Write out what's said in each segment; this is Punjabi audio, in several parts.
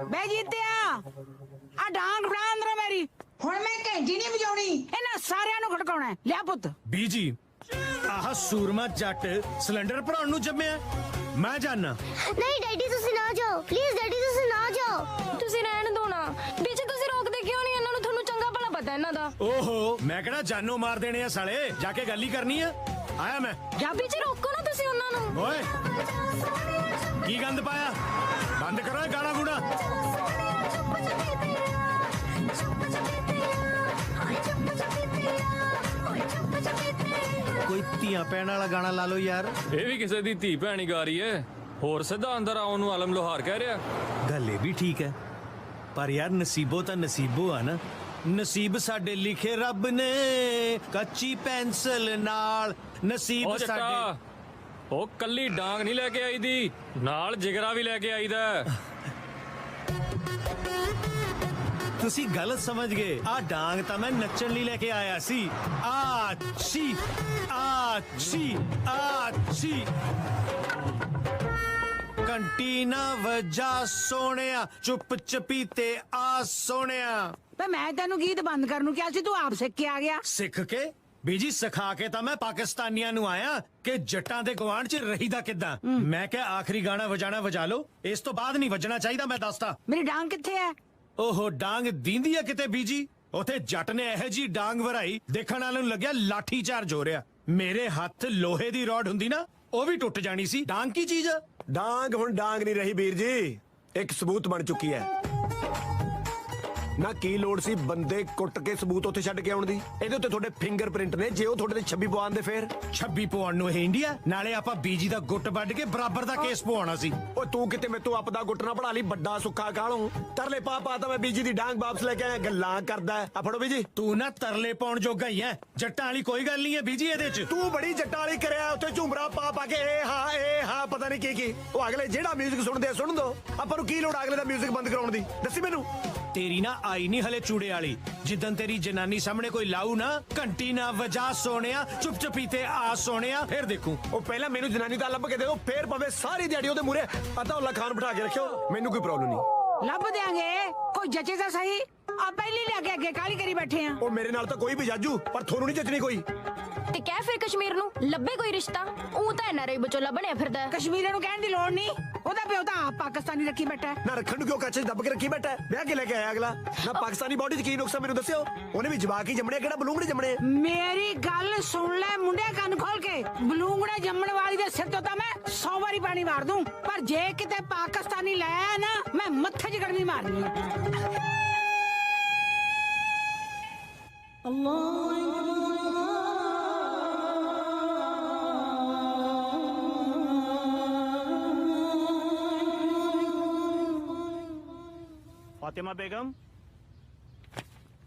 ਬੇ ਜੀਤਿਆ ਆ ਡਾਂਗ ਫੜਾ ਅੰਦਰ ਮੇਰੀ ਹੁਣ ਮੈਂ ਘੰਟੀ ਨਹੀਂ ਵਜਾਉਣੀ ਇਹਨਾਂ ਸਾਰਿਆਂ ਨੂੰ ਖੜਕਾਉਣਾ ਲਿਆ ਪੁੱਤ ਬੀਜੀ ਆਹ ਸੂਰਮਾ ਜੱਟ ਸਿਲੰਡਰ ਭਰਾਉਣ ਨੂੰ ਜੰਮਿਆ ਮੈਂ ਜਾਣਾ ਨਹੀਂ ਡੈਡੀ ਤੁਸੀਂ ਨਾ ਜਾਓ ਪਲੀਜ਼ ਡੈਡੀ ਤੁਸੀਂ ਨਾ ਜਾਓ ਤੁਸੀਂ ਰਹਿਣ ਦੋ ਨਾ ਵਿੱਚ ਤੁਸੀਂ ਰੋਕਦੇ ਕਿਉਂ ਨਹੀਂ ਇਹਨਾਂ ਨੂੰ ਤੁਹਾਨੂੰ ਚੰਗਾ ਭਲਾ ਪਤਾ ਇਹਨਾਂ ਦਾ ਓਹੋ ਮੈਂ ਕਿਹੜਾ ਜਾਨੋਂ ਮਾਰ ਦੇਣੇ ਆ ਸਾਲੇ ਜਾ ਕੇ ਗੱਲ ਹੀ ਕਰਨੀ ਆ ਆਇਆ ਮੈਂ ਜਾਂ ਵਿੱਚ ਰੋਕੋ ਨਾ ਤੁਸੀਂ ਉਹਨਾਂ ਨੂੰ ਓਏ ਕੀ ਗੰਦ ਪਾਇਆ ਬੰਦ ਕਰੋ ਇਹ ਗਾਣਾ ਗੁਣਾ ਕੋਈ ਧੀਆਂ ਪੈਣ ਵਾਲਾ ਗਾਣਾ ਲਾ ਲਓ ਯਾਰ। ਇਹ ਵੀ ਕਿਸੇ ਦੀ ਧੀ ਭੈਣੀ ਗਾ ਰਹੀ ਹੈ ਹੋਰ ਸਿੱਧਾ ਅੰਦਰ ਆਉਣ ਨੂੰ ਆਲਮ ਲੋਹਾਰ ਕਹਿ ਰਿਹਾ। ਗੱਲ ਇਹ ਵੀ ਠੀਕ ਹੈ ਪਰ ਯਾਰ ਨਸੀਬੋ ਤਾਂ ਨਸੀਬੋ ਆ ਨਾ ਨਸੀਬ ਸਾਡੇ ਲਿਖੇ ਰੱਬ ਨੇ ਕੱਚੀ ਪੈਨਸਲ ਨਾਲ ਨਸੀਬ ਉਹ ਸਾਡੇ ਜੱਟਾ ਉਹ ਕੱਲੀ ਡਾਂਗ ਨਹੀਂ ਲੈ ਕੇ ਆਈ ਦੀ ਨਾਲ ਜਿਗਰਾ ਵੀ ਲੈ ਕੇ ਆਈਦਾ। ਤੁਸੀਂ ਗਲਤ ਸਮਝ ਗਏ ਆ ਡਾਂਗ ਤਾਂ ਮੈਂ ਨੱਚਣ ਲਈ ਲੈ ਕੇ ਆਇਆ ਸੀ ਆਛੀ ਆਛੀ ਆਛੀ ਘੰਟੀ ਨਾ ਵਜਾ ਸੋਹਣਿਆ ਚੁੱਪ ਚਪੀਤੇ ਆ ਸੋਹਣਿਆ ਬੇ ਮੈਂ ਤੈਨੂੰ ਗੀਤ ਬੰਦ ਕਰਨ ਨੂੰ ਕਿਹਾ ਸੀ ਤੂੰ ਆਪ ਸਿੱਖ ਕੇ ਆ ਗਿਆ ਸਿੱਖ ਕੇ ਬੀਜੀ ਸਿਖਾ ਕੇ ਤਾਂ ਮੈਂ ਪਾਕਿਸਤਾਨੀਆਂ ਨੂੰ ਆਇਆ ਕਿ ਜੱਟਾਂ ਦੇ ਗਵਾਂਢ 'ਚ ਰਹੀਦਾ ਕਿੱਦਾਂ ਮੈਂ ਕਿਹਾ ਆਖਰੀ ਗਾਣਾ ਵਜਾਣਾ ਵਜਾ ਲਓ ਇਸ ਤੋਂ ਬਾਅਦ ਨਹੀਂ ਵੱਜਣਾ ਚਾਹੀਦਾ ਮੈਂ ਦੱਸਦਾ ਮੇਰੀ ਡਾਂਗ ਕਿੱਥੇ ਹੈ ਓਹੋ ਡਾਂਗ ਦੀਂਦੀ ਆ ਕਿਤੇ ਬੀਜੀ ਉਥੇ ਜੱਟ ਨੇ ਇਹੋ ਜੀ ਡਾਂਗ ਵਰਾਈ ਦੇਖਣ ਵਾਲਿਆਂ ਨੂੰ ਲੱਗਿਆ ਲਾਠੀ ਚਾਰਜ ਹੋ ਰਿਹਾ ਮੇਰੇ ਹੱਥ ਲੋਹੇ ਦੀ ਰੋਡ ਹੁੰਦੀ ਨਾ ਉਹ ਵੀ ਟੁੱਟ ਜਾਣੀ ਸੀ ਡਾਂਗ ਕੀ ਚੀਜ਼ ਆ ਡਾਂਗ ਹੁਣ ਡਾਂਗ ਨਹੀਂ ਰਹੀ ਵੀਰ ਜੀ ਇੱਕ ਸਬੂਤ ਬਣ ਚੁੱਕੀ ਹੈ ਨਾ ਕੀ ਲੋੜ ਸੀ ਬੰਦੇ ਕੁੱਟ ਕੇ ਸਬੂਤ ਉੱਥੇ ਛੱਡ ਕੇ ਆਉਣ ਦੀ ਇਹਦੇ ਉੱਤੇ ਤੁਹਾਡੇ ਫਿੰਗਰਪ੍ਰਿੰਟ ਨੇ ਜੇ ਉਹ ਤੁਹਾਡੇ ਤੇ 26 ਪਵਾਉਣ ਦੇ ਫੇਰ 26 ਪਵਾਉਣ ਨੂੰ ਇਹ ਇੰਡੀਆ ਨਾਲੇ ਆਪਾਂ ਬੀਜੀ ਦਾ ਗੁੱਟ ਵੱਢ ਕੇ ਬਰਾਬਰ ਦਾ ਕੇਸ ਪਵਾਉਣਾ ਸੀ ਓ ਤੂੰ ਕਿਤੇ ਮੈਥੋਂ ਆਪਦਾ ਗੁੱਟ ਨਾ ਪੜਾ ਲਈ ਵੱਡਾ ਸੁੱਖਾ ਕਾਲੋਂ ਤਰਲੇ ਪਾ ਤਾਂ ਮੈਂ ਬੀਜੀ ਦੀ ਡਾਂਗ ਵਾਪਸ ਲੈ ਕੇ ਆਇਆ ਗੱਲਾਂ ਕਰਦਾ ਆ ਫੜੋ ਬੀਜੀ ਤੂੰ ਨਾ ਤਰਲੇ ਪਾਉਣ ਜੋਗਾ ਹੀ ਐ ਜੱਟਾਂ ਵਾਲੀ ਕੋਈ ਗੱਲ ਨਹੀਂ ਐ ਬੀਜੀ ਇਹਦੇ 'ਚ ਤੂੰ ਬੜੀ ਜੱਟਾਂ ਵਾਲੀ ਕਰਿਆ ਉੱਥੇ ਝੁੰਮਰਾ ਪਾ ਕੇ ਇਹ ਹਾਂ ਪਤਾ ਨਹੀਂ ਕੀ ਉਹ ਅਗਲੇ ਜਿਹੜਾ 뮤직 ਸੁਣਦੇ ਆ ਸੁਣ ਦੋ ਆਪਾਂ ਨੂੰ ਕੀ ਲੋੜ ਅਗਲੇ ਦਾ 뮤직 ਬੰਦ ਕਰਾਉਣ ਦੀ ਦੱਸੀ ਮੈਨੂੰ ਤੇਰੀ ਨਾ ਆਈ ਨਹੀਂ ਹਲੇ ਚੂੜੇ ਵਾਲੀ ਜਿੱਦਨ ਤੇਰੀ ਜਨਾਨੀ ਸਾਹਮਣੇ ਕੋਈ ਲਾਊ ਨਾ ਘੰਟੀ ਨਾ ਵਜਾ ਸੋਹਣਿਆ ਚੁੱਪ ਚਪੀਤੇ ਆ ਸੋਹਣਿਆ ਫਿਰ ਦੇਖੂ ਉਹ ਪਹਿਲਾਂ ਮੈਨੂੰ ਜਨਾਨੀ ਦਾ ਲੱਭ ਕੇ ਦੇ ਦਿਓ ਫੇਰ ਭਾਵੇਂ ਸਾਰੀ ਦਿਹਾੜੀ ਉਹਦੇ ਮੂਹਰੇ ਅੱਧਾ ਖਾਨ ਬਿਠਾ ਕੇ ਰੱਖਿਓ ਮੈਨੂੰ ਕੋਈ ਪ੍ਰੋਬਲਮ ਨਹੀਂ ਲੱਭ ਦਿਆਂਗੇ ਕੋਈ ਜੱਜੇ ਤਾਂ ਸਹੀ ਆ ਪਹਿਲੀ ਲਿਆ ਕੇ ਅੱਗੇ ਕਾਲੀ ਕਰੀ ਬੈਠੇ ਆ ਉਹ ਮੇਰੇ ਨਾਲ ਤਾਂ ਕੋਈ ਵੀ ਜਾਜੂ ਪਰ ਤੁਹਾਨੂੰ ਨਹੀਂ ਜੱਜਣੀ ਕੋਈ ਤੇ ਕਹਿ ਫਿਰ ਕਸ਼ਮੀਰ ਨੂੰ ਲੱਭੇ ਕੋਈ ਰਿਸ਼ਤਾ ਉਹ ਤਾਂ ਐਨਆਰਆਈ ਵਿਚੋਲਾ ਬਣਿਆ ਫਿਰਦਾ ਕਸ਼ਮੀਰੇ ਨੂੰ ਕਹਿਣ ਦੀ ਲੋੜ ਨਹੀਂ ਉਹਦਾ ਪਿਓ ਤਾਂ ਆਪ ਪਾਕਿਸਤਾਨੀ ਰੱਖੀ ਬੈਠਾ ਨਾ ਰੱਖਣ ਨੂੰ ਕਿਉਂ ਕੱਚ ਦੱਬ ਕੇ ਰੱਖੀ ਬੈਠਾ ਵਿਆਹ ਕੇ ਲੈ ਕੇ ਆਇਆ ਅਗਲਾ ਨਾ ਪਾਕਿਸਤਾਨੀ ਬਾਡੀ 'ਚ ਕੀ ਨੁਕਸਾ ਮੈਨੂੰ ਦੱਸਿਓ ਉਹਨੇ ਵੀ ਜਵਾਕ ਹੀ ਜੰਮਣੇ ਕਿਹੜਾ ਬਲੂੰਗੜੇ ਜੰਮਣੇ ਮੇਰੀ ਗੱਲ ਸੁਣ ਲੈ ਮੁੰਡੇ ਕੰਨ ਖੋਲ ਕੇ ਬਲੂੰਗੜੇ ਜੰਮਣ ਵਾਲੀ ਦੇ ਸਿਰ ਤੋਂ ਤਾਂ ਮੈਂ 100 ਵਾਰੀ ਪਾਣੀ ਮਾਰ ਦੂੰ ਪਰ ਜੇ ਕਿਤੇ ਪਾਕਿਸਤਾਨੀ ਲਾਇਆ ਨਾ ਮੈਂ ਮੱਥੇ 'ਚ ਗੜਵੀ ਮਾਰਨੀ ਆ फातिमा बेगम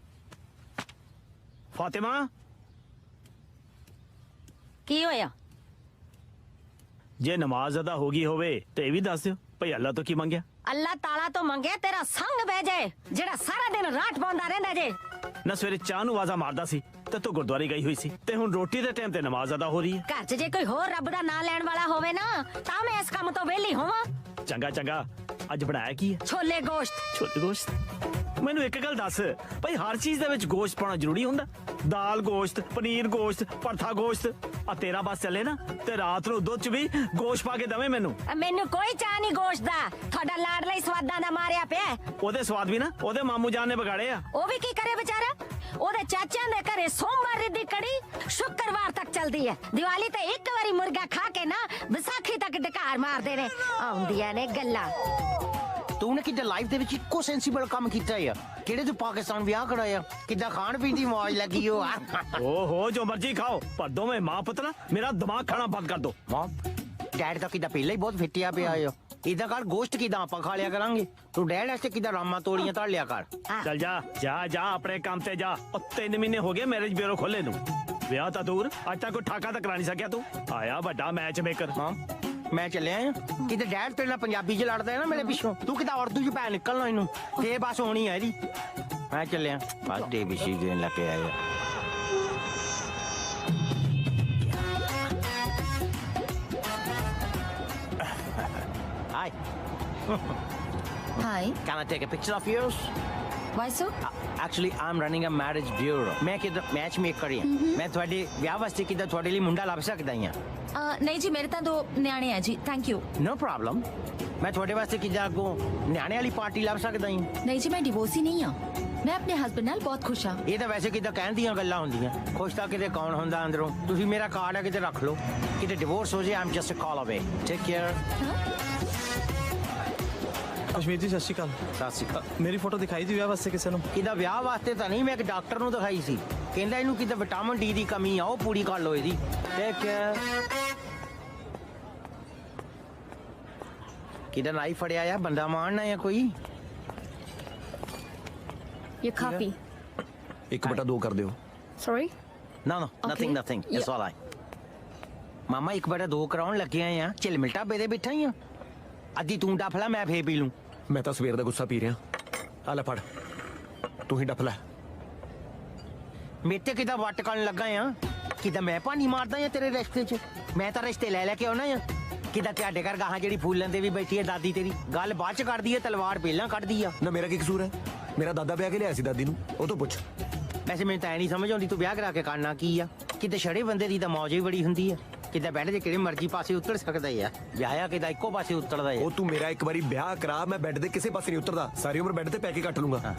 फातिमा ਕੀ ਹੋਇਆ जे नमाज अदा होगी होवे तो ये भी दस दियो भई अल्लाह तो की मंगया ਅੱਲਾ ਤਾਲਾ ਤੋਂ ਮੰਗਿਆ ਤੇਰਾ ਸੰਗ ਬਹਿ ਜਾਏ ਜਿਹੜਾ ਸਾਰਾ ਦਿਨ ਰਾਤ ਪਾਉਂਦਾ ਰਹਿੰਦਾ ਜੇ ना सवेरे चाह नूं आवाजा मारदा सी ते तू गुरुद्वारे गई हुई सी ते हुण रोटी दे टाइम ते नमाज अदा हो रही है ਘਰ 'ਚ ਜੇ ਕੋਈ ਹੋਰ ਰੱਬ ਦਾ ਨਾਂ ਲੈਣ ਵਾਲਾ ਹੋਵੇ ਨਾ ਤਾਂ ਮੈਂ ਇਸ ਕੰਮ ਤੋਂ ਵਿਹਲੀ ਹੋਵਾਂ चंगा चंगा अज बनाया की है ਛੋਲੇ ਗੋਸ਼ਤ छोले गोश्त ਮੈਨੂੰ ਇੱਕ ਗੱਲ ਦੱਸ ਭਈ ਹਰ ਚੀਜ਼ ਦੇ ਵਿੱਚ ਗੋਸ਼ਤ ਪਾਉਣਾ ਜ਼ਰੂਰੀ ਹੁੰਦਾ ਦਾਲ ਗੋਸ਼ਤ ਪਨੀਰ ਗੋਸ਼ਤ ਪਰਥਾ ਗੋਸ਼ਤ ਆ ਤੇਰਾ ਬਸ ਚੱਲੇ ਨਾ ਤੇ ਰਾਤ ਨੂੰ ਦੁੱਧ ਚ ਵੀ ਗੋਸ਼ਤ ਪਾ ਕੇ ਦਵੇਂ ਮੈਨੂੰ ਮੈਨੂੰ ਕੋਈ ਚਾਹ ਨਹੀਂ ਗੋਸ਼ਤ ਦਾ ਤੁਹਾਡਾ ਲਾਡਲਾ ਹੀ ਸਵਾਦਾਂ ਦਾ ਮਾਰਿਆ ਪਿਆ ਉਹਦੇ ਸਵਾਦ ਵੀ ਨਾ ਉਹਦੇ ਮਾਮੂ ਜਾਨ ਨੇ ਵਿਗਾੜੇ ਆ ਉਹ ਵੀ ਕੀ ਕਰੇ ਵਿਚਾਰਾ ਉਹਦੇ ਚਾਚਿਆਂ ਦੇ ਘਰੇ ਸੋਮਵਾਰ ਦੀ ਕੜੀ ਸ਼ੁੱਕਰਵਾਰ ਤੱਕ ਚੱਲਦੀ ਹੈ ਦੀਵਾਲੀ ਤੇ ਇੱਕ ਵਾਰੀ ਮੁਰਗਾ ਖਾ ਕੇ ਨਾ ਵਿਸਾਖੀ ਤੱਕ ਢਕਾਰ ਮਾਰਦੇ ਨੇ ਆਉਂਦੀਆਂ ਨੇ ਗੱਲਾਂ ਤੂੰ ਕਿਤੇ ਲਾਈਫ ਦੇ ਵਿੱਚ ਇੱਕੋ ਸੈਂਸੀਬਲ ਕੰਮ ਕੀਤਾ ਹੈ ਕਿਹੜੇ ਤੂੰ ਪਾਕਿਸਤਾਨ ਵਿਆਹ ਕਰਾਇਆ ਕਿੱਦਾਂ ਖਾਣ ਪੀਣ ਦੀ ਮੌਜ ਲੱਗੀ ਹੋ ਓਹੋ ਜੋ ਮਰਜੀ ਖਾਓ ਪਰ ਦੋਵੇਂ ਮਾਂ ਪੁੱਤ ਨਾ ਮੇਰਾ ਦਿਮਾਗ ਖਾਣਾ ਬੰਦ ਕਰ ਦੋ ਮਾਂ ਡੈਡ ਤਾਂ ਕਿੱਦਾਂ ਪਹਿਲਾਂ ਹੀ ਬਹੁਤ ਫਿੱਟਿਆ ਪਿਆ ਆ ਇਦਾਂ ਕਰ ਗੋਸ਼ਤ ਕਿੱਦਾਂ ਆਪਾਂ ਖਾ ਲਿਆ ਕਰਾਂਗੇ ਤੂੰ ਡੈਡ ਵਾਸਤੇ ਕਿੱਦਾਂ ਰਾਮਾ ਤੋੜੀਆਂ ਧੜ ਲਿਆ ਕਰ ਚੱਲ ਜਾ ਜਾ ਜਾ ਆਪਣੇ ਕੰਮ ਤੇ ਜਾ ਉਹ 3 ਮਹੀਨੇ ਹੋ ਗਏ ਮੈਰਿਜ ਬਿਊਰੋ ਖੋਲੇ ਨੂੰ ਵਿਆਹ ਤਾਂ ਦੂਰ ਅੱਜ ਤੱਕ ਕੋਈ ਠਾਕਾ ਤਾਂ ਕਰਾ ਨਹੀਂ ਸਕਿਆ ਤੂੰ ਆਇਆ ਵੱਡਾ ਮੈਚ ਮੇਕਰ ਹਾਂ ਮੈਂ ਚੱਲਿਆ ਆ ਕਿਤੇ ਡੈਡ ਤੇਰੇ ਨਾਲ ਪੰਜਾਬੀ ਚ ਲੜਦਾ ਹੈ ਨਾ ਮੇਰੇ ਪਿੱਛੋਂ ਤੂੰ ਕਿਤੇ ਉਰਦੂ ਚ ਪੈ ਨਿਕਲਣਾ ਇਹਨੂੰ ਫੇਰ ਬਸ ਹੋਣੀ ਹੈ ਇਹਦੀ ਮੈਂ ਚੱਲਿਆ ਬਸ ਡੇਬੀਸੀ ਦੇਣ ਲੱਗ ਆਇਆ high Hi. Can I take a picture of yours? Why so? Actually, I'm running a marriage bureau. मैं किधर मैच मेकर ਹਾਂ ਮੈਂ ਤੁਹਾਡੇ ਵਿਆਹ ਵਾਸਤੇ ਕਿਧਰ ਤੁਹਾਡੇ ਲਈ ਮੁੰਡਾ ਲੱਭ ਸਕਦਾ ਹਾਂ ਨਹੀਂ ਜੀ ਮੇਰੇ ਤਾਂ 2 ਨਿਆਣੇ ਆ ਜੀ ਥੈਂਕ ਯੂ ਨੋ ਪ੍ਰੋਬਲਮ ਮੈਂ ਤੁਹਾਡੇ ਵਾਸਤੇ ਕਿਧਰ ਅੱਗੋਂ ਨਿਆਣੇ ਵਾਲੀ ਪਾਰਟੀ ਲੱਭ ਸਕਦਾ ਹਾਂ ਨਹੀਂ ਜੀ ਮੈਂ ਡਿਵੋਰਸੀ ਨਹੀਂ ਆ ਮੈਂ ਆਪਣੇ ਹਸਬੰਡ ਨਾਲ ਬਹੁਤ ਖੁਸ਼ ਹਾਂ ਇਹ ਤਾਂ ਵੈਸੇ ਕਿਧਰ ਕਹਿਣ ਦੀਆਂ ਗੱਲਾਂ ਹੁੰਦੀਆਂ ਖੁਸ਼ ਤਾਂ ਕਿਤੇ ਕੌਣ ਹੁੰਦਾ ਅੰਦਰੋਂ ਤੁਸੀਂ ਮੇਰਾ ਕਾਰਡ ਹੈ ਕਿਤੇ ਰੱਖ ਲਓ ਕਿਤੇ ਡਿਵੋਰਸ ਹੋ ਜਾਏ ਆਮ ਜਸਟ ਅ ਕਾਲ ਅਵੇ ਟੇਕ ਕੇਅਰ ਕਸ਼ਮੀਰ ਜੀ ਸਤਿ ਸ਼੍ਰੀ ਅਕਾਲ ਸਤਿ ਸ਼੍ਰੀ ਅਕਾਲ ਮੇਰੀ ਫੋਟੋ ਦਿਖਾਈ ਜੀ ਵਿਆਹ ਵਾਸਤੇ ਕਿਸੇ ਨੂੰ ਕਿਦਾ ਵਿਆਹ ਵਾਸਤੇ ਤਾਂ ਨਹੀਂ ਮੈਂ ਇੱਕ ਡਾਕਟਰ ਨੂੰ ਦਿਖਾਈ ਸੀ ਕਹਿੰਦਾ ਇਹਨੂੰ ਕਿਤੇ ਵਿਟਾਮਿਨ ਡੀ ਦੀ ਕਮੀ ਆ ਉਹ ਪੂਰੀ ਕਰ ਲਓ ਇਹਦੀ ਟੇਕ ਕੇਅਰ ਕਿਦਾ ਨਾਈ ਫੜਿਆ ਆ ਬੰਦਾ ਮਾਰਨਾ ਆ ਕੋਈ ਯੂ ਕਾਪੀ 1/2 ਕਰ ਦਿਓ sorry No, nothing. It's all right. ਮਾਮਾ 1/2 ਕਰਾਉਣ ਲੱਗੇ ਆ ਝਿਲ ਮਿਲਟਾ ਬੇਦੇ ਬੈਠਾ ਹੀ ਆ ਅੱਧੀ ਤੂੰ ਡੱਫ ਲੈ ਮੈਂ ਫੇਰ ਪੀ ਲੂੰ ਮੈਂ ਤਾਂ ਸਵੇਰ ਦਾ ਗੁੱਸਾ ਪੀ ਰਿਹਾ ਆ ਲੈ ਫੜ ਤੂੰ ਹੀ ਡੱਫ ਲੈ ਮੇਰੇ ਤੇ ਕਿਦਾਂ ਵੱਟ ਕਰਨ ਲੱਗਾ ਆ ਕਿਦਾਂ ਮੈਂ ਪਾਣੀ ਮਾਰਦਾ ਆ ਤੇਰੇ ਰਿਸ਼ਤੇ 'ਚ ਮੈਂ ਤਾਂ ਰਿਸ਼ਤੇ ਲੈ ਕੇ ਆਉਣਾ ਆ ਕਿਦਾਂ ਤੁਹਾਡੇ ਘਰ ਗਾਹਾਂ ਜਿਹੜੀ ਫੂਲਣ ਤੇ ਵੀ ਬੈਠੀ ਹੈ ਦਾਦੀ ਤੇਰੀ ਗੱਲ ਬਾਅਦ 'ਚ ਕਰਦੀ ਹੈ ਤਲਵਾਰ ਪਹਿਲਾਂ ਕੱਢਦੀ ਆ ਨਾ ਮੇਰਾ ਕੀ ਕਸੂਰ ਹੈ ਮੇਰਾ ਦਾਦਾ ਵਿਆਹ ਕੇ ਲਿਆ ਸੀ ਦਾਦੀ ਨੂੰ ਉਹ ਤੋਂ ਪੁੱਛ ਵੈਸੇ ਮੈਨੂੰ ਤਾਂ ਐ ਨਹੀਂ ਸਮਝ ਆਉਂਦੀ ਤੂੰ ਵਿਆਹ ਕਰਾ ਕੇ ਕਰਨਾ ਕੀ ਆ ਕਿਤੇ ਛੜੇ ਬੰਦੇ ਦੀ ਤਾਂ ਮੌਜ ਹੀ ਬੜੀ ਹੁੰਦੀ ਆ ਕਿਤੇ ਬੈਠ ਜੇ ਕਿਹੜੇ ਮਰਜ਼ੀ ਪਾਸੇ ਉਤਰ ਸਕਦਾ ਆ ਵਿਆਹਿਆ ਕਿਦਾ ਇੱਕੋ ਪਾਸੇ ਉਤਰਦਾ ਆ ਉਹ ਤੂੰ ਮੇਰਾ ਇੱਕ ਵਾਰੀ ਵਿਆਹ ਕਰਾ ਮੈਂ ਬੈੱਡ ਦੇ ਕਿਸੇ ਪਾਸੇ ਨਹੀਂ ਉਤਰਦਾ ਸਾਰੀ ਉਮਰ ਬੈੱਡ ਤੇ ਪੈ ਕੇ ਕੱਟ ਲੂੰਗਾ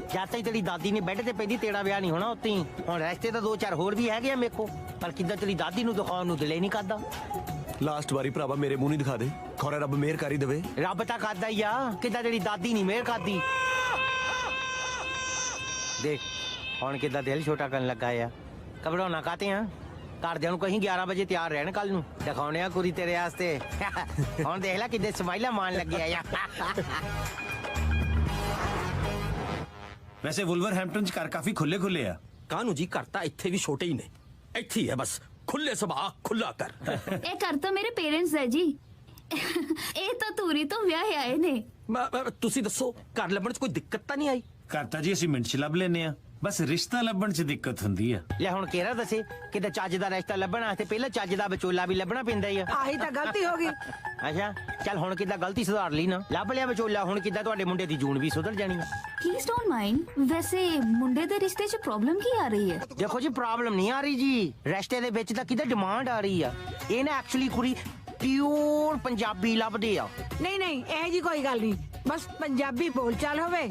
ਜਦ ਤੱਕ ਤੇਰੀ ਦਾਦੀ ਨੇ ਬੈੱਡ ਤੇ ਪੈਂਦੀ ਤੇਰਾ ਵਿਆਹ ਨਹੀਂ ਹੋਣਾ ਉੱਤੇ ਹੀ ਹੁਣ ਰਸਤੇ ਤਾਂ 2-4 ਹੋਰ ਵੀ ਹੈਗੇ ਆ ਮੇਰੇ ਕੋ ਪਰ ਕਿੱਦਾਂ ਤੇਰੀ ਦਾਦੀ ਨੂੰ ਦਿਖਾਉਣ ਨੂੰ ਦਿਲੇ ਨਹੀਂ ਕਰਦਾ ਲਾਸਟ ਵਾਰੀ ਭਰਾਵਾ ਮੇਰੇ ਮੂੰਹ ਨਹੀਂ ਦਿਖਾ ਦੇ ਖੌਰੇ ਰੱਬ ਮਿਹਰ ਕਰੀ ਦੇਵੇ ਰੱਬ ਤਾਂ ਕਰਦਾ ਹੀ ਆ ਕਿੱਦਾਂ ਤੇਰੀ ਦਾਦੀ ਨਹੀਂ ਮਿਹਰ ਕਰਦੀ ਦੇਖ ਹੁਣ ਕਿੱਦਾਂ ਦਿਲ ਛੋਟਾ ਕਰਨ ਲੱਗਾ ਆ ਘਬਰਾਉਣਾ ਕਾਤੇ ਆ ਘਰਦਿਆਂ ਨੂੰ ਕਹੀਂ 11 ਵਜੇ ਤਿਆਰ ਰਹਿਣ ਕੱਲ ਨੂੰ ਦਿਖਾਉਣੇ ਆ ਕੁੜੀ ਤੇਰੇ ਵਾਸਤੇ ਹੁਣ ਦੇਖ ਲੈ ਕਿੱਦੇ ਸਮਾਈਲਾ ਮਾਰਨ ਲੱਗਿਆ ਆ ਵੈਸੇ ਵੁਲਵਰਹੈਂਪਟਨ ਚ ਘਰ ਕਾਫੀ ਖੁੱਲੇ ਆ ਕਾਹਨੂੰ ਜੀ ਘਰ ਤਾਂ ਇੱਥੇ ਵੀ ਛੋਟੇ ਹੀ ਨੇ ਇੱਥੇ ਹੀ ਹੈ ਬਸ ਖੁੱਲੇ ਸੁਭਾਅ ਖੁੱਲਾ ਕਰ ਇਹ ਘਰ ਤਾਂ ਮੇਰੇ ਪੇਰੈਂਟਸ ਹੈ ਜੀ ਇਹ ਤਾਂ ਧੂਰੀ ਤੋਂ ਵਿਆਹ ਆਏ ਨੇ ਤੁਸੀਂ ਦੱਸੋ ਘਰ ਲੱਭਣ 'ਚ ਕੋਈ ਦਿੱਕਤ ਤਾਂ ਨਹੀਂ ਆਈ ਘਰ ਤਾਂ ਜੀ ਅਸੀਂ ਮਿੰਟ ਚ ਲੱਭ ਲੈਨੇ ਆ ਬਸ ਰਿਸ਼ਤਾ ਲੱਭਣ ਚ ਦਿੱਕਤ ਹੁੰਦੀ ਆ ਲੈ ਹੁਣ ਕਿਹੜਾ ਦੱਸੇ ਕਿਤੇ ਚੱਜ ਦਾ ਰਿਸ਼ਤਾ ਲੱਭਣਾ ਤੇ ਪਹਿਲਾਂ ਚੱਜ ਦਾ ਵਿਚੋਲਾ ਵੀ ਲੱਭਣਾ ਪੈਂਦਾ ਹੀ ਆ ਆਹੀ ਤਾਂ ਗਲਤੀ ਹੋ ਗਈ ਅੱਛਾ ਚੱਲ ਹੁਣ ਕਿੱਦਾਂ ਗਲਤੀ ਸੁਧਾਰ ਲਈ ਨਾ ਲੱਭ ਲਿਆ ਵਿਚੋਲਾ ਹੁਣ ਕਿੱਦਾਂ ਤੁਹਾਡੇ ਮੁੰਡੇ ਦੀ ਜੂਨ ਵੀ ਸੁਧਰ ਜਾਣੀ ਆ ਪਲੀਜ਼ ਡੋਨਟ ਮਾਈਂਡ ਵੈਸੇ ਮੁੰਡੇ ਦੇ ਰਿਸ਼ਤੇ 'ਚ ਪ੍ਰੋਬਲਮ ਕੀ ਆ ਰਹੀ ਹੈ ਦੇਖੋ ਜੀ ਪ੍ਰੋਬਲਮ ਨਹੀਂ ਆ ਰਹੀ ਜੀ ਰਿਸ਼ਤੇ ਦੇ ਵਿੱਚ ਤਾਂ ਕਿਤੇ ਡਿਮਾਂਡ ਆ ਰਹੀ ਆ ਇਹ ਨਾ ਐਕਚੁਅਲੀ ਕੁੜੀ ਪਿਓਰ ਪੰਜਾਬੀ ਲੱਭਦੇ ਆ ਨਹੀਂ ਇਹ ਜੀ ਕੋਈ ਗੱਲ ਨਹੀਂ ਬਸ ਪੰਜਾਬੀ ਬੋਲਚਾਲ ਹੋਵੇ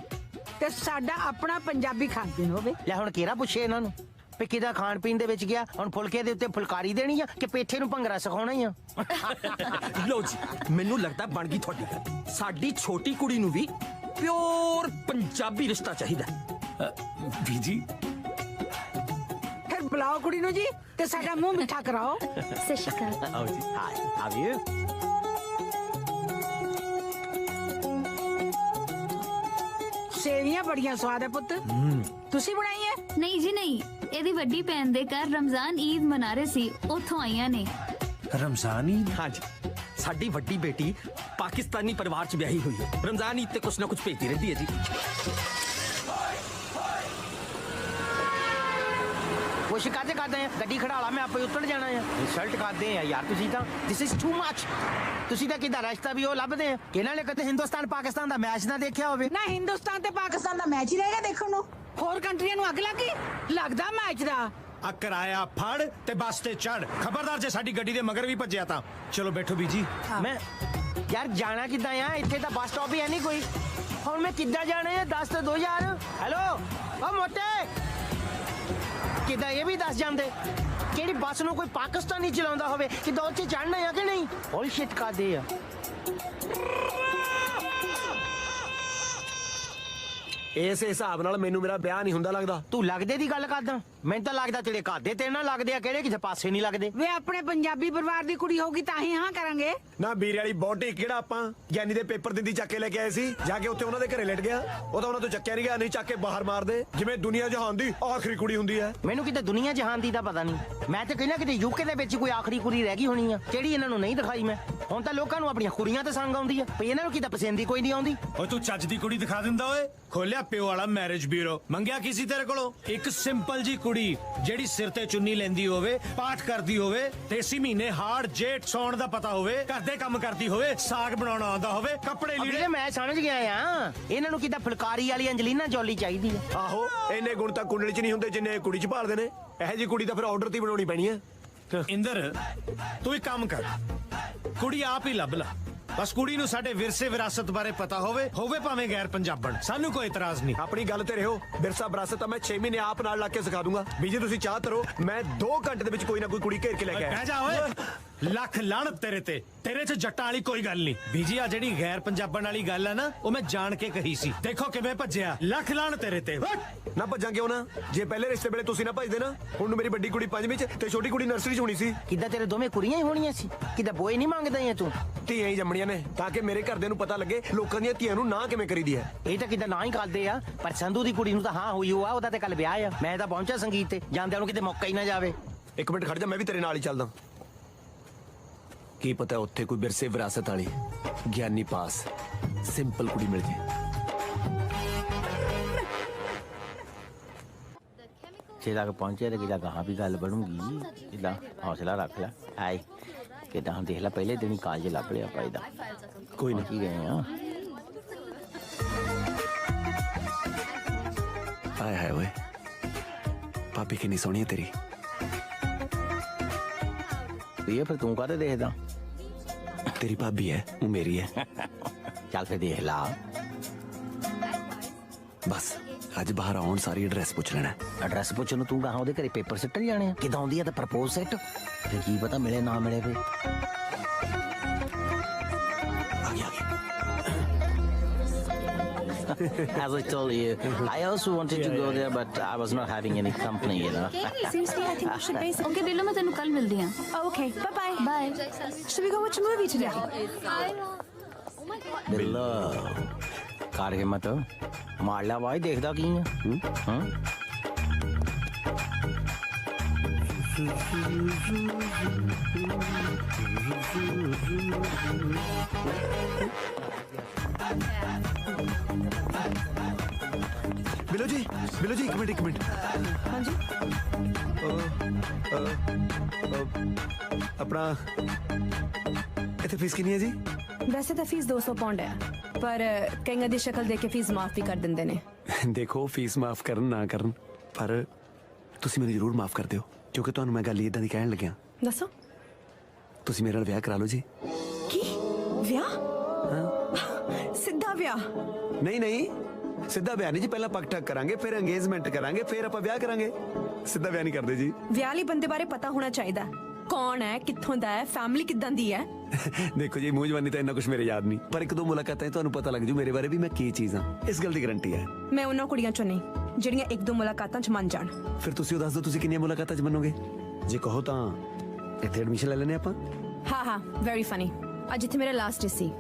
ਤੇ ਸਾਡਾ ਆਪਣਾ ਪੰਜਾਬੀ ਖਾਣ ਪੀਣ ਹੋਵੇ ਲੈ ਹੁਣ ਕਿਹੜਾ ਪੁੱਛੇ ਇਹਨਾਂ ਨੂੰ ਵੀ ਕਿਹਦਾ ਖਾਣ ਪੀਣ ਦੇ ਵਿੱਚ ਗਿਆ ਹੁਣ ਫੁਲਕੇ ਦੇ ਉੱਤੇ ਫੁਲਕਾਰੀ ਦੇਣੀ ਆ ਕਿ ਪੇਠੇ ਨੂੰ ਭੰਗੜਾ ਸਿਖਾਉਣਾ ਹੀ ਆ ਲਓ ਜੀ ਮੈਨੂੰ ਲੱਗਦਾ ਬਣ ਗਈ ਤੁਹਾਡੀ ਗੱਲ ਸਾਡੀ ਛੋਟੀ ਕੁੜੀ ਨੂੰ ਵੀ ਪਿਓਰ ਪੰਜਾਬੀ ਰਿਸ਼ਤਾ ਚਾਹੀਦਾ ਬੀਜੀ ਫਿਰ ਬੁਲਾਓ ਕੁੜੀ ਨੂੰ ਜੀ ਤੇ ਸਾਡਾ ਮੂੰਹ ਮਿੱਠਾ ਕਰਾਓ ਸਤਿ ਸ਼੍ਰੀ ਅਕਾਲ ਆਓ ਜੀ ਹਾਈ ਹਾਵ ਯੂ ਸੇਵੀਆਂ ਬੜੀਆਂ ਸਵਾਦ ਹੈ ਪੁੱਤ ਤੁਸੀਂ ਬਣਾਈ ਹੈ ਨਹੀਂ ਜੀ ਨਹੀਂ ਇਹਦੀ ਵੱਡੀ ਭੈਣ ਦੇ ਘਰ ਰਮਜ਼ਾਨ ਈਦ ਮਨਾ ਰਹੇ ਸੀ ਉੱਥੋਂ ਆਈਆਂ ਨੇ ਰਮਜ਼ਾਨੀ ਹਾਂਜੀ ਸਾਡੀ ਵੱਡੀ ਬੇਟੀ ਪਾਕਿਸਤਾਨੀ ਪਰਿਵਾਰ 'ਚ ਵਿਆਹੀ ਹੋਈ ਹੈ ਰਮਜ਼ਾਨ ਈਦ ਤੇ ਕੁਛ ਨਾ ਕੁਛ ਭੇਜਦੀ ਰਹਿੰਦੀ ਹੈ ਜੀ ਉਹ ਸ਼ਿਕਾਇਤ ਕਰਦੇ ਆ ਗੱਡੀ ਖੜਾਲਾ ਮੈਂ ਆਪੇ ਉੱਤਰ ਜਾਣਾ ਆ ਇਨਸਲਟ ਕਰਦੇ ਆ ਯਾਰ ਤੁਸੀਂ ਤਾਂ ਦਿਸ ਇਜ਼ ਟੂ ਮੱਚ ਤੁਸੀਂ ਤਾਂ ਕਿਹਦਾ ਰਸਤਾ ਵੀ ਉਹ ਲੱਭਦੇ ਆ ਕਿਹਨਾਂ ਨੇ ਕਦੇ ਹਿੰਦੁਸਤਾਨ ਪਾਕਿਸਤਾਨ ਦਾ ਮੈਚ ਨਾ ਦੇਖਿਆ ਹੋਵੇ ਨਾ ਹਿੰਦੁਸਤਾਨ ਤੇ ਪਾਕਿਸਤਾਨ ਦਾ ਮੈਚ ਹੀ ਰਹੇਗਾ ਦੇਖਣ ਨੂੰ ਹੋਰ ਕੰਟਰੀਆਂ ਨੂੰ ਅੱਗ ਲੱਗੀ ਲੱਗਦਾ ਮੈਚ ਦਾ ਆ ਕਿਰਾਇਆ ਫੜ ਤੇ ਬੱਸ ਤੇ ਚੜ ਖਬਰਦਾਰ ਜੇ ਸਾਡੀ ਗੱਡੀ ਦੇ ਮਗਰ ਵੀ ਭੱਜਿਆ ਤਾਂ ਚਲੋ ਬੈਠੋ ਬੀਜੀ ਮੈਂ ਯਾਰ ਜਾਣਾ ਕਿੱਦਾਂ ਆ ਇੱਥੇ ਤਾਂ ਬੱਸ ਸਟਾਪ ਹੀ ਹੈ ਨਹੀਂ ਕੋਈ ਹੁਣ ਮੈਂ ਕਿੱਦਾਂ ਜਾਣਾ ਹੈ ਦੱਸ ਤੇ 2000 ਹੈਲੋ ਓ ਮੋਟੇ ਕਿੱਦਾਂ ਇਹ ਵੀ ਦੱਸ ਜਾਂਦੇ ਕਿਹੜੀ ਬੱਸ ਨੂੰ ਕੋਈ ਪਾਕਿਸਤਾਨੀ ਚਲਾਉਂਦਾ ਹੋਵੇ ਕਿੱਦਾਂ ਉੱਥੇ ਚੜਨਾ ਆ ਕਿ ਨਹੀਂ ਹੋਲ ਸ਼ਿਟ ਕਰਦੇ ਆ ਇਸ ਹਿਸਾਬ ਨਾਲ ਮੈਨੂੰ ਮੇਰਾ ਵਿਆਹ ਨਹੀਂ ਹੁੰਦਾ ਲੱਗਦਾ ਤੂੰ ਲੱਗਦੇ ਦੀ ਗੱਲ ਕਰਦਾ ਮੈਨੂੰ ਤਾਂ ਲੱਗਦਾ ਤੇਰੇ ਘਰ ਦੇ ਤੇਰੇ ਨਾਲ ਲੱਗਦੇ ਆ ਕਿਹੜੇ ਕਿਸੇ ਪਾਸੇ ਨਹੀਂ ਲੱਗਦੇ ਵੇ ਆਪਣੇ ਪੰਜਾਬੀ ਪਰਿਵਾਰ ਦੀ ਕੁੜੀ ਹੋਗੀ ਤਾਂ ਹੀ ਹਾਂ ਕਰਾਂਗੇ ਨਾ ਵੀਰੇ ਵਾਲੀ ਬੋਟੀ ਕਿਹੜਾ ਆਪਾਂ ਗਿਆਨੀ ਦੇ ਪੇਪਰ ਦਿੰਦੀ ਚੱਕ ਕੇ ਲੈ ਕੇ ਆਏ ਸੀ ਜਾ ਕੇ ਉੱਥੇ ਉਹਨਾਂ ਦੇ ਘਰੇ ਲਟ ਗਿਆ ਉਹ ਤਾਂ ਉਹਨਾਂ ਤੋਂ ਚੱਕਿਆ ਨਹੀਂ ਗਿਆ ਨਹੀਂ ਚੱਕ ਕੇ ਬਾਹਰ ਮਾਰਦੇ ਜਿਵੇਂ ਦੁਨੀਆ ਜਹਾਨ ਦੀ ਆਖਰੀ ਕੁੜੀ ਹੁੰਦੀ ਹੈ ਮੈਨੂੰ ਕਿਤੇ ਦੁਨੀਆ ਜਹਾਨ ਦੀ ਤਾਂ ਪਤਾ ਨਹੀਂ ਮੈਂ ਤਾਂ ਕਹਿੰਦਾ ਕਿਤੇ ਯੂਕੇ ਦੇ ਵਿੱਚ ਕੋਈ ਆਖਰੀ ਕੁੜੀ ਰਹਿ ਗਈ ਹੋਣੀ ਆ ਕਿਹੜੀ ਇਹਨਾਂ ਨੂੰ ਨਹੀਂ ਦਿਖਾਈ ਮੈਂ ਹੁਣ ਤਾਂ ਲੋਕਾਂ ਨੂੰ ਆਪਣੀਆਂ ਕੁੜੀਆਂ ਤੇ ਸੰਗ ਆਉਂਦੀ ਆ ਵੀ ਇਹਨਾਂ ਨੂੰ ਕਿਤੇ ਪਸੰਦ ਹੀ ਕੋਈ ਨਹੀਂ ਆਉਂਦੀ ਓਏ ਤੂੰ ਚੱਜ ਦੀ ਕੁੜੀ ਦਿਖਾ ਦਿੰਦਾ ਓਏ ਖੋਲਿਆ ਪਿਓ ਵਾਲਾ ਮੈਰਿਜ ਬਿਊਰੋ। ਮੰਗਿਆ ਕੀ ਸੀ ਤੇਰੇ ਕੋਲੋਂ? ਇੱਕ ਸਿੰਪਲ ਜੀ ਕੁੜੀ ਜਿਹੜੀ ਸਿਰ ਤੇ ਚੁੰਨੀ ਲੈਂਦੀ ਹੋਵੇ, ਪਾਠ ਕਰਦੀ ਹੋਵੇ, ਦੇਸੀ ਮਹੀਨੇ ਹਾੜ ਜੇਠ ਸੌਣ ਦਾ ਪਤਾ ਹੋਵੇ, ਘਰ ਦੇ ਕੰਮ ਕਰਦੀ ਹੋਵੇ, ਸਾਗ ਬਣਾਉਣਾ ਆਉਂਦਾ ਹੋਵੇ, ਕੱਪੜੇ ਲੀੜੇ। ਵੀਰੇ ਮੈਂ ਸਮਝ ਗਿਆ ਆ, ਇਹਨਾਂ ਨੂੰ ਕਿਦਾਂ ਫੁਲਕਾਰੀ ਵਾਲੀ ਅੰਜਲੀਨਾ ਜੋਲੀ ਚਾਹੀਦੀ ਆ। ਆਹੋ ਇੰਨੇ ਗੁਣ ਤਾਂ ਕੁੰਡਲੀ 'ਚ ਨਹੀਂ ਹੁੰਦੇ ਜਿੰਨੇ ਕੁੜੀ 'ਚ ਭਾਲਦੇ ਨੇ। ਇਹੋ ਜੀ ਕੁੜੀ ਤਾਂ ਫਿਰ ਆਰਡਰ ਤੇ ਬਣਾਉਣੀ ਪੈਣੀ ਹੈ। ਇੰਦਰ ਤੂੰ ਇੱਕ ਕੰਮ ਕਰ, ਕੁੜੀ ਆਪ ਹੀ ਲੱਭ ਲਾ। ਬਸ ਕੁੜੀ ਨੂੰ ਸਾਡੇ ਵਿਰਸੇ ਵਿਰਾਸਤ ਬਾਰੇ ਪਤਾ ਹੋਵੇ ਭਾਵੇਂ ਗੈਰ ਪੰਜਾਬਣ, ਸਾਨੂੰ ਕੋਈ ਇਤਰਾਜ਼ ਨਹੀਂ। ਆਪਣੀ ਗੱਲ ਤੇ ਰਹੋ। ਵਿਰਸਾ ਵਿਰਾਸਤ ਤਾਂ ਮੈਂ 6 ਮਹੀਨੇ ਆਪ ਨਾਲ ਲਾ ਕੇ ਸਿਖਾ ਦੂੰਗਾ। ਬੀਜੀ ਤੁਸੀਂ ਚਾਹ ਤਰੋ, ਮੈਂ 2 ਘੰਟੇ ਦੇ ਵਿੱਚ ਕੋਈ ਨਾ ਕੋਈ ਕੁੜੀ ਘੇਰ ਕੇ ਲੈ ਕੇ ਆਇਆ। ਕਹਿ ਜਾ ਓਏ, ਲੱਖ ਲਾਹਨਤ ਤੇਰੇ 'ਚ ਜੱਟਾਂ ਵਾਲੀ ਕੋਈ ਗੱਲ ਨਹੀਂ। ਬੀਜੀ ਆ ਜਿਹੜੀ ਗੈਰ ਪੰਜਾਬਣ ਵਾਲੀ ਗੱਲ ਆ ਨਾ, ਉਹ ਮੈਂ ਜਾਣ ਕੇ ਕਹੀ ਸੀ। ਦੇਖੋ ਕਿਵੇਂ ਭੱਜਿਆ। ਲੱਖ ਲਾਹਨਤ ਤੇਰੇ ਤੇ। ਨਾ ਭੱਜਾਂ ਕਿਉਂ ਨਾ? ਜੇ ਪਹਿਲੇ ਰਿਸ਼ਤੇ ਵੇਲੇ ਤੁਸੀਂ ਨਾ ਭੱਜਦੇ ਨਾ, ਹੁਣ ਨੂੰ ਮੇਰੀ ਵੱਡੀ ਕੁੜੀ 5ਵੀਂ 'ਚ ਤੇ ਛੋਟੀ ਕੁੜੀ ਨਰਸਰੀ 'ਚ ਹੋਣੀ ਸੀ। ਕਿਦਾਂ ਤੇਰੇ ਦੋਵੇਂ ਕੁੜੀਆਂ ਹੀ ਹੋਣੀਆਂ ਸੀ? ਕਿਦਾਂ ਬੋਏ ਨਹੀਂ ਮੰਗਦਾ ਹੈ ਤੂੰ? ਧੀਆਂ ਹੀ ਜੰਮਣੀਆਂ ਨੇ ਤਾਂ ਕਿ ਮੇਰੇ ਘਰਦਿਆਂ ਨੂੰ ਪਤਾ ਲੱਗੇ ਲੋਕਾਂ ਦੀਆਂ ਧੀਆਂ ਨੂੰ ਨਾ ਕਿਵੇਂ ਕਰੀਦੀ ਹੈ। ਇਹ ਤਾਂ ਕਿਦਾਂ ਨਾ ਹੀ ਕਰਦੇ ਆ, ਪਰ ਸੰਧੂ ਦੀ ਕੁੜੀ ਨੂੰ ਤਾਂ ਹਾਂ ਹੋਈ ਆ। ਉਹਦਾ ਤੇ ਕੱਲ ਵਿਆਹ ਆ। ਮੈਂ ਤਾਂ ਪਹੁੰਚਾ ਸੰਗੀਤ ਤੇ, ਜਾਂਦਿਆਂ ਨੂੰ ਕਿਤੇ ਮੌਕਾ ਹੀ ਨਾ ਜਾਵੇ। ਇੱਕ ਮਿੰਟ ਖੜ ਜਾ, ਮੈਂ ਵੀ ਤੇਰੇ ਨਾਲ ਹੀ ਚੱਲਦਾ। ਕੀ ਪਤਾ ਉੱਥੇ ਕੋਈ ਵਿਰਸੇ ਵਿਰਾਸਤ ਵਾਲੀ ਗਿਆਨੀ ਪਾਸ ਸਿੰਪਲ ਕੁੜੀ ਮਿਲ ਜੇ। ਜੇ ਤੱਕ ਪਹੁੰਚੇ ਤੇ ਕਿਦਾਂ ਕਹਾਂ ਵੀ ਗੱਲ ਬਣੂਗੀ। ਕਿਦਾਂ ਹੌਸਲਾ ਰੱਖ ਲੈ। ਆਏ ਕਿਦਾਂ ਹੁਣ ਦੇਖ ਲੈ, ਪਹਿਲੇ ਦਿਨ ਹੀ ਕਾਲਜ ਲੱਭ ਲਿਆ ਪਾਇਦਾ। ਕੋਈ ਨਾ ਕੀ ਗਏ ਆ। ਆਏ ਹਾਏ ਓਏ, ਭਾਬੀ ਕਿੰਨੀ ਸੋਹਣੀ ਹੈ ਤੇਰੀ। ਇਹ ਫਿਰ ਤੂੰ ਕਾਹਦੇ ਦੇਖਦਾ? ਤੇਰੀ ਭਾਬੀ ਹੈ, ਉਹ ਮੇਰੀ ਹੈ। ਚੱਲ ਫਿਰ ਦੇਖ ਲਾ। ਬਸ ਅੱਜ ਬਾਹਰ ਆਉਣ ਸਾਰੀ ਐਡਰੈਸ ਪੁੱਛ ਲੈਣਾ। ਐਡਰੈਸ ਪੁੱਛਣ ਨੂੰ ਤੂੰ ਕਹਾਂ ਉਹਦੇ ਘਰੇ ਪੇਪਰ ਸਿੱਟਣ ਜਾਣੇ ਆ? ਕਿਦਾਂ ਆਉਂਦੀ ਆ ਤਾਂ ਪ੍ਰਪੋਜ਼ ਸੈੱਟ, ਫਿਰ ਕੀ ਪਤਾ ਮਿਲੇ ਨਾ ਮਿਲੇ। ਫਿਰ ਆ ਗਿਆ As I told you, I also wanted to go there, but I was not having any company, you know. Seriously, I think we should base. Okay, Billo, मैं तेनु कल मिलती हूँ. Okay, bye-bye. Bye. Should we go watch a movie today? ਬਿੱਲੋ ਕਰ ਹਿੰਮਤ ਮਾਰ ਲਿਆ ਬਾਈ, ਦੇਖਦਾ ਕੀ ਆ। ਹਾਂ ਬਿਲੋ ਜੀ ਇੱਕ ਮਿੰਟ। ਹਾਂਜੀ ਆਪਣਾ ਇੱਥੇ ਫੀਸ ਕਿੰਨੀ ਹੈ ਜੀ? ਵੈਸੇ ਤਾਂ ਫੀਸ 200 ਪਾਉਂਡ ਹੈ, ਪਰ ਕਈਆਂ ਦੀ ਸ਼ਕਲ ਦੇਖ ਕੇ ਫੀਸ ਮਾਫ ਵੀ ਕਰ ਦਿੰਦੇ ਨੇ। ਦੇਖੋ ਫੀਸ ਮਾਫ ਕਰਨ ਨਾ ਕਰਨ, ਪਰ ਤੁਸੀਂ ਮੈਨੂੰ ਜ਼ਰੂਰ ਮਾਫ ਕਰ ਦਿਓ, ਕਿਉਂਕਿ ਤੁਹਾਨੂੰ ਮੈਂ ਗੱਲ ਇਦਾਂ ਦੀ ਕਹਿਣ ਲੱਗਿਆ। ਦੱਸੋ। ਤੁਸੀਂ ਮੇਰੇ ਨਾਲ ਵਿਆਹ ਕਰਾ ਲਓ ਜੀ। ਕੀ ਵਿਆਹ? ਸਿੱਧਾ ਵਿਆਹ? ਨਹੀਂ ਸਿੱਧਾ ਵਿਆਹ ਨਹੀਂ ਜੀ। ਪਹਿਲਾਂ ਪੱਕ ਠੱਕ ਕਰਾਂਗੇ, ਫਿਰ ਅੰਗੇਜਮੈਂਟ ਕਰਾਂਗੇ, ਫਿਰ ਆਪਾਂ ਵਿਆਹ ਕਰਾਂਗੇ। ਸਿੱਧਾ ਵਿਆਹ ਨਹੀਂ ਕਰਦੇ ਜੀ। ਵਿਆਹ ਲਈ ਬੰਦੇ ਬਾਰੇ ਪਤਾ ਹੋਣਾ ਚਾਹੀਦਾ। ਕੌਣ ਹੈ, ਕਿੱਥੋਂ ਦਾ ਹੈ, ਫੈਮਿਲੀ ਕਿੱਦਾਂ ਦੀ ਹੈ। ਦੇਖੋ ਜੀ, ਮੂੰਹ ਜਵਾਨੀ ਤਾਂ ਇੰਨਾ ਕੁਝ ਮੇਰੇ ਯਾਦ ਨਹੀਂ, ਪਰ 1-2 ਮੁਲਾਕਾਤਾਂ ਤੁਹਾਨੂੰ ਪਤਾ ਲੱਗ ਜੂ ਮੇਰੇ ਬਾਰੇ ਵੀ ਮੈਂ ਕੀ ਚੀਜ਼ ਹਾਂ। ਇਸ ਗੱਲ ਦੀ ਗਾਰੰਟੀ ਹੈ। ਮੈਂ ਉਹਨਾਂ ਕੁੜੀਆਂ ਚੋਂ ਨਹੀਂ ਜਿਹੜੀਆਂ 1-2 ਮੁਲਾਕਾਤਾਂ 'ਚ ਮੰਨ ਜਾਣ। ਫਿਰ ਤੁਸੀਂ ਉਹ ਦੱਸ ਦਿਓ, ਤੁਸੀਂ ਕਿੰਨੀਆਂ ਮੁਲਾਕਾਤਾਂ 'ਚ ਮੰਨੋਗੇ? ਜੇ ਕਹੋ ਤਾਂ ਇੱਥੇ ਐਡਮਿਸ਼ਨ ਲੈ ਲੈਣੇ ਆਪਾਂ। ਹਾਂ ਵੈਰੀ ਫਨੀ। ਅੱਜ ਇੱਥੇ ਮੇਰਾ ਲਾਸਟ ਡੇ ਸੀ।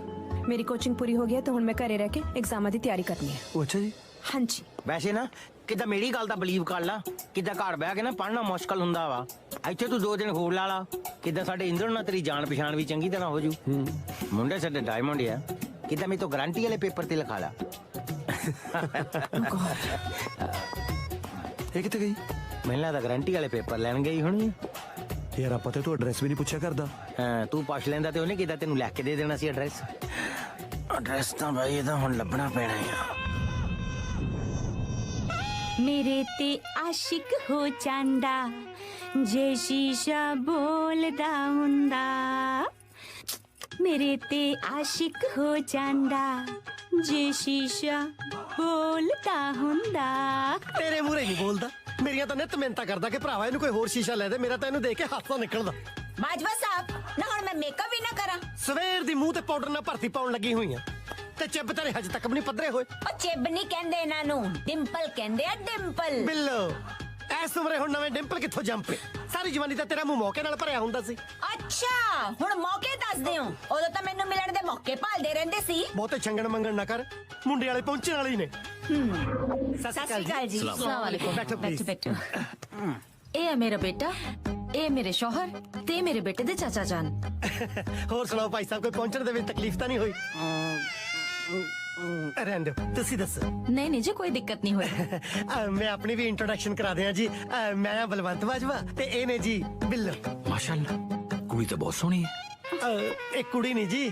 ਮੇਰੀ ਕੋਚਿੰਗ ਪੂਰੀ ਹੋ ਗਈ ਹੈ, ਤਾਂ ਹੁਣ ਮੈਂ ਘਰੇ ਰਹਿ ਕੇ ਐਗਜ਼ਾਮਾਂ ਦੀ ਤਿਆਰੀ ਕਰਨੀ ਹੈ। ਉਹ ਅੱਛਾ ਜੀ। ਹਾਂਜੀ। ਵੈਸੇ ਨਾ ਕਿਦਾਂ ਮੇਰੀ ਗੱਲ ਦਾ ਬਲੀਵ ਕਰ ਲਾ। ਕਿਦਾਂ ਘਰ ਬਹਿ ਕੇ ਨਾ ਪੜ੍ਹਨਾ ਮੁਸ਼ਕਲ ਹੁੰਦਾ ਵਾ। ਇੱਥੇ ਤੂੰ 2 ਦਿਨ ਹੋਰ ਲਾ ਲਾ। ਕਿਦਾਂ ਸਾਡੇ ਇੰਦਰ ਨਾਲ ਤੇਰੀ ਜਾਣ ਪਛਾਣ ਵੀ ਚੰਗੀ ਤਰ੍ਹਾਂ ਹੋ ਜੂ। ਮੁੰਡੇ ਸਾਡੇ ਡਾਇਮੰਡ ਆ। ਕਿਦਾਂ ਮੇਰੇ ਤੋਂ ਗਾਰੰਟੀ ਵਾਲੇ ਪੇਪਰ ਤੇ ਲਿਖਾ ਲਾ। ਇਹ ਕਿੱਥੇ ਗਈ? ਮੈਨੂੰ ਲੱਗਦਾ ਗਾਰੰਟੀ ਵਾਲੇ ਪੇਪਰ ਲੈਣ ਗਈ ਹੋਣੀ। ਯਾਰ ਆਪਾਂ ਤੇ ਤੂੰ ਐਡਰੈਸ ਵੀ ਨਹੀਂ ਪੁੱਛਿਆ ਕਰਦਾ। ਹਾਂ ਤੂੰ ਪੁੱਛ ਲੈਂਦਾ ਤੇ ਉਹਨੇ ਕਿਦਾਂ ਤੈਨੂੰ ਲਿਖ ਕੇ ਦੇ ਦੇਣਾ ਸੀ ਐਡਰੈਸ। ਐਡਰੈਸ ਤਾਂ ਭਾਈ ਇਹਦਾ ਹੁਣ ਲੱਭਣਾ ਪੈਣਾ ਆ। मेरे ते आशिक हो चांदा जे शीशा बोलदा हुंदा। मेरे ते आशिक हो चांदा जे शीशा बोलदा हुंदा। ਤੇਰੇ ਮੂਹਰੇ ਨਹੀਂ ਬੋਲਦਾ, ਮੇਰੀਆਂ ਤਾਂ ਨਿੱਤ ਮਿਹਨਤਾਂ ਕਰਦਾ ਕਿ ਭਰਾਵਾ ਇਹਨੂੰ ਕੋਈ ਹੋਰ ਸ਼ੀਸ਼ਾ ਲੈ ਦੇ। ਮੇਰਾ ਤਾਂ ਇਹਨੂੰ ਦੇਖ ਕੇ ਹੱਥ ਤੋਂ ਨਿਕਲਦਾ। ਬਾਜਵਾ ਸਾਹਿਬ ਨਾ ਹੁਣ ਮੈਂ ਮੇਕਅਪ ਵੀ ਨਾ ਕਰਾਂ। ਸਵੇਰ ਦੀ ਮੂੰਹ ਤੇ ਪਾਊਡਰ ਨਾਲ ਭਰਤੀ ਪਾਉਣ ਲੱਗੀ ਹੋਈ ਆ ਤੇ ਚਿੱਬ ਤੇਰੇ ਹਜੇ ਤੱਕ ਵੀ ਨਹੀਂ ਪੱਧਰੇ ਹੋਏ। ਉਹ ਚਿੱਬ ਨਹੀਂ ਕਹਿੰਦੇ ਇਹਨਾਂ ਨੂੰ, ਡਿੰਪਲ ਕਹਿੰਦੇ ਆ, ਡਿੰਪਲ। ਬਿੱਲੋ ਐਸ ਉਮਰੇ ਹੁਣ ਨਵੇਂ ਡਿੰਪਲ ਕਿੱਥੋਂ ਜੰਪੇ? ਸਾਰੀ ਜਵਾਨੀ ਤਾਂ ਤੇਰਾ ਮੂੰਹ ਮੌਕੇ ਨਾਲ ਭਰਿਆ ਹੁੰਦਾ ਸੀ। ਅੱਛਾ ਹੁਣ ਮੌਕੇ ਦੱਸਦੇ ਹੋ, ਉਦੋਂ ਤਾਂ ਮੈਨੂੰ ਮਿਲਣ ਦੇ ਮੌਕੇ ਭਾਲਦੇ ਰਹਿੰਦੇ ਸੀ। ਬਹੁਤੇ ਛੰਗਣ ਮੰਗਣ ਨਾ ਕਰ, ਮੁੰਡੇ ਵਾਲੇ ਪਹੁੰਚਣ ਵਾਲੇ ਹੀ ਨੇ। ਸਤਿ ਸ਼੍ਰੀ ਅਕਾਲ ਜੀ। अस्सलाम वालेकुम। ਬੈਠੋ बैठो please। बैठो। ਇਹ ਹੈ ਮੇਰਾ ਬੇਟਾ, ਇਹ ਮੇਰੇ ਸ਼ੌਹਰ ਤੇ ਮੇਰੇ ਬੇਟੇ ਦੇ ਚਾਚਾ ਜਾਨ। ਹੋਰ ਸੁਣਾਓ ਭਾਈ ਸਾਹਿਬ, ਕੋਈ ਪਹੁੰਚਣ ਦੇ ਵਿੱਚ ਤਕਲੀਫ ਤਾਂ ਨਹੀਂ ਹੋਈ? ਰਹਿਣ ਦਿਓ, ਤੁਸੀਂ ਦੱਸੋ। ਨਹੀਂ ਨਹੀਂ ਜੀ ਕੋਈ ਦਿੱਕਤ ਨਹੀਂ ਹੋਈ। ਮੈਂ ਆਪਣੀ ਵੀ ਇੰਟਰੋਡਕਸ਼ਨ ਕਰਾ ਦਿਆਂ ਜੀ। ਮੈਂ ਆ ਬਲਵੰਤ ਬਾਜਵਾ ਤੇ ਇਹ ਨੇ ਜੀ ਬਿੱਲੋ। ਮਾਸ਼ਾਅੱਲਾ, ਕੁੜੀ ਤਾਂ ਬਹੁਤ ਸੋਹਣੀ ਹੈ। ਇਹ ਕੁੜੀ ਨਹੀਂ ਜੀ,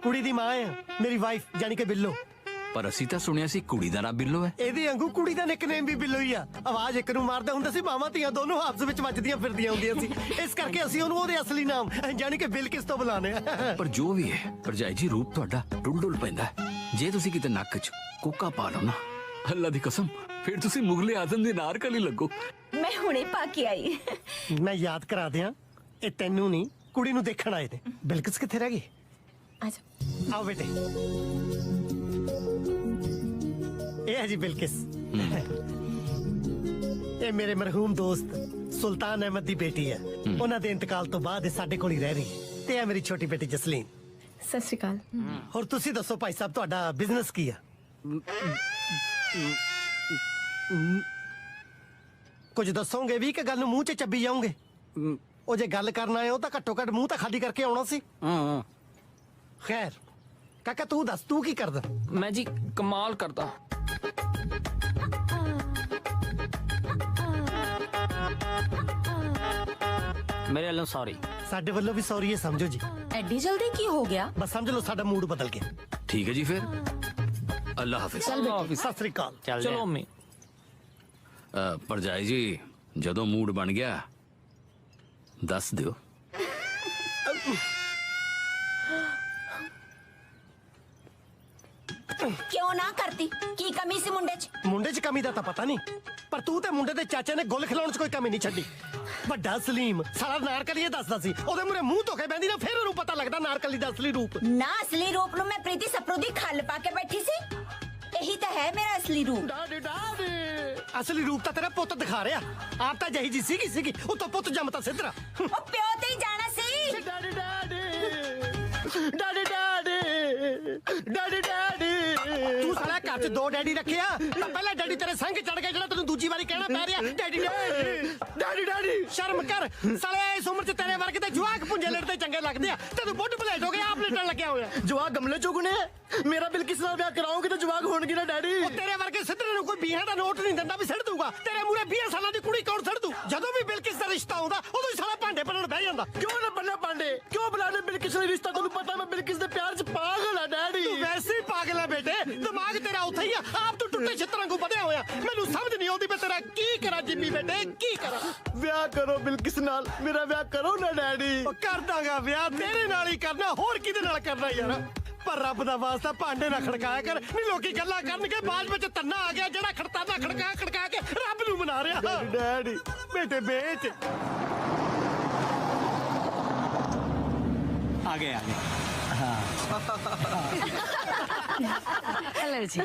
ਕੁੜੀ ਦੀ ਮਾਂ ਹੈ, ਮੇਰੀ ਵਾਈਫ ਯਾਨੀ ਕਿ ਬਿੱਲੋ। ਪਰ ਅਸੀਂ ਤਾਂ ਸੁਣਿਆ ਸੀ ਕੁੜੀ ਦਾ ਨਾਮ ਬਿੱਲੋ ਹੈ। ਇਹਦੇ ਵਾਂਗੂ ਕੁੜੀ ਦਾ ਨਿਕਨੇਮ ਵੀ ਬਿੱਲੋ ਹੀ ਆ। ਆਵਾਜ਼ ਇੱਕ ਨੂੰ ਮਾਰਦਾ ਹੁੰਦਾ ਸੀ, ਮਾਵਾਂ ਧੀਆਂ ਦੋਨੋਂ ਆਪਸ ਵਿੱਚ ਵੱਜਦੀਆਂ ਫਿਰਦੀਆਂ ਹੁੰਦੀਆਂ ਸੀ। ਇਸ ਕਰਕੇ ਅਸੀਂ ਉਹਨੂੰ ਉਹਦੇ ਅਸਲੀ ਨਾਮ ਯਾਨੀ ਕਿ ਬਿਲਕਿਸ ਤੋਂ ਬੁਲਾਉਂਦੇ ਆ। ਪਰ ਜੋ ਵੀ ਹੈ ਭਰਜਾਈ ਜੀ, ਰੂਪ ਤੁਹਾਡਾ ਡੁੱਲ ਪੈਂਦਾ ਹੈ। ਜੇ ਤੁਸੀਂ ਕਿਤੇ ਨੱਕ 'ਚ ਕੋਕਾ ਪਾ ਲਓ ਨਾ, ਅੱਲਾ ਦੀ ਕਸਮ, ਫਿਰ ਤੁਸੀਂ ਮੁਗਲੇ ਆਜ਼ਮ ਦੀ ਨਾਰਕਲੀ ਲੱਗੋ। ਮੈਂ ਹੁਣੇ ਪਾ ਕੇ ਆਈ। ਮੈਂ ਯਾਦ ਕਰਾ ਦਿਆਂ, ਇਹ ਤੈਨੂੰ ਨਹੀਂ ਕੁੜੀ ਨੂੰ ਦੇਖਣ ਆਏ ਨੇ। ਬਿਲਕਿਸ ਕਿੱਥੇ ਰਹਿ ਗਈ? ਅੱਛਾ आओ बेटे, ये है जी बिल्किस। ये मेरे मरहूम दोस्त सुल्तान अहमद दी बेटी है। उन्हां दे इंतकाल तो बाद साडे कोल ही रह रही है। ते है मेरी छोटी बेटी जसलीन। सत श्री अकाल। और तुसी दसो भाई साहब, तुहाडा बिजनेस की है? कुछ दसोगे भी कि गल नूं मूंह च चब्बी जाओगे? ओ जे गल करना है तो घट्टो घट मूंह तां खाली करके आउणा सी। खैर काका, तू दस, तू की करदा? ਮੈਂ ਜੀ ਕਮਾਲ ਕਰਦਾ। ਮੇਰੇ ਵੱਲੋਂ ਸੌਰੀ। ਸਾਡੇ ਵੱਲੋਂ ਵੀ ਸੌਰੀ ਹੈ, ਸਮਝੋ ਜੀ। ਐਡੀ ਜਲਦੀ ਕੀ ਹੋ ਗਿਆ? ਬਸ ਸਮਝ ਲਓ ਸਾਡਾ ਮੂਡ ਬਦਲ ਗਿਆ। ਠੀਕ ਹੈ ਜੀ, ਫਿਰ ਅੱਲਾ ਹਾਫਿਜ਼। ਸਤਿ ਸ੍ਰੀ ਅਕਾਲ। ਚਲੋ ਅੰਮੀ। ਭਰਜਾਈ ਜੀ, ਜਦੋਂ ਮੂਡ ਬਣ ਗਿਆ ਦੱਸ ਦਿਓ। ਕਿਉਂ ਨਾ ਕਰਤੀ? ਕੀ ਕਮੀ ਸੀ ਮੁੰਡੇ 'ਚ? ਮੁੰਡੇ 'ਚ ਕਮੀ ਦਾ ਤਾਂ ਪਤਾ ਨਹੀਂ, ਪਰ ਤੂੰ ਤੇ ਮੁੰਡੇ ਦੇ ਚਾਚੇ ਨੇ ਗੁੱਲ ਖਿਲਾਉਣ 'ਚ ਕੋਈ ਕਮੀ ਨਹੀਂ ਛੱਡੀ। ਵੱਡਾ ਸਲੀਮ ਸਾਰਾ ਨਾਰਕਲੀ ਦੱਸਦਾ ਸੀ, ਉਹਦੇ ਮੂਹਰੇ ਮੂੰਹ ਧੋ ਕੇ ਬੈੰਦੀ ਨਾ, ਫਿਰ ਉਹਨੂੰ ਪਤਾ ਲੱਗਦਾ ਨਾਰਕਲੀ ਦਾ ਅਸਲੀ ਰੂਪ। ਨਾ ਅਸਲੀ ਰੂਪ ਨੂੰ ਮੈਂ ਪ੍ਰੀਤੀ ਸਪਰੂ ਦੀ ਖੱਲ ਪਾ ਕੇ ਬੈਠੀ ਸੀ। ਇਹੀ ਤਾਂ ਹੈ ਮੇਰਾ ਅਸਲੀ ਰੂਪ। ਅਸਲੀ ਰੂਪ ਤਾਂ ਤੇਰਾ ਪੁੱਤ ਦਿਖਾ ਰਿਹਾ। ਆਪ ਤਾਂ ਜਹੀ ਜੀ ਸੀਗੀ, ਉਤੋਂ ਪੁੱਤ ਜੰਮਤਾ ਸਿੱਧਰਾ। ਉਹ ਪਿਓ ਤੇ ਹੀ ਜਾਣਾ ਸੀ। ਡੈਡੀ ਡੈਡੀ ਡੈਡੀ ਡੈਡੀ, ਤੂੰ ਸਾਲਾ ਘਰ 'ਚ ਦੋ ਡੈਡੀ ਰੱਖਿਆ ਤਾਂ ਪਹਿਲਾਂ ਡੈਡੀ ਤੇਰੇ ਸੰਗ ਚੜ ਗਿਆ, ਜਿਹੜਾ ਤੈਨੂੰ ਦੂਜੀ ਵਾਰੀ ਕਹਿਣਾ ਪੈ ਰਿਹਾ ਡੈਡੀ ਡੈਡੀ ਡੈਡੀ। ਸ਼ਰਮ ਕਰ ਸਾਲੇ, ਇਸ ਉਮਰ 'ਚ ਤੇਰੇ ਵਰਗੇ ਤੇ ਜਵਾਕ ਪੁੰਜੇ ਲੜਦੇ ਚੰਗੇ ਲੱਗਦੇ ਆ। ਤੈਨੂੰ ਬੁੱਢ ਭਲੇਟ ਹੋ ਗਿਆ, ਆਪ ਲੜਨ ਲੱਗਿਆ ਹੋਇਆ। ਜਵਾਕ ਗਮਲੇ ਚੁਗਣੇ, ਮੇਰਾ ਬਿਲਕਿਸ ਨਾਲ ਵਿਆਹ ਕਰਾਉਂਗੇ ਤਾਂ ਜਵਾਕ ਹੋਣਗੇ ਨਾ ਡੈਡੀ। ਉਹ ਤੇਰੇ ਵਰਗੇ ਸਿੱਧਰੇ ਨੂੰ ਕੋਈ 20 ਦਾ ਨੋਟ ਨਹੀਂ ਦਿੰਦਾ ਵੀ ਸਿੱਟ ਦੂਗਾ। ਤੇਰੇ ਮੂਹਰੇ 20 ਸਾਲਾਂ ਦੀ ਕੁੜੀ ਕੌਣ ਸਿੱਟ ਦੂ? ਜਦੋਂ ਵੀ ਬਿਲਕਿਸ ਦਾ ਰਿਸ਼ਤਾ ਆਉਂਦਾ ਉਦੋਂ ਹੀ ਸਾਲਾ ਭਾਂਡੇ ਭੰਨਣ ਬਹਿ ਜਾਂਦਾ। ਕਿਉਂ ਨਾ ਬੰਨੇ ਭਾਂਡੇ? ਕਿਉਂ ਬੁਲਾਣੇ ਬਿਲਕਿਸ ਦਾ ਰਿਸ਼ਤਾ? ਤੁਹਾਨੂੰ ਪਤਾ ਮੈਂ ਬਿਲਕਿਸ ਦੇ ਪਿਆਰ 'ਚ ਪਾਗਲ ਆ ਡੈਡੀ। ਤੂੰ ਵੈਸੇ ਹੀ ਪਾਗਲ ਆ ਬੇਟੇ, ਦਿਮਾਗ ਤੇਰਾ ਉੱਥੇ ਹੀ ਆ। ਆਪ ਤੂੰ ਟੁੱਟੇ ਛਿੱਤਰਾਂ ਨੂੰ ਵਧਿਆ ਹੋਇਆ। ਮੈਨੂੰ ਸਮਝ ਨਹੀਂ ਆਉਂਦੀ ਮੈਂ ਤੇਰਾ ਕੀ ਕਰਾਂ ਜਿੰਮੀ ਬੇਟੇ, ਕੀ ਕਰਾਂ? ਵਿਆਹ ਕਰੋ ਬਿਲਕਿਸ ਨਾਲ, ਮੇਰਾ ਵਿਆਹ ਕਰੋ ਨਾ ਡੈਡੀ। ਉਹ ਕਰ ਦਾਂਗਾ ਵਿਆਹ, ਤੇਰੇ ਨਾਲ ਹੀ ਕਰਨਾ, ਹੋਰ ਕਿਹਦੇ ਨਾਲ ਕਰਨਾ ਯਾਰ। ਪਰ ਰੱਬ ਦਾ ਵਾਸਤਾ ਭਾਂਡੇ ਨਾ ਖੜਕਾਇਆ ਕਰ, ਨਹੀਂ ਲੋਕੀ ਗੱਲਾਂ ਕਰਨਗੇ ਬਾਅਦ ਵਿੱਚ ਤੰਨਾ ਆ ਗਿਆ ਜਿਹੜਾ ਖੜਕਾ ਕੇ ਰੱਬ ਨੂੰ ਮਨਾ ਰਿਹਾ। ਡੈਡੀ ਬੇਟੇ ਵੇਚ ਆ ਗਏ हेलो जी।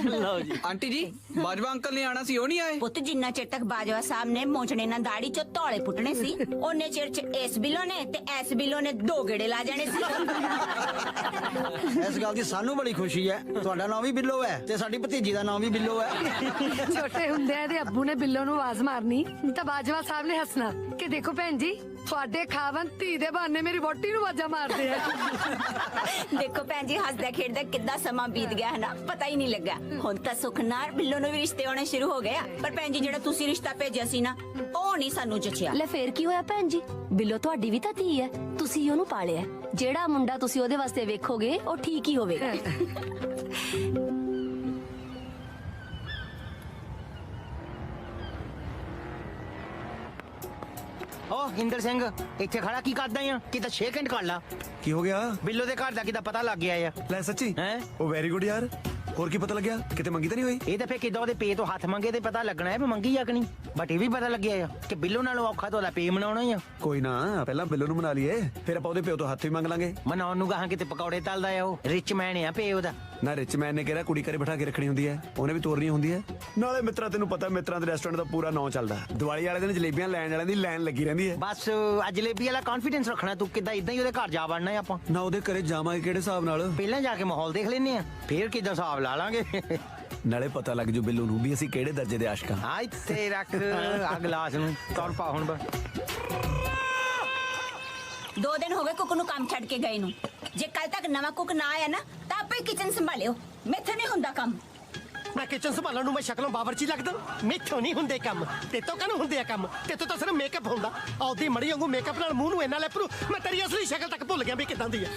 ਲਓ ਜੀ। आंटी जी बाजवा अंकल ने आना सी ਉਹ ਨਹੀਂ ਆਏ। ਪੁੱਤ ਜਿੰਨਾ ਚਿਰ ਤੱਕ ਬਾਜਵਾ ਸਾਹਿਬ ਨੇ ਮੋਚਣੇ ਨਾਲ ਦਾੜੀ ਚੋਂ ਧੌਲੇ ਪੁੱਟਣੇ ਸੀ, ਉਹਨੇ ਚਿਰ ਚ ਇਸ ਬਿੱਲੋ ਨੇ ਤੇ ਐਸ ਬਿੱਲੋ ਨੇ ਦੋ ਗੇੜੇ ਲਾ ਜਾਣੇ ਸੀ। ਇਸ ਗੱਲ ਦੀ ਸਾਨੂੰ ਬੜੀ ਖੁਸ਼ੀ ਹੈ। ਤੁਹਾਡਾ ਨਾਮ ਵੀ ਬਿੱਲੋ ਹੈ ਤੇ ਸਾਡੀ ਭਤੀਜੀ ਦਾ ਨਾਮ ਵੀ ਬਿੱਲੋ ਹੈ। ਛੋਟੇ ਹੁੰਦੇ ਇਹਦੇ ਅੱਬੂ ਨੇ ਬਿੱਲੋ ਨੂੰ ਆਵਾਜ਼ ਮਾਰਨੀ ਤਾਂ ਬਾਜਵਾ ਸਾਹਿਬ ਨੇ ਹੱਸਣਾ ਕਿ ਦੇਖੋ ਭੈਣ ਜੀ, ਤੁਹਾਡੇ ਖਾਵਨ ਧੀ ਦੇ ਬਹਾਨੇ ਮੇਰੀ ਵੋਟੀ ਨੂੰ ਆਵਾਜ਼ਾਂ ਮਾਰਦੇ ਆ। ਦੇਖੋ ਭੈਣ ਜੀ, ਹੱਸਦਾ ਖੇਡਦਾ ਕਿੱਦਾਂ ਸਮਾਂ ਬੀਤ ਗਿਆ ਹੈ ਨਾ, ਪਤਾ ਹੀ ਨਹੀਂ ਲੱਗਾ। ਹੁਣ ਤਾਂ ਸੁੱਖ ਨਾਲ ਬਿੱਲੋ ਨੂੰ ਵੀ ਰਿਸ਼ਤੇ ਆਉਣੇ ਸ਼ੁਰੂ ਹੋ ਗਏ ਆ। ਪਰ ਭੈਣ ਜੀ, ਜਿਹੜਾ ਤੁਸੀਂ ਰਿਸ਼ਤਾ ਭੇਜਿਆ ਸੀ ਨਾ, ਉਹ ਨਹੀਂ ਸਾਨੂੰ ਜਚਿਆ। ਲੈ ਫੇਰ ਕੀ ਹੋਇਆ ਭੈਣ ਜੀ? ਬਿੱਲੋ ਤੁਹਾਡੀ ਵੀ ਤਾਂ ਧੀ ਹੈ, ਤੁਸੀਂ ਉਹਨੂੰ ਪਾਲਿਆ। ਜਿਹੜਾ ਮੁੰਡਾ ਤੁਸੀਂ ਉਹਦੇ ਵਾਸਤੇ ਵੇਖੋਗੇ ਉਹ ਠੀਕ ਹੀ ਹੋਵੇਗਾ। ਓ ਇੰਦਰ ਸਿੰਘ, ਇੱਥੇ ਖੜਾ ਕੀ ਕਰਦਾ ਆ? ਕਿਤੇ 6 ਘੰਟੇ ਕੱਢ ਲਾ। ਕੀ ਹੋ ਗਿਆ? ਬਿੱਲੋ ਦੇ ਘਰ ਦਾ ਕਿਦਾ ਪਤਾ ਲੱਗ ਗਿਆ ਆ? ਲੈ ਸੱਚੀ? ਹੈ ਉਹ ਵੈਰੀ ਗੁੱਡ ਯਾਰ। ਹੋਰ ਕੀ ਪਤਾ ਲੱਗਿਆ? ਕਿਤੇ ਮੰਗੀ ਤਾਂ ਨਹੀਂ ਹੋਈ? ਇਹ ਤਾਂ ਫੇਰ ਕਿਦਾਂ ਉਹਦੇ ਪੇ ਤੋਂ ਹੱਥ ਮੰਗੇ ਤੇ ਪਤਾ ਲੱਗਣਾ ਹੈ ਵੀ ਮੰਗੀ ਆ ਕਿ ਨਹੀਂ। ਬਟ ਇਹ ਵੀ ਪਤਾ ਲੱਗਿਆ ਆ ਕਿ ਬਿੱਲੋ ਨਾਲੋਂ ਔਖਾ ਤਾਂ ਉਹਦਾ ਪੇ ਮਨਾਉਣਾ ਹੀ ਆ। ਕੋਈ ਨਾ, ਪਹਿਲਾਂ ਬਿੱਲੋ ਨੂੰ ਮਨਾ ਲਈਏ, ਫਿਰ ਆਪਾਂ ਉਹਦੇ ਪਿਓ ਤੋਂ ਹੱਥ ਵੀ ਮੰਗ ਲਾਂਗੇ। ਮਨਾਉਣ ਨੂੰ ਗਾਹਾਂ ਕਿਤੇ ਪਕੌੜੇ ਤਲਦਾ ਆ। ਉਹ ਰਿਚ ਮੈਨ ਆ ਪੇ ਉਹਦਾ। ਨਾ ਰਿਚ ਮੈਨ ਨੇ ਕਿਹਾ ਕੁੜੀ ਘਰੇ ਬਿਠਾ ਕੇ ਰੱਖਣੀ ਹੁੰਦੀ ਹੈ, ਉਹਨੇ ਵੀ ਤੋਰਨੀ ਹੁੰਦੀ ਹੈ। ਨਾਲੇ ਮਿੱਤਰਾ, ਤੈਨੂੰ ਪਤਾ ਮਿੱਤਰਾਂ ਦੇ ਰੈਸਟੋਰੈਂਟ ਦਾ ਪੂਰਾ ਨਾਂ ਚੱਲਦਾ। ਦੀਵਾਲੀ ਵਾਲੇ ਦਿਨ ਜਲੇਬੀਆਂ ਲੈਣ ਵਾਲਿਆਂ ਦੀ ਲਾਈਨ ਲੱਗੀ ਰਹਿੰਦੀ ਹੈ। ਬਸ ਅੱਜ ਜਲੇਬੀ ਵਾਲਾ ਕੌਨਫੀਡੈਂਸ ਰੱਖਣਾ। ਤੂੰ ਕਿੱਦਾਂ ਇਦਾਂ ਹੀ ਉਹਦੇ ਘਰ ਜਾ ਵੜਨਾ ਆਪਾਂ? ਨਾ ਉਹਦੇ ਘਰੇ ਜਾਵਾਂਗੇ ਕਿਹੜੇ ਹਿਸਾਬ ਨਾਲ? ਪਹਿਲਾਂ ਜਾ ਕੇ ਮਾਹੌਲ ਦੇਖ ਲੈਨੇ ਆ, ਫੇਰ ਕਿੱਦਾਂ ਹਿਸਾਬ ਲਾ ਲਾਂਗੇ। ਨਾਲੇ ਪਤਾ ਲੱਗ ਜੂ ਬਿੱਲੂ ਨੂੰ ਵੀ ਅਸੀਂ ਕਿਹੜੇ ਦਰਜੇ ਦੇ ਆਸ਼ਕ ਹਾਂ। ਆ ਇੱਥੇ ਰੱਖ ਆ ਗਲਾਸ ਨੂੰ, ਤੁਰ ਪਾ ਹੁਣ। 2 ਦਿਨ ਹੋ ਗਏ ਕੁੱਕ ਨੂੰ ਕੰਮ ਛੱਡ ਕੇ ਗਏ ਨੂੰ। ਜੇ ਕੱਲ ਤੱਕ ਨਵਾਂ ਕੁੱਕ ਨਾ ਆਇਆ ਨਾ ਤਾਂ ਆਪੇ ਕਿਚਨ ਸੰਭਾਲਿਓ। ਮੈਥੇ ਨਹੀਂ ਹੁੰਦਾ ਕੰਮ ਮੈਂ ਕਿਚਨ ਸੰਭਾਲਣ ਨੂੰ ਮੈਂ ਸ਼ਕਲੋਂ ਬਾਵਰਚੀ ਲੱਗਦਾ ਮੈਥੋਂ ਨਹੀਂ ਹੁੰਦੇ ਕੰਮ ਤੇਤੋਂ ਕਾਹਨੂੰ ਹੁੰਦੇ ਆ ਕੰਮ ਤੇਤੋਂ ਤਾਂ ਸਿਰਫ ਮੇਕਅਪ ਹੁੰਦਾ ਆਉਦੀ ਮੜੀ ਵਾਂਗੂ ਮੇਕਅਪ ਨਾਲ ਮੂੰਹ ਨੂੰ ਇੰਨਾ ਲੈਪਰੂ ਮੈਂ ਤੇਰੀ ਅਸਲੀ ਸ਼ਕਲ ਤੱਕ ਭੁੱਲ ਗਿਆ ਵੀ ਕਿਦਾਂ ਦੀ ਆ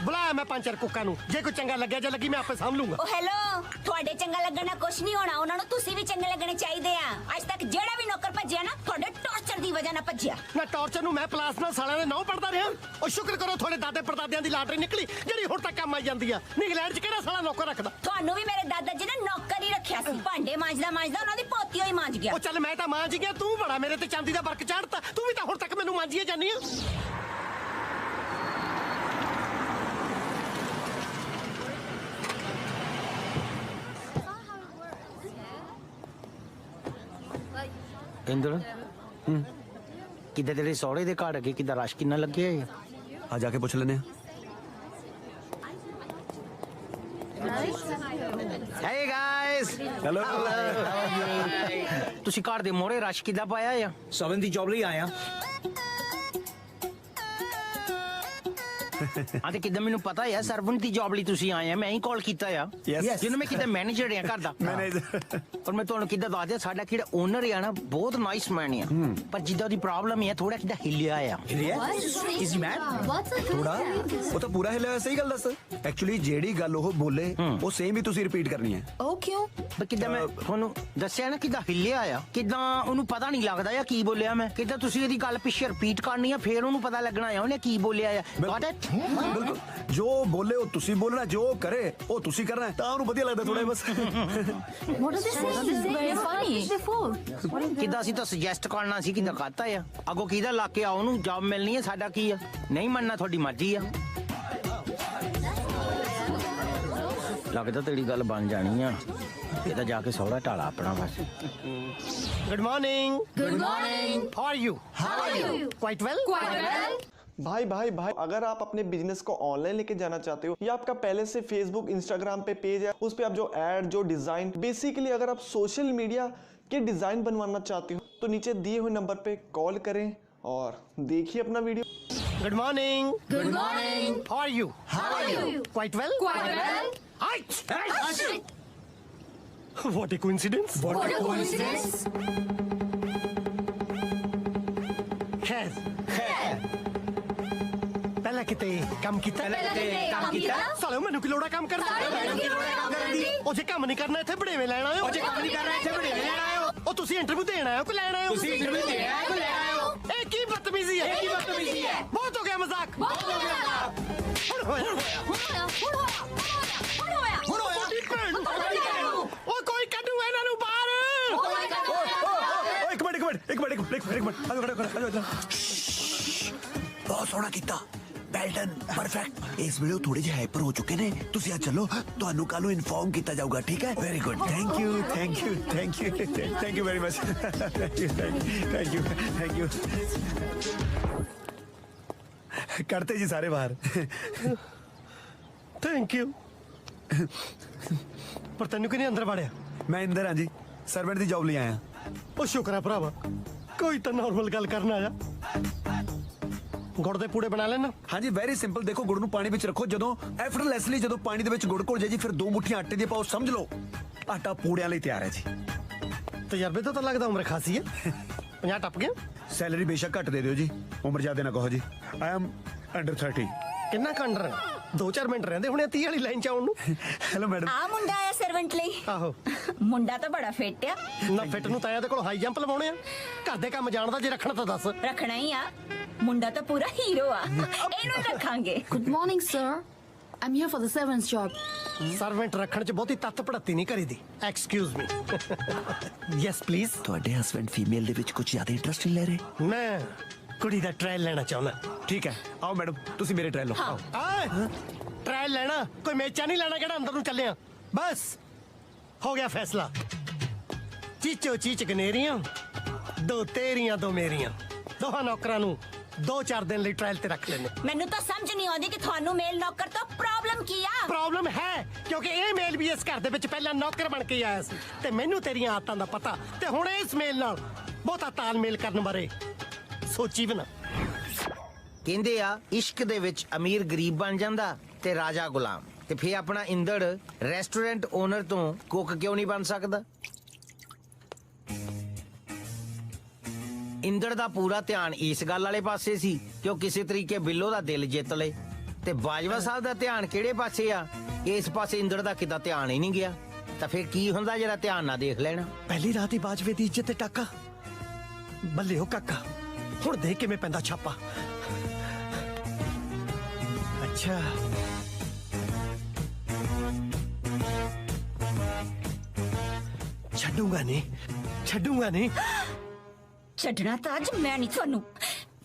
ਬੁਲਾਇਆ ਮੈਂ 5-4 ਕੁੱਕਾਂ ਨੂੰ ਜੇ ਕੋਈ ਚੰਗਾ ਲੱਗਿਆ ਜੇ ਲੱਗੀ ਮੈਂ ਆਪੇ ਸਾਂਭ ਲੂੰਗਾ ਓ ਹੈਲੋ ਤੁਹਾਡੇ ਚੰਗਾ ਲੱਗਣ ਨਾਲ ਕੁਝ ਨਹੀਂ ਹੋਣਾ ਉਹਨਾਂ ਨੂੰ ਤੁਸੀਂ ਵੀ ਚੰਗੇ ਲੱਗਣੇ ਚਾਹੀਦੇ ਆ ਅੱਜ ਤੱਕ ਜਿਹੜਾ ਵੀ ਨੌਕਰ ਭੱਜਿਆ ਨਾ ਤੁਹਾਡੇ ਟੌਰਚਰ ਦੀ ਵਜ੍ਹਾ ਨਾਲ ਭੱਜਿਆ ਨਾ ਟੌਰਚਰ ਨੂੰ ਮੈਂ ਪਲਾਸ ਨਾਲ ਸਾਲਿਆਂ ਦੇ ਨੌ ਪੜਦਾ ਰਿਹਾ ਉਹ ਸ਼ੁਕਰ ਕਰੋ ਤੁਹਾਡੇ ਦਾਦੇ ਪੜਦਾਦਿਆਂ ਦੀ ਲਾਟਰੀ ਨਿਕਲੀ ਜਿਹੜੀ ਹੁਣ ਤੱਕ ਕੰਮ ਆਈ ਜਾਂਦੀ ਆ ਇੰਗਲੈਂਡ 'ਚ ਕਿਹੜਾ ਸਾਲਾ ਨੌਕਰ ਰੱਖਦਾ ਤੁਹਾਨੂੰ ਵੀ ਮੇਰੇ ਦਾਦਾ ਜੀ ਨੇ ਨੌਕਰ ਹੀ ਰੱਖਿਆ ਸੀ ਭਾਂਡੇ ਮਾਂਜਦਾ ਉਹਨਾਂ ਦੀ ਪੋਤੀ ਹੋਈ ਮਾਂਜ ਗਿਆ ਉਹ ਚੱਲ ਮੈਂ ਤਾਂ ਮਾਂਜ ਗਿਆ ਤੂੰ ਬੜਾ ਮੇਰੇ ਤੇ ਚਾਂਦੀ ਦਾ ਵਰਕ ਚਾੜਤਾ ਤੂੰ ਵੀ ਤਾਂ ਹੁਣ ਤੱਕ ਮੈਨੂੰ ਮਾਂਜੀਏ ਜਾਨੀ ਆ ਇੰਦਰ ਕਿੱਦਾਂ ਤੇਰੇ ਸਹੁਰੇ ਦੇ ਘਰ ਅੱਗੇ ਕਿੱਦਾਂ ਰਸ਼ ਕਿੰਨਾ ਲੱਗਿਆ ਹੈ ਆ ਜਾ ਕੇ ਪੁੱਛ ਲੈਨੇ ਹੇ ਗਾਇਸ ਹੈਲੋ ਤੁਸੀਂ ਘਰ ਦੇ ਮੋਹਰੇ ਰਸ਼ ਕਿੱਦਾਂ ਪਾਇਆ ਆ ਸਵਨ ਦੀ ਜੌਬ ਲਈ ਆਇਆ ਹਾਂ ਤੇ ਕਿੱਦਾਂ ਮੈਨੂੰ ਪਤਾ ਆ ਸਰਵਨ ਦੀ ਜੌਬ ਲਈ ਤੁਸੀਂ ਆਏ ਆ ਮੈਂ ਹੀ ਕਾਲ ਕੀਤਾ ਆ ਜਿਹਨੂੰ ਮੈਂ ਕਿੱਦਾਂ ਮੈਨੇਜਰ ਆ ਘਰ ਦਾ ਔਰ ਮੈਂ ਤੁਹਾਨੂੰ ਕਿੱਦਾਂ ਦੱਸ ਦਿਆਂ ਸਾਡਾ ਕਿਹੜਾ ਓਨਰ ਆ ਨਾ ਬਹੁਤ ਨਾਈਸ ਮੈਨ ਆ ਪਰ ਜਿੱਦਾਂ ਦੀ ਪ੍ਰੋਬਲਮ ਹੈ ਥੋੜਾ ਕਿੱਦਾਂ ਹਿੱਲਿਆ ਆ ਇਜ਼ ਮੈਡ ਥੋੜਾ ਉਹ ਤਾਂ ਪੂਰਾ ਹਿਲਿਆ ਸਹੀ ਗੱਲ ਦੱਸ ਐਕਚੁਅਲੀ ਜਿਹੜੀ ਗੱਲ ਉਹ ਬੋਲੇ ਉਹ ਸੇਮ ਹੀ ਤੁਸੀਂ ਰਿਪੀਟ ਕਰਨੀ ਹੈ ਉਹ ਕਿਉਂ ਕਿੱਦਾਂ ਮੈਂ ਤੁਹਾਨੂੰ ਦੱਸਿਆ ਨਾ ਕਿੱਦਾਂ ਹਿੱਲਿਆ ਆ ਕਿੱਦਾਂ ਉਹਨੂੰ ਪਤਾ ਨਹੀਂ ਲੱਗਦਾ ਆ ਕੀ ਬੋਲਿਆ ਮੈਂ ਕਿੱਦਾਂ ਤੁਸੀਂ ਇਹਦੀ ਗੱਲ ਪਿੱਛੇ ਰਿਪੀਟ ਕਰਨੀ ਆ ਫੇਰ ਉਹਨੂੰ ਪਤਾ ਲੱਗਣਾ ਆ ਉਹਨੇ ਕੀ ਬੋਲਿਆ ਆ ਬਿਲਕੁਲ ਜੋ ਬੋਲੇ ਉਹ ਤੁਸੀਂ ਬੋਲਣਾ ਜੋ ਕਰੇ ਉਹ ਤੁਸੀਂ ਕਰਨਾ ਤਾਂ ਉਹਨੂੰ ਵਧੀਆ ਲੱਗਦਾ ਥੋੜਾ ਬਸ ਕਿੱਦਾਂ ਅਸੀਂ ਤਾਂ ਸੁਜੈਸਟ ਕਰਨਾ ਸੀ ਕਿੱਦਾਂ ਕਰਤਾ ਆ ਅੱਗੋਂ ਕਿਹਦਾ ਲਾ ਕੇ ਆ ਉਹਨੂੰ ਜੌਬ ਮਿਲਣੀ ਹੈ ਸਾਡਾ ਕੀ ਆ ਨਹੀਂ ਮੰਨਣਾ ਤੁਹਾਡੀ ਮਰਜ਼ੀ ਆ ਲੱਗਦਾ ਤੇਰੀ ਗੱਲ ਬਣ ਜਾਣੀ ਆ ਇਹ ਤਾਂ ਜਾ ਕੇ ਸੌੜਾ ਢਾਲਾ ਆਪਣਾ ਬਸ good morning how are you quite well भाई भाई भाई अगर आप अपने बिजनेस को ऑनलाइन लेके जाना चाहते हो या आपका पहले से फेसबुक इंस्टाग्राम पे पेज है उस पे आप जो एड जो डिजाइन बेसिकली अगर आप सोशल मीडिया के डिजाइन बनवाना चाहते हो तो नीचे दिए हुए नंबर पे कॉल करें और देखिए अपना video good morning how are you quite well What a coincidence! खैर पहला किते काम किता सालो मैनू की लोड़ा काम करदा ओ जे काम नहीं करना इथे बड़ेवे लेना आयो ओ तुसी इंटरव्यू देना आयो को लेना आयो ए की बदतमीजी है बहुत हो गया मजाक हुण होया ओ कोई कड्डू इन्हां नू बाहर ਇੱਕ ਮਿੰਟ ਬਹੁਤ ਸੋਹਣਾ ਕੀਤਾ ਵੈਲ ਪਰਫੈਕਟ ਇਸ ਵੀਡੀਓ ਥੋੜੇ ਜਿਹਾ ਹਾਈਪਰ ਹੋ ਚੁੱਕੇ ਨੇ ਤੁਸੀਂ ਆ ਚੱਲੋ ਤੁਹਾਨੂੰ ਕੱਲ ਨੂੰ ਇਨਫੋਰਮ ਕੀਤਾ ਜਾਊਗਾ ਠੀਕ ਹੈ very good thank you very much thank you ਕਰਤੇ ਜੀ ਸਾਰੇ ਬਾਹਰ थैंक यू पर तेन कि अंदर वाड़िया मैं इंदर हाँ जी सर्वेंट की जॉब ले आया ओ शुक्र है भरावा कोई तो नॉर्मल गल करना आया गुड़ दे पूड़े बना लेना हाँ जी वेरी सिंपल देखो गुड़ नू पानी विच रखो जदों एफर्टलेसली जदों पानी दे विच गुड़ घुल जाए जी फिर 2 मुट्ठियां आटे दी पाओ समझ लो आटा पूड़ियां लई तैयार है जी तजर्बे तो लगता उम्र खासी है 50 टप गया सैलरी बेशक घट दे दियो जी उम्र ज्यादा ना कहो जी आई एम अंडर 30 किन्ना कंडर 2-4 मिनट रहंदे हुणे 30 वाली लाइन च आउण नू हेलो मैडम आ मुंडा आया सर्वेंट ਲਈ ਆਹੋ ਮੁੰਡਾ ਤਾਂ ਬੜਾ ਫਿੱਟ ਆ ਨਾ ਫਿੱਟ ਨੂੰ ਤਾਇਆ ਦੇ ਕੋਲ ਹਾਈ ਜੰਪ ਲਵਾਉਣੇ ਆ ਘਰ ਦੇ ਕੰਮ ਜਾਣਦਾ ਜੇ ਰੱਖਣਾ ਤਾਂ ਦੱਸ ਰੱਖਣਾ ਹੀ ਆ ਮੁੰਡਾ ਤਾਂ ਪੂਰਾ ਹੀਰੋ ਆ ਇਹਨੂੰ ਰੱਖਾਂਗੇ Good morning, sir. I'm here for the servant's job. Servant ਰੱਖਣ ਚ ਬਹੁਤੀ ਤੱਤ ਪੜਤੀ ਨਹੀਂ ਕਰੀਦੀ ਐਕਸਕਿਊਜ਼ ਮੀ ਯੈਸ ਪਲੀਜ਼ ਤੁਹਾਡੇ ਹਸਬੰਡ ਫੀਮੇਲ ਦੇ ਵਿੱਚ ਕੁਝ ਜ਼ਿਆਦਾ ਇੰਟਰਸਟ ਨਹੀਂ ਲੈ ਰਹੇ ਮੈਂ ਕੁੜੀ ਦਾ ਟ੍ਰਾਇਲ ਲੈਣਾ ਚਾਹੁੰਦਾ ਠੀਕ ਹੈ ਆਓ ਮੈਡਮ ਤੁਸੀਂ ਮੇਰੇ ਟ੍ਰਾਇਲ ਲਓ ट्रायल लेना कोई मेचा नहीं लेना केड़ा अंदर नू चले बस हो गया फैसला चीचो चीच गनेरियां 2 तेरियां 2 मेरियां दोहां नौकरां नू 2-4 दिन ਲਈ ट्रायल ते रख लेने ਮੈਨੂੰ ਤਾਂ ਸਮਝ ਨਹੀਂ ਆਉਂਦੀ ਕਿ ਤੁਹਾਨੂੰ ਮੇਲ ਨੌਕਰ ਤੋਂ ਪ੍ਰੋਬਲਮ ਕੀ ਆ ਪ੍ਰੋਬਲਮ ਹੈ ਕਿਉਂਕਿ ਇਹ ਮੇਲ ਵੀ ਇਸ ਘਰ ਦੇ ਵਿੱਚ ਪਹਿਲਾਂ ਨੌਕਰ ਬਣ ਕੇ ਆਇਆ ਸੀ ਤੇ ਮੈਨੂੰ ਤੇਰੀਆਂ ਆਦਤਾਂ ਦਾ ਪਤਾ ਤੇ ਹੁਣ ਇਸ ਮੇਲ ਨਾਲ ਬਹੁਤਾ ਤਾਲਮੇਲ ਕਰਨ ਬਾਰੇ ਸੋਚੀ ਵੀ ਨਾ ਕਹਿੰਦੇ ਆ ਇਸ਼ਕ ਦੇ ਵਿੱਚ ਅਮੀਰ ਗਰੀਬ ਬਣ ਜਾਂਦਾ ਤੇ ਰਾਜਾ ਗੁਲਾਮ ਤੇ ਫੇਰ ਆਪਣਾ ਇੰਦੜ ਰੈਸਟੋਰੈਂਟ ਓਨਰ ਤੋਂ ਕੁੱਕ ਕਿਉਂ ਨਹੀਂ ਬਣ ਸਕਦਾ? ਇੰਦੜ ਦਾ ਪੂਰਾ ਧਿਆਨ ਇਸ ਗੱਲ ਵਾਲੇ ਪਾਸੇ ਸੀ ਕਿ ਉਹ ਕਿਸੇ ਤਰੀਕੇ ਬਿੱਲੋ ਦਾ ਦਿਲ ਜਿੱਤ ਲੇ, ਤੇ ਬਾਜਵਾ ਸਾਹਿਬ ਦਾ ਧਿਆਨ ਕਿਹੜੇ ਪਾਸੇ ਆ? ਇਸ ਪਾਸੇ ਇੰਦੜ ਦਾ ਕਿਤਾ ਧਿਆਨ ਹੀ ਨਹੀਂ ਗਿਆ। ਤਾਂ ਫਿਰ ਕੀ ਹੁੰਦਾ ਜਿਹੜਾ ਧਿਆਨ ਨਾ ਦੇਖ ਲੈਣਾ? ਪਹਿਲੀ ਰਾਤ ਹੀ ਬਾਜਵੇ ਦੀ ਇੱਜ਼ਤ ਤੇ ਟਾਕਾ। ਬੱਲੇ ਹੋ ਕਾਕਾ, ਹੁਣ ਦੇਖ ਕਿਵੇਂ ਪੈਂਦਾ ਛਾਪਾ। ਅੱਛਾ ਛੱਡੂਗਾ ਨਹੀਂ, ਛੱਡੂਗਾ ਨਹੀਂ। ਛੱਡਣਾ ਤਾਂ ਅੱਜ ਮੈਂ ਨਹੀਂ ਤੁਹਾਨੂੰ।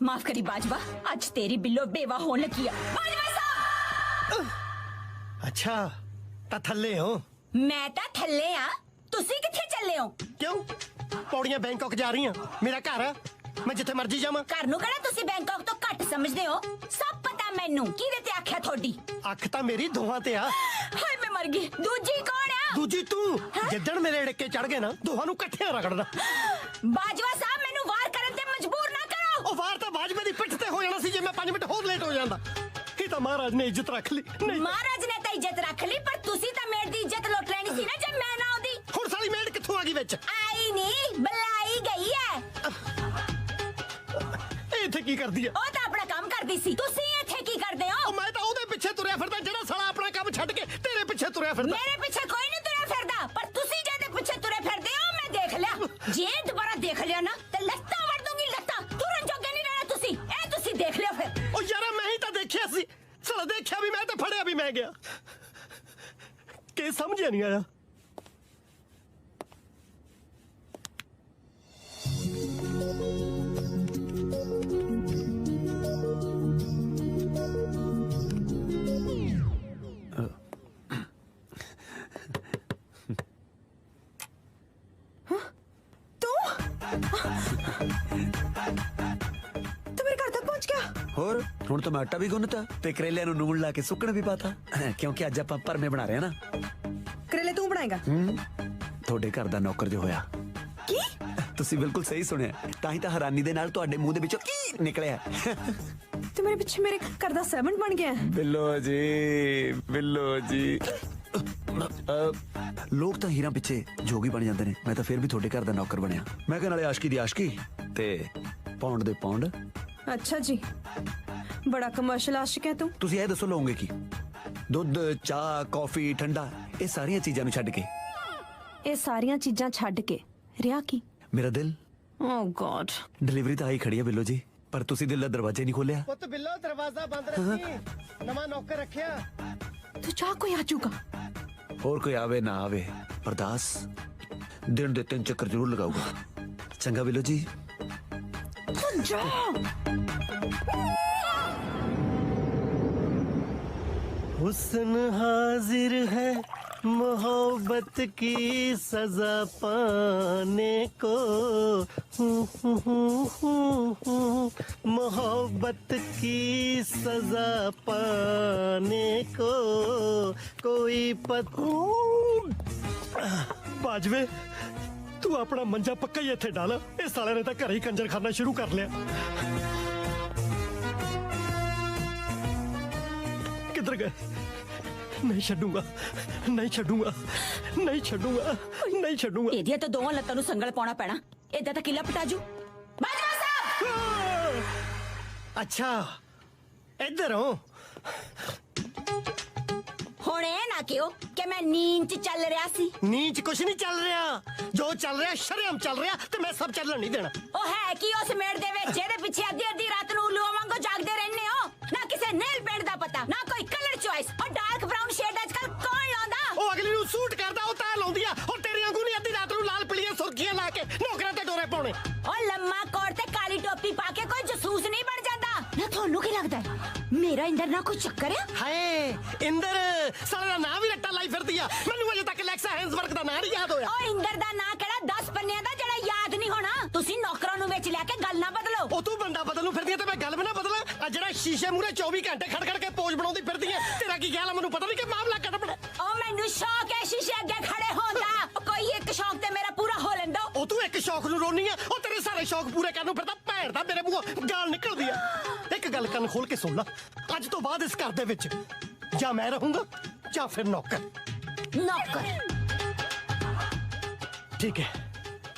ਮਾਫ ਕਰੀ ਬਾਜਵਾ, ਅੱਜ ਤੇਰੀ ਬਿੱਲੋ ਬੇਵਾ ਹੋਣ ਲੱਗੀ ਆ। ਬਾਜਵਾ ਸਾਹਿਬ! ਅੱਛਾ ਤਾਂ ਥੱਲੇ ਹੋ? ਮੈਂ ਤਾਂ ਥੱਲੇ ਆ, ਤੁਸੀਂ ਕਿੱਥੇ ਚੱਲੇ ਹੋ? ਕਿਉਂ? ਪੌੜੀਆਂ ਬੈਂਕਾਕ ਜਾ ਰਹੀਆਂ। ਮੇਰਾ ਘਰ ਆ, ਮੈਂ ਜਿੱਥੇ ਮਰਜ਼ੀ ਜਾਵਾਂ। ਘਰ ਨੂੰ ਕਿਹੜਾ ਤੁਸੀਂ ਬੈਂਕਾਕ ਤੋਂ ਘੱਟ ਸਮਝਦੇ ਹੋ? ਸਭ ਪਤਾ ਮੈਨੂੰ। ਕਿਹਦੇ ਤੇ ਆਖਿਆ ਤੁਹਾਡੀ? ਅੱਖ ਤਾਂ ਮੇਰੀ ਦੋਹਾਂ ਤੇ ਆ। ਹਾਏ ਮੈਂ ਮਰ ਗਈ। ਦੂਜੀ ਕੌਣ ਆ? ਦੂਜੀ ਤੂੰ। ਜਿੱਦਣ ਮੇਰੇ ੜਿੱਕੇ ਚੜ ਗਏ ਨਾ, ਦੋਹਾਂ ਨੂੰ ਇਕੱਠਿਆਂ ਰਗੜਦਾ। ਬਾਜਵਾ ਸਾਹਿਬ ਮੈਨੂੰ ਵਾਰ ਕਰਨ ਤੇ ਮਜਬੂਰ ਨਾ ਕਰੋ। ਉਹ ਵਾਰ ਤਾਂ ਬਾਜਵੇ ਦੀ ਪਿੱਠ ਤੇ ਹੋ ਜਾਣਾ ਸੀ ਜੇ ਮੈਂ 5 ਮਿੰਟ ਹੋਰ ਲੇਟ ਹੋ ਜਾਂਦਾ। ਇਹ ਤਾਂ ਮਹਾਰਾਜ ਨੇ ਇੱਜ਼ਤ ਰੱਖ ਲਈ। ਨਹੀਂ, ਮਹਾਰਾਜ ਨੇ ਤਾਂ ਇੱਜ਼ਤ ਰੱਖ ਲਈ, ਪਰ ਤੁਸੀਂ ਤਾਂ ਮੇੜ ਦੀ ਇੱਜ਼ਤ ਲੁੱਟ ਲੈਣੀ ਸੀ ਨਾ ਜੇ ਮੈਂ ਨਾ ਆਉਂਦੀ। ਹੁਣ ਸਾਲੀ ਮੇੜ ਕਿੱਥੋਂ ਆ ਗਈ ਵਿੱਚ? ਆਈ ਨਹੀਂ, ਬੁਲਾਈ ਗਈ ਹੈ। ਇਹ ਇੱਥੇ ਕੀ ਕਰਦੀ ਆ? ਉਹ ਤਾਂ ਆਪਣਾ ਕੰਮ ਕਰਦੀ ਸੀ। ਤੁਸੀਂ ਇੱਥੇ ਕੀ ਕਰਦੇ ਹੋ? ਮੈਂ ਤਾਂ ਉਹਦੇ ਪਿੱਛੇ ਤੁਰਿਆ ਫਿਰਦਾ ਜਿਹੜਾ ਸਾਲਾ ਆਪਣਾ ਕੰਮ ਛੱਡ ਕੇ ਤੇਰੇ ਪਿੱਛੇ ਤੁਰਿਆ ਫਿਰਦਾ। ਮੇਰੇ ਪਿੱਛੇ ਕੋਈ ਨਹੀਂ ਤੁਰਿਆ ਫਿਰਦਾ, ਪਰ ਤੁਸੀਂ ਜਿਹਦੇ ਪਿੱਛੇ ਤੁਰੇ ਫਿਰਦੇ ਹੋ ਮੈਂ ਦੇਖ ਲਿਆ। ਜੇ ਦੁਬਾਰਾ ਦੇਖ ਲਿਆ ਨਾ ਤੇ ਲੱਤਾਂ ਵੜ ਦੂੰਗੀ, ਲੱਤਾਂ। ਤੁਰਨ ਜੋਗੇ ਨਹੀਂ ਰਹਿਣਾ ਤੁਸੀਂ। ਇਹ ਤੁਸੀਂ ਦੇਖ ਲਿਓ ਫਿਰ। ਉਹ ਯਾਰਾ ਮੈਂ ਹੀ ਤਾਂ ਦੇਖਿਆ ਸੀ। ਸਾਲਾ ਦੇਖਿਆ ਵੀ ਮੈਂ ਤੇ ਫੜਿਆ ਵੀ ਮੈਂ ਗਿਆ। ਕੀ ਸਮਝਿਆ ਨਹੀਂ ਆਇਆ? ਹੋਰ ਹੁਣ ਤਾਂ ਮੈਂ ਆਟਾ ਵੀ ਗੁੰਨਤਾ ਤੇ ਕਰੇਲਿਆਂ ਨੂੰ ਨੂਣ ਲਾ ਕੇ ਸੁੱਕਣ ਵੀ ਪਾਤਾ, ਕਿਉਂਕਿ ਅੱਜ ਆਪਾਂ ਭਰਮੇ ਬਣਾ ਰਹੇ ਆ ਨਾ। ਕਰੇਲੇ ਤੂੰ ਬਣਾਏਗਾ? ਤੁਹਾਡੇ ਘਰ ਦਾ ਨੌਕਰ ਜੋ ਹੋਇਆ। ਕੀ? ਤੁਸੀਂ ਬਿਲਕੁਲ ਸਹੀ ਸੁਣਿਆ, ਤਾਂ ਹੀ ਤਾਂ ਹੈਰਾਨੀ ਦੇ ਨਾਲ ਤੁਹਾਡੇ ਮੂੰਹ ਦੇ ਵਿੱਚੋਂ ਕੀ ਨਿਕਲਿਆ। ਤੂੰ ਮੇਰੇ ਪਿੱਛੇ ਮੇਰੇ ਘਰ ਦਾ ਸਰਵੈਂਟ ਬਣ ਗਿਆ। ਬਿੱਲੋ ਜੀ, ਬਿੱਲੋ ਜੀ। ਲੋਕ ਤਾਂ ਹੀਰਾਂ ਪਿੱਛੇ ਜੋਗੀ ਬਣ ਜਾਂਦੇ ਨੇ, ਮੈਂ ਤਾਂ ਫਿਰ ਵੀ ਤੁਹਾਡੇ ਘਰ ਦਾ ਨੌਕਰ ਬਣਿਆ। ਮੈਂ ਕਿਹਾ ਨਾਲੇ ਆਸ਼ਕੀ ਦੀ ਆਸ਼ਕੀ ਤੇ ਪੌਂਡ ਦੇ ਪੌਂਡ। ਅੱਛਾ ਜੀ, ਬੜਾ ਕਮਰਸ਼ੀਅਲ ਆਸ਼ਿਕ ਹੈ ਤੂੰ। ਤੁਸੀਂ ਇਹ ਦੱਸੋ ਲਓਗੇ ਕੀ? ਦੁੱਧ, ਚਾਹ, ਕੌਫੀ, ਠੰਡਾ, ਇਹ ਸਾਰੀਆਂ ਚੀਜ਼ਾਂ ਨੂੰ ਛੱਡ ਕੇ? ਇਹ ਸਾਰੀਆਂ ਚੀਜ਼ਾਂ ਛੱਡ ਕੇ ਰਿਹਾ ਕੀ? ਮੇਰਾ ਦਿਲ। ਓ ਗॉड। ਡਿਲੀਵਰੀ ਤਾਂ ਆਈ ਖੜੀ ਹੈ ਬਿੱਲੋ ਜੀ, ਪਰ ਤੁਸੀਂ ਦਿਲ ਦਾ ਦਰਵਾਜ਼ਾ ਨਹੀਂ ਖੋਲਿਆ। ਪੁੱਤ ਬਿੱਲੋ ਦਰਵਾਜ਼ਾ ਬੰਦ ਰੱਖੀ, ਨਵਾਂ ਨੌਕਰ ਰੱਖਿਆ। ਤੂੰ ਚਾਹ ਕੋਈ ਆ ਜਾਊਗਾ। ਹੋਰ ਕੋਈ ਆਵੇ ਨਾ ਆਵੇ, ਅਰਦਾਸ ਦਿਨ ਦੇ 3 ਚੱਕਰ ਜ਼ਰੂਰ ਲਗਾਊਗਾ। ਚੰਗਾ ਬਿੱਲੋ ਜੀ। हुस्न हाजिर है मोहब्बत की सजा पाने को, मोहब्बत की सजा पाने को कोई बाजवे तू अपना मंजा पक्का ही इत्थे डाल। इस साले ने तो घर ही कंजर खाना शुरू कर लिया। किधर गए? नहीं छड्डूंगा, नहीं छड्डूंगा, नहीं छड्डूंगा, नहीं छड्डूंगा। ਇਹਦੀਆਂ ਤਾਂ ਦੋਵਾਂ ਲੱਤਾਂ ਨੂੰ ਸੰਗਲ ਪਾਉਣਾ ਪੈਣਾ, ਏਦਾਂ ਤਾਂ ਕਿਲਾ ਪਟਾਜੂ। ਬਾਜਵਾ ਸਾਹਿਬ! अच्छा इधर हो। ਹੁਣ ਇਹ ਨਾ ਕਿਉਂ ਕਿ ਮੈਂ ਨੀਂਦ 'ਚ ਚੱਲ ਰਿਹਾ ਸੀ। नींद च कुछ नहीं चल रहा, जो चल रहा शर्म चल रहा, तो मैं सब चलन नहीं देना। ਉਹ ਹੈ ਕੀ ਉਸ ਮੇੜ ਦੇ ਵਿੱਚ ਜਿਹਦੇ ਪਿੱਛੇ ਅੱਧੀ ਅੱਧੀ ਰਾਤ ਨੂੰ ਉਲੂਆਂ ਵਾਂਗੂ ਜਾਗਦੇ ਰਹਿੰਦੇ ਹੋ? ਨਾ ਕਿਸੇ ਨੇਲ ਪੇਂਟ ਦਾ ਪਤਾ, ਨਾ ਕੋਈ ਕਲਰ ਚੁਆਇਸ। ਉਹ ਡਾਰਕ ਬ੍ਰਾਊਨ ਸ਼ੇਡ ਅੱਜ ਕੱਲ ਕੌਣ ਲਾਉਂਦਾ? ਉਹ ਅਗਲੀ ਨੂੰ ਸੂਟ ਕਰਦਾ, ਉਹ ਤਾਂ ਲਾਉਂਦੀ ਆ। ਉਹ ਤੇਰੀ ਵਾਂਗੂ ਨਹੀਂ ਅੱਧੀ ਰਾਤ ਨੂੰ ਲਾਲ ਪੀਲੀਆਂ ਸੁਰਖੀਆਂ ਲਾ ਕੇ ਨੌਕਰਾਂ ਤੇ ਡੋਰੇ ਪਾਉਣੇ। ਉਹ ਲੰਮਾ ਕੋਟ ਤੇ ਕਾਲੀ ਟੋਪੀ ਪਾ ਕੇ ਕੋਈ ਜਸੂਸ ਨਹੀਂ ਬਣ ਜਾਂਦਾ। ਨਾ ਤੁਹਾਨੂੰ ਕੀ ਲੱਗਦਾ ਮੇਰਾ ਇੰਦਰ ਨਾ ਕੋਈ ਚੱਕਰ ਹੈ? ਹਾਏ ਇੰਦਰ ਸਾਲੇ ਦਾ ਨਾਂ ਵੀ ਰੱਟਾ ਲਾਈ ਫਿਰਦੀ ਆ। ਮੈਨੂੰ ਅਜੇ ਤੱਕ ਲੈਕਸਾ ਹੈਂਸਵਰਕ ਦਾ ਨਾਂ ਨਹੀਂ ਯਾਦ ਹੋਇਆ। ਉਹ ਇੰਦਰ ਦਾ ਨਾਂ ਕਿਹੜਾ 10 ਪੰਨਿਆਂ ਦਾ ਜਿਹੜਾ ਯਾਦ ਨਹੀਂ ਹੋਣਾ? ਤੁਸੀਂ ਨੌਕਰਾਂ ਨੂੰ ਵਿੱਚ ਲੈ ਕੇ ਗੱਲ ਨਾ ਬਦਲੋ। ਉਹ ਤੂੰ ਬੰਦਾ ਬਦਲ ਨੂੰ ਫਿਰਦੀ ਆ ਤੇ ਮੈਂ ਗੱਲ ਵੀ ਨਾ ਬਦਲਾਂ। ਆ ਜਿਹੜਾ ਸ਼ੀਸ਼ੇ ਮੂਹਰੇ 24 ਘੰਟੇ ਖੜ ਖੜ ਕੇ ਪੋਜ਼ ਬਣਾਉਂਦੀ ਫਿਰਦੀ ਆ, ਤੇਰਾ ਕੀ ਖਿਆਲ ਆ? ਮੈਨੂੰ ਪਤਾ ਨਹੀਂ ਕਿ ਮਾਮਲਾ ਕੱਢ ਬੜਾ। ਉਹ ਮੈਨੂੰ ਸ਼ੌਕ ਹੈ ਸ਼ੀਸ਼ੇ ਅੱਗੇ ਖੜੇ ਹੋਣ ਦਾ। ਕੋਈ ਇੱਕ ਸ਼ੌਕ ਤੇ ਮੇਰਾ ਪੂਰਾ ਹੋ ਲੈਂਦਾ। ਉਹ ਤੂੰ ਇੱਕ ਸ਼ੌਕ ਨੂੰ ਰੋਣੀ ਆ, ਉਹ ਤੇਰੇ ਸਾਰੇ ਸ਼ੌਕ ਪੂਰੇ ਕਰਨ ਨੂੰ ਫਿਰਦਾ। ਭੈਣ ਦਾ ਮੇਰੇ ਮੂੰਹੋਂ ਗਾਲ ਨਿਕਲਦੀ ਆ। ਇੱਕ ਗੱਲ ਕੰਨ ਖੋਲ ਕੇ ਸੁਣ ਲੈ, ਅੱਜ ਤੋਂ ਬਾਅਦ ਇਸ ਘਰ ਦੇ ਵਿੱਚ ਜਾਂ ਮੈਂ ਰਹੂੰਗਾ या फिर नौकर? नौकर। ठीक है,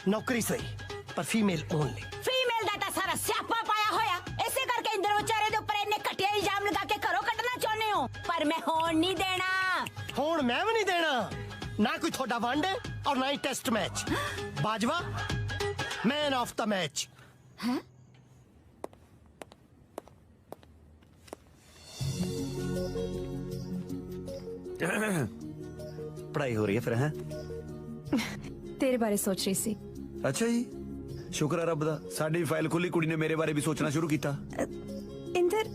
नौकरी सही, पर फीमेल ओनली। फीमेल दा तां सारा स्यापा पाया होया, इसे करके इंदर विचारे दे ऊपर इन्ने घटिया इल्जाम लगा के घरों कड्ढना चाहुंदे हो, पर मैं होण नहीं देना। होण मैं भी नहीं देना, ना कोई थोड़ा वनडे और ना ही test match. Bajwa man of the match. हैं? पढ़ाई हो रही है फिर है? तेरे बारे सोच रही सी। अच्छा जी, शुक्र है रब दा, साडी फाइल खुली, कुड़ी ने मेरे बारे भी सोचना शुरू किया। इंदर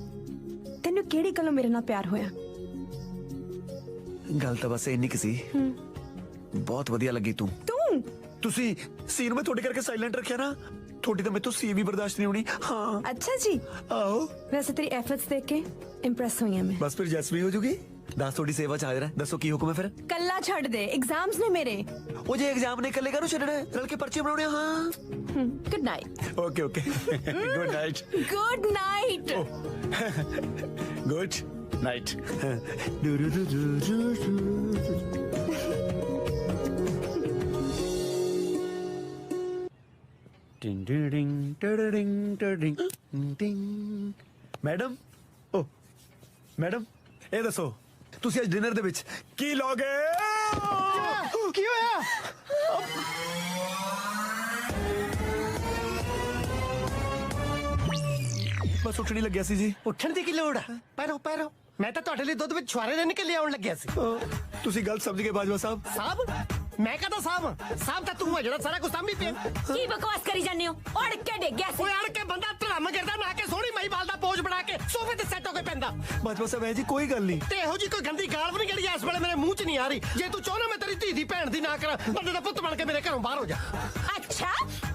तेनू केड़ी गल्लों मेरे नाल प्यार होया? गल तो बस इन्नी की सी, बहुत वधिया लगी तू। तुसी सीन में थोड़ी करके साइलेंट रखिया ना, थोड़ी तो मैं तो सी भी बर्दाश्त नहीं होनी। हाँ अच्छा जी। आओ। वैसे तेरी एफर्ट्स देख के इम्प्रेस हुई मैं। बस फिर जैस भी हो जूगी। दस थोड़ी सेवा च हाजिर है, दसो की हुक्म है फिर? कल्ला छड़ दे, एग्जाम्स ने मेरे। वो जे एग्जाम ने कल्ले करो छड़ने, रल के पर्चे बनाने। हाँ good night. Okay okay good night. Good night. Good night. Madam, ओ मैडम, ਇਹ ਦੱਸੋ ਤੁਸੀਂ ਅੱਜ ਡਿਨਰ ਦੇ ਵਿੱਚ ਕੀ ਲੋਗੇ? ਕੀ ਹੋਇਆ? ਬਸ ਉੱਠਣ ਹੀ ਲੱਗਿਆ ਸੀ ਜੀ। ਉੱਠਣ ਦੀ ਕੀ ਲੋੜ ਹੈ? ਪੈਰੋ ਪੈਰੋ, ਮੈਂ ਤਾਂ ਤੁਹਾਡੇ ਲਈ ਦੁੱਧ ਵਿੱਚ ਛੁਆਰੇ ਦੇ ਨਿਕਲ ਲਿਆਉਣ ਲੱਗਿਆ ਸੀ। ਤੁਸੀਂ ਗਲਤ ਸਮਝ ਗਏ ਬਾਜਵਾ ਸਾਹਿਬ। ਸਾਹਿਬ? ਮੈਂ ਕਹਦਾ ਸਾਹਿਬ? ਸਾਹਿਬ ਤਾਂ ਤੂੰ ਹੈ ਜਿਹੜਾ ਸਾਰਾ ਕੁਝ ਸਾਂਭੀ ਪਿਆ। ਕੀ ਬਕਵਾਸ ਕਰੀ ਜਾਂਦੇ ਹੋ? ਉੜ ਕੇ ਡਿੱਗ ਗਿਆ ਸੀ। ਓਏ ਅੜ ਕੇ ਬੰਦਾ ਧਰਮ ਕਰਦਾ ਨਾ ਕੇ ਸੋਹਣੀ ਮਹੀਵਾਲ ਦਾ ਪੋਜ ਬਣਾ ਕੇ ਸੋਫੇ ਤੇ ਸੈੱਟ ਹੋ ਕੇ ਪੈਂਦਾ। ਬਾਜਵਾ ਸਾਹਿਬ ਹੈ ਜੀ, ਕੋਈ ਗੱਲ ਨਹੀਂ। ਤੇ ਇਹੋ ਜੀ ਕੋਈ ਗੰਦੀ ਗਾਲ ਵੀ ਨਹੀਂ ਜਿਹੜੀ ਇਸ ਵੇਲੇ ਮੇਰੇ ਮੂੰਹ 'ਚ ਨਹੀਂ ਆ ਰਹੀ। ਜੇ ਤੂੰ ਚਾਹਨਾ ਮੈਂ ਤੇਰੀ ਧੀ ਦੀ ਭੈਣ ਦੀ ਨਾ ਕਰਾਂ, ਬੰਦੇ ਦਾ ਪੁੱਤ ਬਣ ਕੇ ਮੇਰੇ ਘਰੋਂ ਬਾਹਰ ਹੋ ਜਾ। ਅੱਛਾ,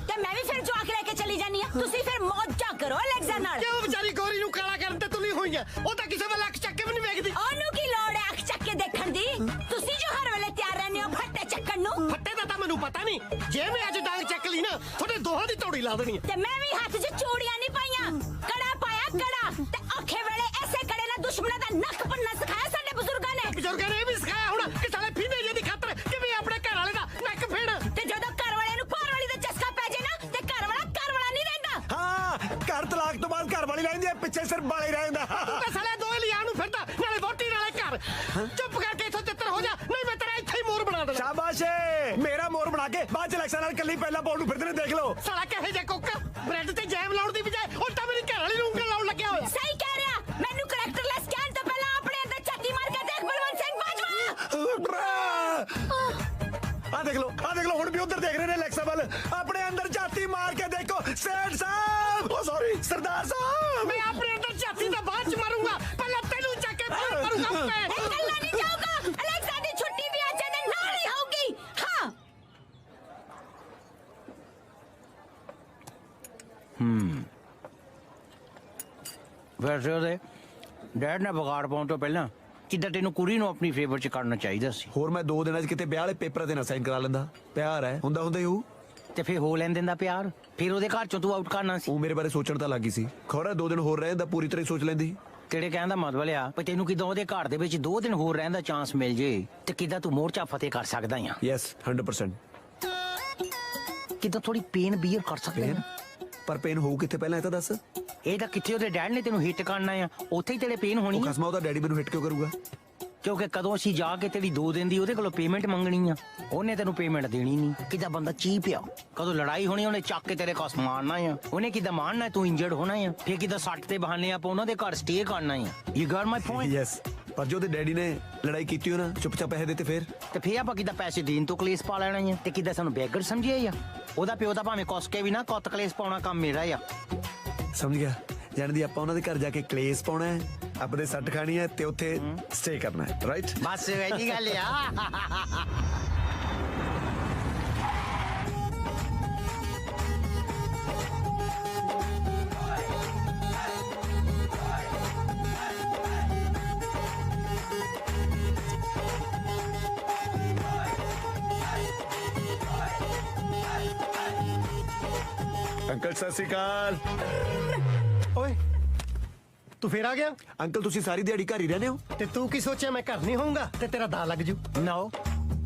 ਤੇ ਮੈਂ ਵੀ ਫਿਰ ਜਵਾਕ ਲੈ ਕੇ ਚਲੀ ਜਾਨੀ ਆ। ਤੁਸੀਂ ਫਿਰ ਮੌਜਾਂ ਕਰੋ ਅਲੈਕਜ਼ਾ ਨਾਲ। ਕਿਉਂ ਵਿਚਾਰੀ ਗੋਰੀ ਨੂੰ ਕਾਲਾ ਕਰਨ ਤੇ ਤੁਲੀ ਹੋਈ ਆ? ਉਹ ਤਾਂ ਕਿਸੇ ਵੇਲੇ ਅੱਖ ਚੱਕ ਕੇ ਵੀ ਨਹੀਂ ਵੇਖਦੀ। ਉਹਨੂੰ ਕੀ ਲੋੜ ਹੈ ਅੱਖ ਚੱਕ ਕੇ ਦੇਖਣ ਦੀ? ਤੁਸੀਂ ਜੋ ਹਰ ਵੇਲੇ ਤਿਆਰ ਰਹਿੰਦੇ ਹੋ ਫੱਟੇ ਚੱਕਣ ਨੂੰ। ਫੱਟੇ ਦਾ ਤਾਂ ਮੈਨੂੰ ਪਤਾ ਨਹੀਂ, ਜੇ ਮੈਂ ਅੱਜ ਡਾਂਗ ਚੱਕ ਲਈ ਨਾ ਤੁਹਾਡੇ ਦੋਹਾਂ ਦੀ ਤੋੜੀ ਲਾ ਦੇਣੀ। ਤੇ ਮੈਂ ਵੀ ਹੱਥ 'ਚ ਚੂੜੀਆਂ ਨਹੀਂ ਪਾਈਆਂ, ਕੜਾ ਪਾਇਆ ਕੜਾ। ਤੇ ਔਖੇ ਵੇਲੇ ਐਸੇ ਕੜੇ ਨਾਲ ਦੁਸ਼ਮਣਾਂ ਦਾ ਨੱਕ ਭੰਨਣਾ ਸਿਖਾਇਆ ਸਾਡੇ ਬਜ਼ੁਰਗਾਂ ਨੇ। ਬਜ਼ੁਰਗਾਂ ਨੇ ਇਹ ਵੀ ਸਿਖਾਇਆ ਹੋਣਾ ਕਿ ਸਾਲੇ ਫੀਨੇ ਜਿਹੀ ਦੀ ਖਾਤਰ ਕਿਵੇਂ ਆਪਣੇ ਘਰ ਵਾਲੇ ਦਾ ਨੱਕ ਫੇੜ। ਤੇ ਜਦੋਂ ਘਰ ਵਾਲੇ ਨੂੰ ਘਰ ਵਾਲੀ ਦਾ ਚਸਕਾ ਪੈ ਜੇ ਨਾ, ਤੇ ਘਰ ਵਾਲਾ ਨਹੀਂ ਰਹਿੰਦਾ। ਹਾਂ, ਘਰ ਤਲਾਕ ਤੋਂ ਬਾਅਦ ਘਰ ਵਾਲੀ ਰਹਿੰਦੀ ਹੈ, ਪਿੱਛੇ ਸਿਰ ਬਾਲੇ ਰਹਿੰਦਾ। ਤੂੰ ਤਾਂ ਸਾਲੇ ਦੋਏ ਲਿਆ ਨੂੰ ਫਿਰਦਾ, ਨਾਲੇ ਵੋਟੀ ਨਾਲੇ ਘਰ। ਚੁੱਪ ਕਰਕੇ ਇੱਥੋਂ ਤਿੱਤਰ ਹੋ ਜਾ, ਨਹੀਂ ਮੈਂ ਤੇਰਾ ਇੱਥੇ ਹੀ ਮੋਰ ਬਣਾ ਦੇਣਾ। ਸ਼ਾਬਾਸ਼ ਏ, ਮੇਰਾ ਮੋਰ ਬਣਾ ਕੇ ਬਾਅਦ ਚ ਇਲੈਕਸ਼ਨ ਨਾਲ ਕੱਲੀ ਪਹਿਲਾਂ ਪਾਉਣ ਨੂੰ ਫਿਰਦੇ ਨੇ, ਦੇਖ ਲਓ। ਸਾਲਾ ਕਹੇ ਜੇ ਕੁੱਕ ਬ੍ਰੈਡ ਤੇ ਜੈਮ ਲਾਉਣ ਦੀ ਬਜਾਏ ਉਲਟਾ ਮੇਰੀ ਘਰ ਵਾਲੀ ਨੂੰ ਉਂਗਲ ਲਾਉਣ ਲੱਗਿਆ ਹੋਇਆ। ਸਹੀ ਕਹਿ ਰਿਹਾ। ਮੈਨੂੰ ਕਰੈਕਟਰਲੈਸ ਕਹਿਣ ਤੋਂ ਪਹਿਲਾਂ ਆਪਣੇ ਅੰਦਰ ਝਾਤੀ ਮਾਰ ਕੇ ਦੇਖ ਬਲਵੰਤ ਸਿੰਘ ਬਾਜਵਾ। ਆ ਦੇਖ ਲਓ ਹੁਣ ਵੀ ਉਧਰ ਦੇਖ ਰਹੇ ਨੇ ਇਲੈਕਸ਼ਨ ਵੱਲ। ਆਪਣੇ ਅੰਦਰ ਝਾਤੀ ਮਾਰ ਕੇ ਦੇਖੋ ਸੇਠ ਸਾਹਿਬ। ਓ ਸੌਰੀ ਸਰਦਾਰ ਸਾਹਿਬ। ਮੈਂ ਆਪਣੇ ਅੰਦਰ ਝਾਤੀ ਤਾਂ ਬਾਅਦ ਚ ਮਾਰੂੰਗਾ, ਪਹਿਲਾਂ ਤੈਨੂੰ ਚੱਕ ਕੇ ਬਾਹਰ ਮਾਰੂੰਗਾ ਮੈਂ। ਇਕੱਲਾ ਨਹੀਂ ਜਾਊਗਾ, ਅਲੈਕਜ਼ਾ ਦੀ ਛੁੱਟੀ ਵੀ ਅੱਜ ਦੇ ਨਾਲ ਹੀ ਹੋਊਗੀ। ਹਾਂ ਵੈਸੇ ਉਹਦੇ ਡੈਡ ਨੇ ਵਿਗਾੜ ਪਾਉਣ ਤੋਂ ਪਹਿਲਾਂ ਕਿੱਦਾਂ ਤੈਨੂੰ ਕੁੜੀ ਨੂੰ ਆਪਣੀ ਫੇਵਰ ਚ ਕਰਨਾ ਚਾਹੀਦਾ ਸੀ। ਹੋਰ ਮੈਂ 2 ਦਿਨਾਂ ਚ ਕਿਤੇ ਵਿਆਹ ਵਾਲੇ ਪੇਪਰ ਤੇ ਨਾ ਸਾਈਨ ਕਰਾ ਲੈਂਦਾ। ਪਿਆਰ ਹੈ, ਹੁੰਦਾ ਹੀ ਹੋਊ। ਤੇ ਫੇਰ ਹੋ ਲੈਣ ਦਿੰਦਾ ਪਿਆਰ, ਫਿਰ ਉਹਦੇ ਘਰ ਚੋਂ ਤੂੰ ਆਊਟ ਕਰਨਾ ਸੀ। ਉਹ ਮੇਰੇ ਬਾਰੇ ਸੋਚਣ ਤਾਂ ਲੱਗੀ ਸੀ, ਖੌਰਾ 2 ਦਿਨ ਹੋਰ ਰਹਿ ਜਾਂਦਾ ਪੂਰੀ ਤਰ੍ਹਾਂ ਸੋਚ ਲੈਂਦੀ। ਤੇਰੇ ਕਹਿਣ ਦਾ ਮਤਲਬ ਆ ਵੀ ਤੈਨੂੰ ਕਿਦਾਂ ਉਹਦੇ ਘਰ ਦੇ ਵਿੱਚ 2 ਦਿਨ ਹੋਰ ਰਹਿਣ ਦਾ ਚਾਂਸ ਮਿਲ ਜੇ ਤੇ ਕਿਦਾਂ ਤੂੰ ਮੋਰਚਾ ਫਤਿਹ ਕਰ ਸਕਦਾ ਆ? ਯੈਸ 100%। ਕਿਦਾਂ ਥੋੜੀ ਪੇਨ ਬੀਅਰ ਕਰ ਸਕਦਾ ਆ? ਪਰ ਪੇਨ ਹੋਊ ਕਿੱਥੇ ਪਹਿਲਾਂ ਇਹ ਤਾਂ ਦੱਸ। ਇਹ ਤਾਂ ਕਿੱਥੇ ਉਹਦੇ ਡੈਡ ਨੇ ਤੈਨੂੰ ਹਿੱਟ ਕਰਨਾ ਆ, ਉੱਥੇ ਹੀ ਤੇਰੇ ਪੇਨ ਹੋਣੀ ਆ। ਖਸਮਾ ਉਹਦਾ ਡੈਡੀ ਮੈਨੂੰ ਹਿੱਟ ਕਿਉਂ ਕਰੂਗਾ? ਕਿਉਂਕਿ ਕਦੋਂ ਅਸੀਂ ਜਾ ਕੇ ਤੇਰੀ 2 ਦਿਨ ਦੀ ਉਹਦੇ ਕੋਲੋਂ ਪੇਮੈਂਟ ਮੰਗਣੀ ਆ, ਉਹਨੇ ਤੈਨੂੰ ਪੇਮੈਂਟ ਦੇਣੀ ਨਹੀਂ। ਕਿਦਾਂ ਬੰਦਾ ਚੀਪ ਆ। ਕਦੋਂ ਲੜਾਈ ਹੋਣੀ ਉਹਨੇ ਚੱਕ ਕੇ ਤੇਰੇ ਕੋਸ ਮਾਰਨਾ ਆ, ਉਹਨੇ ਕਿਦਾਂ ਮਾਰਨਾ ਤੂੰ ਇੰਜਰਡ ਹੋਣਾ ਆ, ਫੇਰ ਕਿਦਾਂ ਸੱਟ ਤੇ ਬਹਾਨੇ ਆਪਾਂ ਉਹਨਾਂ ਦੇ ਘਰ ਸਟੇ ਕਰਨਾ ਆ। You Gat my point? Yes, ਪਰ ਜੋ ਉਹਦੇ ਡੈਡੀ ਨੇ ਲੜਾਈ ਕੀਤੀ ਹੋ ਨਾ, ਚੁੱਪਚਾਪ ਪੈਸੇ ਦਿੱਤੇ ਤੇ ਫੇਰ ਆਪਾਂ ਕਿਦਾਂ ਪੈਸੇ ਦੇਣ ਤੋਂ ਕਲੇਸ਼ ਪਾ ਲੈਣਾ ਆ, ਤੇ ਕਿਦਾਂ ਸਾਨੂੰ ਬੈਗਰ ਸਮਝਿਆ ਆ? ਉਹਦਾ ਪਿਓ ਤਾਂ ਭਾਵੇਂ ਕੁੱਸ ਕੇ ਵੀ ਨਾ ਕੁੱਤ ਕਲੇਸ਼ ਪਾਉਣਾ ਕੰਮ ਮੇਰਾ ਆ। ਸਮਝ ਗਿਆ? ਜਾਣਦੀ ਆਪਾਂ ਉਹਨਾਂ ਦੇ ਘਰ ਜਾ ਕੇ ਕਲੇਸ਼ ਪਾਉਣਾ ਹੈ, ਆਪਣੇ ਸੱਟ ਖਾਣੀ ਹੈ ਤੇ ਉੱਥੇ ਸਟੇ ਕਰਨਾ ਹੈ, ਰਾਈਟ? ਬਸ ਇਹੀ ਗੱਲ ਆ। अंकल सत श्री अकाल। ओए ਤੂੰ ਫੇਰ ਆ ਗਿਆ ਅੰਕਲ ਤੁਸੀਂ ਸਾਰੀ ਦਿਹਾੜੀ ਘਰ ਹੀ ਰਹਿੰਦੇ ਹੋ ਤੇ ਤੂੰ ਕੀ ਸੋਚਿਆ ਮੈਂ ਘਰ ਨਹੀਂ ਹੋਊਂਗਾ ਤੇ ਤੇਰਾ ਦਾ ਲੱਗ ਜੂ ਨੋ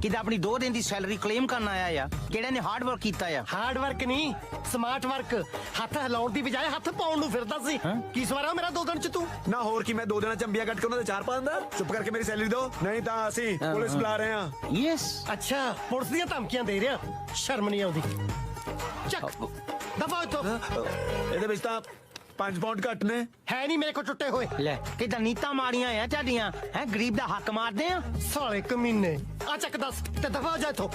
ਕਿਦਾ ਆਪਣੀ 2 ਦਿਨ ਦੀ ਸੈਲਰੀ ਕਲੇਮ ਕਰਨ ਆਇਆ ਆ ਕਿਹੜੇ ਨੇ ਹਾਰਡ ਵਰਕ ਕੀਤਾ ਆ ਹਾਰਡ ਵਰਕ ਨਹੀਂ ਸਮਾਰਟ ਵਰਕ ਹੱਥ ਹਿਲਾਉਣ ਦੀ ਬਜਾਏ ਹੱਥ ਪਾਉਣ ਨੂੰ ਫਿਰਦਾ ਸੀ ਕੀ ਸਵਾਰਾ ਮੇਰਾ 2 ਦਿਨ ਚ ਤੂੰ ਨਾ ਹੋਰ ਕੀ ਮੈਂ 2 ਦਿਨਾਂ ਚੰਬੀਆਂ ਕੱਟ ਕੇ ਉਹਨਾਂ ਦੇ 4 ਪਾ ਦਿੰਦਾ ਚੁੱਪ ਕਰਕੇ ਮੇਰੀ ਸੈਲਰੀ ਦਿਓ ਨਹੀਂ ਤਾਂ ਅਸੀਂ ਪੁਲਿਸ ਬੁਲਾ ਰਹੇ ਹਾਂ ਯੈਸ ਅੱਛਾ ਪੁਲਿਸ ਦੀਆਂ ਧਮਕੀਆਂ ਦੇ ਰਿਹਾ ਸ਼ਰਮ ਨਹੀਂ ਆਉਂਦੀ ਚੱਕ ਦਫਾ ਇੱਥੋਂ ਇਹਦੇ ਵਿੱਚ ਤਾਂ 5 ਪਾਉਂਡ ਘੱਟ ਨੇ ਹੈ ਨਹੀਂ ਮੇਰੇ ਕੋਲ ਟੁੱਟੇ ਹੋਏ ਲੈ ਕਿਦਾਂ ਨੀਤਾਂ ਮਾਰੀਆਂ ਆ ਤੁਹਾਡੀਆਂ ਹੈ ਗਰੀਬ ਦਾ ਹੱਕ ਮਾਰਦੇ ਆ ਸਾਲੇ ਕਮੀਨੇ ਆ ਚੱਕ ਦੱਸ ਤੇ ਦਫਾ ਜਾ ਇੱਥੋਂ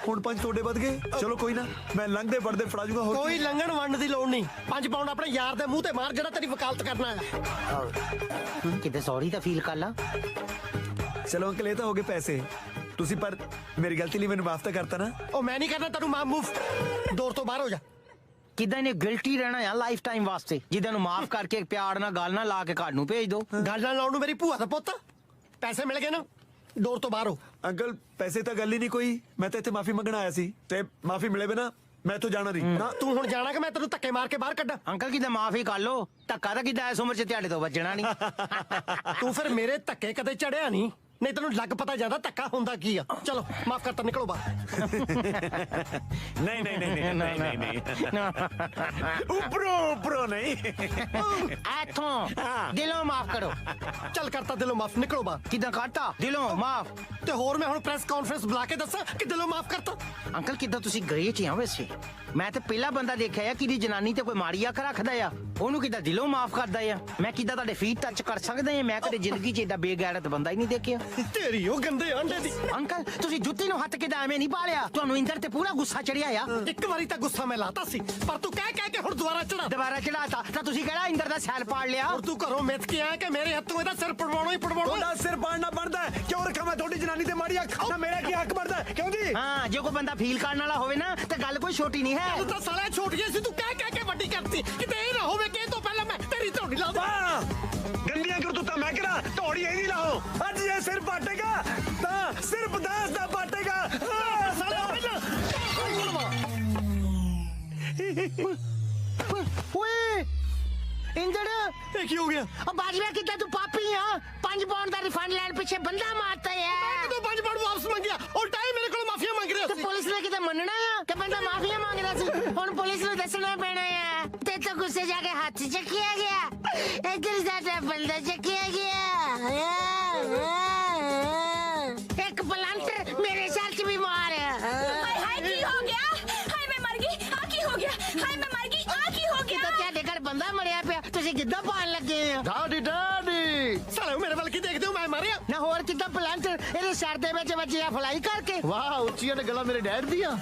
ਹੁਣ 5 ਤੁਹਾਡੇ ਵੱਧ ਗਏ ਚਲੋ ਕੋਈ ਨਾ ਮੈਂ ਲੰਘਦੇ ਵੜਦੇ ਫੜਾ ਜੂਗਾ ਹੋਰ ਕੋਈ ਲੰਘਣ ਵੰਡ ਦੀ ਲੋੜ ਨਹੀਂ 5 ਪਾਉਂਡ ਆਪਣੇ ਯਾਰ ਦੇ ਮੂੰਹ ਤੇ ਮਾਰ ਜਿਹੜਾ ਤੇਰੀ ਵਕਾਲਤ ਕਰਨਾ ਹੈ ਕਿਤੇ ਸੌਰੀ ਤਾਂ ਫੀਲ ਕਰ ਲਾ ਚਲੋ ਅੰਕਲ ਇਹ ਤਾਂ ਹੋ ਗਏ ਪੈਸੇ ਤੁਸੀਂ ਪਰ ਮੇਰੀ ਗਲਤੀ ਲਈ ਮੈਨੂੰ ਮਾਫ ਤਾਂ ਕਰਤਾ ਨਾ ਉਹ ਮੈਂ ਨਹੀਂ ਕਰਨਾ ਤੈਨੂੰ ਮਾਫ ਮੂਫ ਦੌਰ ਤੋਂ ਬਾਹਰ ਹੋ ਜਾ ਕਿਦਾਂ ਇਹਨੇ ਗਿਲਟੀ ਰਹਿਣਾ ਆ ਲਾਈਫ ਟਾਈਮ ਵਾਸਤੇ ਜਿੱਦਾਂ ਨੂੰ ਮਾਫ ਕਰਕੇ ਪਿਆਰ ਨਾਲ ਗੱਲ ਨਾ ਲਾ ਕੇ ਘਰ ਨੂੰ ਭੇਜ ਦੋ ਗੱਲ ਨਾਲ ਲਾਉਣ ਨੂੰ ਮੇਰੀ ਭੂਆ ਦਾ ਪੁੱਤ ਪੈਸੇ ਮਿਲ ਗਏ ਨਾ ਦੌਰ ਤੋਂ ਬਾਹਰ ਹੋ ਅੰਕਲ ਪੈਸੇ ਤਾਂ ਗੱਲ ਹੀ ਨਹੀਂ ਕੋਈ ਮੈਂ ਤਾਂ ਇੱਥੇ ਮਾਫੀ ਮੰਗਣ ਆਇਆ ਸੀ ਤੇ ਮਾਫੀ ਮਿਲੇ ਬਿਨਾ ਮੈਂ ਇੱਥੋਂ ਜਾਣਾ ਨਹੀਂ ਨਾ ਤੂੰ ਹੁਣ ਜਾਣਾ ਕਿ ਮੈਂ ਤੈਨੂੰ ਧੱਕੇ ਮਾਰ ਕੇ ਬਾਹਰ ਕੱਢਾਂ ਅੰਕਲ ਕਿਦਾਂ ਮਾਫੀ ਕਰ ਲੋ ਧੱਕਾ ਤਾਂ ਕਿਦਾਂ ਇਸ ਉਮਰ 'ਚ ਤੁਹਾਡੇ ਤੋਂ ਬਚਣਾ ਨਹੀਂ ਤੂੰ ਫਿਰ ਮੇਰੇ ਧੱਕੇ ਕਦੇ ਚੜਿਆ ਨਹੀਂ ਨਹੀਂ ਤੈਨੂੰ ਲੱਗ ਪਤਾ ਜ਼ਿਆਦਾ ਧੱਕਾ ਹੁੰਦਾ ਕੀ ਆ ਚਲੋ ਮਾਫ ਕਰਤਾ ਨਿਕਲੋ ਬਾਹਰ ਨਹੀਂ ਨਹੀਂ ਨਹੀਂ ਨਹੀਂ ਨਹੀਂ ਉੱਪਰੋਂ ਨਹੀਂ ਇੱਥੋਂ ਦਿਲੋਂ ਮਾਫ ਕਰੋ ਚੱਲ ਕਰਤਾ ਦਿਲੋਂ ਮਾਫ ਨਿਕਲੋ ਬਾਹਰ ਕਿਦਾਂ ਕਰਤਾ ਦਿਲੋਂ ਮਾਫ ਤੇ ਹੋਰ ਮੈਂ ਹੁਣ ਪ੍ਰੈਸ ਕਾਨਫਰੰਸ ਬੁਲਾ ਕੇ ਦੱਸਾਂ ਕਿ ਦਿਲੋਂ ਮਾਫ ਕਰਤਾ ਅੰਕਲ ਕਿਦਾਂ ਤੁਸੀਂ ਗ੍ਰੇ 'ਚ ਆ ਵੈਸੇ ਮੈਂ ਤੇ ਪਹਿਲਾ ਬੰਦਾ ਦੇਖਿਆ ਆ ਕਿ ਦੀ ਜਨਾਨੀ ਤੇ ਕੋਈ ਮਾੜੀ ਅੱਖ ਰੱਖਦਾ ਆ ਉਹਨੂੰ ਕਿਦਾਂ ਦਿਲੋਂ ਮਾਫ ਕਰਦਾ ਆ ਮੈਂ ਕਿਦਾਂ ਤੁਹਾਡੇ ਫੀਟ ਟੱਚ ਕਰ ਸਕਦਾ ਆ ਮੈਂ ਕਦੇ ਜ਼ਿੰਦਗੀ 'ਚ ਏਡਾ ਬੇਗੈਰਤ ਬੰਦਾ ਹੀ ਨਹੀਂ ਦੇਖਿਆ ਤੇਰੀ ਉਹ ਗੰਦੇ ਆਂਡੇ ਦੀ ਅੰਕਲ ਤੁਸੀਂ ਜੁੱਤੀ ਨੂੰ ਹੱਥ ਕਿਦਾਂ ਐਵੇਂ ਨਹੀਂ ਪਾਲਿਆ ਤੁਹਾਨੂੰ ਇੰਦਰ ਤੇ ਪੂਰਾ ਗੁੱਸਾ ਚੜਿਆ ਆ ਇੱਕ ਵਾਰੀ ਤਾਂ ਗੁੱਸਾ ਮੈਂ ਲਾਤਾ ਸੀ ਪਰ ਤੂੰ ਕਹਿ ਕੇ ਹੁਣ ਦੁਬਾਰਾ ਚੜਾਤਾ ਤਾਂ ਤੁਸੀਂ ਕਿਹੜਾ ਇੰਦਰ ਦਾ ਸੈਲ ਪਾੜ ਲਿਆ ਔਰ ਤੂੰ ਘਰੋਂ ਮਿੱਥ ਕੇ ਆਇਆ ਕਿ ਮੇਰੇ ਹੱਥੋਂ ਇਹਦਾ ਸਿਰ ਪੜਵਾਉਣਾ ਹੀ ਪੜਵਾਉਣਾ ਤੁਹਾਡਾ ਸਿਰ ਪਾੜਨਾ ਬਣਦਾ ਕਿਉਂ ਰੱਖਾਂ ਮੈਂ ਤੁਹਾਡੀ ਜਨਾਨੀ ਤੇ ਮਾੜੀ ਅੱਖ ਨਾ ਮੇਰਾ ਕੀ ਹੱਕ ਬਣਦਾ ਕਿਉਂ ਜੀ ਹਾਂ ਜੇ ਕੋਈ ਬੰਦਾ ਫੀਲ ਕਰਨ ਵਾਲਾ ਹੋਵੇ ਨਾ ਤਾਂ ਗੱਲ ਕੋਈ ਛੋਟੀ ਨਹੀਂ ਹੈ ਤੂੰ ਤਾਂ ਸਾਲਾ ਛੋਟੀ ਸੀ ਤੂੰ ਕਹਿ ਕੇ ਵੱਡੀ ਕਰਤੀ ਕਿਤੇ ਇਹ ਨਾ ਹੋਵੇ ਕਿ ਇਹ ਤੋਂ ਪਹਿਲਾਂ ਮੈਂ ਤੇਰੀ ਧੌੜੀ ਲਾਵਾਂ ਗੰਦੀਆਂ ਕਰਤੂਤਾਂ ਮੈਂ ਕਿਹੜਾ ਧੌੜੀ ਇਹਦੀ ਲਾਓ ਅੱਜ ਇਹ ਸਿਰ ਪਾਟੇਗਾ ਤਾਂ ਸਿਰਫ 10 ਦਾ ਪਾਟੇਗਾ ਸਾਲਾ ਓਏ ਇੰਦਰ ਇਹ ਕੀ ਹੋ ਗਿਆ ਉਹ ਬਾਜਵਾ ਕਿੱਦਾਂ ਤੂੰ ਪਾਪੀ ਆ 5 ਪਾਉਂਡ ਦਾ ਰਿਫੰਡ ਲੈਣ ਪਿੱਛੇ ਬੰਦਾ ਮਾਰਤਾ ਹੈ ਮੈਂ ਕਿਦੋਂ 5 ਪਾਉਂਡ ਵਾਪਸ ਮੰਗਿਆ ਉਲਟਾ ਹੀ ਮੇਰੇ ਕੋਲ ਮਾਫੀਆ ਮੰਗ ਰਿਹਾ ਤੇ ਸੀ ਪੁਲਿਸ ਨੇ ਕਿਤੇ ਮੰਨਣਾ ਆ ਕਿ ਬੰਦਾ ਮਾਫੀਆ ਮੰਗਦਾ ਸੀ ਹੁਣ ਪੁਲਿਸ ਨੂੰ ਦੱਸਣਾ ਪੈਣਾ ਆ ਤੇ ਤਾਂ ਗੁੱਸੇ ਜਾ ਕੇ ਹੱਥ ਚੱਕਿਆ ਗਿਆ ਇੱਧਰ ਸਾਡਾ ਬੰਦਾ ਚੱਕਿਆ ਗਿਆ ਇੱਕ ਪਲਾਂਟਰ ਮੇਰੇ ਸਿਰ 'ਚ ਵੀ ਮਾਰ ਹਾਏ ਕੀ ਹੋ ਗਿਆ ਹਾਏ ਮੈਂ ਮਰ ਗਈ ਆ ਕੀ ਹੋ ਗਿਆ ਹਾਏ ਮੈਂ ਮਰ ਗਈ ਆ ਕੀ ਹੋ ਗਿਆ ਕਿਦੋਂ ਤੁਹਾਡੇ ਘਰ ਬੰਦਾ ਮਰਿਆ ਪਿਆ ਤੁਸੀਂ ਕਿੱਦਾਂ ਪਾਣ ਲੱਗੇ ਆ ਡਾਡੀ ਸਾਲੇ ਮੇਰੇ ਵੱਲ ਕੀ ਦੇਖਦੇ ਹੋ ਮੈਂ ਮਾਰਿਆ ਨਾ ਹੋਰ ਕਿੱਦਾਂ ਪਲਾਂਟਰ ਇਹਦੇ ਸਿਰ ਦੇ ਵਿੱਚ ਵੱਜਿਆ ਫਲਾਈ ਕਰਕੇ ਵਾਹ ਉੱਚੀਆਂ ਨੇ ਗੱਲਾਂ ਮੇਰੇ ਡੈਡ ਦੀਆਂ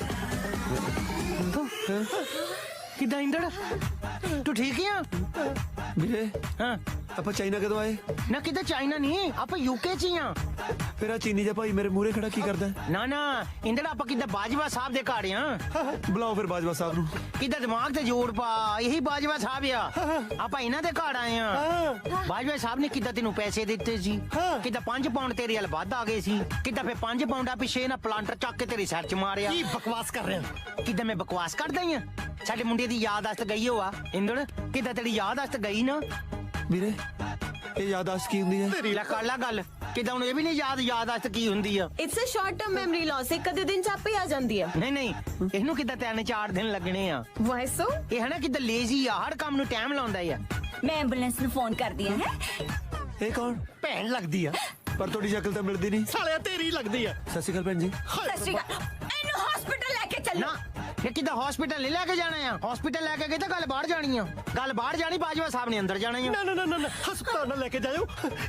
ਕਿੱਦਾਂ ਇੰਦਰ ਤੂੰ ਠੀਕ ਆ ਵੀਰੇ ਹਾਂ ਆਪਾਂ ਚਾਈਨਾ ਕਦੋਂ ਆਏ ਨਾ ਕਿਤੇ ਚਾਈਨਾ ਨਹੀਂ ਆਪਾਂ ਯੂਕੇ 'ਚ ਹੀ ਆ ਫਿਰ ਆ ਚੀਨੀ ਜਿਹਾ ਭਾਈ ਮੇਰੇ ਮੂਹਰੇ ਖੜਾ ਕੀ ਕਰਦਾ ਨਾ ਨਾ ਇੰਦਰ ਆਪਾਂ ਕਿੱਦਾਂ ਬਾਜਵਾ ਸਾਹਿਬ ਦੇ ਘਰ ਆ ਬੁਲਾਓ ਫਿਰ ਬਾਜਵਾ ਸਾਹਿਬ ਨੂੰ ਕਿੱਦਾਂ ਦਿਮਾਗ ਤੇ ਜੋੜ ਪਾ ਇਹੀ ਬਾਜਵਾ ਸਾਹਿਬ ਆ ਆਪਾਂ ਇਹਨਾਂ ਦੇ ਘਰ ਆਏ ਆ ਬਾਜਵਾ ਸਾਹਿਬ ਨੇ ਕਿੱਦਾਂ ਤੈਨੂੰ ਪੈਸੇ ਦਿੱਤੇ ਸੀ ਕਿੱਦਾਂ 5 ਪਾਉਂਡ ਤੇਰੇ ਵੱਲ ਵੱਧ ਆ ਗਏ ਸੀ ਕਿੱਦਾਂ ਫਿਰ 5 ਪਾਉਂਡਾਂ ਪਿੱਛੇ ਨਾ ਪਲਾਂਟਰ ਚੱਕ ਕੇ ਤੇਰੇ ਸਿਰ 'ਚ ਮਾਰਿਆ ਕੀ ਬਕਵਾਸ ਕਰ ਰਿਹਾ ਕਿੱਦਾਂ ਮੈਂ ਬਕਵਾਸ ਕਰਦਾ ਹੀ ਆ ਸਾਡੇ ਮੁੰਡੇ ਦੀ ਯਾਦਾਸ਼ਤ ਗਈ ਹੋ ਆ ਇੰਦਰ ਕਿੱਦਾਂ ਤੇਰੀ ਯਾਦਾਸ਼ਤ ਗਈ ਨਾ ਵੀਰੇ ਇਹ ਯਾਦਾਸ਼ਤ ਕੀ ਹੁੰਦੀ ਹੈ ਲੈ ਕਰ ਲਾ ਗੱਲ ਕਿਦਾਂ ਹੁਣ ਇਹ ਵੀ ਨਹੀਂ ਯਾਦਾਸ਼ਤ ਕੀ ਹੁੰਦੀ ਆ it's a short term memory loss ਇੱਕ ਅੱਧੇ ਦਿਨ ਚ ਆਪੇ ਆ ਜਾਂਦੀ ਹੈ ਨਹੀਂ ਇਹਨੂੰ ਕਿੱਦਾਂ 3-4 ਦਿਨ ਲੱਗਣੇ ਆ ਵਾਈ ਸੋ ਇਹ ਹਨਾ ਕਿੱਦਾਂ ਲੇਜ਼ੀ ਆ ਹਰ ਕੰਮ ਨੂੰ ਟਾਈਮ ਲਾਉਂਦਾ ਆ ਮੈਂ ਐਂਬੂਲੈਂਸ ਨੂੰ ਫੋਨ ਕਰਦੀ ਆ ਹੈ ਇਹ ਕੌਣ ਭੈਣ ਲੱਗਦੀ ਆ ਪਰ ਤੁਹਾਡੀ ਸ਼ਕਲ ਤਾਂ ਮਿਲਦੀ ਨਹੀਂ ਸਾਲਿਆ ਤੇਰੀ ਲੱਗਦੀ ਆ ਸਤਿ ਸ਼੍ਰੀ ਅਕਾਲ ਭੈਣ ਜੀ ਸਤਿ ਸ਼੍ਰੀ ਅਕਾਲ ਇਹਨੂੰ ਹਸਪੀਟਲ ਲੈ ਕੇ ਚੱਲੋ ਨਾ ਇਹ ਕਿੱਦਾਂ ਹਸਪੀਟਲ ਨਹੀਂ ਲੈ ਕੇ ਜਾਣਾ ਆ ਹਸਪੀਟਲ ਲੈ ਕੇ ਗਏ ਤਾਂ ਗੱਲ ਬਾਹਰ ਜਾਣੀ ਆ ਗੱਲ ਬਾਹਰ ਜਾਣੀ ਬਾਜਵਾ ਸਾਹਿਬ ਨੇ ਅੰਦਰ ਜਾਣਾ ਆ ਨਾ ਹਸਪਤਾਲ ਨਾਲ ਲੈ ਕੇ ਜਾਇਓ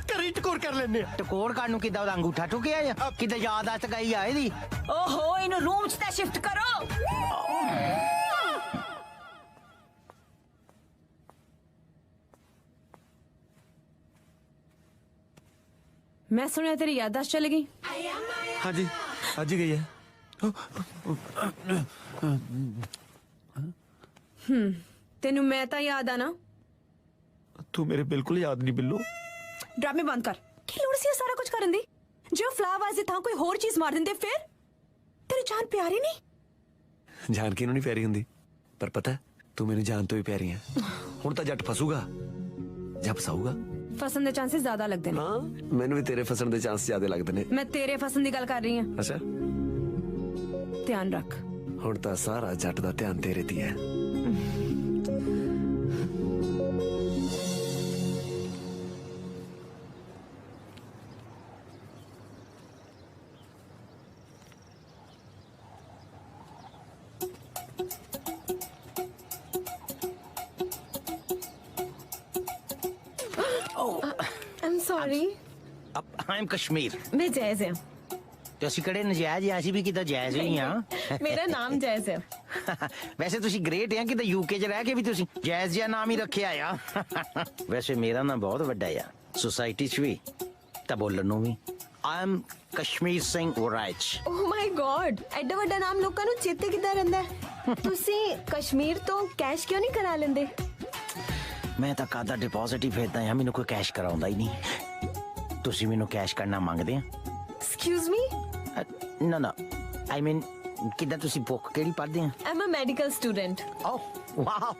ਘਰੇ ਟਕੋਰ ਕਰ ਲੈਣੇ ਆ ਟਕੋਰ ਕਰਨ ਨੂੰ ਕਿੱਦਾਂ ਉਹਦਾ ਅੰਗੂਠਾ ਠੁਕਿਆ ਆ ਕਿੱਦਾਂ ਯਾਦਾਸ਼ਤ ਗਈ ਆ ਇਹਦੀ ਓਹੋ ਇਹਨੂੰ ਰੂਮ 'ਚ ਤਾਂ ਸ਼ਿਫਟ ਕਰੋ ਮੈਂ ਸੁਣਿਆ ਤੇਰੀ ਯਾਦਾਸ਼ਤ ਚਲੀ ਗਈ ਹਾਂਜੀ ਅੱਜ ਹੀ ਗਈ ਹੈ ਤੈਨੂੰ ਮੈਂ ਤਾਂ ਯਾਦ ਆ ਨਾ ਤੂੰ ਮੇਰੇ ਬਿਲਕੁਲ ਯਾਦ ਨਹੀਂ ਬਿੱਲੋ ਡਰਾਮੇ ਬੰਦ ਕਰ ਕੀ ਲੋੜ ਸੀ ਇਹ ਸਾਰਾ ਕੁਝ ਕਰਨ ਦੀ ਜੇ ਉਹ ਫਲਾਵਰਸ ਦੀ ਥਾਂ ਕੋਈ ਹੋਰ ਚੀਜ਼ ਮਾਰ ਦਿੰਦੇ ਫਿਰ ਤੇਰੀ ਜਾਨ ਪਿਆਰੀ ਨਹੀਂ ਜਾਨ ਕਿਹਨੂੰ ਨਹੀਂ ਪਿਆਰੀ ਹੁੰਦੀ ਪਰ ਪਤਾ ਤੂੰ ਮੈਨੂੰ ਜਾਨ ਤੋਂ ਵੀ ਪਿਆਰੀ ਹੈ ਹੁਣ ਤਾਂ ਜੱਟ ਫਸੂਗਾ ਜਾਂ ਫਸਾਊਗਾ? ਫਸਣ ਦੇ ਚਾਂਸਸ ਜ਼ਿਆਦਾ ਲੱਗਦੇ ਨੇ। ਹਾਂ, ਮੈਨੂੰ ਵੀ ਤੇਰੇ ਫਸਣ ਦੇ ਚਾਂਸ ਜ਼ਿਆਦਾ ਲੱਗਦੇ ਨੇ। ਮੈਂ ਤੇਰੇ ਫਸਣ ਦੀ ਗੱਲ ਕਰ ਰਹੀ ਹਾਂ। ਅੱਛਾ, ਧਿਆਨ ਰੱਖ। ਹੁਣ ਤਾਂ ਸਾਰਾ ਜੱਟ ਦਾ ਧਿਆਨ ਤੇਰੇ ਤੇ ਹੈ। I'm sorry. I'm कश्मीर। मैं जैज़ है। ਤੇ ਅਸੀਂ ਕਿਹੜੇ ਨਜਾਇਜ਼ ਆ? ਅਸੀਂ ਵੀ ਕਿਤੇ ਜਾਇਜ਼ ਹੀ ਆ। मेरा नाम जैज़ है। ਵੈਸੇ ਤੁਸੀਂ ਗ੍ਰੇਟ ਆ, ਕਿਤੇ ਯੂਕੇ 'ਚ ਰਹਿ ਕੇ ਵੀ ਤੁਸੀਂ ਜਾਇਜ਼ ਜਿਹਾ ਨਾਮ ਹੀ ਰੱਖਿਆ ਆ। ਵੈਸੇ ਮੇਰਾ ਨਾਮ ਬਹੁਤ ਵੱਡਾ ਆ, ਸੁਸਾਇਟੀ 'ਚ ਵੀ ਤਾਂ ਬੋਲਣ ਨੂੰ ਵੀ। I am Kashmir Singh ਵਰਾਇਚ। Oh my God, ਐਡਾ ਵੱਡਾ ਨਾਮ ਲੋਕਾਂ ਨੂੰ ਚੇਤੇ ਕਿੱਦਾਂ ਰਹਿੰਦਾ ਹੈ? ਤੁਸੀਂ ਕਸ਼ਮੀਰ ਤੋਂ ਕੈਸ਼ ਕਿਉਂ ਨਹੀਂ ਕਰਾ ਲੈਂਦੇ? ਮੈਂ ਤਾਂ ਕਾਦਾ ਡਿਪੋਜ਼ਿਟ ਹੀ ਫੇਰਦਾ ਆ, ਮੈਨੂੰ ਕੋਈ ਕੈਸ਼ ਕਰਾਉਂਦਾ ਹੀ ਨਹੀਂ। ਤੁਸੀਂ ਮੈਨੂੰ ਕੈਸ਼ ਕਰਨਾ ਮੰਗਦੇ ਆ? Excuse me? ਨਾ ਨਾ, ਆਈ ਮੀਨ ਕਿੱਦਾਂ ਤੁਸੀਂ ਬੁੱਕ ਕਿਹੜੀ ਪੜ੍ਹਦੇ ਆ? I'm a medical student. Oh wow,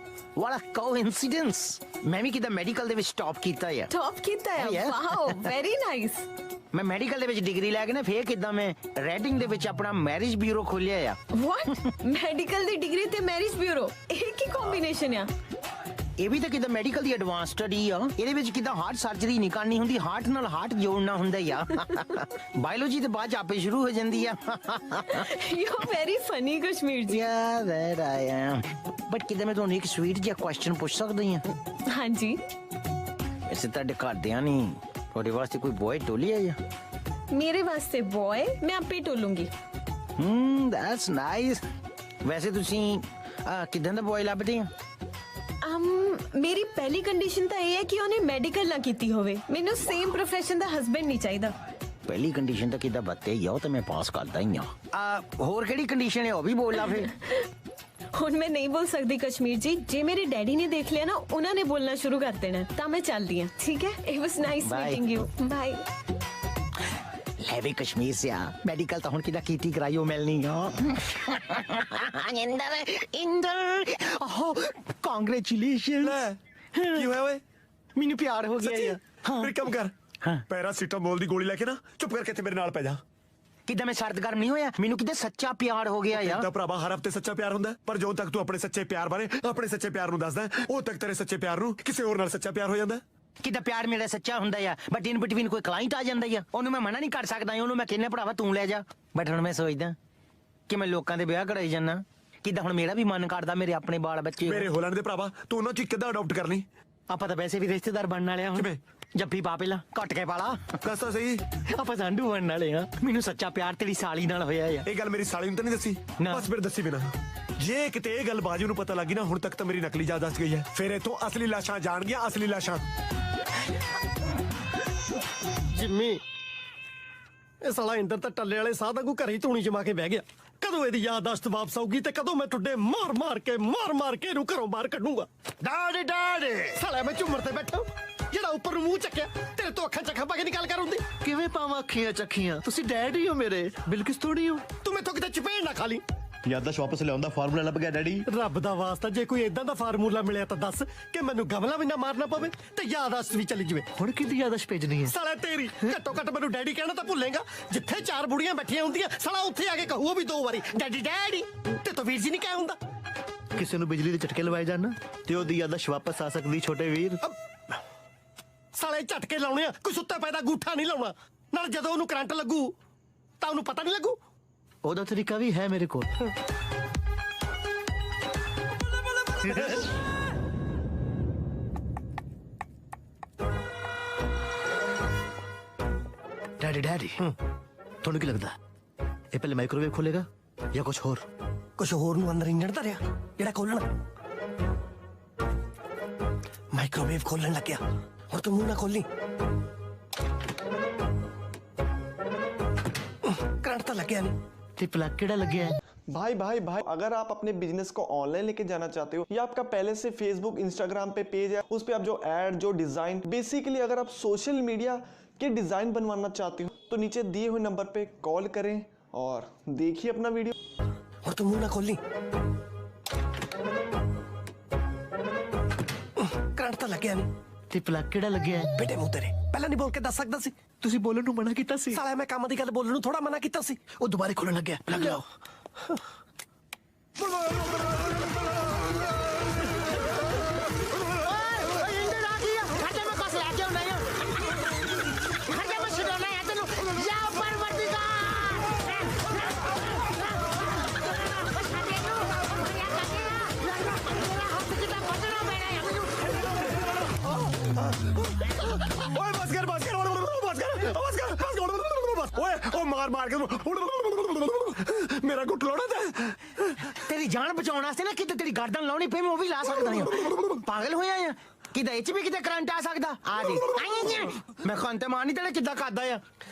what a coincidence! ਮੈਂ ਵੀ ਕਿੱਦਾਂ ਮੈਡੀਕਲ ਦੇ ਵਿੱਚ ਟੌਪ ਕੀਤਾ ਆ। ਟੌਪ ਕੀਤਾ ਹੈ? Oh, yeah. Wow, very nice. ਮੈਂ ਮੈਡੀਕਲ ਦੇ ਵਿੱਚ ਡਿਗਰੀ ਲੈ ਕੇ ਨਾ ਫੇਰ ਕਿੱਦਾਂ ਮੈਂ ਰੈਡਿੰਗ ਦੇ ਵਿੱਚ ਆਪਣਾ ਮੈਰਿਜ ਬਿਊਰੋ ਖੋਲਿਆ ਆ। What? ਮੈਡੀਕਲ ਦੀ ਡਿਗਰੀ ਤੇ ਮੈਰਿਜ ਬਿਊਰੋ, ਇਹ ਕੀ ਕੰਬੀਨੇਸ਼ਨ ਆ? ਇਹ ਵੀ ਤਾਂ ਕਿੱਦਾਂ ਮੈਡੀਕਲ ਦੀ ਐਡਵਾਂਸ ਸਟੱਡੀ ਆ। ਇਹਦੇ ਵਿੱਚ ਕਿੱਦਾਂ ਹਾਰਟ ਸਰਜਰੀ ਨਹੀਂ ਕਰਨੀ ਹੁੰਦੀ, ਹਾਰਟ ਨਾਲ ਹਾਰਟ ਜੋੜਨਾ ਹੁੰਦਾ ਆ। ਬਾਇਓਲੋਜੀ ਤੇ ਬਾਅਦ ਚ ਆਪੇ ਸ਼ੁਰੂ ਹੋ ਜਾਂਦੀ ਆ। You are very funny, Kashmir ਜੀ। Yeah, that I am. But ਕਿੱਦਾਂ ਮੈਂ ਤੁਹਾਨੂੰ ਇੱਕ ਸਵੀਟ ਜਿਹਾ ਕੁਐਸਚਨ ਪੁੱਛ ਸਕਦੀ ਆ? ਹਾਂਜੀ। ਵੈਸੇ ਤੁਹਾਡੇ ਘਰਦਿਆਂ ਨਹੀਂ ਤੁਹਾਡੇ ਵਾਸਤੇ ਕੋਈ ਬॉय ਟੋਲੀ ਆ? ਮੇਰੇ ਵਾਸਤੇ ਬॉय ਮੈਂ ਆਪੇ ਟੋਲੂੰਗੀ। That's nice. ਵੈਸੇ ਤੁਸੀਂ ਕਿੱਦਾਂ ਦਾ ਬॉय ਲੱਭਦੇ ਆ? ਮੇਰੀ ਪਹਿਲੀ ਕੰਡੀਸ਼ਨ ਤਾਂ ਇਹ ਹੈ ਕਿ ਉਹਨੇ ਮੈਡੀਕਲ ਨਾ ਕੀਤੀ ਹੋਵੇ। ਮੈਨੂੰ ਸੇਮ ਪ੍ਰੋਫੈਸ਼ਨ ਦਾ ਹਸਬੈਂਡ ਨਹੀਂ ਚਾਹੀਦਾ। ਪਹਿਲੀ ਕੰਡੀਸ਼ਨ ਤਾਂ ਕਿੱਦਾਂ ਬੱਤੇ ਹੀ ਆ, ਉਹ ਤਾਂ ਮੈਂ ਪਾਸ ਕਰਦਾ ਹੀ ਆ। ਹੋਰ ਕਿਹੜੀ ਕੰਡੀਸ਼ਨ ਹੈ ਉਹ ਵੀ ਬੋਲ ਲਾ ਫੇ। ਹੁਣ ਮੈਂ ਨਹੀਂ ਬੋਲ ਸਕਦੀ ਕਸ਼ਮੀਰ ਜੀ, ਜੇ ਮੇਰੇ ਡੈਡੀ ਨੇ ਦੇਖ ਲਿਆ ਨਾ, ਉਹਨਾਂ ਨੇ ਬੋਲਣਾ ਸ਼ੁਰੂ ਕਰ ਦੇਣਾ, ਤਾਂ ਮੈਂ ਚੱਲਦੀ ਹਾਂ। ਠੀਕ ਹੈ? It was nice meeting you. Bye. ਲੈ ਵੀ ਕਸ਼ਮੀਰ ਸੇ ਆ, ਮੈਡੀਕਲ ਤਾਂ ਹੁਣ ਕਿੱਦਾਂ ਕੀਤੀ ਕਰਾਈਓ ਮਿਲਣੀ ਆ। ਇੰਦਰ ਓਹ ਕਾਂਗ੍ਰੈਚੁਲੇਸ਼ਨ। ਕੀ ਹੋਇਆ ਓਏ? ਮੈਨੂੰ ਪਿਆਰ ਹੋ ਗਿਆ ਯਾਰ। ਫਿਰ ਕੰਮ ਕਰ, ਪੈਰਾਸੀਟਾਮੋਲ ਦੀ ਗੋਲੀ ਲੈ ਕੇ ਨਾ ਚੁੱਪ ਕਰਕੇ ਇੱਥੇ ਮੇਰੇ ਨਾਲ ਪੈ ਜਾ। ਕਿੱਦਾਂ ਮੈਂ ਸਰਦ ਗਰਮ ਨਹੀਂ ਹੋਇਆ, ਮੈਨੂੰ ਕਿਤੇ ਸੱਚਾ ਪਿਆਰ ਹੋ ਗਿਆ ਯਾਰ। ਤਾਂ ਭਰਾਵਾ ਹਰ ਹਫਤੇ ਸੱਚਾ ਪਿਆਰ ਹੁੰਦਾ, ਪਰ ਜਦੋਂ ਤੱਕ ਤੂੰ ਆਪਣੇ ਸੱਚੇ ਪਿਆਰ ਬਾਰੇ ਆਪਣੇ ਸੱਚੇ ਪਿਆਰ ਨੂੰ ਦੱਸਦਾ ਉਦੋਂ ਤੱਕ ਤੇਰੇ ਸੱਚੇ ਪਿਆਰ ਨੂੰ ਕਿਸੇ ਹੋਰ ਨਾਲ ਸੱਚਾ ਪਿਆਰ ਹੋ ਜਾਂਦਾ। ਕਿੱਦਾਂ ਪਿਆਰ ਮੇਰਾ ਸੱਚਾ ਹੁੰਦਾ ਆ, ਬਟ ਇਨ ਬਿਟਵੀਨ ਕੋਈ ਕਲਾਇੰਟ ਆ ਜਾਂਦਾ ਆ, ਉਹਨੂੰ ਮੈਂ ਮਨਾ ਨਹੀਂ ਕਰ ਸਕਦਾ, ਉਹਨੂੰ ਮੈਂ ਕਹਿੰਦਾ ਭਰਾਵਾ ਤੂੰ ਲੈ ਜਾ। ਬਟ ਹੁਣ ਮੈਂ ਸੋਚਦਾ ਕਿ ਮੈਂ ਲੋਕਾਂ ਦੇ ਵਿਆਹ ਕਰਾਈ ਜਾਂਦਾ, ਕਿੱਦਾਂ ਹੁਣ ਮੇਰਾ ਵੀ ਮਨ ਕਰਦਾ ਮੇਰੇ ਆਪਣੇ ਬਾਲ ਬੱਚੇ ਮੇਰੇ ਹੋਲੈਂਡ ਦੇ ਭਰਾਵਾ, ਤੂੰ ਉਹਨਾਂ ਚ ਕਿੱਦਾਂ ਅਡਾਪਟ ਕਰ ਲਈ? ਆਪਾਂ ਤਾਂ ਵੈਸੇ ਵੀ ਰਿਸ਼ਤੇਦਾਰ ਬਣਨ ਵਾਲੇ ਆ। ਕਿਵੇਂ? ਜੱਫੀ ਪਾ ਪਹਿਲਾਂ ਕੱਟ ਕੇ ਪਾਲਾ। ਦੱਸਦਾ ਸਹੀ, ਆਪਾਂ ਸਾਂਢੂ ਬਣਨ ਵਾਲੇ ਆ। ਮੈਨੂੰ ਸੱਚਾ ਪਿਆਰ ਤੇਰੀ ਸਾਲੀ ਨਾਲ ਹੋਇਆ ਆ। ਇਹ ਗੱਲ ਮੇਰੀ ਸਾਲੀ ਨੂੰ ਤਾਂ ਨਹੀਂ ਦੱਸੀ? ਬਸ ਫਿਰ ਦੱਸੀ ਬਿਨਾ। ਜੇ ਕਿਤੇ ਇਹ ਗੱਲ ਬਾਜੂ ਨੂੰ ਪਤਾ ਲੱਗੀ ਨਾ, ਹੁਣ ਤੱਕ ਤਾਂ ਮੇਰੀ ਨਕਲੀ ਯਾਦ ਦੱਸ ਗਈ ਹੈ। ਫਿਰ ਇੱਥੋਂ ਅਸਲੀ ਲਾਸ਼ਾਂ ਜਾਣਗੀਆਂ, ਅਸਲੀ ਲਾਸ਼ਾਂ। ਜਿੰਮੀ, ਇਹ ਸਾਲਾ ਇੰਦਰ ਤਾਂ ਟੱਲੇ ਵਾਲੇ ਸਾਹ ਦਾ ਘਰੇ ਹੀ ਧੂਣੀ ਜਮਾ ਕੇ ਬਹਿ ਗਿਆ। ਕਦੋਂ ਇਹਦੀ ਯਾਦਦਾਸ਼ਤ ਵਾਪਸ ਆਊਗੀ ਤੇ ਕਦੋਂ ਮੈਂ ਟੁੱਡੇ ਮਾਰ ਮਾਰ ਕੇ ਇਹਨੂੰ ਘਰੋਂ ਬਾਹਰ ਕੱਢੂੰਗਾ। ਡਾਡੇ ਡਾਡੇ ਸਾਲਾ ਮੈਂ ਝੁੰਮਰ ਤੇ ਬੈਠਾ ਜਿਹੜਾ ਉੱਪਰ ਨੂੰ ਮੂੰਹ ਚੱਕਿਆ, ਤੇਰੇ ਤੋਂ ਅੱਖਾਂ ਚੱਖਾਂ ਪਾ ਕੇ ਨਿਕਾਲ ਕਰ ਹੁੰਦੀ। ਕਿਵੇਂ ਪਾਵਾਂ ਅੱਖੀਆਂ ਚੱਖੀਆਂ? ਤੁਸੀਂ ਡੈਡ ਹੀ ਹੋ ਮੇਰੇ, ਬਿਲਕਿਸ ਥੋੜੀ ਹੋ। ਤੂੰ ਮੈਥੋਂ ਕਿਤੇ ਚਪੇੜ ਨਾ ਖਾ ਲਈ। ਯਾਦਦਾਸ਼ਤ ਵਾਪਸ ਲਿਆਉਂਦਾ ਫਾਰਮੂਲਾ ਲੱਭ ਗਿਆ ਡੈਡੀ। ਰੱਬ ਦਾ ਵਾਸਤਾ, ਜੇ ਕੋਈ ਏਦਾਂ ਦਾ ਫਾਰਮੂਲਾ ਮਿਲਿਆ ਤਾਂ ਦੱਸ ਕਿ ਮੈਨੂੰ ਗਮਲਾ ਵੀ ਨਾ ਮਾਰਨਾ ਪਵੇ ਤੇ ਯਾਦਦਾਸ਼ਤ ਵੀ ਚਲੀ ਜਾਵੇ। ਹੁਣ ਕਿਹਦੀ ਯਾਦਦਾਸ਼ਤ ਭੇਜਣੀ ਹੈ? ਸਾਲਾ ਤੇਰੀ। ਘੱਟੋ ਘੱਟ ਮੈਨੂੰ ਡੈਡੀ ਕਹਿਣਾ ਤਾਂ ਭੁੱਲੇਗਾ। ਜਿੱਥੇ ਚਾਰ ਬੁੜੀਆਂ ਬੈਠੀਆਂ ਹੁੰਦੀਆਂ, ਸਾਲਾ ਉੱਥੇ ਆ ਕੇ ਕਹੂਗਾ ਵੀ 2 ਵਾਰੀ ਡੈਡੀ ਡੈਡੀ। ਤੇ ਤੋ ਵੀਰ ਜੀ ਨਹੀਂ ਕਹਿ ਹੁੰਦਾ। ਕਿਸੇ ਨੂੰ ਬਿਜਲੀ ਦੇ ਝਟਕੇ ਲਵਾਏ ਜਾਣ ਤੇ ਉਹਦੀ ਯਾਦਦਾਸ਼ਤ ਵਾਪਸ ਆ ਸਕਦੀ ਛੋਟੇ ਵੀਰ। ਸਾਲੇ ਝਟਕੇ ਲਾਉਣੇ ਆ, ਕੋਈ ਸੁੱਤਾ ਪੈਦਾ ਗੂਠਾ ਨਹੀਂ ਲਾਉਣਾ। ਨਾਲ ਜਦੋਂ ਉਹਨੂੰ ਕਰੰਟ ਲੱਗੂ ਤਾਂ ਉਹਨੂੰ ਪਤਾ ਨਹੀਂ ਲੱਗੂ। ਉਹਦਾ ਤਰੀਕਾ ਵੀ ਹੈ ਮੇਰੇ ਕੋਲ। ਡੈਡੀ ਡੈਡੀ, ਤੁਹਾਨੂੰ ਕੀ ਲੱਗਦਾ ਇਹ ਪਹਿਲੇ ਮਾਈਕ੍ਰੋਵੇਵ ਖੋਲੇਗਾ ਜਾਂ ਕੁਝ ਹੋਰ? ਕੁਝ ਹੋਰ ਨੂੰ ਅੰਦਰ ਇੰਜਣ ਧਰਿਆ ਜਿਹੜਾ ਖੋਲਣਾ। ਮਾਈਕ੍ਰੋਵੇਵ ਖੋਲਣ ਲੱਗਿਆ, ਹੁਣ ਤੂੰ ਮੂੰਹ ਨਾ ਖੋਲੀ। करंट तो लग गया नहीं। प्लग केड़ा लग गया है? भाई अगर आप अपने बिजनेस को ऑनलाइन लेके जाना चाहते हो या आपका पहले से फेसबुक इंस्टाग्राम पे पेज है, उस पे आप जो ऐड जो डिजाइन बेसिकली अगर आप सोशल मीडिया के डिजाइन बनवाना चाहते हो तो नीचे दिए हुए नंबर पे कॉल करें और देखिए अपना वीडियो। और तुम मुंह ना खोली, करंट तो लग गया नहीं। ਤੇ ਪਲੱਗ ਕਿਹੜਾ ਲੱਗਿਆ ਬੇਟੇ ਮੂੰਹ ਤੇਰੇ ਪਹਿਲਾਂ ਨਹੀਂ ਬੋਲ ਕੇ ਦੱਸ ਸਕਦਾ ਸੀ ਤੁਸੀਂ ਬੋਲਣ ਨੂੰ ਮਨਾ ਕੀਤਾ ਸੀ ਸਾਲਾ ਮੈਂ ਕੰਮ ਦੀ ਗੱਲ ਬੋਲਣ ਨੂੰ ਥੋੜਾ ਮਨਾ ਕੀਤਾ ਸੀ ਉਹ ਦੁਬਾਰੇ ਖੋਲਣ ਲੱਗਿਆ ਪਲੱਗ ਲਾਓ ਓਏ ਬਸ ਕਰ ਓਏ ਉਹ ਮਾਰ ਕੇ ਮੇਰਾ ਗੁੱਟ ਲੋੜਾ ਤੇ ਤੇਰੀ ਜਾਨ ਬਚਾਉਣ ਵਾਸਤੇ ਨਾ ਕਿਤੇ ਤੇਰੀ ਗਰਦਨ ਲਾਉਣੀ ਪਈ ਮੈਂ ਉਹ ਵੀ ਲਾ ਸਕਦਾ ਹਾਂ ਪਾਗਲ ਹੋਇਆ ਆ ਕਿਤੇ ਇਹ ਚ ਵੀ ਕਿਤੇ ਕਰੰਟ ਆ ਸਕਦਾ ਆ ਜੀ ਮੈਂ ਖੰਤੇ ਮਾਰਨੀ ਤੇਰੇ ਕਿੱਦਾਂ ਕਰਦਾ ਆ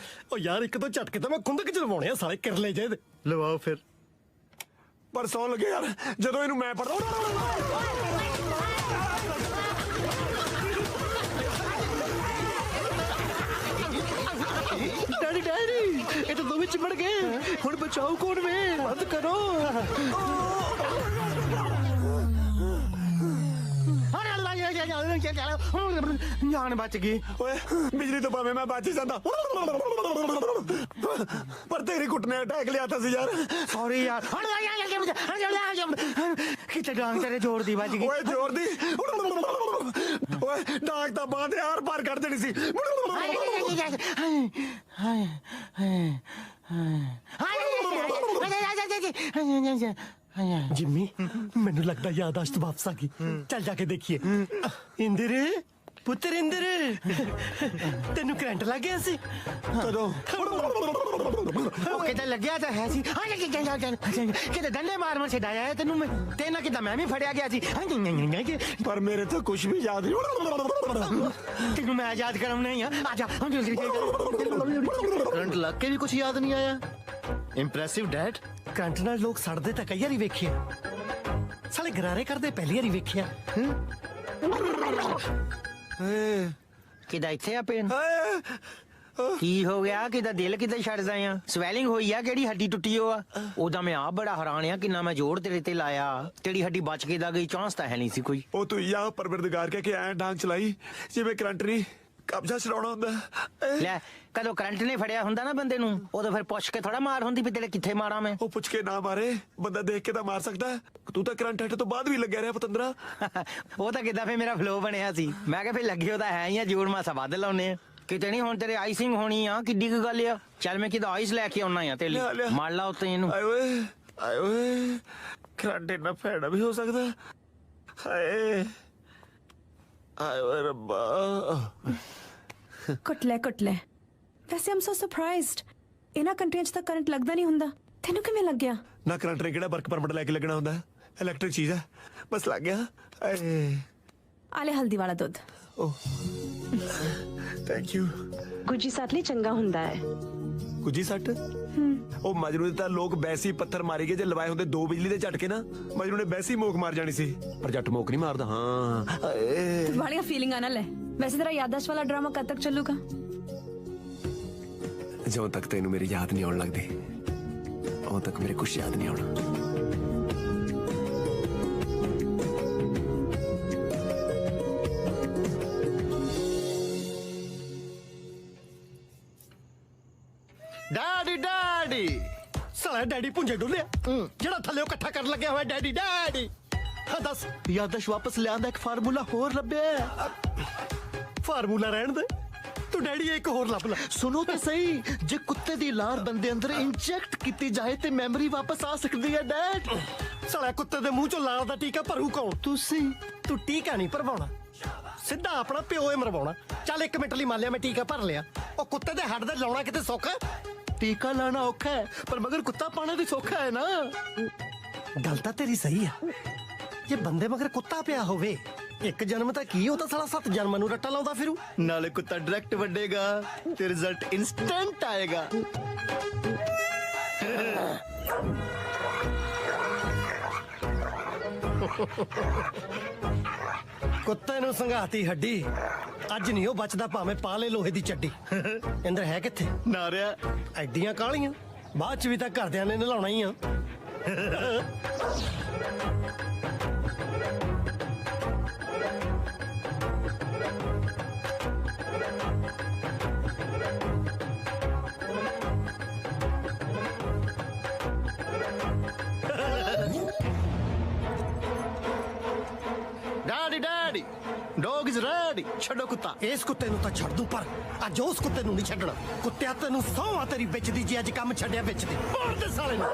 ਉਹ ਯਾਰ ਇੱਕ ਦੋ ਝਟਕੇ ਤਾਂ ਮੈਂ ਖੁੰਦਕ ਚ ਲਵਾਉਣੇ ਆ ਸਾਲੇ ਕਿਰਲੇ ਜੇ ਲਵਾਓ ਫਿਰ ਪਰ ਸੌ ਲੱਗੇ ਯਾਰ ਜਦੋਂ ਇਹਨੂੰ ਮੈਂ ਪੜਦਾ ਡੈਡੀ ਡੈਡੀ ਇਹ ਤਾਂ ਦੋਵੇਂ ਚਿਮੜ ਗਏ ਹੁਣ ਬਚਾਓ ਕੌਣ ਵੇ ਬੰਦ ਕਰੋ ਜਾਨ ਬਚ ਗਈ ਓਏ ਬਿਜਲੀ ਤੋਂ ਭਾਵੇਂ ਮੈਂ ਬਚ ਹੀ ਜਾਂਦਾ ਪਰ ਤੇਰੀ ਗੁੱਟ ਨੇ ਅਟੈਕ ਲਿਆ ਤਾ ਸੀ ਯਾਰ ਸੌਰੀ ਯਾਰ ਕਿਤੇ ਡਾਂਗ ਤੇਰੇ ਜ਼ੋਰ ਦੀ ਵੱਜ ਗਈ ਓਏ ਜ਼ੋਰ ਦੀ ਓਏ ਡਾਂਗ ਤਾਂ ਬਾਂਹ ਦੇ ਆਰ ਪਾਰ ਕਰ ਦੇਣੀ ਸੀ ਜਿੰਮੀ ਮੈਨੂੰ ਲੱਗਦਾ ਯਾਦਾਸ਼ਤ ਵਾਪਸ ਆ ਗਈ ਚੱਲ ਜਾ ਕੇ ਦੇਖੀਏ ਇੰਦਰ ਪੁੱਤਰ ਇੰਦਰ ਤੈਨੂੰ ਕਰੰਟ ਲੱਗ ਗਿਆ ਸੀ ਕਦੋਂ ਉਹ ਕਿਤੇ ਲੱਗਿਆ ਤਾਂ ਹੈ ਸੀ ਕਿਤੇ ਡੰਡੇ ਮਾਰ ਛਡਾਇਆ ਹੈ ਤੈਨੂੰ ਤੇ ਨਾ ਕਿਦਾਂ ਮੈਂ ਵੀ ਫੜਿਆ ਗਿਆ ਸੀ ਪਰ ਮੇਰੇ ਤਾਂ ਕੁਝ ਵੀ ਯਾਦ ਨਹੀਂ ਤੈਨੂੰ ਮੈਂ ਯਾਦ ਕਰਾਉਣਾ ਹੀ ਆ ਜਾ ਕਰੰਟ ਲੱਗ ਕੇ ਵੀ ਕੁਝ ਯਾਦ ਨਹੀਂ ਆਇਆ ਇੰਪ੍ਰੈਸਿਵ ਡੈਡ ਕਰੰਟ ਨਾਲ ਲੋਕ ਸੜਦੇ ਤਾਂ ਕਈ ਵਾਰੀ ਵੇਖਿਆ ਸਾਲੇ ਗਰਾਰੇ ਕਰਦੇ ਪਹਿਲੀ ਵਾਰੀ ਵੇਖਿਆ ਕਿਦਾ ਇੱਥੇ ਆ ਪੇਨ ਕੀ ਹੋ ਗਿਆ ਕਿਦਾ ਦਿਲ ਕਿਦਾ ਛੱਡਦਾ ਆ ਸਵੈਲਿੰਗ ਹੋਈ ਆ ਕਿਹੜੀ ਹੱਡੀ ਟੁੱਟੀ ਹੋ ਆ ਉਹਦਾ ਮੈਂ ਆਪ ਬੜਾ ਹੈਰਾਨ ਆ ਕਿੰਨਾ ਮੈਂ ਜ਼ੋਰ ਤੇਰੇ ਤੇ ਲਾਇਆ ਤੇਰੀ ਹੱਡੀ ਬਚ ਕੇ ਦਾ ਗਈ ਚਾਂਸ ਤਾਂ ਹੈ ਨਹੀਂ ਸੀ ਕੋਈ ਉਹ ਤੂੰ ਯਾ ਪਰਵਰਦਗਾਰ ਕਹਿ ਕੇ ਐਂ ਡਾਂਗ ਚਲਾਈ ਜਿਵੇਂ ਕਰੰਟ ਨਹੀਂ ਕਬਜ਼ਾ ਛਡਾਉਣਾ ਹੁੰਦਾ ਲੈ ਕਦੋਂ ਕਰੰਟ ਨੇ ਫੜਿਆ ਹੁੰਦਾ ਨਾ ਬੰਦੇ ਨੂੰ ਉਦੋਂ ਫਿਰ ਪੁੱਛ ਕੇ ਥੋੜਾ ਮਾਰ ਹੁੰਦੀ ਵੀ ਤੇਰੇ ਕਿੱਥੇ ਮਾਰਾਂ ਮੈਂ ਉਹ ਪੁੱਛ ਕੇ ਨਾ ਮਾਰੇ ਬੰਦਾ ਦੇਖ ਕੇ ਤਾਂ ਮਾਰ ਸਕਦਾ ਤੂੰ ਤਾਂ ਕਰੰਟ ਹੱਟ ਤੋਂ ਬਾਅਦ ਵੀ ਲੱਗਿਆ ਰਿਹਾ ਪਤੰਦਰਾ ਉਹ ਤਾਂ ਕਿੱਦਾਂ ਫੇ ਮੇਰਾ ਫਲੋ ਬਣਿਆ ਸੀ ਮੈਂ ਕਿਹਾ ਫੇ ਲੱਗੇ ਉਹਦਾ ਹੈ ਹੀ ਆ ਜੋੜ ਮਾਸਾ ਵੱਧ ਲਾਉਨੇ ਆ ਕਿਤੇ ਨਹੀਂ ਹੁਣ ਤੇਰੇ ਆਈਸਿੰਗ ਹੋਣੀ ਆ ਕਿੱਡੀ ਕੁ ਗੱਲ ਆ ਚੱਲ ਮੈਂ ਕਿਦਾ ਆਈਸ ਲੈ ਕੇ ਆਉਣਾ ਆ ਤੇ ਮਾਰ ਲਾ ਉੱਤੇ ਇਹਨੂੰ ਆਏ ਓਏ ਕਰੰਟ ਇੰਨਾ ਫੈੜਾ ਵੀ ਹੋ ਸਕਦਾ ਹਾਏ ਆਏ ਓਏ ਰੱਬਾ ਕੁੱਟ ਲੈ ਵੈਸੇ ਆਮ ਸੋ ਸਰਪ੍ਰਾਈਜ਼ਡ ਇਹਨਾਂ ਕੰਟਰੀਆਂ 'ਚ ਤਾਂ ਕਰੰਟ ਲੱਗਦਾ ਨਹੀਂ ਹੁੰਦਾ ਤੈਨੂੰ ਕਿਵੇਂ ਲੱਗਿਆ ਨਾ ਕਰੰਟ ਨੇ ਕਿਹੜਾ ਵਰਕ ਪਰਮਿਟ ਲੈ ਕੇ ਲੱਗਣਾ ਹੁੰਦਾ ਇਲੈਕਟ੍ਰਿਕ ਚੀਜ਼ ਹੈ ਬਸ ਲੱਗ ਗਿਆ ਆਲੇ ਹਲਦੀ ਵਾਲਾ ਦੁੱਧ ਓ ਥੈਂਕ ਯੂ ਗੁੱਜੀ ਸੱਟ ਲਈ ਚੰਗਾ ਹੁੰਦਾ ਹੈ ਗੁੱਜੀ ਸੱਟ ਉਹ ਮਜਨੂ ਦੇ ਤਾਂ ਲੋਕ ਵੈਸੀ ਪੱਥਰ ਮਾਰੀ ਗਏ ਜੇ ਲਵਾਏ ਹੁੰਦੇ ਦੋ ਬਿਜਲੀ ਦੇ ਝਟਕੇ ਨਾ ਮਜਨੂ ਨੇ ਵੈਸੀ ਮੋਕ ਮਾਰ ਜਾਣੀ ਸੀ ਪਰ ਜੱਟ ਮੋਕ ਨਹੀਂ ਮਾਰਦਾ ਹਾਂ ਏ ਵਾਲੀਆਂ ਫੀਲਿੰਗਾਂ ਨਾ ਲੈ ਵੈਸੇ ਤੇਰਾ ਯਾਦਾਸ਼ਤ ਵਾਲਾ ਡਰਾਮਾ ਕਦ ਤੱਕ ਚੱਲੂਗਾ ਜਦੋਂ ਤੱਕ ਤੈਨੂੰ ਮੇਰੀ ਯਾਦ ਨਹੀਂ ਆਉਣ ਲੱਗਦੀ ਉਦੋਂ ਤੱਕ ਮੇਰੇ ਕੁਝ ਯਾਦ ਨਹੀਂ ਆਉਣਾ ਡੈਡੀ ਸਾਲਾ ਡੈਡੀ ਪੁੰਜੇ ਡੁੱਲਿਆ ਜਿਹੜਾ ਥੱਲੇ ਇਕੱਠਾ ਕਰਨ ਲੱਗਿਆ ਹੋਇਆ ਡੈਡੀ ਹਾਂ ਦੱਸ ਯਾਦਾਸ਼ ਵਾਪਸ ਲਿਆਂਦਾ ਇੱਕ ਫਾਰਮੂਲਾ ਹੋਰ ਲੱਭਿਆ ਫਾਰਮੂਲਾ ਰਹਿਣ ਦੇ ਤੂੰ ਡੈਡੀ ਇੱਕ ਹੋਰ ਲੱਭ ਲੈ ਸੁਣੋ ਤੇ ਸਹੀ ਜੇ ਕੁੱਤੇ ਦੀ ਲਾਰ ਬੰਦੇ ਅੰਦਰ ਇੰਜੈਕਟ ਕੀਤੀ ਜਾਏ ਤੇ ਮੈਮਰੀ ਵਾਪਸ ਆ ਸਕਦੀ ਹੈ ਡੈਡ ਸਾਲਾ ਕੁੱਤੇ ਦੇ ਮੂੰਹ ਚੋਂ ਲਾਰ ਦਾ ਟੀਕਾ ਭਰੂ ਕੌਣ ਤੁਸੀਂ ਤੂੰ ਟੀਕਾ ਨਹੀਂ ਭਰਵਾਉਣਾ ਸਿੱਧਾ ਆਪਣਾ ਪਿਓ ਹੀ ਮਰਵਾਉਣਾ ਚੱਲ 1 ਮਿੰਟ ਲਈ ਮੰਨ ਲਿਆ ਮੈਂ ਟੀਕਾ ਭਰ ਲਿਆ ਉਹ ਕੁੱਤੇ ਦੇ ਹੱਡ ਦੇ ਲਾਉਣਾ ਕਿਤੇ ਸੌਖਾ ਟੀਕਾ ਲਾਣਾ ਔਖਾ ਹੈ ਪਰ ਮਗਰ ਕੁੱਤਾ ਪਾਣਾ ਵੀ ਸੌਖਾ ਹੈ ਨਾ ਗੱਲ ਤਾਂ ਤੇਰੀ ਸਹੀ ਆ ਜੇ ਬੰਦੇ ਮਗਰ ਕੁੱਤਾ ਪਿਆ ਹੋਵੇ ਇੱਕ ਜਨਮ ਤਾਂ ਕੀ ਉਹ ਤਾਂ ਸਾਲਾ 7 ਜਨਮਾਂ ਨੂੰ ਰੱਟਾ ਲਾਉਂਦਾ ਫਿਰੂ ਨਾਲੇ ਕੁੱਤਾ ਡਾਇਰੈਕਟ ਵੱਡੇਗਾ ਤੇ ਰਿਜ਼ਲਟ ਇਨਸਟੈਂਟ ਆਏਗਾ ਕੁੱਤੇ ਨੂੰ ਸੰਘਾਤੀ ਹੱਡੀ ਅੱਜ ਨਹੀਂ ਉਹ ਬਚਦਾ ਭਾਵੇਂ ਪਾ ਲੈ ਲੋਹੇ ਦੀ ਚੱਡੀ ਇੰਦਰ ਹੈ ਕਿੱਥੇ ਨਾ ਰਿਹਾ ਐਡੀਆਂ ਕਾਲੀਆਂ ਬਾਅਦ ਚ ਵੀ ਤਾਂ ਘਰਦਿਆਂ ਨੇ ਨਲਾਉਣਾ ਹੀ ਆ ਡੌਗ ਇਜ਼ ਰੈਡੀ ਛੱਡੋ ਕੁੱਤਾ ਇਸ ਕੁੱਤੇ ਨੂੰ ਤਾਂ ਛੱਡ ਦੂੰ ਪਰ ਅੱਜ ਉਸ ਕੁੱਤੇ ਨੂੰ ਨਹੀਂ ਛੱਡਣਾ ਕੁੱਤਿਆ ਤੈਨੂੰ ਸੌਂਹਾਂ ਤੇਰੀ ਵਿੱਚ ਦੀ ਜੇ ਅੱਜ ਕੰਮ ਛੱਡਿਆ ਵਿੱਚ ਦੀ ਮਾਰ ਦੇ ਸਾਲੇ ਨੂੰ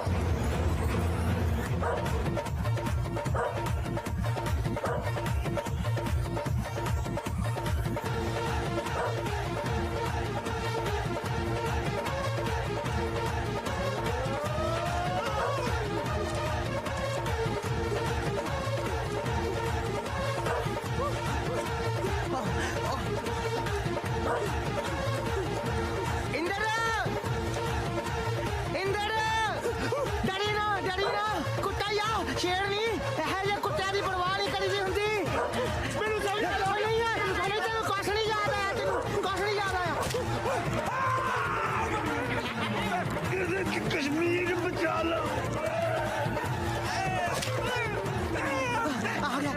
कश्मीर बचा लो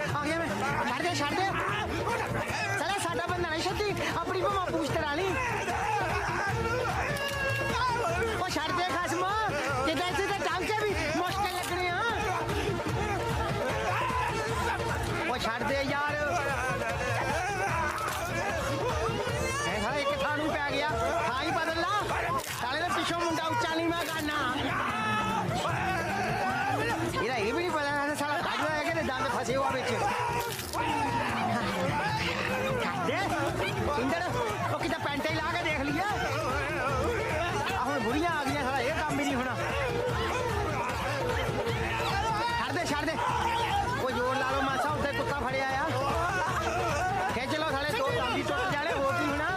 आ गया मैं छाड़ दे चला साडा बंदा नहीं छत्ती अपनी भामा पूछ तरा ली छाड़ दे खसमा किधर से टांके भी मुश्किल लगने वो छाड़ दे यार एक थानू पै गया हाँ ही बदल ला साले ने पिछों मुंडा उच्चा नहीं मैं करना ये भी नहीं पता साला काट रहा है कि दांत फंसे हुआ बेच इंदर वो कितना पैंटे ला के देख लिया हम बुढ़िया आ गई साला ये काम भी नहीं होना छाड़ दे वो जोर ला लो मासा उधर कुत्ता फड़े आया खींच लो साले दो टांगी टुट जाने वो की होना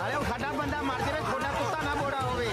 अरे वो साडा बंदा मर जाए थोड़ा कुत्ता ना बोड़ा होवे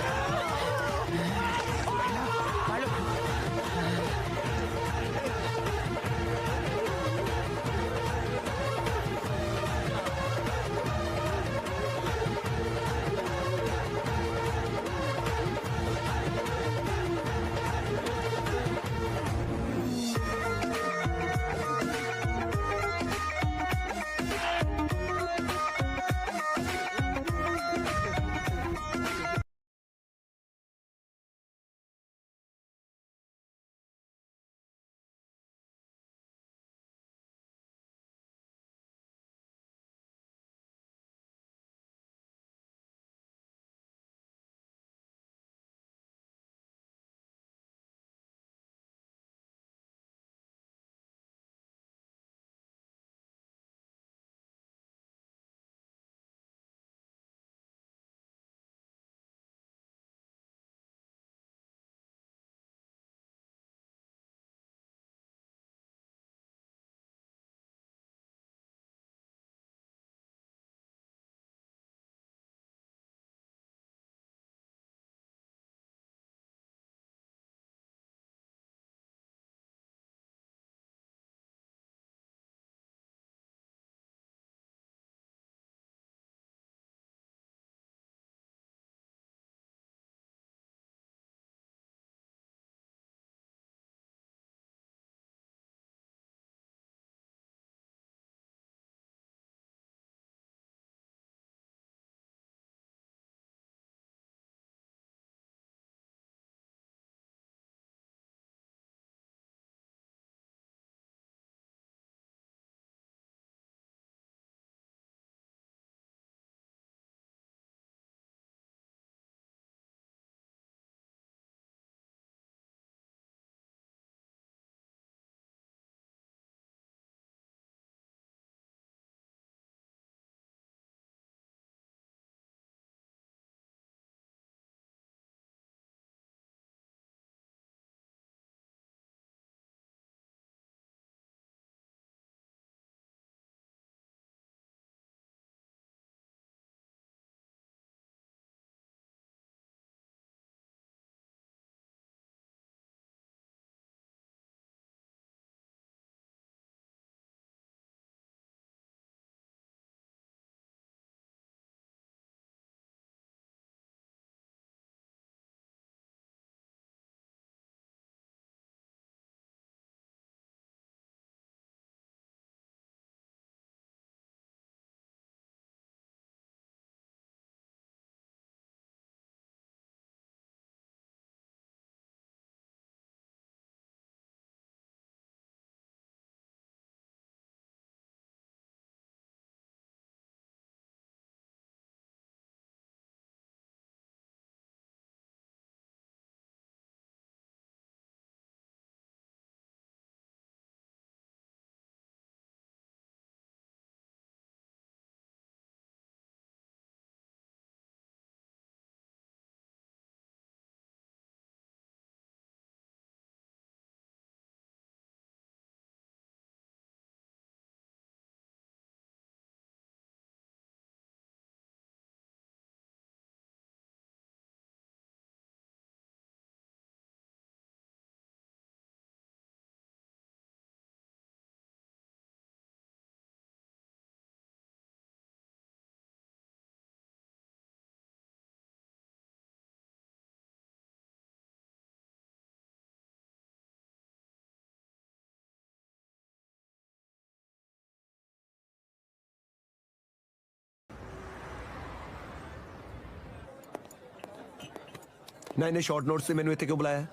ਨਾ ਇਹਨੇ ਸ਼ਾਰਟ ਨੋਟਸ ਤੇ ਮੈਨੂੰ ਇੱਥੇ ਕਿਉਂ ਬੁਲਾਇਆ?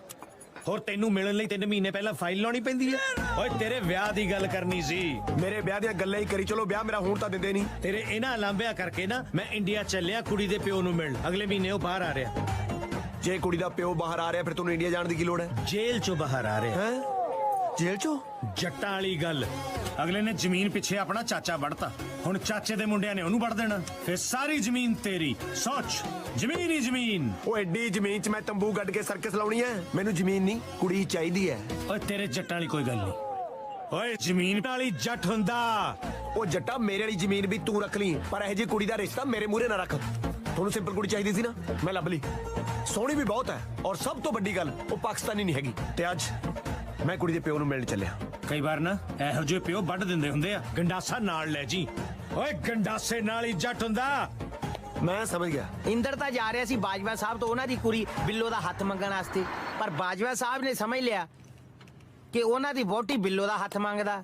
ਹੋਰ ਤੈਨੂੰ ਮਿਲਣ ਲਈ 3 ਮਹੀਨੇ ਪਹਿਲਾਂ ਫਾਈਲ ਲਾਉਣੀ ਪੈਂਦੀ ਹੈ? ਓਏ ਤੇਰੇ ਵਿਆਹ ਦੀ ਗੱਲ ਕਰਨੀ ਸੀ। ਮੇਰੇ ਵਿਆਹ ਦੀਆਂ ਗੱਲਾਂ ਹੀ ਕਰੀ ਚਲੋ, ਵਿਆਹ ਮੇਰਾ ਹੁਣ ਤਾਂ ਦਿੰਦੇ ਨਹੀਂ। ਤੇਰੇ ਇਹਨਾਂ ਲਾਂਭਿਆਂ ਕਰਕੇ ਨਾ ਮੈਂ ਇੰਡੀਆ ਚੱਲਿਆ ਕੁੜੀ ਦੇ ਪਿਓ ਨੂੰ ਮਿਲਣ। ਅਗਲੇ ਮਹੀਨੇ ਉਹ ਬਾਹਰ ਆ ਰਿਹਾ। ਜੇ ਕੁੜੀ ਦਾ ਪਿਓ ਬਾਹਰ ਆ ਰਿਹਾ ਫਿਰ ਤੁਹਾਨੂੰ ਇੰਡੀਆ ਜਾਣ ਦੀ ਕੀ ਲੋੜ ਹੈ? ਜੇਲ੍ਹ ਚੋਂ ਬਾਹਰ ਆ ਰਿਹਾ। ਜੇਲ੍ਹ ਚੋਂ? ਜੱਟਾਂ ਵਾਲੀ ਗੱਲ। ਅਗਲੇ ਨੇ ਜ਼ਮੀਨ ਪਿੱਛੇ ਆਪਣਾ ਚਾਚਾ ਵੜਤਾ, ਹੁਣ ਚਾਚੇ ਦੇ ਮੁੰਡਿਆਂ ਨੇ ਉਹਨੂੰ ਵੜ ਦੇਣਾ, ਫਿਰ ਸਾਰੀ ਜ਼ਮੀਨ ਤੇਰੀ। ਸੋਚ, ਜ਼ਮੀਨ ਹੀ ਜ਼ਮੀਨ। ਉਹ ਐਡੀ ਜ਼ਮੀਨ 'ਚ ਮੈਂ ਤੰਬੂ ਗੱਡ ਕੇ ਸਰਕਸ ਲਾਉਣੀ ਹੈ? ਮੈਨੂੰ ਜ਼ਮੀਨ ਨਹੀਂ, ਕੁੜੀ ਚਾਹੀਦੀ ਹੈ। ਓਏ ਤੇਰੇ ਜੱਟਾਂ ਵਾਲੀ ਕੋਈ ਗੱਲ ਨਹੀਂ। ਓਏ ਜ਼ਮੀਨ ਵਾਲੀ ਜੱਟ ਹੁੰਦਾ। ਉਹ ਜੱਟਾ ਮੇਰੇ ਵਾਲੀ ਜ਼ਮੀਨ ਵੀ ਤੂੰ ਰੱਖ ਲਈ, ਪਰ ਇਹ ਜੀ ਕੁੜੀ ਦਾ ਰਿਸ਼ਤਾ ਮੇਰੇ ਮੂਹਰੇ ਨਾ ਰੱਖ। ਤੁਹਾਨੂੰ ਸਿੰਪਲ ਕੁੜੀ ਚਾਹੀਦੀ ਸੀ ਨਾ, ਮੈਂ ਲੱਭ ਲਈ। ਸੋਹਣੀ ਵੀ ਬਹੁਤ ਹੈ, ਔਰ ਸਭ ਤੋਂ ਵੱਡੀ ਗੱਲ ਉਹ ਪਾਕਿਸਤਾਨੀ ਨਹੀਂ ਹੈਗੀ। ਤੇ ਅੱਜ ਮੈਂ ਕੁੜੀ ਦੇ ਪਿਓ ਨੂੰ ਮਿਲਣ ਚੱਲਿਆ। ਕਈ ਵਾਰ ਨਾ ਇਹੋ ਜਿਹੇ ਪਿਓ ਵੱਢ ਦਿੰਦੇ ਹੁੰਦੇ ਆ। ਗੰਡਾਸਾ ਨਾਲ ਲੈ ਜੀ। ਓਏ ਗੰਡਾਸੇ ਨਾਲ ਹੀ ਜੱਟ ਹੁੰਦਾ। ਮੈਂ ਸਮਝ ਗਿਆ। ਇੰਦਰ ਤਾਂ ਜਾ ਰਿਹਾ ਸੀ ਬਾਜਵਾ ਸਾਹਿਬ ਤੋਂ ਉਹਨਾਂ ਦੀ ਕੁੜੀ ਬਿੱਲੋ ਦਾ ਹੱਥ ਮੰਗਣ ਵਾਸਤੇ, ਪਰ ਬਾਜਵਾ ਸਾਹਿਬ ਨੇ ਸਮਝ ਲਿਆ ਕਿ ਉਹਨਾਂ ਦੀ ਵਹੁਟੀ ਬਿੱਲੋ ਦਾ ਹੱਥ ਮੰਗਦਾ।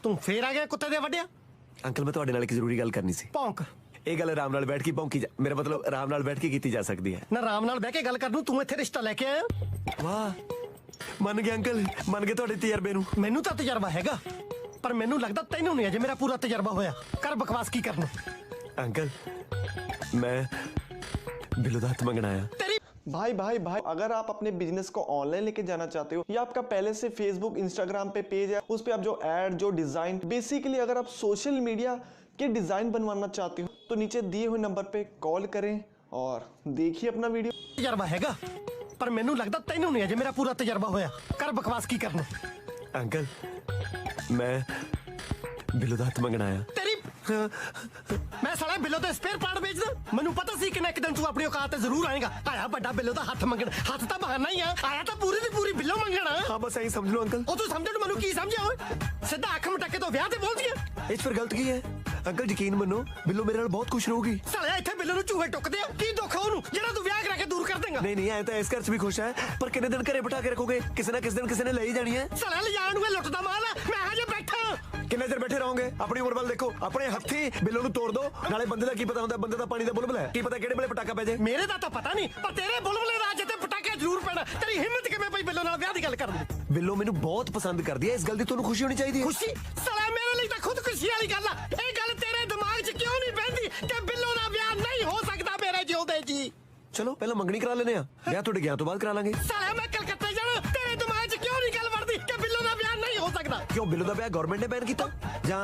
ਤੂੰ ਫੇਰ ਆ ਗਿਆ ਕੁੱਤੇ ਦੇ ਵੱਡਿਆ। ਅੰਕਲ ਮੈਂ ਤੁਹਾਡੇ ਨਾਲ ਇੱਕ ਜ਼ਰੂਰੀ ਗੱਲ ਕਰਨੀ ਸੀ। ਭੌਂਕ। ਇਹ ਗੱਲ ਆਰਾਮ ਨਾਲ ਬੈਠ ਕੇ ਭੌਂਕੀ ਜਾ, ਮੇਰਾ ਮਤਲਬ ਆਰਾਮ ਨਾਲ ਬੈਠ ਕੇ ਕੀਤੀ ਜਾ ਸਕਦੀ ਹੈ ਨਾ। ਆਰਾਮ ਨਾਲ ਬਹਿ ਕੇ ਗੱਲ ਕਰ ਨੂੰ, ਤੂੰ ਇੱਥੇ ਰਿਸ਼ਤਾ ਲੈ ਕੇ ਆਇਆ। ਵਾਹ, ਮੰਨ ਗਏ ਅੰਕਲ, ਮੰਨ ਗਏ ਤੁਹਾਡੇ ਤਜਰਬੇ ਨੂੰ। ਮੈਨੂੰ ਤਾਂ ਤਜਰਬਾ ਹੈਗਾ, ਪਰ ਮੈਨੂੰ ਲੱਗਦਾ ਤੈਨੂੰ ਨਹੀਂ ਅਜੇ ਮੇਰਾ ਪੂਰਾ ਤਜਰਬਾ ਹੋਇਆ। ਕਰ ਬਕਵਾਸ ਕੀ ਕਰਨਾ। अंकल मैं बिल्लो दा हथ मंगना आया। भाई भाई भाई, अगर आप अपने बिजनेस को ऑनलाइन लेके जाना चाहते हो या आपका पहले से फेसबुक इंस्टाग्राम पे पेज है, उस पे आप जो ऐड जो डिजाइन बेसिकली अगर आप सोशल मीडिया के डिजाइन बनवाना चाहते हो तो नीचे दिए हुए नंबर पे कॉल करें और देखिए अपना वीडियो। तजर्बा हैगा, पर मैनू लगता तैनू नहीं अजे मेरा पूरा तजर्बा होया। कर बकवास की करना। अंकल मैं बिल्लो दा हथ मंगना आया। तेरी मैं साला बिल्लो ते स्पेयर पार्ट बेचदा। मैनू पता सी कि एक दिन तू अपनी औकात ते जरूर आएगा। आया बड़ा बिल्लो दा हथ मंगण। हथ तां बहाना ही आ, आया तां पूरी दी पूरी बिल्लो मंगण। हां बस ऐसे समझ लो अंकल। ओ तू समझण मैनू की समझिया ओए? सीधा अख मटके तो ब्याह ते बोल दिया। इस पर गलत की है अंकल? यकीन मनो बिल्लो मेरे नाल बहुत खुश रहूगी। साला इत्थे बिल्लो नू चूहे टुकदे आ। की दुख है ओनू जेड़ा तू ब्याह करा के दूर कर देगा? नहीं नहीं, ऐ तो इस घर च भी खुश है, पर कितने दिन घरे बिठा के रखोगे? किसी ना किसी दिन किसी ने ले ही जानी है। साला ले जान वे लुटदा माल है। मैं हजे बैठा। कितने देर बैठे रहोगे? अपनी उम्र वाल देखो, अपने हत्थी बिल्लो नू तोड़ दो। नाले बंदे दा की पता हुंदा, बंदे दा पानी दा बुलबुल है, की पता केड़े वेले पटाका पै जाए। मेरे दा तो पता नहीं, पर तेरे बुलबुले दा अजे ते पटाका जरूर पैना। तेरी हिम्मत किवें पई बिल्लो नाल ब्याह दी गल करन दी? बिल्लो मैनू बहुत पसंद करदी है, इस गल दी तुहानू खुशी होनी चाहिए। खुशी? साला मेरे लिए तो खुद खुशी वाली गल है। ये गल तेरे दिमाग च क्यों नहीं बहती कि बिल्लो दा ब्याह नहीं हो सकता मेरे जिउंदे जी? चलो पहला मंगनी करा लेने आ, ब्याह तुहाडे गया तो बाद करा लांगे। साला मैं कलकत्ते जाना, तेरे दिमाग च क्यों नहीं गल वड़दी कि बिल्लो दा ब्याह नहीं हो सकता? क्यों बिल्लो दा ब्याह गवर्नमेंट ने बैन कीता जां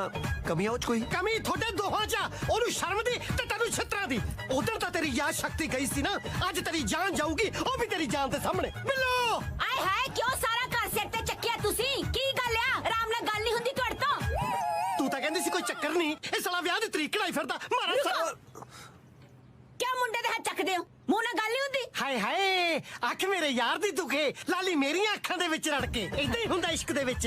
कमियां उच कोई? कमी थोड़े दोहां च, ओनू शर्म दी ते तैनू छत्तरा दी। उधर तो तेरी याद शक्ति गई सी ना, अज तेरी जान जाऊगी, ओ भी तेरी जान दे सामने। बिल्लो आए हाय क्यों सारा घर सिर ते चक्किया तुसी? की गल आ? आराम नाल गल नहीं हुंदी तुहाडे तो? तू तां कहंदी सी कोई चक्कर नहीं, इस साला ब्याह दी तरीक कढाई फिरदा। मारा साला क्या मुंडे दे हाथ चकदे हो? मुंह नाल गल नहीं हुंदी? हाय हाय, अख मेरे यार दी दुखे, लाली मेरियां अखां दे विच रड़ के। इदां ही हुंदा इश्क दे विच।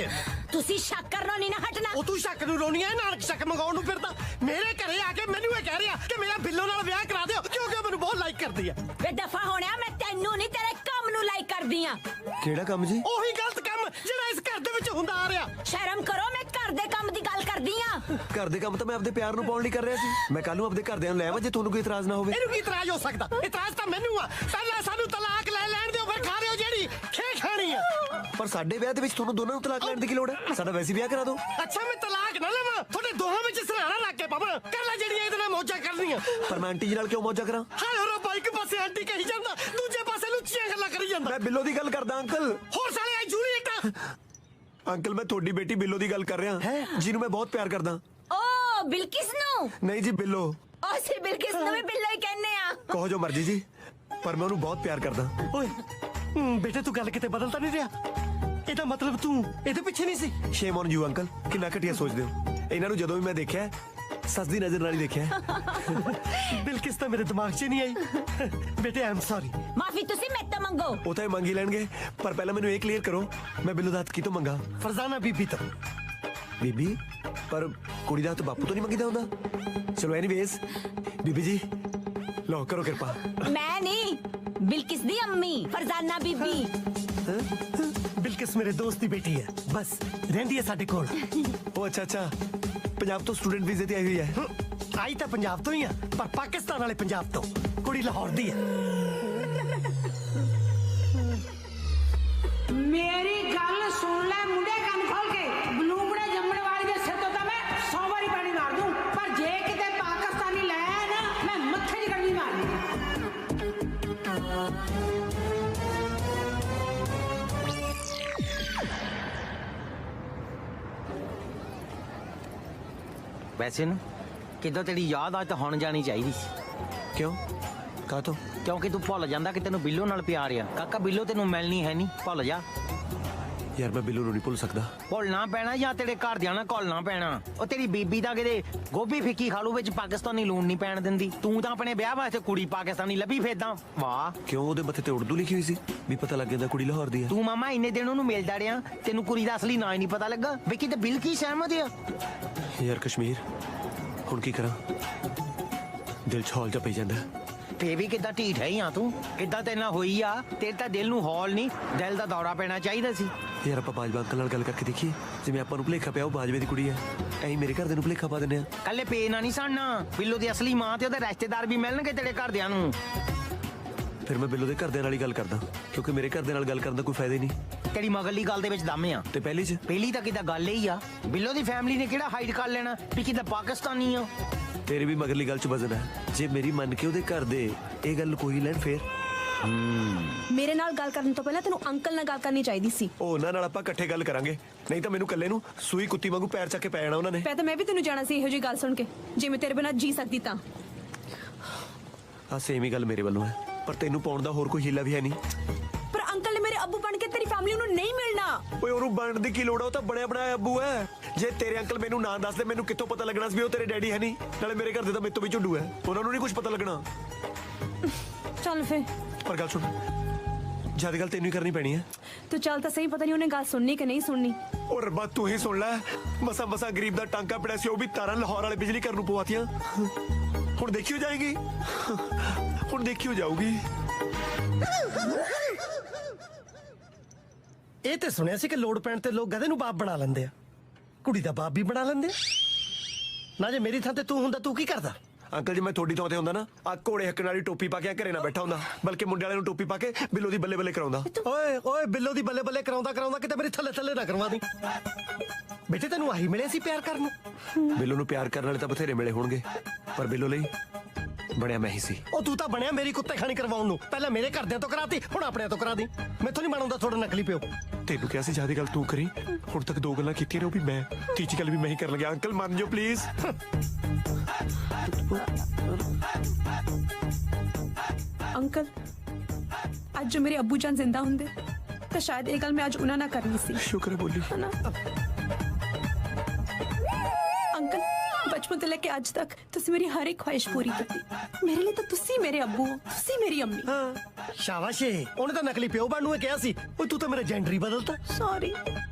तुसी शक करनो नहीं ना हटना। ओ तू शक नू रोनी है, नानक शक मंगाउण नू फिरदा। मेरे घरे आके मैनू ये कह रिहा कि मेरा बिल्लो नाल ब्याह करा दिओ क्योंकि मैनू बहुत लाइक करदी है। वे दफा होणिया, मैं तैनू नहीं तेरे काम नू लाइक करदी आ। केड़ा काम जी? ओही गलत काम जेड़ा इस घर दे विच हुंदा आ रिहा। शर्म करो, मैं घर दे काम दी गल करदी आ। घर दे काम तो मैं अपने प्यार नू पाउण लई कर रिहा सी। मैं कल नू अपने घरदिਆਂ ਨੂੰ ਲੈ ਆਵਾਂ ਜੇ ਤੁਹਾਨੂੰ ਕੋਈ ਇਤਰਾਜ਼ ਨਾ ਹੋਵੇ। ਇਹਨੂੰ ਕੀ ਇਤਰਾਜ਼ ਹੋ ਸਕਦਾ? ਇਤਰਾਜ਼ ਤਾਂ ਮੈਨੂੰ ਆ। ਪਹਿਲਾਂ ਸਾਨੂੰ ਤਲਾਕ ਲੈ ਲੈਣ ਦਿਓ, ਫਿਰ ਖਾ ਲਿਓ ਜਿਹੜੀ ਖੇ ਖਾਣੀ ਆ। ਪਰ ਸਾਡੇ ਵਿਆਹ ਦੇ ਵਿੱਚ ਤੁਹਾਨੂੰ ਦੋਨਾਂ ਨੂੰ ਤਲਾਕ ਲੈਣ ਦੀ ਕੀ ਲੋੜ ਹੈ? ਸਾਡਾ ਵੈਸੇ ਵਿਆਹ ਕਰਾ ਦਿਓ। ਅੱਛਾ ਮੈਂ ਤਲਾਕ ਨਾ ਲਵਾਂ, ਤੁਹਾਡੇ ਦੋਹਾਂ ਵਿੱਚ ਸਰਾਣਾ ਲੱਗ ਕੇ ਪਾਵਾਂ। ਕਰ ਲੈ ਜਿਹੜੀਆਂ ਇਹਦੇ ਨਾਲ ਮੌਜਾਂ ਕਰਨੀਆਂ। ਪਰ ਮੈਂ ਆਂਟੀ ਜੀ ਨਾਲ ਕਿਉਂ ਮੌਜਾਂ ਕਰਾਂ? ਹਾਏ ਹੋਰਾ ਬਾਈ, ਇੱਕ ਪਾਸੇ ਆਂਟੀ ਕਹੀ ਜਾਂਦਾ, ਦੂਜੇ ਪਾਸੇ ਲੁੱਚੀਆਂ ਗੱਲਾਂ ਕਰੀ ਜਾਂਦਾ। ਮੈਂ ਬਿੱਲੋ ਦੀ ਗੱਲ ਕਰਦਾ ਅੰਕਲ। ਹੋਰ ਸਾਲੇ ਆਈ ਜੂਲੀਅਟ। ਅੰਕਲ ਮੈਂ ਤੁਹਾਡੀ ਬੇਟੀ ਬਿੱਲੋ ਦੀ ਗੱਲ ਕਰ ਰਿਹਾ ਜਿਹਨੂੰ ਮੈਂ ਬਹੁਤ ਪਿਆਰ ਕਰਦਾ। ओ बिल्किस नू? ਨਹੀਂ ਜੀ ਬਿੱਲੋ। ਅਸੀਂ ਬਿਲਕਿਸ ਨੂੰ ਵੀ ਬਿੱਲੋ ਹੀ ਕਹਿੰਦੇ ਆ। ਕਹੋ ਜੋ ਮਰਜ਼ੀ ਜੀ, ਪਰ ਮੈਂ ਉਹਨੂੰ ਬਹੁਤ ਪਿਆਰ ਕਰਦਾ। ਓਏ ਬੇਟੇ ਤੂੰ ਗੱਲ ਕਿਤੇ ਬਦਲ ਤਾਂ ਨਹੀਂ ਰਿਹਾ? ਇਹਦਾ ਮਤਲਬ ਤੂੰ ਇਹਦੇ ਪਿੱਛੇ ਨਹੀਂ ਸੀ? ਸ਼ੇਮ ਔਨ ਯੂ ਅੰਕਲ, ਕਿੰਨਾ ਘਟੀਆ ਸੋਚਦੇ ਹੋ। ਇਹਨਾਂ ਨੂੰ ਜਦੋਂ ਵੀ ਮੈਂ ਦੇਖਿਆ ਸੱਸ ਦੀ ਨਜ਼ਰ ਨਾਲ ਹੀ ਦੇਖਿਆ। ਬਿਲਕਿਸ ਤਾਂ ਮੇਰੇ ਦਿਮਾਗ 'ਚ ਨਹੀਂ ਆਈ। ਬੇਟੇ ਆਮ ਸੌਰੀ। ਮਾਫੀ ਤੁਸੀਂ ਮੇਰੇ ਤੋਂ ਮੰਗੋ। ਉਹ ਤਾਂ ਇਹ ਮੰਗ ਹੀ ਲੈਣਗੇ, ਪਰ ਪਹਿਲਾਂ ਮੈਨੂੰ ਇਹ ਕਲੀਅਰ ਕਰੋ ਮੈਂ ਬਿੱਲੋ ਦਾ ਹੱਥ ਕਿਤੋਂ ਮੰਗਾ? ਫਰਜ਼ਾਨਾ ਬੀਬੀ ਤੋਂ। ਬੀਬੀ? ਪਰ ਕੁੜੀ ਦਾ ਹੱਥ ਬਾਪੂ ਤੋਂ ਨਹੀਂ ਮੰਗੀਦਾ ਹੁੰਦਾ। ਚਲੋ ਐਨੀਵੇਜ਼ ਬੀਬੀ ਜੀ ਲਓ ਕਰੋ ਕਿਰਪਾ। ਮੈਂ ਨਹੀਂ, ਬਿਲਕਿਸ ਦੀ ਅੰਮੀ ਫਰਜ਼ਾਨਾ ਬੀਬੀ। ਬਿਲਕਿਸ ਮੇਰੇ ਦੋਸਤ ਦੀ ਬੇਟੀ ਹੈ, ਬਸ ਰਹਿੰਦੀ ਹੈ ਸਾਡੇ ਕੋਲ। ਉਹ ਅੱਛਾ ਅੱਛਾ, ਪੰਜਾਬ ਤੋਂ ਸਟੂਡੈਂਟ ਵੀਜ਼ੇ ਤੇ ਆਈ ਹੋਈ ਹੈ। ਆਈ ਤਾਂ ਪੰਜਾਬ ਤੋਂ ਹੀ ਆ, ਪਰ ਪਾਕਿਸਤਾਨ ਵਾਲੇ ਪੰਜਾਬ ਤੋਂ। ਕੁੜੀ ਲਾਹੌਰ ਦੀ ਹੈ। वैसे ना किदा तेरी याद आज तो हुण जानी चाहिए। क्यों कहा तो? क्योंकि तू भुल जांदा कि तेनू बिल्लो नाल प्यार आ। काका बिल्लो तेनू मिलनी है नहीं, भुल जा। यार मैं बिल्लू नहीं भुल सकता। भुलना पैना या तेरे घर दियां ना घुलना पैना। ओ तेरी बीबी दा किते गोभी फिक्की खालू विच पाकिस्तानी लूण नहीं पैण दिंदी। तू तां अपने ब्याह वास्ते कुड़ी पाकिस्तानी लभी फिरदा। वाह क्यों ओदे मत्थे ते उर्दू लिखी हुई सी भी पता लग गया कुड़ी लाहौर दी है। तू मामा इन्ने दिन ओनू मिलदा रिया तेनू कुड़ी दा असली नाम नहीं पता लगा। विकी ते बिल्किस अहमद आ। यार कश्मीर हुण की करा, दिल छौल जा पई जांदा। ते भी किदा ढीठ है या तू किदा तेना होई आ। तेरे तां दिल नू हौल नहीं दिल दा दौरा पैना चाहिदा सी। यार ਆਪਾਂ ਬਾਜਵਾ ਅੰਕਲ ਨਾਲ ਗੱਲ ਕਰਕੇ ਦੇਖੀਏ, ਜਿਵੇਂ ਆਪਾਂ ਨੂੰ ਭੁਲੇਖਾ ਪਿਆ ਉਹ ਬਾਜਵੇ ਦੀ ਕੁੜੀ ਹੈ, ਐਂ ਮੇਰੇ ਘਰ ਦੇ ਨੂੰ ਭੁਲੇਖਾ ਪਾ ਦਿੰਦੇ ਆ। ਕੱਲੇ ਪੇ ਨਾ ਨਹੀਂ ਸਣਨਾ, ਬਿੱਲੋ ਦੀ ਅਸਲੀ ਮਾਂ ਤੇ ਉਹਦੇ ਰਿਸ਼ਤੇਦਾਰ ਵੀ ਮਿਲਣਗੇ ਤੇਰੇ ਘਰਦਿਆਂ ਨੂੰ। ਫਿਰ ਮੈਂ ਬਿੱਲੋ ਦੇ ਘਰਦਿਆਂ ਨਾਲ ਹੀ ਗੱਲ ਕਰਦਾ, ਕਿਉਂਕਿ ਮੇਰੇ ਘਰਦਿਆਂ ਨਾਲ ਗੱਲ ਕਰਨ ਦਾ ਕੋਈ ਫਾਇਦਾ ਹੀ ਨਹੀਂ। ਤੇਰੀ ਮਗਰਲੀ ਗੱਲ ਦੇ ਵਿੱਚ ਦਮ ਆ ਤੇ ਪਹਿਲੀ ਤਾਂ ਕਿਦਾਂ ਗੱਲ ਹੀ ਆ। ਬਿੱਲੋ ਦੀ ਫੈਮਿਲੀ ਨੇ ਕਿਹੜਾ ਹਾਈਡ ਕਰ ਲੈਣਾ ਵੀ ਕਿਦਾਂ ਪਾਕਿਸਤਾਨੀ ਆ। ਤੇਰੀ ਵੀ ਮਗਰਲੀ ਗੱਲ 'ਚ ਵਜ਼ਨ ਹੈ। ਜੇ ਮੇਰੀ ਮੰਨ ਕੇ ਉਹਦੇ ਘਰ ਦੇ ਇਹ ਗੱਲ ਕੋਈ ਲੈਣ ਫੇਰ ਮੇਰੇ ਨਾਲ ਗੱਲ ਕਰਨ ਤੋਂ ਪਹਿਲਾਂ ਤੈਨੂੰ ਅੰਕਲ ਨਾਲ ਗੱਲ ਕਰਨੀ ਚਾਹੀਦੀ ਸੀ। ਉਹਨਾਂ ਨਾਲ ਆਪਾਂ ਇਕੱਠੇ ਗੱਲ ਕਰਾਂਗੇ, ਨਹੀਂ ਤਾਂ ਮੈਨੂੰ ਇਕੱਲੇ ਨੂੰ ਸੂਈ ਕੁੱਤੀ ਵਾਂਗੂ ਪੈਰ ਚੱਕ ਕੇ ਪੈ ਜਾਣਾ ਉਹਨਾਂ ਨੇ। ਪੈ ਤਾਂ ਮੈਂ ਵੀ ਤੈਨੂੰ ਜਾਣਾ ਸੀ ਇਹੋ ਜਿਹੀ ਗੱਲ ਸੁਣ ਕੇ, ਜੇ ਮੈਂ ਤੇਰੇ ਬਿਨਾਂ ਜੀ ਸਕਦੀ ਤਾਂ। ਆ ਸੇਮ ਹੀ ਗੱਲ ਮੇਰੇ ਵੱਲੋਂ ਹੈ, ਪਰ ਤੈਨੂੰ ਪਾਉਣ ਦਾ ਹੋਰ ਕੋਈ ਹੀਲਾ ਵੀ ਹੈ ਨਹੀਂ। ਪਰ ਅੰਕਲ ਨੇ ਮੇਰੇ ਅੱਬੂ ਬਣ ਕੇ ਤੇਰੀ ਫੈਮਿਲੀ ਨੂੰ ਨਹੀਂ ਮਿਲਣਾ। ਓਏ ਉਹਨੂੰ ਬਣਨ ਦੀ ਕੀ ਲੋੜ ਆ, ਉਹ ਤਾਂ ਬਣਿਆ ਬਣਾਇਆ ਅੱਬੂ ਹੈ। ਜੇ ਤੇਰੇ ਅੰਕਲ ਮੈਨੂੰ ਨਾਂ ਦੱਸਦੇ ਮੈਨੂੰ ਕਿੱਥੋਂ ਪਤਾ ਲੱਗਣਾ ਸੀ ਵੀ ਉਹ ਤੇਰੇ ਡੈਡੀ ਹੈ ਨਹੀਂ। ਨਾਲੇ ਮੇਰੇ ਘਰ ਦੇ ਤਾਂ ਮੇਰੇ ਤੋਂ ਵੀ ਝੁੱਡੂ ਹੈ, ਉਹਨਾਂ ਨੂੰ ਨਹੀਂ ਕੁਝ ਪਤਾ ਲੱਗਣਾ। ਚੱਲ ਫੇ ਪਰ ਗੱਲ ਸੁਣ, ਜਿਆਦਾ ਗੱਲ ਤੈਨੂੰ ਹੀ ਕਰਨੀ ਪੈਣੀ ਹੈ। ਤੂੰ ਚੱਲ ਤਾਂ ਸਹੀ, ਪਤਾ ਨਹੀਂ ਉਹਨੇ ਗੱਲ ਸੁਣਨੀ ਕਿ ਨਹੀਂ ਸੁਣਨੀ। ਉਹ ਰੱਬਾ ਤੂੰ ਹੀ ਸੁਣ ਲੈ, ਮਸਾ ਮਸਾ ਗਰੀਬ ਦਾ ਟਾਂਕਾ ਪੜਿਆ ਸੀ, ਉਹ ਵੀ ਤਾਰਾਂ ਲਾਹੌਰ ਵਾਲੇ ਬਿਜਲੀ ਘਰ ਨੂੰ ਪਵਾਤੀਆਂ। ਹੁਣ ਦੇਖਿਓ ਜਾਏਗੀ, ਹੁਣ ਦੇਖਿਓ ਜਾਊਗੀ। ਇਹ ਤੇ ਸੁਣਿਆ ਸੀ ਕਿ ਲੋੜ ਪੈਣ ਤੇ ਲੋਕ ਗਧੇ ਨੂੰ ਬਾਪ ਬਣਾ ਲੈਂਦੇ ਆ, ਕੁੜੀ ਦਾ ਬਾਪ ਵੀ ਬਣਾ ਲੈਂਦੇ ਆ ਨਾ। ਜੇ ਮੇਰੀ ਥਾਂ ਤੇ ਤੂੰ ਹੁੰਦਾ ਤੂੰ ਕੀ ਕਰਦਾ? ਅੰਕਲ ਜੀ ਮੈਂ ਤੁਹਾਡੀ ਥਾਂ ਤੇ ਹੁੰਦਾ ਨਾ ਆ ਘੋੜੇ ਹੱਕਣ ਵਾਲੀ ਟੋਪੀ ਪਾ ਕੇ ਘਰੇ ਨਾ ਬੈਠਾ ਹੁੰਦਾ, ਬਲਕਿ ਮੁੰਡੇ ਵਾਲੇ ਨੂੰ ਟੋਪੀ ਪਾ ਕੇ ਬਿੱਲੋ ਦੀ ਬੱਲੇ ਬੱਲੇ ਕਰਾਉਂਦਾ। ਓਏ ਓਏ ਬਿੱਲੋ ਦੀ ਬੱਲੇ ਬੱਲੇ ਕਰਾਉਂਦਾ ਕਿਤੇ ਮੇਰੀ ਥੱਲੇ ਥੱਲੇ ਨਾ ਕਰਵਾ ਦੀ। ਬੇਟੇ ਤੈਨੂੰ ਆਹੀ ਮਿਲੇ ਸੀ ਪਿਆਰ ਕਰਨ ਨੂੰ। ਬਿੱਲੋ ਨੂੰ ਪਿਆਰ ਕਰਨ ਵਾਲੇ ਤਾਂ ਬਥੇਰੇ ਮਿਲੇ ਹੋਣਗੇ, ਪਰ ਬਿੱਲੋ ਲਈ ਬਣਿਆ ਮੈਂ ਹੀ ਸੀ। ਉਹ ਤੂੰ ਤਾਂ ਬਣਿਆ ਮੇਰੀ ਕੁੱਤੇ ਖਾਣੀ ਕਰਵਾਉਣ ਨੂੰ। ਪਹਿਲਾਂ ਮੇਰੇ ਘਰਦਿਆਂ ਤੋਂ ਕਰਾਤੀ, ਹੁਣ ਆਪਣਿਆਂ ਤੋਂ ਕਰਾ ਦੀ। ਮੈਥੋਂ ਨਹੀਂ ਬਣਾਉਂਦਾ ਤੁਹਾਡਾ ਨਕਲੀ ਪਿਓ। ਤੈਨੂੰ ਕਿਹਾ ਸੀ ਜਿਆਦਾ ਗੱਲ ਤੂੰ ਕਰੀ, ਹੁਣ ਤੱਕ 2 ਗੱਲਾਂ ਕੀਤੀਆਂ ਨੇ, ਉਹ ਵੀ ਮੈਂ, ਤੀਜੀ ਗੱਲ ਵੀ ਮੈਂ ਹੀ ਕਰਨ ਲੱਗਿਆ। ਅੰਕਲ ਮੰਨ ਜਾਓ ਪਲੀਜ਼। ਅੰਕਲ ਅੱਜ ਜੋ ਮੇਰੇ ਅੱਬੂ ਜਾਨ ਜ਼ਿੰਦਾ ਹੁੰਦੇ ਤਾਂ ਸ਼ਾਇਦ ਇਹ ਗੱਲ ਮੈਂ ਅੱਜ ਉਹਨਾਂ ਨਾਲ ਕਰਨੀ ਸੀ। ਸ਼ੁਕਰ ਹੈ ਬੋਲੀ। ਅੰਕਲ ਬਚਪਨ ਤੋਂ ਲੈ ਕੇ ਅੱਜ ਤੱਕ ਤੁਸੀਂ ਮੇਰੀ ਹਰ ਇੱਕ ਖੁਆਇਸ਼ ਪੂਰੀ ਕੀਤੀ। ਮੇਰੇ ਲਈ ਤਾਂ ਤੁਸੀਂ ਮੇਰੇ ਅੱਬੂ ਹੋ, ਤੁਸੀਂ ਮੇਰੀ ਅੰਮੀ। ਸ਼ਾਬਾਸ਼ ਏ, ਉਹਨੇ ਤਾਂ ਨਕਲੀ ਪਿਓ ਬਣਨ ਨੂੰ ਕਿਹਾ ਸੀ। ਓਏ ਤੂੰ ਤਾਂ ਮੇਰਾ ਜੈਂਡਰ ਹੀ ਬਦਲਤਾ। ਸੌਰੀ।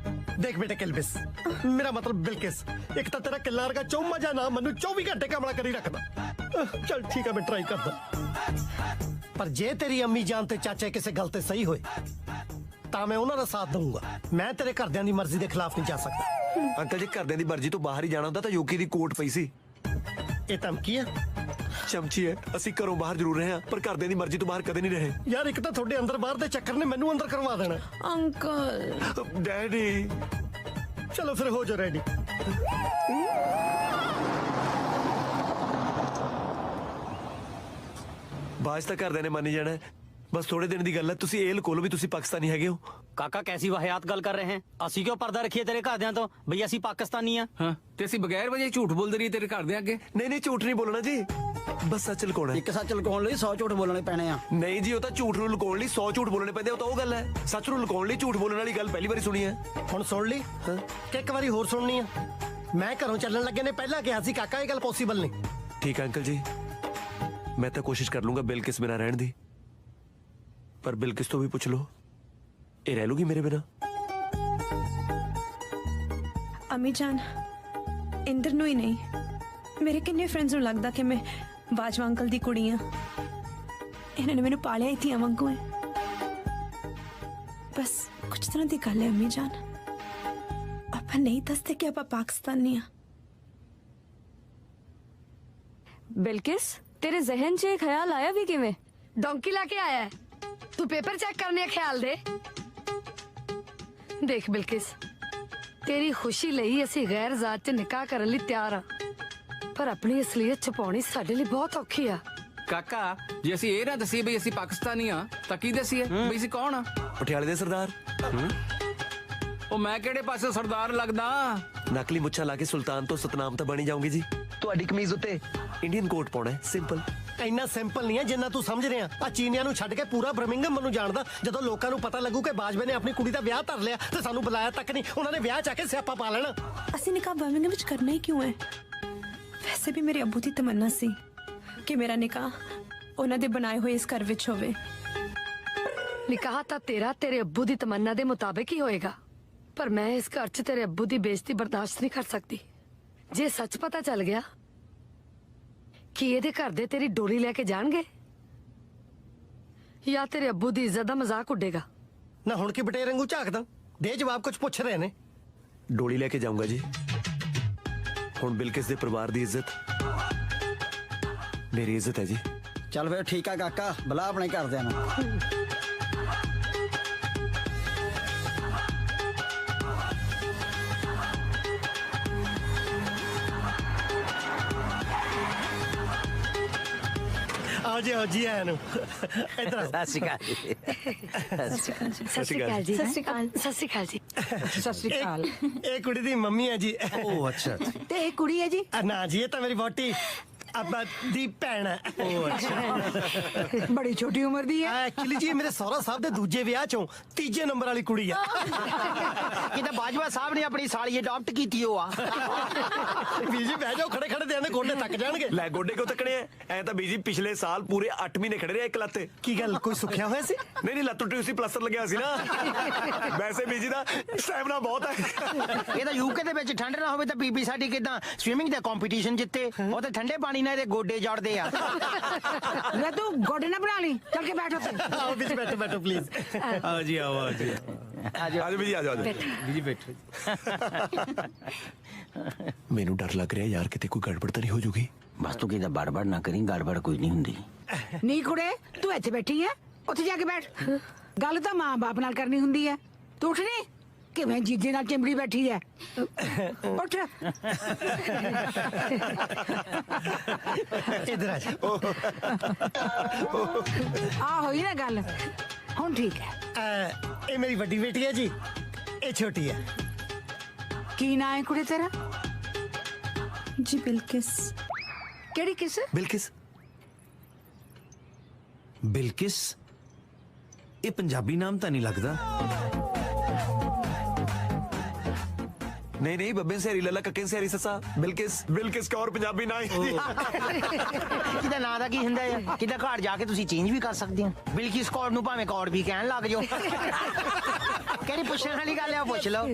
ਦੇਖ ਬੇਟਾ ਕਿਲਬਿਸ, ਮੇਰਾ ਮਤਲਬ ਬਿਲਕਿਸ, ਇੱਕ ਤਾਂ ਤੇਰਾ ਕਿੱਲਾ ਵਰਗਾ ਚੌਮਾ ਜਾ ਨਾ ਮੈਨੂੰ 24 ਘੰਟੇ ਕਮਲਾ ਕਰੀ ਰੱਖਦਾ। ਚੱਲ ਠੀਕ ਹੈ ਮੈਂ ਟਰਾਈ ਕਰਦਾ, ਪਰ ਜੇ ਤੇਰੀ ਅੰਮੀ ਜਾਨ ਤੇ ਚਾਚੇ ਕਿਸੇ ਗੱਲ ਤੇ ਸਹੀ ਹੋਏ ਤਾਂ ਮੈਂ ਉਹਨਾਂ ਦਾ ਸਾਥ ਦਊਂਗਾ। ਮੈਂ ਤੇਰੇ ਘਰਦਿਆਂ ਦੀ ਮਰਜ਼ੀ ਦੇ ਖਿਲਾਫ ਨਹੀਂ ਜਾ ਸਕਦਾ। ਅੰਕਲ ਜੀ ਘਰਦਿਆਂ ਦੀ ਮਰਜ਼ੀ ਤੋਂ ਬਾਹਰ ਹੀ ਜਾਣਾ ਹੁੰਦਾ ਤਾਂ ਯੋਗੀ ਦੀ ਕੋਟ ਪਈ ਸੀ। ਇਹ ਧਮਕੀ ਹੈ? ਚਮਚੀ ਹੈ। ਅਸੀਂ ਘਰੋਂ ਬਾਹਰ ਜ਼ਰੂਰ ਰਹੇ ਹਾਂ, ਪਰ ਘਰਦਿਆਂ ਦੀ ਮਰਜ਼ੀ ਤੋਂ ਬਾਹਰ ਕਦੇ ਨਹੀਂ ਰਹੇ। ਯਾਰ ਇੱਕ ਤਾਂ ਤੁਹਾਡੇ ਅੰਦਰ ਬਾਹਰ ਦੇ ਚੱਕਰ ਨੇ ਮੈਨੂੰ ਅੰਦਰ ਕਰਵਾ ਦੇਣਾ। ਅੰਕਲ ਡੈਡੀ ਚਲੋ ਫਿਰ ਹੋ ਜਾ ਰੈਡੀ। ਬਾਜ ਤਾਂ ਘਰਦਿਆਂ ਨੇ ਮੰਨ ਹੀ ਜਾਣਾ, ਬਸ ਥੋੜੇ ਦਿਨ ਦੀ ਗੱਲ ਹੈ। ਤੁਸੀਂ ਇਹ ਲਕੋ ਲਓ ਵੀ ਤੁਸੀਂ ਪਾਕਿਸਤਾਨੀ ਹੈਗੇ ਹੋ। ਕਾਕਾ ਕੈਸੀ ਵਾਹਿਆਤ ਗੱਲ ਕਰ ਰਹੇ हैं? ਅਸੀਂ ਕਿਉਂ ਪਰਦਾ ਰੱਖੀਏ ਤੇਰੇ ਘਰਦਿਆਂ ਤੋਂ ਬਈ ਅਸੀਂ ਪਾਕਿਸਤਾਨੀ ਆ? ਹਾਂ ਤੇ ਅਸੀਂ ਬਗੈਰ ਵਜ੍ਹਾ ਝੂਠ ਬੋਲਦੇ ਰਹੀ ਤੇਰੇ ਘਰ ਦੇ ਅੱਗੇ? ਨਹੀਂ ਝੂਠ ਨਹੀਂ ਬੋਲਣਾ ਜੀ, ਬਸ ਸੱਚ ਲਕਾਉਣਾ। ਇੱਕ ਸੱਚ ਲਕਾਉਣ ਲਈ 100 ਝੂਠ ਬੋਲਣੇ ਪੈਣੇ ਆ। ਨਹੀਂ ਜੀ, ਉਹ ਤਾਂ ਝੂਠ ਨੂੰ ਲਕਾਉਣ ਲਈ 100 ਝੂਠ ਬੋਲਣੇ ਪੈਂਦੇ, ਉਹ ਤਾਂ ਉਹ ਗੱਲ ਹੈ। ਸੱਚ ਨੂੰ ਲਕਾਉਣ ਲਈ ਝੂਠ ਬੋਲਣ ਵਾਲੀ ਗੱਲ ਪਹਿਲੀ ਵਾਰੀ ਸੁਣੀ ਹੈ। ਹੁਣ ਸੁਣ ਲਈ ਕਿ ਇੱਕ ਵਾਰੀ ਹੋਰ ਸੁਣਨੀ ਆ? ਮੈਂ ਘਰੋਂ ਚੱਲਣ ਲੱਗੇ ਨੇ ਪਹਿਲਾਂ ਕਿਹਾ ਸੀ ਕਾਕਾ ਇਹ ਗੱਲ ਪੋਸੀਬਲ ਨਹੀਂ। ਠੀਕ ਹੈ ਅੰਕਲ ਜੀ, ਮੈਂ ਤਾਂ ਕੋਸ਼ਿਸ਼ ਕਰ ਲੂੰਗਾ ਬਿਲਕਿਸ ਬਿਨਾਂ ਰਹਿਣ ਦੀ, ਪਰ ਬਿਲਕਿਸ ਤੋਂ ਵੀ ਪੁੱਛ ਲਓ ਇਹ ਰਹਿ ਲੂਗੀ ਮੇਰੇ ਬਿਨਾਂ। ਅਮੀ ਜਾਨ ਇੰਦਰ ਨੂੰ ਹੀ ਨਹੀਂ, ਮੇਰੇ ਕਿੰਨੇ ਫਰੈਂਡਸ ਨੂੰ ਲੱਗਦਾ ਕਿ ਮੈਂ ਬਾਜਵਾ ਅੰਕਲ ਦੀ ਕੁੜੀ ਆ। ਇਹਨਾਂ ਨੇ ਮੈਨੂੰ ਪਾਲਿਆ ਹੀ ਧੀਆਂ ਵਾਂਗੂ ਹੈ। ਬਸ ਕੁਝ ਤਰ੍ਹਾਂ ਦੀ ਗੱਲ ਹੈ ਅਮੀ ਜਾਨ, ਆਪਾਂ ਨਹੀਂ ਦੱਸਦੇ ਕਿ ਆਪਾਂ ਪਾਕਿਸਤਾਨੀ ਆ। बिल्किस तेरे जहन च ख्याल आया भी किवें? डोंकी लाके आया है तू पेपर चेक करने ख्याल दे। देख बिल्किस तेरी खुशी ਲਈ ਅਸੀਂ ਗੈਰ ਜ਼ਾਤ ਚ ਨਿਕਾਹ ਕਰਨ ਲਈ ਤਿਆਰ ਆ, ਪਰ ਆਪਣੀ ਅਸਲੀਅਤ ਛੁਪਾਉਣੀ ਸਾਡੇ ਲਈ ਬਹੁਤ ਔਖੀ ਆ। ਕਾਕਾ ਜੇ ਅਸੀਂ ਇਹ ਨਾ ਦਸੀਏ ਬਈ ਅਸੀਂ ਪਾਕਿਸਤਾਨੀ ਆ ਤਾਂ ਕੀ ਦਸੀਏ ਬਈ ਅਸੀਂ ਕੌਣ ਆ? ਪਟਿਆਲੇ ਦੇ ਸਰਦਾਰ। ਉਹ ਮੈਂ ਕਿਹੜੇ ਪਾਸੇ ਸਰਦਾਰ ਲੱਗਦਾ? ਨਕਲੀ ਮੁੱਛਾਂ ਲਾ ਕੇ ਸੁਲਤਾਨ ਤੋਂ ਸਤਨਾਮ ਤਾਂ ਬਣੀ ਜਾਊਂਗੀ ਜੀ। ਤੁਹਾਡੀ ਕਮੀਜ਼ ਉੱਤੇ ਇੰਡੀਅਨ ਕੋਟ ਪਾਉਣਾ ਸਿੰਪਲ। ਇੰਨਾ ਸਿੰਪਲ ਨਹੀਂ ਹੈ ਜਿੰਨਾ ਤੂੰ ਸਮਝ ਰਿਹਾ। ਆ ਚੀਨੀਆਂ ਨੂੰ ਛੱਡ ਕੇ ਪੂਰਾ ਬਰਮਿੰਗਮ ਮੈਨੂੰ ਜਾਣਦਾ। ਜਦੋਂ ਲੋਕਾਂ ਨੂੰ ਪਤਾ ਲੱਗੂ ਕਿ ਬਾਜਵੇ ਨੇ ਆਪਣੀ ਕੁੜੀ ਦਾ ਵਿਆਹ ਧਰ ਲਿਆ ਤੇ ਸਾਨੂੰ ਬੁਲਾਇਆ ਤੱਕ ਨਹੀਂ, ਉਹਨਾਂ ਨੇ ਵਿਆਹ ਚ ਆ ਕੇ ਸਿਆਪਾ ਪਾ ਲੈਣਾ। ਅਸੀਂ ਨਿਕਾਹ ਬਰਮਿੰਗਮ ਵਿੱਚ ਕਰਨਾ ਹੀ ਕਿਉਂ ਹੈ? ਵੈਸੇ ਵੀ ਮੇਰੇ ਅੱਬੂ ਦੀ ਤਮੰਨਾ ਸੀ ਕਿ ਮੇਰਾ ਨਿਕਾਹ ਉਹਨਾਂ ਦੇ ਬਣਾਏ ਹੋਏ ਇਸ ਘਰ ਵਿੱਚ ਹੋਵੇ। ਨਿਕਾਹ ਤਾਂ ਤੇਰੇ ਅੱਬੂ ਦੀ ਤਮੰਨਾ ਦੇ ਮੁਤਾਬਿਕ ਹੀ ਹੋਏਗਾ, ਪਰ ਮੈਂ ਇਸ ਘਰ 'ਚ ਤੇਰੇ ਅੱਬੂ ਦੀ ਬੇਇੱਜ਼ਤੀ ਬਰਦਾਸ਼ਤ ਨਹੀਂ ਕਰ ਸਕਦੀ। ਜੇ ਸੱਚ ਪਤਾ ਚੱਲ ਗਿਆ ਕਿ ਇਹਦੇ ਘਰ ਦੇ ਤੇਰੀ ਡੋਲੀ ਲੈ ਕੇ ਜਾਣਗੇ ਜਾਂ ਤੇਰੇ ਅੱਬੂ ਦੀ ਇੱਜ਼ਤ ਦਾ ਮਜ਼ਾਕ ਉੱਡੇਗਾ। ਨਾ ਹੁਣ ਕੀ ਬਟੇਰ ਵਾਂਗੂ ਝਾਕਦਾ, ਦੇ ਜਵਾਬ, ਕੁਝ ਪੁੱਛ ਰਹੇ ਨੇ। ਡੋਲੀ ਲੈ ਕੇ ਜਾਊਂਗਾ ਜੀ। ਹੁਣ ਬਿਲਕਿਸ ਦੇ ਪਰਿਵਾਰ ਦੀ ਇੱਜ਼ਤ ਮੇਰੀ ਇੱਜ਼ਤ ਹੈ ਜੀ। ਚੱਲ ਫਿਰ ਠੀਕ ਆ ਕਾਕਾ, ਬੁਲਾ ਆਪਣੇ ਘਰਦਿਆਂ ਨੂੰ। आओ जी आया नु इधर सत श्री अकाल ਸਤਿ ਸ਼੍ਰੀ ਅਕਾਲ ਜੀ। ਸਤਿ ਸ਼੍ਰੀ ਅਕਾਲ। ਸਤਿ ਸ਼੍ਰੀ ਅਕਾਲ ਜੀ। ਸਤਿ ਸ਼੍ਰੀ ਅਕਾਲ। ਇਹ ਕੁੜੀ ਦੀ ਮੰਮੀ ਹੈ ਜੀ। ਉਹ ਅੱਛਾ। ਤੇ ਇਹ ਕੁੜੀ ਹੈ ਜੀ? ਨਾ ਜੀ, ਇਹ ਤਾਂ ਮੇਰੀ ਵੋਟੀ ਅੱਬਾ ਦੀ ਭੈਣ ਹੈ। ਉਹ ਅੱਛਾ। ਬੜੀ ਛੋਟੀ ਉਮਰ ਦੀ ਹੈ। ਐਕਚੁਅਲੀ ਜੀ ਮੇਰੇ ਸਹੁਰਾ ਸਾਹਿਬ ਦੇ ਦੂਜੇ ਵਿਆਹ ਚੋਂ ਤੀਜੇ ਨੰਬਰ ਵਾਲੀ ਕੁੜੀ ਆ। ਕਿਤੇ ਬਾਜਵਾ ਸਾਹਿਬ ਨੇ ਆਪਣੀ ਸਾਲੀ ਅਡਾਪਟ ਕੀਤੀ ਹੋ ਆ। ਬੀਜੀ ਬਹਿ ਜਾਓ, ਖੜੇ ਖੜੇ ਦੇ ਗੋਡੇ ਤੱਕ ਜਾਣਗੇ। ਲੈ ਗੋਡੇ ਕਿਉਂ ਤੱਕਣੇ ਐ ਤਾਂ ਬੀਜੀ ਪਿਛਲੇ ਸਾਲ ਪੂਰੇ 8 ਮਹੀਨੇ ਖੜੇ ਰਹੇ ਇੱਕ ਲੱਤੇ। ਕੀ ਗੱਲ, ਕੋਈ ਸੁੱਖਿਆ ਹੋਇਆ ਸੀ? ਨਹੀਂ ਲੱਤ ਟੁੱਟੀ ਸੀ, ਪਲਾਸਟਰ ਲੱਗਿਆ ਸੀ ਨਾ। ਵੈਸੇ ਬੀਜੀ ਦਾ ਸਟੈਮਿਨਾ ਬਹੁਤ ਹੈ। ਇਹ ਤਾਂ ਯੂਕੇ ਦੇ ਵਿੱਚ ਠੰਡ ਨਾ ਹੋਵੇ ਤਾਂ ਬੀਬੀ ਸਾਡੀ ਕਿਦਾਂ ਸਵਿਮਿੰਗ ਦਾ ਕੰਪੀਟੀਸ਼ਨ ਜਿੱਤੇ। ਉਹ ਤੇ ਠੰਡੇ ਪਾਣੀ ਨਾਲ ਇਹਦੇ ਗੋਡੇ ਜੜਦੇ ਆ। ਲੈ ਤੂੰ ਗੋਡੇ ਨਾ ਬਣਾ ਲਈ, ਚੱਲ ਕੇ ਬੈਠ ਉੱਤੇ। ਆਓ ਬੀਜੀ, ਬੈਠੋ ਬੈਠੋ ਪਲੀਜ਼। ਆਓ ਜੀ, ਆਓ ਜੀ। ਆਜੋ ਬੀਜੀ, ਆਜੋ ਆਜੋ ਬੀਜੀ ਬੈਠੋ। ਮੈਨੂੰ ਡਰ ਲੱਗ ਰਿਹਾ ਯਾਰ, ਕਿਤੇ ਕੋਈ ਗੜਬੜ ਤਾਂ ਨਹੀਂ ਹੋ ਜੂਗੀ। ਬਸ ਤੂੰ ਕਿਹਦਾ ਬੜਬੜ ਨਾ ਕਰੀ, ਗੜਬੜ ਕੋਈ ਨਹੀਂ ਹੁੰਦੀ। ਨਹੀਂ ਕੁੜੇ, ਤੂੰ ਇੱਥੇ ਬੈਠੀ ਹੈ, ਉੱਥੇ ਜਾ ਕੇ ਬੈਠ। ਗੱਲ ਤਾਂ ਮਾਂ ਬਾਪ ਨਾਲ ਕਰਨੀ ਹੁੰਦੀ ਹੈ। ਤੂੰ ਉੱਠ ਨੀ, ਕਿਵੇਂ ਜੀਜੇ ਨਾਲ ਚਿੰਬੜੀ ਬੈਠੀ ਹੈ। ਉੱਠ। ਇਧਰ ਆ ਜਾ। ਆ ਹੋਈ ਨਾ ਗੱਲ, ਹੁਣ ਠੀਕ ਹੈ। ਇਹ ਮੇਰੀ ਵੱਡੀ ਬੇਟੀ ਹੈ ਜੀ, ਇਹ ਛੋਟੀ ਹੈ। ਕੀ ਨਾਂ ਹੈ ਕੁੜੇ ਤੇਰਾ? ਜੀ ਬਿਲਕਿਸ। ਕਿਹੜੀ ਕਿਸ? ਬਿਲਕਿਸ। ਬਿਲਕਿਸ, ਇਹ ਪੰਜਾਬੀ ਨਾਮ ਤਾਂ ਨਹੀਂ ਲੱਗਦਾ। ਨਹੀਂ ਬੱਬੇ ਸਹਿਰੀ ਲੱਲਾ ਕੱਕੇ ਸਹਿਰੀ ਸੱਸਾ। ਬਿਲਕਿਸ ਕੌਰ ਪੰਜਾਬੀ ਨਾਂ ਹੀ। ਕਿਹਦਾ ਨਾਂ ਦਾ ਕੀ ਹੁੰਦਾ ਹੈ? ਕਿਹਦਾ ਘਰ ਜਾ ਕੇ ਤੁਸੀਂ ਚੇਂਜ ਵੀ ਕਰ ਸਕਦੇ ਹੋ। ਬਿਲਕਿਸ ਕੌਰ ਨੂੰ ਭਾਵੇਂ ਕੌਰ ਵੀ ਕਹਿਣ ਲੱਗ ਜਾਓ। ਕਿਹੜੀ ਪੁੱਛਣ ਵਾਲੀ ਗੱਲ ਹੈ, ਉਹ ਪੁੱਛ ਲਓ।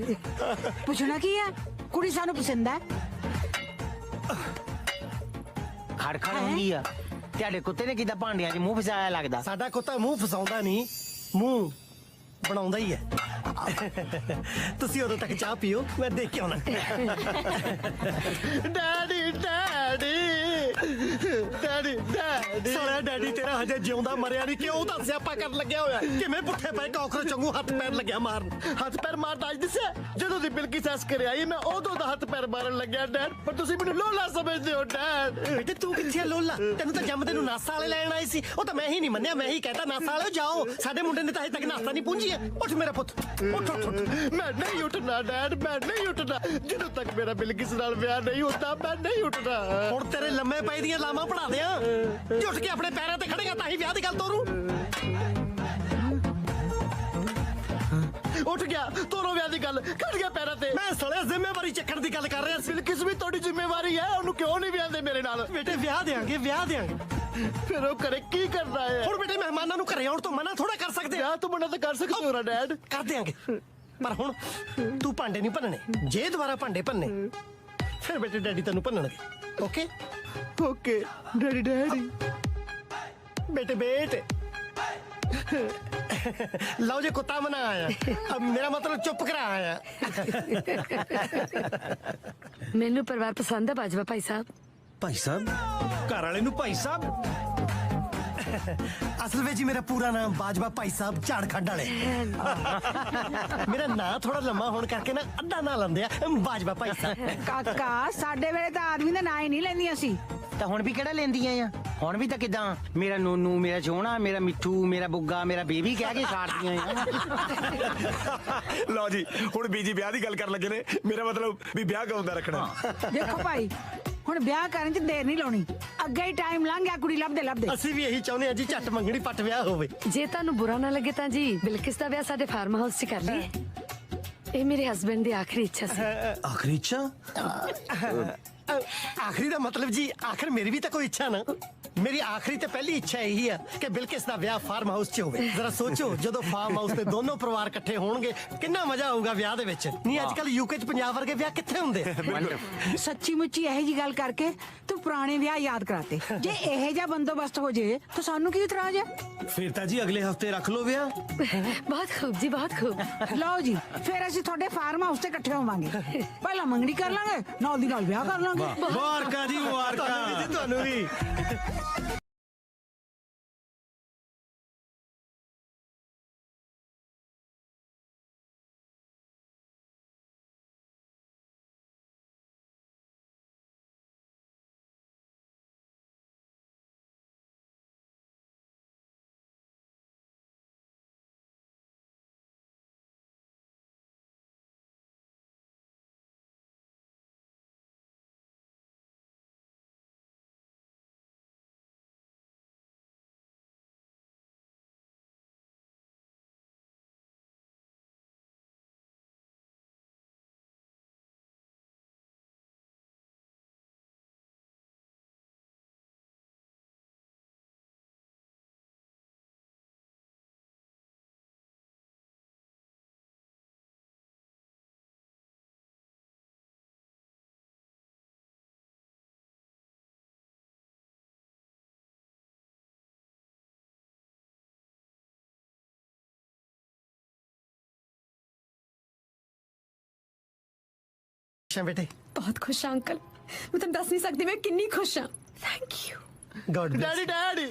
ਪੁੱਛਣਾ ਕੀ ਹੈ? ਕੁੜੀ ਸਾਨੂੰ ਪਸੰਦ ਹੈ। ਖੜਖੜ ਹੁੰਦੀ ਆ। ਤੁਹਾਡੇ ਕੁੱਤੇ ਨੇ ਕਿੱਦਾਂ ਭਾਂਡਿਆਂ 'ਚ ਮੂੰਹ ਫਸਾਇਆ ਲੱਗਦਾ। ਸਾਡਾ ਕੁੱਤਾ ਮੂੰਹ ਫਸਾਉਂਦਾ ਨਹੀਂ, ਮੂੰਹ ਬਣਾਉਂਦਾ ਹੀ ਹੈ। ਤੁਸੀਂ ਉਦੋਂ ਤੱਕ ਚਾਹ ਪੀਓ, ਮੈਂ ਦੇਖ ਕੇ ਆਉਣਾ। ਡੈਡੀ ਸਾਲਿਆ ਡੈਡੀ ਤੇਰਾ ਹਜੇ ਜਿਉਂਦਾ ਮਰਿਆ ਨਹੀਂ, ਕਿਉਂ ਤਾਂ ਸਿਆਪਾ ਕਰਨ ਲੱਗਿਆ ਹੋਇਆ। ਕਿਵੇਂ ਪੁੱਠੇ ਪਏ ਕਾਕਰੋਚ ਵਾਂਗੂ ਹੱਥ ਪੈਰ ਲੱਗਿਆ ਮਾਰਨ। ਹੱਥ ਪੈਰ ਮਾਰਦਾ ਅੱਜ ਦਿਸਿਆ? ਜਦੋਂ ਦੀ ਬਿਲਕੀ ਸੈਸ ਕਰ ਆਈ ਮੈਂ ਉਦੋਂ ਦਾ ਹੱਥ ਪੈਰ ਮਾਰਨ ਲੱਗਿਆ ਡੈਡ। ਪਰ ਤੁਸੀਂ ਮੈਨੂੰ ਲੋਲਾ ਸਮਝਦੇ ਹੋ ਡੈਡ। ਬੇਟੇ ਤੂੰ ਕਿੱਥੇ ਆ ਲੋਲਾ? ਤੈਨੂੰ ਤਾਂ ਜੰਮਦੇ ਨੂੰ ਨਾਸਾ ਵਾਲੇ ਲੈਣ ਆਏ ਸੀ। ਉਹ ਤਾਂ ਮੈਂ ਹੀ ਨਹੀਂ ਮੰਨਿਆ, ਮੈਂ ਹੀ ਕਹਿਤਾ ਨਾਸਾ ਵਾਲੇ ਜਾਓ। ਸਾਡੇ ਮੁੰਡੇ ਨੇ ਤਾਂ ਹਜੇ ਤੱਕ ਨਾਸਾ ਨਹੀਂ ਪੂੰਝੀ ਹੈ। ਉੱਠ ਮੇਰਾ ਪੁੱਤ, ਉੱਠ। ਮੈਂ ਨਹੀਂ ਉੱਠਣਾ ਡੈਡ, ਮੈਂ ਨਹੀਂ ਉੱਠਣਾ। ਜਦੋਂ ਤੱਕ ਮੇਰਾ ਬਿਲਕਿਸ ਨਾਲ ਵਿਆਹ ਨਹੀਂ ਹੁੰਦਾ ਮੈਂ ਨਹੀਂ ਉੱਠਣਾ। ਹੁਣ ਤੇਰੇ ਲੰਮੇ ਪਏ ਦੀਆਂ ਲਾਵਾਂ ਪੜਾ ਦਿਆਂ। ਉੱਠ ਕੇ ਆਪਣੇ ਪੈਰਾਂ ਤੇ ਖੜੇਗਾ ਤਾਂ ਹੀ ਵਿਆਹ ਦੀ ਗੱਲ ਤੋਰੂ। ਉੱਠ ਗਿਆ, ਤੋਰੋ ਵਿਆਹ ਦੀ ਗੱਲ, ਖੜ ਗਿਆ ਪੈਰਾਂ ਤੇ। ਮੈਂ ਸਾਲਿਆ ਜ਼ਿੰਮੇਵਾਰੀ ਚੱਕਣ ਦੀ ਗੱਲ ਕਰ ਰਿਹਾ ਸੀ। ਬਿਲਕਿਸ ਵੀ ਤੁਹਾਡੀ ਜ਼ਿੰਮੇਵਾਰੀ ਹੈ, ਉਹਨੂੰ ਕਿਉਂ ਨਹੀਂ ਵਿਆਹਦੇ ਮੇਰੇ ਨਾਲ? ਬੇਟੇ ਵਿਆਹ ਦੇਾਂਗੇ। ਫਿਰ ਉਹ ਕਰੇ ਕੀ ਕਰਨਾ ਹੈ? ਹੁਣ ਬੇਟੇ ਮਹਿਮਾਨਾਂ ਨੂੰ ਘਰੇ ਆਉਣ ਤੋਂ ਮਨਾ ਥੋੜਾ ਕਰ ਸਕਦੇ ਆ। ਤੂੰ ਮਨਾ ਤਾਂ ਕਰ ਸਕਦੇ ਹੋ ਨਾ ਡੈਡ। ਕਰ ਦਿਆਂਗੇ, ਪਰ ਹੁਣ ਤੂੰ ਭਾਂਡੇ ਨਹੀਂ ਭੰਨਣੇ। ਜੇ ਦੁਬਾਰਾ ਭਾਂਡੇ ਭੰਨੇ ਫਿਰ ਬੇਟੇ ਡੈਡੀ ਤੈਨੂੰ ਭੰਨਣਗੇ। Okay daddy. ਬੇਟੇ ਲਓ ਜੀ, ਕੁੱਤਾ ਮਨਾ ਆਇਆ। अब मेरा मतलब चुप करा आया। ਮੈਨੂੰ ਪਰਿਵਾਰ ਪਸੰਦ ਹੈ ਬਾਜਵਾ ਭਾਈ ਸਾਹਿਬ। ਭਾਈ ਸਾਹਿਬ? ਘਰ ਵਾਲੇ ਨੂੰ ਭਾਈ ਸਾਹਿਬ? ਅਸਲ ਵਿੱਚ ਮੇਰਾ ਪੂਰਾ ਨਾਮ ਬਾਜਵਾ ਭਾਈ ਸਾਹਿਬ ਝਾੜਖੰਡ ਵਾਲੇ। ਮੇਰਾ ਨਾਂ ਥੋੜਾ ਲੰਮਾ ਹੋਣ ਕਰਕੇ ਨਾ ਅੱਧਾ ਨਾਂ ਲੈਂਦੇ ਆ ਬਾਜਵਾ ਭਾਈ ਸਾਹਿਬ। ਕਾਕਾ, ਸਾਡੇ ਵੇਲੇ ਤਾਂ ਆਦਮੀ ਦਾ ਨਾਂ ਹੀ ਨਹੀਂ ਲੈਂਦੀਆਂ ਸੀ। ਤਾਂ ਹੁਣ ਵੀ ਕਿਹੜਾ ਲੈਂਦੀਆਂ ਆ? ਹੁਣ ਵੀ ਤਾਂ ਕਿਦਾਂ ਮੇਰਾ ਨੋਨੂ, ਮੇਰਾ ਸੋਹਣਾ, ਮੇਰਾ ਮਿੱਠੂ, ਮੇਰਾ ਬੁੱਗਾ, ਮੇਰਾ ਬੇਬੀ ਕਹਿ ਕੇ ਸਾੜਦੀਆਂ ਆ। ਲਓ ਜੀ, ਹੁਣ ਬੀਜੀ ਵਿਆਹ ਦੀ ਗੱਲ ਕਰਨ ਲੱਗੇ ਨੇ। ਮੇਰਾ ਮਤਲਬ ਵੀ ਵਿਆਹ ਕਦੋਂ ਦਾ ਰੱਖਣਾ। ਦੇਖੋ ਭਾਈ, ਹੁਣ ਵਿਆਹ ਕਰਨ 'ਚ ਦੇਰ ਨਹੀਂ ਲਾਉਣੀ, ਅੱਗੇ ਹੀ ਟਾਈਮ ਲੰਘ ਗਿਆ ਕੁੜੀ ਲੱਭਦੇ ਲੱਭਦੇ। ਅਸੀਂ ਵੀ ਇਹੀ ਚਾਹੁੰਦੇ ਹਾਂ ਜੀ, ਝੱਟ ਮੰਗਣੀ ਪੱਟ ਵਿਆਹ ਹੋਵੇ। ਜੇ ਤੁਹਾਨੂੰ ਬੁਰਾ ਨਾ ਲੱਗੇ ਤਾਂ ਜੀ ਬਿਲਕਿਸ ਦਾ ਵਿਆਹ ਸਾਡੇ ਫਾਰਮ ਹਾਊਸ 'ਚ ਕਰ ਲਈਏ। ਇਹ ਮੇਰੇ ਹਸਬੰਡ ਦੀ ਆਖਰੀ ਇੱਛਾ ਸੀ। ਆਖਰੀ ਇੱਛਾ? ਆਖਰੀ ਦਾ ਮਤਲਬ ਜੀ ਆਖਰ ਮੇਰੀ ਵੀ ਤਾਂ ਕੋਈ ਇੱਛਾ ਨਾ। ਮੇਰੀ ਆਖਰੀ ਤੇ ਪਹਿਲੀ ਇੱਛਾ ਇਹੀ ਹੈ ਕਿ ਬਿਲਕਿਸ ਦਾ ਵਿਆਹ ਫਾਰਮ ਹਾਊਸ 'ਚ ਹੋਵੇ। ਜ਼ਰਾ ਸੋਚੋ, ਜਦੋਂ ਫਾਰਮ ਹਾਊਸ ਤੇ ਦੋਨੋਂ ਪਰਿਵਾਰ ਇਕੱਠੇ ਹੋਣਗੇ ਕਿੰਨਾ ਮਜ਼ਾ ਆਊਗਾ ਵਿਆਹ ਦੇ ਵਿੱਚ। ਨਹੀਂ ਅੱਜ ਕੱਲ ਯੂਕੇ 'ਚ ਪੰਜਾਬ ਵਰਗੇ ਵਿਆਹ ਕਿੱਥੇ ਹੁੰਦੇ। ਸੱਚੀ ਮੁੱਚੀ ਇਹੋ ਜੀ ਗੱਲ ਕਰਕੇ ਤੂੰ ਪੁਰਾਣੇ ਵਿਆਹ ਯਾਦ ਕਰਾਤੇ। ਜੇ ਇਹੋ ਜਿਹਾ ਬੰਦੋਬਸਤ ਹੋ ਜੇ ਤਾਂ ਸਾਨੂੰ ਕੀ ਇਤਰਾਜ਼ ਹੈ? ਫਿਰ ਤਾਂ ਜੀ ਅਗਲੇ ਹਫਤੇ ਰੱਖ ਲਓ ਵਿਆਹ। ਬਹੁਤ ਖੂਬ ਜੀ, ਬਹੁਤ ਖੂਬ। ਲਓ ਜੀ, ਫਿਰ ਅਸੀਂ ਤੁਹਾਡੇ ਫਾਰਮ ਹਾਊਸ ਤੇ ਇਕੱਠੇ ਹੋਵਾਂਗੇ। ਪਹਿਲਾਂ ਮੰਗਣੀ ਕਰ ਲਾਂਗੇ, ਨਾਲ ਦੀ ਨਾਲ ਵਿਆਹ ਕਰ ਲਾਂਗੇ। ਮੁਬਾਰਕਾਂ ਜੀ, ਮੁਬਾਰਕਾਂ ਤੁਹਾਨੂੰ ਵੀ। बेटे बहुत खुश हाँ अंकल, मैं तुम दस नहीं सकती मैं कितनी खुश हाँ। Thank you God daddy. Daddy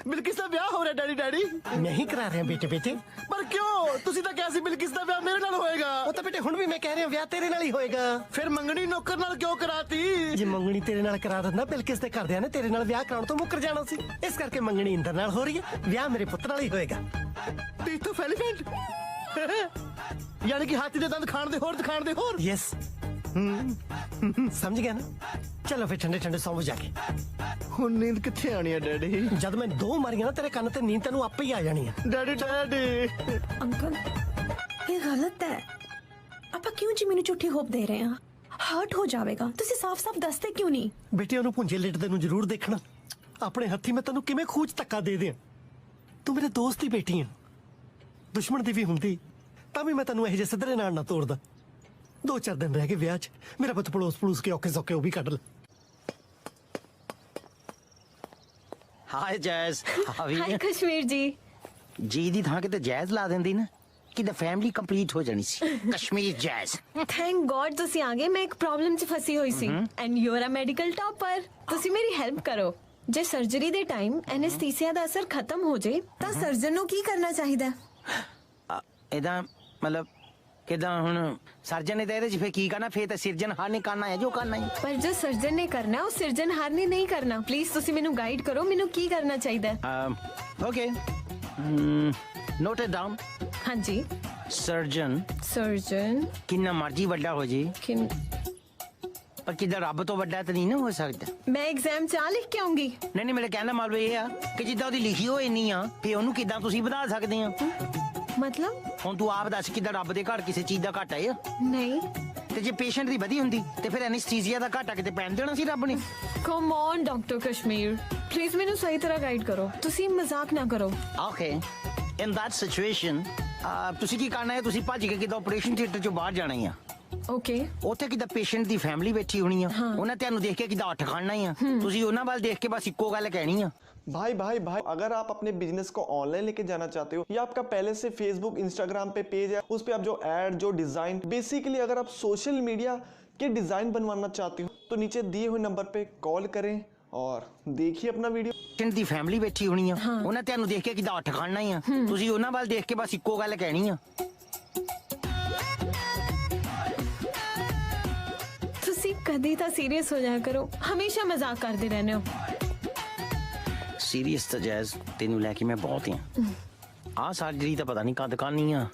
Bilkis ਦਾ ਵਿਆਹ ਹੋ ਰਿਹਾ ਡੈਡੀ। ਡੈਡੀ ਨਹੀਂ ਕਰਾ ਰਹੇ ਬੇਟੇ। ਬੇਟੇ ਪਰ ਕਿਉਂ? ਤੁਸੀਂ ਤਾਂ ਕਿਹਾ ਸੀ ਬਿਲਕਿਸ ਦਾ ਵਿਆਹ ਮੇਰੇ ਨਾਲ ਹੋਏਗਾ। ਉਹ ਤਾਂ ਬੇਟੇ ਹੁਣ ਵੀ ਮੈਂ ਕਹਿ ਰਿਹਾ ਵਿਆਹ ਤੇਰੇ ਨਾਲ ਹੀ ਹੋਏਗਾ। ਫਿਰ ਮੰਗਣੀ ਨੌਕਰ ਨਾਲ ਕਿਉਂ ਕਰਾਤੀ? ਜੇ ਮੰਗਣੀ ਤੇਰੇ ਨਾਲ ਕਰਾ ਦਿੰਦਾ ਬਿਲਕਿਸ ਦੇ ਘਰਦਿਆਂ ਨੇ ਤੇਰੇ ਨਾਲ ਵਿਆਹ ਕਰਾਉਣ ਤੋਂ ਮੁੱਕਰ ਜਾਣਾ ਸੀ। ਇਸ ਕਰਕੇ ਮੰਗਣੀ ਇੰਦਰ ਨਾਲ ਹੋ ਰਹੀ ਹੈ, ਵਿਆਹ ਮੇਰੇ ਪੁੱਤ ਨਾਲ ਹੀ ਹੋਏਗਾ। ਟੀਥ ਆਫ ਐਲੀਫੈਂਟ यानी कि हाथी दे दंद खाण दे होर दिखाण दे होर। यस समझ गया ना। चलो फिर ठंडे ठंडे सौं जाके। हुन नींद किथे आनी है डैडी? जद मैं दो मारियां ना तेरे कान ते नींद तेनू आपे ही आ जानी है। डैडी डैडी अंकल ये गलत है। आपा क्यों जी मैनू झूठी होप दे रहे हैं? हर्ट हो जाएगा। तुसी साफ साफ दसते क्यों नहीं? बेटे ओनू पुंजे लेटदे नू जरूर देखना। अपने हत्थी मैं तेनू किवें खूच धक्का दे दियां। तू मेरे दोस्त दी बेटी है, दुश्मन दी भी हुंदी ਤਾਂ ਵੀ ਮੈਂ ਤੈਨੂੰ ਇਹ ਜਿਹੇ ਸਿੱਧਰੇ ਨਾਲ ਨਾ ਤੋੜਦਾ। 2-4 ਦਿਨ ਰਹਿ ਗਏ ਵਿਆਹ 'ਚ, ਮੇਰਾ ਪੁੱਤ ਪਲੋਸ ਕੇ ਔਖੇ ਸੌਖੇ ਉਹ ਵੀ ਕੱਢ ਲੈ। ਹਾਏ ਜੈਜ਼, ਹਾਏ ਕਸ਼ਮੀਰ ਜੀ। ਜੀ ਦੀ ਥਾਂ ਕਿਤੇ ਜੈਜ਼ ਲਾ ਦਿੰਦੀ ਨਾ ਕਿ ਦ ਫੈਮਿਲੀ ਕੰਪਲੀਟ ਹੋ ਜਾਣੀ ਸੀ। ਕਸ਼ਮੀਰ ਜੈਜ਼। ਥੈਂਕ ਗॉड ਤੁਸੀਂ ਆ ਗਏ। ਮੈਂ ਇੱਕ ਪ੍ਰੋਬਲਮ 'ਚ ਫਸੀ ਹੋਈ ਸੀ and you are a medical topper. ਤੁਸੀਂ ਮੇਰੀ ਹੈਲਪ ਕਰੋ। ਜੇ ਸਰਜਰੀ ਦੇ ਟਾਈਮ ਐਨੈਸਥੀਸੀਆ ਦਾ ਅਸਰ ਖਤਮ ਹੋ ਜੇ ਤਾਂ ਸਰਜਨ ਨੂੰ ਕੀ ਕਰਨਾ ਚਾਹੀਦਾ? ਇਹਦਾ मतलब ਕਿਦਾਂ ਹੁਣ ਸਰਜਨ ਨੇ ਤਾਂ ਇਹਦੇ 'ਚ ਫੇ ਕੀ ਕਰਨਾ? ਫੇਰ ਤਾਂ ਸਿਰਜਣਹਾਰ ਨੇ ਕਰਨਾ ਹੈ ਜੋ ਕਰਨਾ ਹੈ। ਪਰ ਜੋ ਸਰਜਨ ਨੇ ਕਰਨਾ ਉਹ ਸਿਰਜਣਹਾਰ ਨੇ ਨਹੀਂ ਕਰਨਾ। ਪਲੀਜ਼ ਤੁਸੀਂ ਮੈਨੂੰ ਗਾਈਡ ਕਰੋ, ਮੈਨੂੰ ਕੀ ਕਰਨਾ ਚਾਹੀਦਾ ਹੈ? Okay note it down. ਹਾਂਜੀ। ਸਰਜਨ ਕਿੰਨਾ ਮਰਜੀ ਵੱਡਾ ਹੋ ਜੇ ਪਰ ਕਿਦਾਂ ਰੱਬ ਤੋਂ ਵੱਡਾ ਤਾਂ ਨਹੀਂ ਨਾ ਹੋ ਸਕਦਾ। ਮੈਂ ਐਗਜ਼ਾਮ 'ਚ ਆ ਲਿਖ ਕੇ ਆਉਂਗੀ। ਨਹੀਂ ਮੇਰੇ ਕਹਿਣ ਦਾ ਮਤਲਬ ਇਹ ਆ ਕਿ ਜਿੱਦਾਂ ਉਹਦੀ ਲਿਖੀ ਹੋਈ ਨਹੀਂ ਆ ਫੇ ਉਹਨੂੰ ਕਿਦਾਂ ਤੁਸੀਂ ਵਧਾ ਸਕਦੇ ਆ? मतलब ਹੁਣ ਤੂੰ ਆਪ ਦੱਸ ਕਿਦਾਂ ਰੱਬ ਦੇ ਘਰ ਕਿਸੇ ਚੀਜ਼ ਦਾ ਘਾਟਾ ਹੈ? ਨਹੀਂ। ਤੇ ਜੇ ਪੇਸ਼ੈਂਟ ਦੀ ਵਧੀ ਹੁੰਦੀ ਤੇ ਫਿਰ ਐਨੈਸਥੀਸੀਆ ਦਾ ਘਾਟਾ ਕਿਤੇ ਪੈਣ ਦੇਣਾ ਸੀ ਰੱਬ ਨੇ? Come on doctor Kashmir, please ਮੈਨੂੰ ਸਹੀ ਤਰ੍ਹਾਂ ਗਾਈਡ ਕਰੋ। ਤੁਸੀਂ ਮਜ਼ਾਕ ਨਾ ਕਰੋ। ਓਕੇ ਇਨ ਦੈਟ ਸਿਚੁਏਸ਼ਨ ਤੁਸੀਂ ਕੀ ਕਰਨਾ ਹੈ? ਤੁਸੀਂ ਭੱਜ ਕੇ ਕਿਦਾਂ ਆਪਰੇਸ਼ਨ ਥੀਏਟਰ ਚੋਂ ਬਾਹਰ ਜਾਣਾ ਹੀ ਆ। ਓਕੇ। ਉੱਥੇ ਕਿਦਾਂ ਪੇਸ਼ੈਂਟ ਦੀ ਫੈਮਿਲੀ ਬੈਠੀ ਹੋਣੀ ਆ, ਉਹਨਾਂ ਤੁਹਾਨੂੰ ਦੇਖ ਕੇ ਕਿਦਾਂ ਉੱਠ ਖੜਨਾ ਹੀ ਆ। ਤੁਸੀਂ ਉਹਨਾਂ ਵੱਲ ਦੇਖ ਕੇ ਬਸ ਇੱਕੋ ਗੱਲ ਕਹਿਣੀ ਆ। भाई भाई भाई अगर आप अपने बिजनेस को ऑनलाइन लेके जाना चाहते हो या आपका पहले से फेसबुक इंस्टाग्राम पे पेज है, उस पे आप जो ऐड जो डिजाइन बेसिकली अगर आप सोशल मीडिया के डिजाइन बनवाना चाहते हो तो नीचे दिए हुए नंबर पे कॉल करें और देखिए अपना वीडियो। ਦੀ ਫੈਮਿਲੀ ਬੈਠੀ ਹੋਣੀ ਆ, ਉਹਨਾਂ ਤੁਹਾਨੂੰ ਦੇਖ ਕੇ ਕਿਦਾਂ ਉੱਠ ਖੜਨਾ ਹੀ ਆ। ਤੁਸੀਂ ਉਹਨਾਂ ਵੱਲ ਦੇਖ ਕੇ ਬਸ ਇੱਕੋ ਗੱਲ ਕਹਿਣੀ ਆ। ਤੁਸੀਂ ਕਦੇ ਤਾਂ ਸੀਰੀਅਸ ਹੋ ਜਾਇਆ ਕਰੋ, ਹਮੇਸ਼ਾ ਮਜ਼ਾਕ ਕਰਦੇ ਰਹਿੰਦੇ ਹੋ। ਸੀਰੀਅਸ ਤਾਂ ਜੈਜ਼ ਤੈਨੂੰ ਲੈ ਕੇ ਮੈਂ ਬਹੁਤ ਆ। ਆਹ ਸਰਜਰੀ ਤਾਂ ਪਤਾ ਨਹੀਂ ਕਦ ਕਰਨੀ ਆ।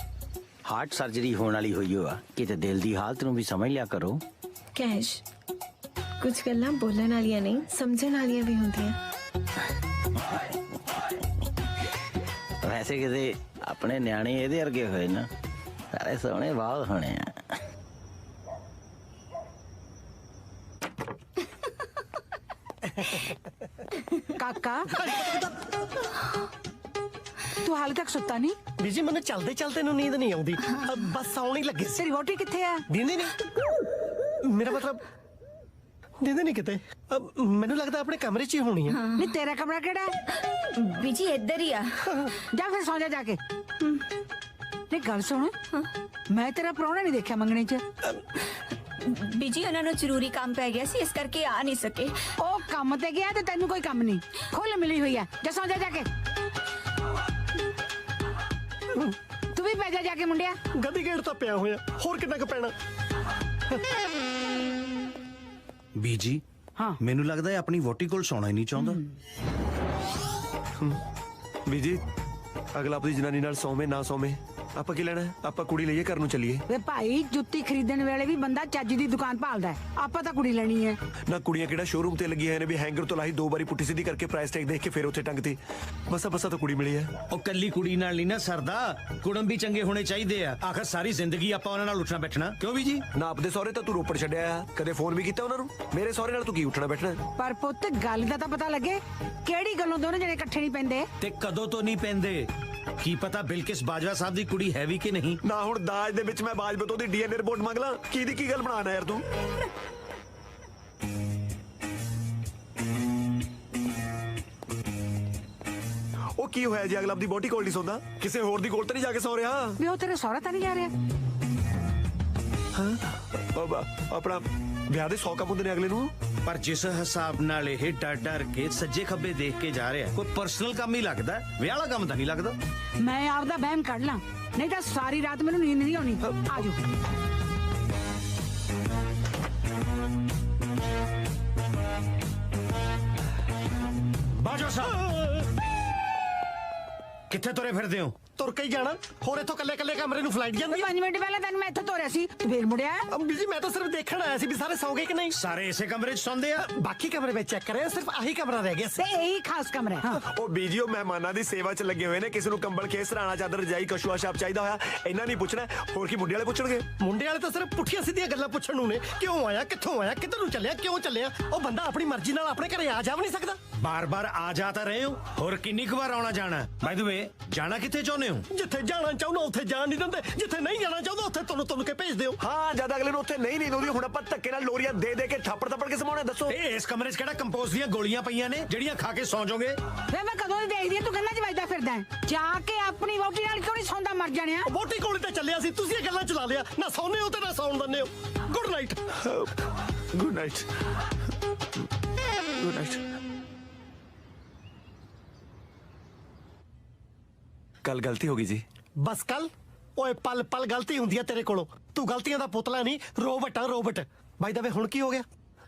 ਹਾਰਟ ਸਰਜਰੀ ਹੋਣ ਵਾਲੀ ਹੋਈ ਆ। ਕਿਤੇ ਦਿਲ ਦੀ ਹਾਲਤ ਨੂੰ ਵੀ ਸਮਝ ਲਿਆ ਕਰੋ। ਕੈਸ਼ ਕੁਝ ਗੱਲਾਂ ਬੋਲਣ ਵਾਲੀਆਂ ਨਹੀਂ ਸਮਝਣ ਵਾਲੀਆਂ ਵੀ ਹੁੰਦੀਆਂ। ਵੈਸੇ ਕਿਤੇ ਆਪਣੇ ਨਿਆਣੇ ਇਹਦੇ ਵਰਗੇ ਹੋਏ ਨਾ ਸਾਰੇ ਸੋਹਣੇ ਬਹੁਤ ਹੋਣੇ ਆ। ਕਾਕਾ ਤੂੰ ਹਾਲੇ ਤੱਕ ਸੁੱਤਾ ਨਹੀਂ? ਬੀਜੀ ਮੈਨੂੰ ਚਲਦੇ ਚਲਦੇ ਨੂੰ ਨੀਂਦ ਨਹੀਂ ਆਉਂਦੀ, ਬਸ ਸੌਣ ਹੀ ਲੱਗੇ ਸੀ। ਤੇਰੀ ਵੋਟੀ ਕਿੱਥੇ ਆ? ਦਿੰਦੀ ਨਹੀਂ, ਮੇਰਾ ਮਤਲਬ ਦਿੰਦੇ ਨਹੀਂ ਕਿਤੇ। ਮੈਨੂੰ ਲੱਗਦਾ ਆਪਣੇ ਕਮਰੇ 'ਚ ਹੀ ਹੋਣੀ ਆ। ਨਹੀਂ ਤੇਰਾ ਕਮਰਾ ਕਿਹੜਾ ਹੈ? ਬੀਜੀ ਇੱਧਰ ਹੀ ਆ। ਜਾ ਫਿਰ ਸੌਂ ਜਾ ਕੇ। ਨਹੀਂ ਗੱਲ ਸੁਣ, ਮੈਂ ਤੇਰਾ ਪ੍ਰਾਹੁਣਾ ਨਹੀਂ ਦੇਖਿਆ ਮੰਗਣੇ 'ਚ। ਬੀਜੀ ਉਹਨਾਂ ਨੂੰ ਜ਼ਰੂਰੀ ਕੰਮ ਪੈ ਗਿਆ ਸੀ, ਇਸ ਕਰਕੇ ਆ ਨਹੀਂ ਸਕੇ। ਉਹ ਕੰਮ ਤੇ ਗਿਆ ਤੇ ਤੈਨੂੰ ਕੋਈ ਕੰਮ ਨਹੀਂ, ਖੁੱਲ ਮਿਲੀ ਹੋਈ ਹੈ। ਜਾ ਸੌਂ ਜਾ ਕੇ। ਤੂੰ ਵੀ ਪੈ ਜਾ ਕੇ ਮੁੰਡਿਆ। ਗੱਦੀ ਗੇੜ ਤਾਂ ਪਿਆ ਹੋਇਆ, ਹੋਰ ਕਿੰਨਾ ਕੁ ਪੈਣਾ। ਬੀਜੀ ਹਾਂ ਮੈਨੂੰ ਲੱਗਦਾ ਹੈ ਆਪਣੀ ਵੋਟੀ ਕੋਲ ਸੌਣਾ ਹੀ ਨਹੀਂ ਚਾਹੁੰਦਾ। ਬੀਜੀ ਅਗਲਾ ਆਪਣੀ ਜਨਾਨੀ ਨਾਲ ਸੌਵੇਂ ਨਾ ਸੌਵੇਂ ਆਪਾਂ ਕੀ ਲੈਣਾ ਹੈ? ਆਪਾਂ ਕੁੜੀ ਲਈਏ, ਘਰ ਨੂੰ ਚੱਲੀਏ। ਵੇ ਭਾਈ ਜੁੱਤੀ ਖਰੀਦਣ ਵੇਲੇ ਵੀ ਬੰਦਾ ਚੱਜ ਦੀ ਦੁਕਾਨ ਭਾਲਦਾ ਹੈ। ਆਪਾਂ ਤਾਂ ਕੁੜੀ ਲੈਣੀ ਹੈ ਨਾ। ਕੁੜੀਆਂ ਕਿਹੜਾ ਸ਼ੋਰੂਮ ਤੇ ਲੱਗੀਆਂ ਨੇ ਵੀ ਹੈਂਗਰ ਤੋਂ ਲਾਹੀ 2 ਵਾਰੀ ਪੁੱਠੀ ਸਿੱਧੀ ਕਰਕੇ ਪ੍ਰਾਈਸ ਟੈਗ ਦੇਖ ਕੇ ਫਿਰ ਉੱਥੇ ਟੰਗਤੀ। ਬਸ ਤਾਂ ਕੁੜੀ ਮਿਲੀ ਹੈ। ਉਹ ਕੱਲੀ ਕੁੜੀ ਨਾਲ ਨਹੀਂ ਨਾ ਸਰਦਾ, ਕੁੜਮ ਵੀ ਚੰਗੇ ਹੋਣੇ ਚਾਹੀਦੇ ਆ। ਆਖਰ ਸਾਰੀ ਜ਼ਿੰਦਗੀ ਆਪਾਂ ਉਹਨਾਂ ਨਾਲ ਉੱਠਣਾ ਬੈਠਣਾ ਕਿਉਂ ਵੀ ਜੀ? ਨਾ ਆਪਦੇ ਸਹੁਰੇ ਤਾਂ ਤੂੰ ਰੋਪੜ ਛੱਡਿਆ ਆ, ਕਦੇ ਫੋਨ ਵੀ ਕੀਤਾ ਉਹਨਾਂ ਨੂੰ? ਮੇਰੇ ਸਹੁਰੇ ਨਾਲ ਤੂੰ ਕੀ ਉੱਠਣਾ ਬੈਠਣਾ? ਪਰ ਪੁੱਤ ਗੱਲ ਦਾ ਤਾਂ ਪਤਾ ਲੱਗੇ, ਕਿਹੜੀ ਗੱਲੋਂ ਦੋਨੋਂ ਜਣੇ ਇਕੱਠੇ ਨਹੀਂ ਪੈਂਦੇ ਤੇ ਕਦੋਂ ਤੋਂ ਨਹੀਂ ਪੈਂਦੇ? ਕੀ ਪਤਾ ਬਿਲਕਿਸ ਬਾਜਵਾ ਸਾਹਿਬ ਦੀ ਕੁੜੀ ਹੈ ਵੀ ਕਿ ਨਹੀਂ। ਨਾ ਹੁਣ ਦਾਜ ਦੇ ਵਿੱਚ ਮੈਂ ਬਾਜਵਾ ਤੋਂ ਦੀ ਡੀਐਨਏ ਰਿਪੋਰਟ ਮੰਗ ਲਾਂ? ਕੀ ਗੱਲ ਬਣਾਣਾ ਯਾਰ ਤੂੰ? ਉਹ ਕੀ ਹੋਇਆ ਜੀ? ਅਗਲਾ ਆਪਦੀ ਬੋਟੀ ਕੋਲ ਨਹੀਂ ਸੌਂਦਾ, ਕਿਸੇ ਹੋਰ ਦੀ ਕੋਲ ਤਾਂ ਨਹੀਂ ਜਾ ਕੇ ਸੌ ਰਿਹਾ? ਵੀ ਉਹ ਤੇਰੇ ਸਹੁਰਾ ਤਾਂ ਨਹੀਂ ਜਾ ਰਿਹਾ? ਬਾਬਾ ਆਪਣਾ ਵਿਆਹ ਦੇ 100 ਕੰਮ ਹੁੰਦੇ ਨੇ ਅਗਲੇ ਨੂੰ। ਪਰ ਜਿਸ ਹਿਸਾਬ ਨਾਲ ਇਹ ਡਰ ਕੇ ਸੱਜੇ ਖੱਬੇ ਦੇਖ ਕੇ ਜਾ ਰਿਹਾ, ਕੋਈ ਪਰਸਨਲ ਕੰਮ ਹੀ ਲੱਗਦਾ, ਵਿਆਹ ਵਾਲਾ ਕੰਮ ਤਾਂ ਨਹੀਂ ਲੱਗਦਾ। ਮੈਂ ਆਪਦਾ ਵਹਿਮ ਕੱਢ ਲਾਂ, ਨਹੀਂ ਤਾਂ ਸਾਰੀ ਰਾਤ ਮੈਨੂੰ ਨੀਂਦ ਨਹੀਂ ਆਉਣੀ। ਆਜੋ ਬਾਜਵਾ ਸਾਹਿਬ ਕਿੱਥੇ ਤੁਰੇ ਫਿਰਦੇ ਹੋ? ਤੁਰ ਕੇ ਹੀ ਜਾਣਾ, ਹੋਰ ਇੱਥੋਂ ਕੱਲੇ ਕੱਲੇ ਕਮਰੇ ਨੂੰ ਫਲਾਈਟ ਜਾਂਦੀ। 5 ਮਿੰਟ ਪਹਿਲਾਂ ਤੈਨੂੰ ਮੈਂ ਇੱਥੋਂ ਤੋਰਿਆ ਸੀ, ਤੂੰ ਫੇਰ ਮੁੜਿਆ। ਬੀਜੀ ਮੈਂ ਤਾਂ ਸਿਰਫ ਦੇਖਣ ਆਇਆ ਸੀ ਵੀ ਸਾਰੇ ਸੌ ਗਏ ਕਿ ਨਹੀਂ। ਸਾਰੇ ਇਸੇ ਕਮਰੇ 'ਚ ਸੌਂਦੇ ਆ, ਬਾਕੀ ਕਮਰੇ ਵਿੱਚ ਚੈੱਕ ਕਰਿਆ, ਸਿਰਫ ਆਹੀ ਕਮਰਾ ਰਹਿ ਗਿਆ ਸੀ। ਤੇ ਇਹੀ ਖਾਸ ਕਮਰਾ ਹੈ। ਉਹ ਬੀਜੀ ਉਹ ਮਹਿਮਾਨਾਂ ਦੀ ਸੇਵਾ 'ਚ ਲੱਗੇ ਹੋਏ ਨੇ, ਕਿਸੇ ਨੂੰ ਕੰਬਲ ਖੇਸ ਸਰਾਣਾ ਚਾਦਰ ਰਜਾਈ ਕਸ਼ੂਆ ਛਾਪ ਚਾਹੀਦਾ ਹੋਇਆ ਇਹਨਾਂ ਨਹੀਂ ਪੁੱਛਣਾ, ਹੋਰ ਕੀ ਮੁੰਡੇ ਵਾਲੇ ਪੁੱਛਣਗੇ? ਮੁੰਡੇ ਵਾਲੇ ਤਾਂ ਸਿਰਫ ਪੁੱਠੀਆਂ ਸਿੱਧੀਆਂ ਗੱਲਾਂ ਪੁੱਛਣ ਨੂੰ ਨੇ। ਕਿਉਂ ਆਇਆ, ਕਿੱਥੋਂ ਆਇਆ, ਕਿੱਧਰ ਨੂੰ ਚੱਲਿਆ, ਕਿਉਂ ਚੱਲਿਆ? ਉਹ ਬੰਦਾ ਆਪਣੀ ਮਰਜ਼ੀ ਨਾਲ ਆਪਣੇ ਘਰੇ ਆ ਜਾ ਵੀ ਨਹੀਂ ਸਕਦਾ। ਬਾਰ-ਬਾਰ ਆ ਜਾ ਤਾਂ ਰਹੇ ਹੋ, ਹੋਰ ਕਿੰਨੀ ਕੁ ਵਾਰ ਆਉਣਾ ਜਾਣਾ? ਬਾਈ ਦ ਵੇ ਜਾਣਾ ਕਿੱਥੇ ਚਾਹੁੰਦੇ ਹੋ? ਜਿੱਥੇ ਜਾਣਾ ਚਾਹੁੰਦਾ ਉੱਥੇ ਜਾਣ ਨਹੀਂ ਦਿੰਦੇ, ਜਿੱਥੇ ਨਹੀਂ ਜਾਣਾ ਚਾਹੁੰਦਾ ਉੱਥੇ ਤੁੰਨ ਕੇ ਭੇਜ ਦਿਓ। ਹਾਂ ਜਦ ਅਗਲੇ ਨੂੰ ਉੱਥੇ ਨਹੀਂ ਨੀਂਦ ਆਉਂਦੀ, ਹੁਣ ਆਪਾਂ ਧੱਕੇ ਨਾਲ ਲੋਰੀਆਂ ਦੇ ਕੇ ਥੱਪੜ ਕੇ ਸਮਾਉਣੇ। ਦੱਸੋ ਇਸ ਕਮਰੇ 'ਚ ਕਿਹੜਾ ਕੰਪੋਜ਼ ਦੀਆਂ ਗੋਲੀਆਂ ਪਈਆਂ ਨੇ ਜਿਹੜੀਆਂ ਖਾ ਕੇ ਸੌਂ ਜਾਓਗੇ? ਵੇ ਮੈਂ ਕਦੋਂ ਦੀ ਦੇਖਦੀ ਤੂੰ ਗੱਲਾਂ 'ਚ ਵੱਜਦਾ ਫਿਰਦਾ, ਜਾ ਕੇ ਆਪਣੀ ਵੋਟੀ ਨਾਲ ਕਿਉਂ ਨਹੀਂ ਸੌਂਦਾ ਮਰ ਜਾਣਿਆ। ਵੋਟੀ ਕੋਲ ਤੇ ਚੱਲਿਆ ਸੀ, ਤੁਸੀਂ ਇਹ ਗੱਲਾਂ ਚਲਾ ਲਿਆ। ਨਾ ਸੌਂਦੇ ਹੋ ਤੇ ਨਾ ਸੌਣ ਦਿੰਦੇ ਹੋ। Good night. Good night. Good night. ਕੱਲ ਗਲਤੀ ਹੋ ਗਈ ਜੀ। ਬਸ ਕੱਲ? ਓਏ ਪਲ ਪਲ ਗਲਤੀ ਹੁੰਦੀ ਹੈ ਤੇਰੇ ਕੋਲੋਂ। ਤੂੰ ਗਲਤੀਆਂ ਦਾ ਪੁਤਲਾ ਨਹੀਂ, ਰੋਬਟ ਆ ਰੋਬਟ। ਬਾਈ ਦਾ ਵੇ ਹੁਣ ਕੀ ਹੋ ਗਿਆ?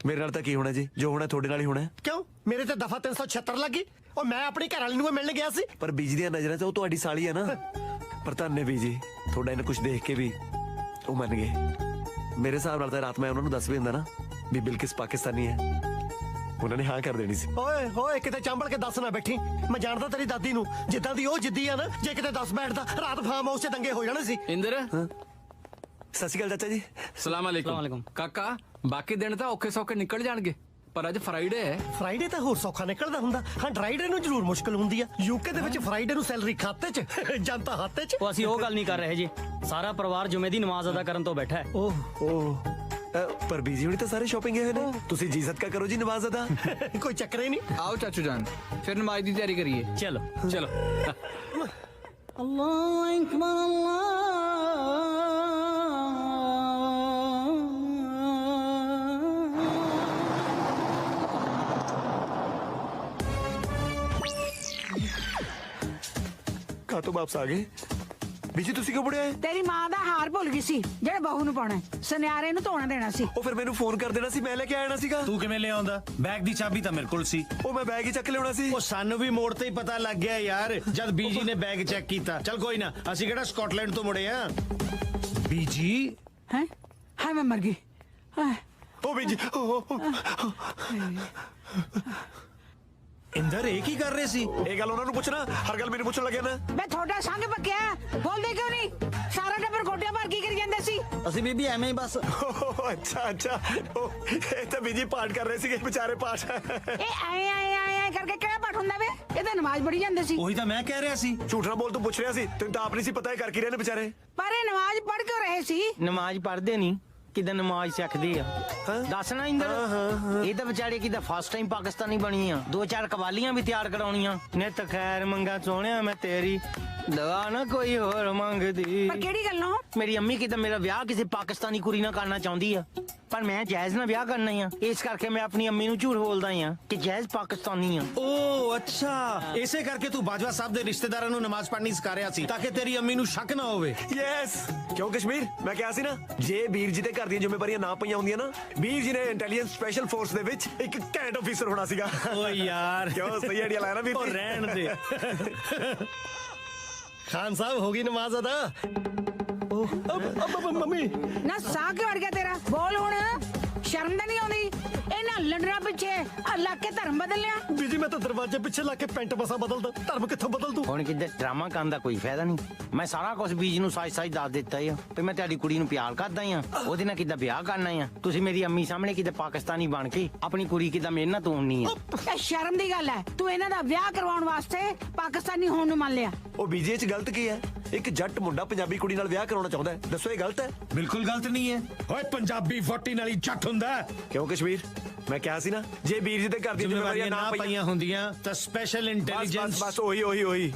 ਮੇਰੇ ਨਾਲ ਤਾਂ ਕੀ ਹੋਣਾ ਜੀ, ਜੋ ਹੋਣਾ ਤੁਹਾਡੇ ਨਾਲ ਹੀ ਹੋਣਾ। ਕਿਉਂ ਮੇਰੇ ਤੇ ਦਫਾ 376 ਲੱਗੀ? ਉਹ ਮੈਂ ਆਪਣੀ ਘਰ ਵਾਲੀ ਨੂੰ ਮਿਲਣ ਗਿਆ ਸੀ। ਪਰ ਬੀਜੀ ਦੀਆਂ ਨਜ਼ਰਾਂ 'ਚ ਉਹ ਤੁਹਾਡੀ ਸਾਲੀ ਹੈ ਨਾ। ਪਰ ਧੰਨੇ ਬੀਜੀ ਤੁਹਾਡਾ ਇਹਨਾਂ ਕੁਝ ਦੇਖ ਕੇ ਵੀ ਉਹ ਮੰਨ ਗਏ। ਮੇਰੇ ਹਿਸਾਬ ਨਾਲ ਤਾਂ ਰਾਤ ਮੈਂ ਉਹਨਾਂ ਨੂੰ ਦੱਸ ਵੀ ਹੁੰਦਾ ਨਾ ਵੀ ਬਿਲਕਿਸ ਪਾਕਿਸਤਾਨੀ ਹੈ, ਉਹਨਾਂ ਨੇ ਹਾਂ ਕਰ ਦੇਣੀ ਸੀ। ਓਏ ਹੋਏ ਕਿਤੇ ਚੰਬਲ ਕੇ ਦੱਸ ਨਾ ਬੈਠੀ। ਮੈਂ ਜਾਣਦਾ ਤੇਰੀ ਦਾਦੀ ਨੂੰ, ਜਿੱਦਾਂ ਦੀ ਉਹ ਜਿੱਦੀ ਆ ਨਾ, ਜੇ ਕਿਤੇ 10 ਬੈਠਦਾ ਰਾਤ ਫਾਰਮ ਹਾਊਸ 'ਚ ਦੰਗੇ ਹੋ ਜਾਣੇ ਸੀ। ਇੰਦਰ ਸਤਿ ਸ਼੍ਰੀ ਅਕਾਲ ਚਾਚਾ ਜੀ। ਸਲਾਮ ਅਲੈਕੁਮ ਕਾਕਾ। ਬਾਕੀ ਦਿਨ ਤਾਂ ਔਖੇ ਸੌਖੇ ਨਿਕਲ ਜਾਣਗੇ, ਪਰ ਅੱਜ ਫਰਾਈਡੇ ਹੈ। ਫਰਾਈਡੇ ਤਾਂ ਹੋਰ ਸੌਖਾ ਨਿਕਲਦਾ ਹੁੰਦਾ, ਹਾਂ ਡਰਾਈਡੇ ਨੂੰ ਜ਼ਰੂਰ ਮੁਸ਼ਕਲ ਹੁੰਦੀ ਆ। ਯੂਕੇ ਦੇ ਵਿੱਚ ਫਰਾਈਡੇ ਨੂੰ ਸੈਲਰੀ ਖਾਤੇ 'ਚ, ਜਨਤਾ ਹੱਥੇ 'ਚ। ਉਹ ਅਸੀਂ ਉਹ ਗੱਲ ਨਹੀਂ ਕਰ ਰਹੇ ਜੀ, ਸਾਰਾ ਪਰਿਵਾਰ ਜੁਮੇ ਦੀ ਨਮਾਜ਼ ਅਦਾ ਕਰਨ ਤੋਂ ਬੈਠਾ ਹੈ। ਓਹ ਪਰ ਬੀਜੀ ਹੁਣੀ ਤਾਂ ਸਾਰੇ ਸ਼ਾਪਿੰਗ ਗਏ ਹੋਏ ਨੇ, ਤੁਸੀਂ ਜੀ ਸਦਕਾ ਕਰੋ ਜੀ ਨਵਾਜ਼ ਅਦਾ। ਕੋਈ ਚੱਕਰ ਹੀ ਨਹੀਂ। आओ चाचू जान, फिर नमाज की तैयारी करिए। चलो चलो। अल्लाह अकबर ਕਾ ਤੋਂ ਵਾਪਸ ਆ ਗਏ? ਬੀਜੀ ਤੁਸੀਂ ਕਿਉਂ ਬੁੜਿਆ? ਤੇਰੀ ਮਾਂ ਦਾ ਹਾਰ ਭੁੱਲ ਗਈ ਸੀ ਜਿਹੜਾ ਬਹੂ ਨੂੰ ਪਾਉਣਾ, ਸੁਨਿਆਰੇ ਨੂੰ ਧੋਣਾ ਦੇਣਾ ਸੀ। ਉਹ ਫਿਰ ਮੈਨੂੰ ਫੋਨ ਕਰ ਦੇਣਾ ਸੀ, ਮੈਂ ਲੈ ਕੇ ਆਣਾ ਸੀਗਾ। ਤੂੰ ਕਿਵੇਂ ਲੈ ਆਉਂਦਾ? ਬੈਗ ਦੀ ਚਾਬੀ ਤਾਂ ਮੇਰੇ ਕੋਲ ਸੀ। ਉਹ ਮੈਂ ਬੈਗ ਹੀ ਚੱਕ ਲਿਆਉਣਾ ਸੀ। ਉਹ ਸਾਨੂੰ ਵੀ ਮੋੜ ਤੇ ਹੀ ਪਤਾ ਲੱਗ ਗਿਆ ਯਾਰ, ਜਦ ਬੀਜੀ ਨੇ ਬੈਗ ਚੈੱਕ ਕੀਤਾ। ਚੱਲ ਕੋਈ ਨਾ, ਅਸੀਂ ਕਿਹੜਾ ਸਕਾਟਲੈਂਡ ਤੋਂ ਮੁੜੇ ਆ। ਬੀਜੀ ਹੈ? ਹਾਏ ਮੈਂ ਮਰ ਗਈ। ਉਹ ਵੀਰ ਜੀ ਇੰਦਰ ਇਹ ਕੀ ਕਰ ਰਹੇ ਸੀ? ਇਹ ਗੱਲ ਉਹਨਾਂ ਨੂੰ ਪੁੱਛਣਾ, ਹਰ ਗੱਲ ਮੈਨੂੰ ਪੁੱਛਣ ਲੱਗਿਆ ਨਾ। ਮੈਂ ਤੁਹਾਡਾ ਸੰਗ ਪੱਕਿਆ ਬੋਲਦੇ ਕਿਉਂ ਨਹੀਂ? ਸਾਰਾ ਟੱਬਰ ਗੋਡਿਆਂ ਭਰ ਕੀ ਕਰੀ ਜਾਂਦੇ ਸੀ? ਅਸੀਂ ਬੀਬੀ ਐਵੇਂ ਹੀ ਬਸ। ਅੱਛਾ ਅੱਛਾ, ਇਹ ਤਾਂ ਬੀਜੀ ਪਾਠ ਕਰ ਰਹੇ ਸੀਗੇ ਵਿਚਾਰੇ ਪਾਠ। ਇਹ ਆਏ ਕਰਕੇ ਕਿਹੜਾ ਪਾਠ ਹੁੰਦਾ ਵੇ? ਇਹ ਤਾਂ ਨਮਾਜ਼ ਪੜ੍ਹੀ ਜਾਂਦੇ ਸੀ। ਉਹੀ ਤਾਂ ਮੈਂ ਕਹਿ ਰਿਹਾ ਸੀ। ਝੂਠ ਨਾ ਬੋਲ, ਤੂੰ ਪੁੱਛ ਰਿਹਾ ਸੀ, ਤੈਨੂੰ ਤਾਂ ਆਪ ਨਹੀਂ ਸੀ ਪਤਾ ਇਹ ਕਰ ਕੀ ਰਹੇ ਨੇ ਵਿਚਾਰੇ। ਪਰ ਇਹ ਨਮਾਜ਼ ਪੜ੍ਹ ਕਿਉਂ ਰਹੇ ਸੀ? ਨਮਾਜ਼ ਪੜ੍ਹਦੇ ਨਹੀਂ, ਕਿਦਾਂ ਨਮਾਜ਼ ਸਿੱਖਦੇ ਆ ਦੱਸਣਾ ਇੰਦਰ। ਇਹ ਤਾਂ ਵਿਚਾਰੇ ਕਿਦਾਂ ਫਸਟ ਟਾਈਮ ਪਾਕਿਸਤਾਨੀ ਬਣੀ ਆ, 2-4 ਕਵਾਲੀਆਂ ਵੀ ਤਿਆਰ ਕਰਾਉਣੀਆਂ ਨੇ। ਤਾਂ ਖੈਰ ਮੰਗਾ ਸੋਹਣਿਆ ਮੈਂ ਤੇਰੀ ਦਵਾ ਨਾ ਕੋਈ ਹੋਰ ਮੰਗਦੀ। ਪਰ ਕਿਹੜੀ ਗੱਲੋਂ? ਮੇਰੀ ਅੰਮੀ ਕਿਦਾਂ ਮੇਰਾ ਵਿਆਹ ਕਿਸੇ ਪਾਕਿਸਤਾਨੀ ਕੁੜੀ ਨਾਲ ਕਰਨਾ ਚਾਹੁੰਦੀ ਆ, ਪਰ ਮੈਂ ਜਾਇਜ਼ ਨਾਲ ਵਿਆਹ ਕਰਨਾ ਆ। ਇਸ ਕਰਕੇ ਮੈਂ ਆਪਣੀ ਅੰਮੀ ਨੂੰ ਝੂਠ ਬੋਲਦਾ ਆ ਕਿ ਜਾਇਜ਼ ਪਾਕਿਸਤਾਨੀ ਆ। ਓ ਅੱਛਾ, ਇਸੇ ਕਰਕੇ ਤੂੰ ਬਾਜਵਾ ਸਾਹਿਬ ਦੇ ਰਿਸ਼ਤੇਦਾਰਾਂ ਨੂੰ ਨਮਾਜ਼ ਪੜ੍ਹਨੀ ਸਿਖਾ ਰਿਹਾ ਸੀ ਤਾਂ ਕਿ ਤੇਰੀ ਅੰਮੀ ਨੂੰ ਸ਼ੱਕ ਨਾ ਹੋਵੇ। ਯੈਸ, ਕਿਉਂ ਕਸ਼ਮੀਰ ਮੈਂ ਕਿਹਾ ਸੀ ਨਾ, ਜੇ ਵੀਰ ਜੀ ਦੇ ਘਰ ਦੀਆਂ ਜ਼ਿੰਮੇਵਾਰੀਆਂ ਨਾ ਪਈਆਂ ਹੁੰਦੀਆਂ ਨਾ, ਵੀਰ ਜੀ ਨੇ ਇੰਟੈਲੀਜੈਂਸ ਸਪੈਸ਼ਲ ਫੋਰਸ ਦੇ ਵਿੱਚ ਇੱਕ ਕੈਂਟ ਆਫੀਸਰ ਹੋਣਾ ਸੀਗਾ। ਓ ਯਾਰ ਕਿਉਂ ਸਹੀ ਆਈਡੀਆ ਲਾਇਆ ਨਾ ਵੀਰ ਜੀ? ਰਹਿਣ ਦੇ। खान साहब होगी नमाज अदा। अब मम्मी ਨਾ ਸਾਹ ਕਿਉਂ ਅੜ ਗਿਆ ਤੇਰਾ? ਬੋਲ ਹੁਣ, ਸ਼ਰਮ ਤਾਂ ਨਹੀਂ ਆਉਂਦੀ? ਇਹਨਾਂ ਲੰਡਰਾਂ ਪਿੱਛੇ ਅੱਲਾ ਕੇ ਧਰਮ ਬਦਲ ਲਿਆ। बीजी मैं तो दरवाजे पीछे लाके पैंट बसा बदल दा, धर्म कित्थों बदल दूं? ਹੁਣ ਕਿਤੇ ਡਰਾਮਾ ਕਰਨ ਦਾ ਕੋਈ ਫਾਇਦਾ ਨਹੀਂ। ਮੈਂ ਸਾਰਾ ਕੁਝ ਬੀਜ ਨੂੰ ਸੱਚ ਦੱਸ ਦਿੱਤਾ ਆ ਤੇ ਮੈਂ ਤੁਹਾਡੀ ਕੁੜੀ ਨੂੰ ਪਿਆਰ ਕਰਦਾ ਆ, ਉਹਦੇ ਨਾਲ ਕਿੱਦਾਂ ਵਿਆਹ ਕਰਨਾ ਆ। ਤੁਸੀਂ ਮੇਰੀ ਅੰਮੀ ਸਾਹਮਣੇ ਕਿਤੇ ਪਾਕਿਸਤਾਨੀ ਬਣ ਕੇ ਆਪਣੀ ਕੁੜੀ ਕਿੱਦਾਂ ਮੇਰੇ ਨਾਲ ਤੋੜਨੀ ਆ। ਇਹ ਸ਼ਰਮ ਦੀ ਗੱਲ ਹੈ, ਤੂੰ ਇਹਨਾਂ ਦਾ ਵਿਆਹ ਕਰਵਾਉਣ ਵਾਸਤੇ ਪਾਕਿਸਤਾਨੀ ਹੋਣ ਨੂੰ ਮੰਨ ਲਿਆ। ਉਹ ਬੀਜੀ ਇਹ ਚ ਗਲਤ ਕੀ ਹੈ? ਇੱਕ ਜੱਟ ਮੁੰਡਾ ਪੰਜਾਬੀ ਕੁੜੀ ਨਾਲ ਵਿਆਹ ਕਰਾਉਣਾ ਚਾਹੁੰਦਾ ਹੈ, ਦੱਸੋ ਇਹ ਗਲਤ ਹੈ? ਬਿਲਕੁਲ ਗਲਤ ਨਹੀਂ ਹੈ। ਓਏ ਪੰਜਾਬੀ ਵੋਟੀ ਨਾਲ ਹੀ ਜੱਟ ਹੁੰਦਾ। ਕਿਉਂ ਕਸ਼ਮੀਰ ਮੈਂ ਕਿਹਾ ਸੀ ਨਾ, ਜੇ ਵੀਰ ਜੀ ਦੇ ਘਰ ਦੀਆਂ ਜ਼ਿੰਮੇਵਾਰੀਆਂ ਨਾ ਪਈਆਂ ਹੁੰਦੀਆਂ ਤਾਂ ਸਪੈਸ਼ਲ ਇੰਟੈਲੀਜੈਂਸ ਬਸ ਉਹੀ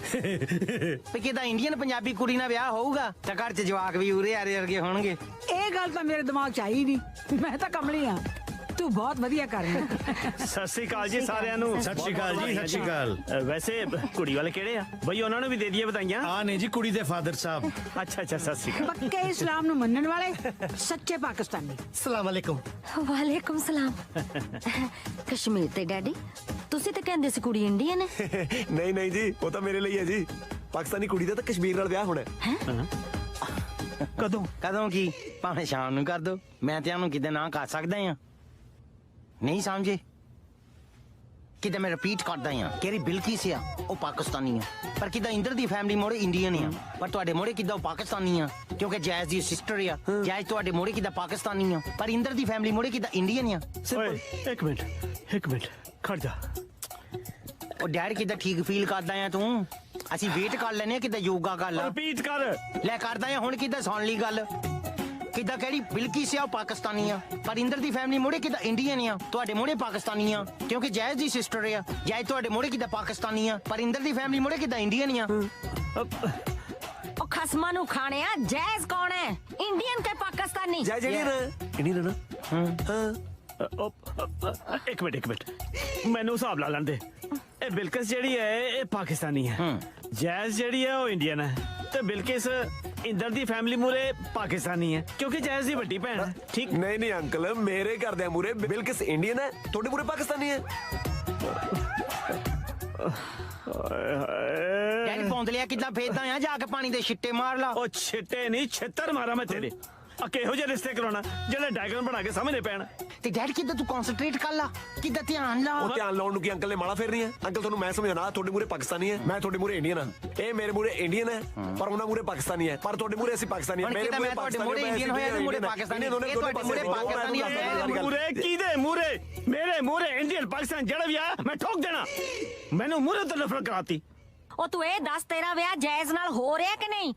ਤੇ ਕਿਦਾਂ ਇੰਡੀਅਨ ਪੰਜਾਬੀ ਕੁੜੀ ਨਾਲ ਵਿਆਹ ਹੋਊਗਾ ਤਾਂ ਘਰ 'ਚ ਜਵਾਕ ਵੀ ਉਰੇ ਆਰੇ ਵਰਗੇ ਹੋਣਗੇ। ਇਹ ਗੱਲ ਤਾਂ ਮੇਰੇ ਦਿਮਾਗ 'ਚ ਆਈ ਨਹੀਂ। ਮੈਂ ਤਾਂ ਕਮਲੀ ਆ, ਤੂੰ ਬਹੁਤ ਵਧੀਆ ਕਰ ਰਿਹਾ। ਸਤਿ ਸ਼੍ਰੀ ਅਕਾਲ ਜੀ ਸਾਰਿਆਂ ਨੂੰ। ਸਤਿ ਸ਼੍ਰੀ ਅਕਾਲ ਜੀ, ਸਤਿ ਸ਼੍ਰੀ ਅਕਾਲ। ਵੈਸੇ ਕੁੜੀ ਵਾਲੇ ਕਿਹੜੇ ਆ ਬਈ? ਉਹਨਾਂ ਨੂੰ ਵੀ ਦੇ ਦਈਏ ਵਧਾਈਆਂ। ਆ ਨੇ ਜੀ ਕੁੜੀ ਦੇ ਫਾਦਰ ਸਾਹਿਬ। ਅੱਛਾ ਅੱਛਾ, ਸਤਿ ਸ਼੍ਰੀ ਅਕਾਲ। ਪੱਕੇ ਇਸਲਾਮ ਨੂੰ ਮੰਨਣ ਵਾਲੇ ਸੱਚੇ ਪਾਕਿਸਤਾਨੀ। सलाम वालेकुम। ਵਾਲੇਕੁਮ ਸਲਾਮ। ਕਸ਼ਮੀਰ ਤੇ ਡੈਡੀ, ਤੁਸੀਂ ਤਾਂ ਕਹਿੰਦੇ ਸੀ ਕੁੜੀ ਇੰਡੀਅਨ ਹੈ। ਨਹੀਂ ਨਹੀਂ ਜੀ, ਉਹ ਤਾਂ ਮੇਰੇ ਲਈ ਹੈ ਜੀ। ਪਾਕਿਸਤਾਨੀ ਕੁੜੀ ਦਾ ਤਾਂ ਕਸ਼ਮੀਰ ਨਾਲ ਵਿਆਹ ਹੋਣਾ ਹੈ। ਕਦੋਂ ਕੀ? ਭਾਵੇਂ ਸ਼ਾਮ ਨੂੰ ਕਰ ਦੋ, ਮੈਂ ਤੇ ਉਹਨੂੰ ਕਿਤੇ ਨਾ ਕਰ ਸਕਦਾ ਆ। ਨਹੀਂ ਸਮਝੇ? ਕਿਤੇ ਮੈਂ ਰਿਪੀਟ ਕਰਦਾ ਆ, ਕਿਹੜੀ ਬਿਲਕਿਸ ਆ ਉਹ ਪਾਕਿਸਤਾਨੀ ਆ, ਪਰ ਕਿਦਾਂ ਇੰਦਰ ਦੀ ਫੈਮਿਲੀ ਮੋੜੇ ਇੰਡੀਅਨ ਆ, ਪਰ ਤੁਹਾਡੇ ਮੋੜੇ ਕਿਦਾਂ ਉਹ ਪਾਕਿਸਤਾਨੀ ਆ ਕਿਉਂਕਿ ਜਾਇਜ਼ ਦੀ ਸਿਸਟਰ ਆ। ਜਾਇਜ਼ ਤੁਹਾਡੇ ਮੋੜੇ ਕਿਦਾਂ ਪਾਕਿਸਤਾਨੀ ਆ, ਪਰ ਇੰਦਰ ਦੀ ਫੈਮਿਲੀ ਮੋੜੇ ਕਿਦਾਂ ਇੰਡੀਅਨ ਆ। ਓਏ ਇੱਕ ਮਿੰਟ ਖੜ ਜਾ। ਉਹ ਡੈਡ ਕਿਦਾਂ ਠੀਕ ਫੀਲ ਕਰਦਾ ਆ ਤੂੰ? ਅਸੀਂ ਵੇਟ ਕਰ ਲੈਨੇ ਆ, ਕਿਦਾਂ ਯੋਗਾ ਕਰ ਲਾ। ਰਿਪੀਟ ਕਰ ਲੈ ਕਰਦਾ ਆ ਹੁਣ, ਕਿਦਾਂ ਸੁਣ ਲਈ ਗੱਲ। ਕਿਦਾਂ ਕਿਹੜੀ ਬਿਲਕਿਸ ਆ ਉਹ ਪਾਕਿਸਤਾਨੀ ਆ, ਪਰ ਇੰਦਰ ਦੀ ਫੈਮਿਲੀ ਮੋੜੇ ਕਿਦਾਂ ਇੰਡੀਅਨ ਆ, ਤੁਹਾਡੇ ਮੋੜੇ ਪਾਕਿਸਤਾਨੀ ਆ ਕਿਉਂਕਿ ਜਾਇਜ਼ ਦੀ ਸਿਸਟਰ ਆ। ਜਾਇਜ਼ ਤੁਹਾਡੇ ਮੋੜੇ ਕਿਦਾਂ ਪਾਕਿਸਤਾਨੀ ਆ, ਪਰ ਇੰਦਰ ਦੀ ਫੈਮਿਲੀ ਮੋੜੇ ਕਿਦਾਂ ਇੰਡੀਅਨ ਆ। ਉਹ ਖਸਮਾਂ ਨੂੰ ਖਾਣੇ ਆ, ਜਾਇਜ਼ ਕੌਣ ਹੈ? ਇੰਡੀਅਨ ਤੇ ਪਾਕਿਸਤਾਨੀ? ਜਾਇਜ਼ ਇੰਡੀਅਨ ਨਾ। ਇੱਕ ਮਿੰਟ ਮੈਨੂੰ ਹਿਸਾਬ ਲਾ ਲੈਂਦੇ। ਇਹ ਬਿਲਕਿਸ ਜਿਹੜੀ ਹੈ ਇਹ ਪਾਕਿਸਤਾਨੀ ਹੈ, ਜਾਇਜ਼ ਜਿਹੜੀ ਹੈ ਉਹ ਇੰਡੀਅਨ ਹੈ, ਤੇ ਬਿਲਕਿਸ ਇੰਦਰ ਦੀ ਫੈਮਿਲੀ ਮੂਰੇ ਪਾਕਿਸਤਾਨੀ ਹੈ ਕਿਉਂਕਿ ਜਾਇਜ਼ ਦੀ ਵੱਡੀ ਭੈਣ ਹੈ। ਠੀਕ? ਨਹੀਂ ਅੰਕਲ, ਮੇਰੇ ਘਰਦਿਆਂ ਮੂਰੇ ਬਿਲਕਿਸ ਇੰਡੀਅਨ ਹੈ, ਤੁਹਾਡੇ ਮੂਰੇ ਪਾਕਿਸਤਾਨੀ ਹੈ। ਡੈਡੀ ਪੌਂਦਲਿਆ ਕਿਦਾਂ ਫੇਰਦਾ ਆ? ਜਾ ਕੇ ਪਾਣੀ ਦੇ ਛਿੱਟੇ ਮਾਰ ਲਾ। ਉਹ ਛਿੱਟੇ ਨਹੀਂ, ਛਿੱਤਰ ਮਾਰਾਂ ਮੈਂ ਤੇਰੇ। ਆ ਕਿਹੋ ਜਿਹੇ ਰਿਸ਼ਤੇ ਕਰਾਉਣਾ ਜਿਹੜੇ ਡਾਇਗਰਾਮ ਬਣਾ ਕੇ ਸਾਹਮਣੇ ਪੈਣ। ਤੇ ਡੈਡ ਕਿਦਾਂ ਤੂੰ ਕਨਸੈਂਟਰੇਟ ਕਰ ਲਾ, ਕਿਦਾਂ ਧਿਆਨ ਲਾ। ਉਹ ਧਿਆਨ ਲਾਉਣ ਨੂੰ ਕੀ ਅੰਕਲ ਨੇ ਮਾਲਾ ਫੇਰਨੀ ਹੈ? ਅੰਕਲ ਤੁਹਾਨੂੰ ਮੈਂ ਸਮਝਾਉਣਾ, ਤੁਹਾਡੇ ਮੂਰੇ ਪਾਕਿਸਤਾਨੀ ਹੈ, ਮੈਂ ਤੁਹਾਡੇ ਮੂਰੇ ਇੰਡੀਅਨ ਹਾਂ। ਇਹ ਮੇਰੇ ਮੂਰੇ ਇੰਡੀਅਨ ਹੈ ਪਰ ਉਹਨਾਂ ਮੂਰੇ ਪਾਕਿਸਤਾਨੀ ਹੈ, ਪਰ ਤੁਹਾਡੇ ਮੂਰੇ ਅਸੀਂ ਪਾਕਿਸਤਾਨੀ ਹਾਂ। ਮੇਰੇ ਮੂਰੇ ਪਾਕਿਸਤਾਨੀ ਇੰਡੀਅਨ ਹੋਇਆ ਤੇ ਮੂਰੇ ਪਾਕਿਸਤਾਨੀ, ਇਹ ਤੁਹਾਡੇ ਮੂਰੇ ਪਾਕਿਸਤਾਨੀ ਆ। ਮੂਰੇ ਕਿਹਦੇ ਮੂਰੇ? ਮੇਰੇ ਮੂਰੇ ਇੰਡੀਅਨ ਪਾਕਿਸਤਾਨ ਜਿਹੜਾ ਵੀ ਆ ਮੈਂ ਠੋਕ ਦੇਣਾ। ਮੈਨੂੰ ਮੂਰੇ ਤੋਂ ਨਫ਼ਰਤ ਕਰਾਤੀ। ਉਹ ਤੂੰ ਇਹ ਦੱਸ, ਤੇਰਾ ਵਿਆਹ ਜਾਇਜ਼ ਨਾਲ ਹੋ ਰਿਹਾ ਕਿ ਨਹੀਂ?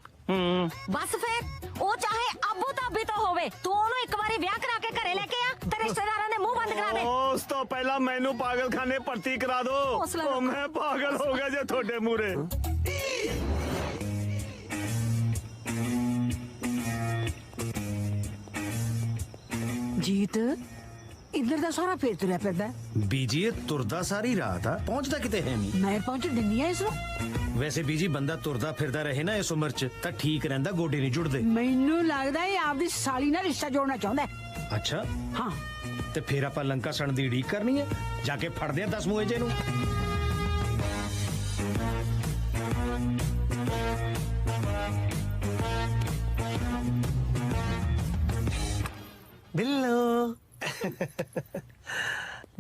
ਬਸ ਫਿਰ ਉਹ ਚਾਹੇ ਆਬੂ ਧਾਬੀ ਤੋਂ ਹੋਵੇ, ਤੂੰ ਉਹਨੂੰ ਇੱਕ ਵਾਰੀ ਵਿਆਹ ਕਰਾ ਕੇ ਘਰੇ ਲੈ ਕੇ ਆ ਤੇ ਰਿਸ਼ਤੇਦਾਰਾਂ ਦੇ ਮੂੰਹ ਬੰਦ ਕਰਾ ਦੇ। ਉਸ ਤੋਂ ਪਹਿਲਾਂ ਮੈਨੂੰ ਪਾਗਲਖਾਨੇ ਭਰਤੀ ਕਰਾ ਦੋ। ਉਹ ਮੈਂ ਪਾਗਲ ਹੋ ਗਿਆ ਜੇ ਤੁਹਾਡੇ ਮੂਰੇ। ਜੀਤ ਇੰਦਰ ਦਾ ਸਾਰਾ ਫੇਰ ਤੁਰਿਆ ਫਿਰਦਾ। ਬੀਜੀ ਇਹ ਤੁਰਦਾ ਸਾਰੀ ਰਾਤ ਆ, ਪਹੁੰਚਦਾ ਕਿਤੇ ਹੈ ਨਹੀਂ। ਮੈਂ ਪਹੁੰਚ ਦਿੰਦੀ ਆ ਇਸ ਨੂੰ। ਵੈਸੇ ਬੀਜੀ ਬੰਦਾ ਤੁਰਦਾ ਫਿਰਦਾ ਰਹੇ ਨਾ ਇਸ ਉਮਰ 'ਚ ਤਾਂ ਠੀਕ ਰਹਿੰਦਾ, ਗੋਡੇ ਨਹੀਂ ਜੁੜਦੇ। ਮੈਨੂੰ ਲੱਗਦਾ ਇਹ ਆਪਦੀ ਸਾਲੀ ਨਾਲ ਰਿਸ਼ਤਾ ਜੋੜਨਾ ਚਾਹੁੰਦਾ। ਅੱਛਾ ਹਾਂ, ਤੇ ਫੇਰ ਆਪਾਂ ਲੰਕਾ ਸਣ ਦੀ ਉਡੀਕ ਕਰਨੀ ਹੈ, ਜਾ ਕੇ ਫੜਦੇ ਆ 10 ਮੂਹੇ ਜੇ ਨੂੰ। बिल्लो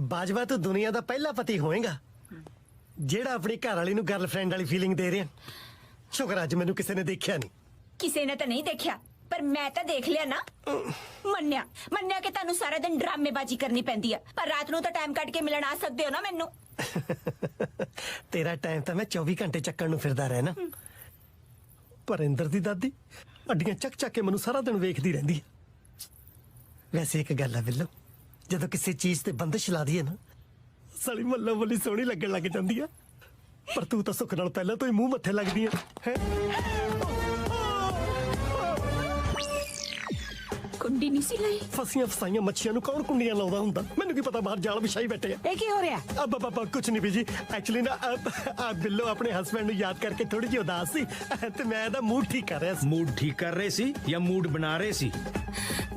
ਬਾਜਵਾ ਤੂੰ ਦੁਨੀਆ ਦਾ ਪਹਿਲਾ ਪਤੀ ਹੋਏਗਾ ਜਿਹੜਾ ਆਪਣੀ ਘਰ ਵਾਲੀ ਨੂੰ ਗਰਲਫ੍ਰੈਂਡ ਵਾਲੀ ਫੀਲਿੰਗ ਦੇ ਰਿਹਾ। ਸ਼ੁਕਰ ਅੱਜ ਮੈਨੂੰ ਕਿਸੇ ਨੇ ਦੇਖਿਆ ਨਹੀਂ। ਕਿਸੇ ਨੇ ਤਾਂ ਨਹੀਂ ਦੇਖਿਆ, ਪਰ ਮੈਂ ਤਾਂ ਦੇਖ ਲਿਆ ਨਾ। ਮੰਨਿਆ ਕਿ ਤੁਹਾਨੂੰ ਸਾਰਾ ਦਿਨ ਡਰਾਮੇਬਾਜ਼ੀ ਕਰਨੀ ਪੈਂਦੀ ਆ, ਪਰ ਰਾਤ ਨੂੰ ਤਾਂ ਟਾਈਮ ਕੱਢ ਕੇ ਮਿਲਣ ਆ ਸਕਦੇ ਹੋ ਨਾ ਮੈਨੂੰ। ਤੇਰਾ ਟਾਈਮ ਤਾਂ ਮੈਂ 24 ਘੰਟੇ ਚੱਕਣ ਨੂੰ ਫਿਰਦਾ ਰਹਿਣਾ, ਪਰ ਇੰਦਰ ਦੀ ਦਾਦੀ ਅੱਡੀਆਂ ਚੱਕ ਚੱਕ ਕੇ ਮੈਨੂੰ ਸਾਰਾ ਦਿਨ ਵੇਖਦੀ ਰਹਿੰਦੀ ਹੈ। ਵੈਸੇ ਇੱਕ ਗੱਲ ਆ ਬਿੱਲੋ, ਜਦੋਂ ਕਿਸੇ ਚੀਜ਼ ਤੇ ਬੰਦਿਸ਼ ਲਾ ਦਈਏ ਨਾ, ਸਾਲੀ ਮੱਲੋ ਮੱਲੀ ਸੋਹਣੀ ਲੱਗਣ ਲੱਗ ਜਾਂਦੀ ਆ। ਪਰ ਤੂੰ ਤਾਂ ਸੁੱਖ ਨਾਲ ਪਹਿਲਾਂ ਤੋਂ ਹੀ ਮੂੰਹ ਮੱਥੇ ਲੱਗਦੀ ਹੈ। ਕੁੰਡੀ ਨਹੀਂ ਸੀ ਲਈ। ਫਸੀਆਂ ਫਸਾਈਆਂ ਮੱਛੀਆਂ ਨੂੰ ਕੌਣ ਕੁੰਡੀਆਂ ਲਾਉਂਦਾ ਹੁੰਦਾ? ਮੈਨੂੰ ਕੀ ਪਤਾ ਬਾਹਰ ਜਾਲ ਵਿਛਾਈ ਬੈਠੇ ਆ। ਇਹ ਕੀ ਹੋ ਰਿਹਾ? ਅੱਬਾ ਬਾਬਾ ਕੁਛ ਨਹੀਂ ਬੀਜੀ, ਐਕਚੁਅਲੀ ਨਾ ਬਿੱਲੋ ਆਪਣੇ ਹਸਬੈਂਡ ਨੂੰ ਯਾਦ ਕਰਕੇ ਥੋੜੀ ਜਿਹੀ ਉਦਾਸ ਸੀ ਤੇ ਮੈਂ ਇਹਦਾ ਮੂਡ ਠੀਕ ਕਰ ਰਿਹਾ ਸੀ। ਮੂਡ ਠੀਕ ਕਰ ਰਹੇ ਸੀ ਜਾਂ ਮੂਡ ਬਣਾ ਰਹੇ ਸੀ?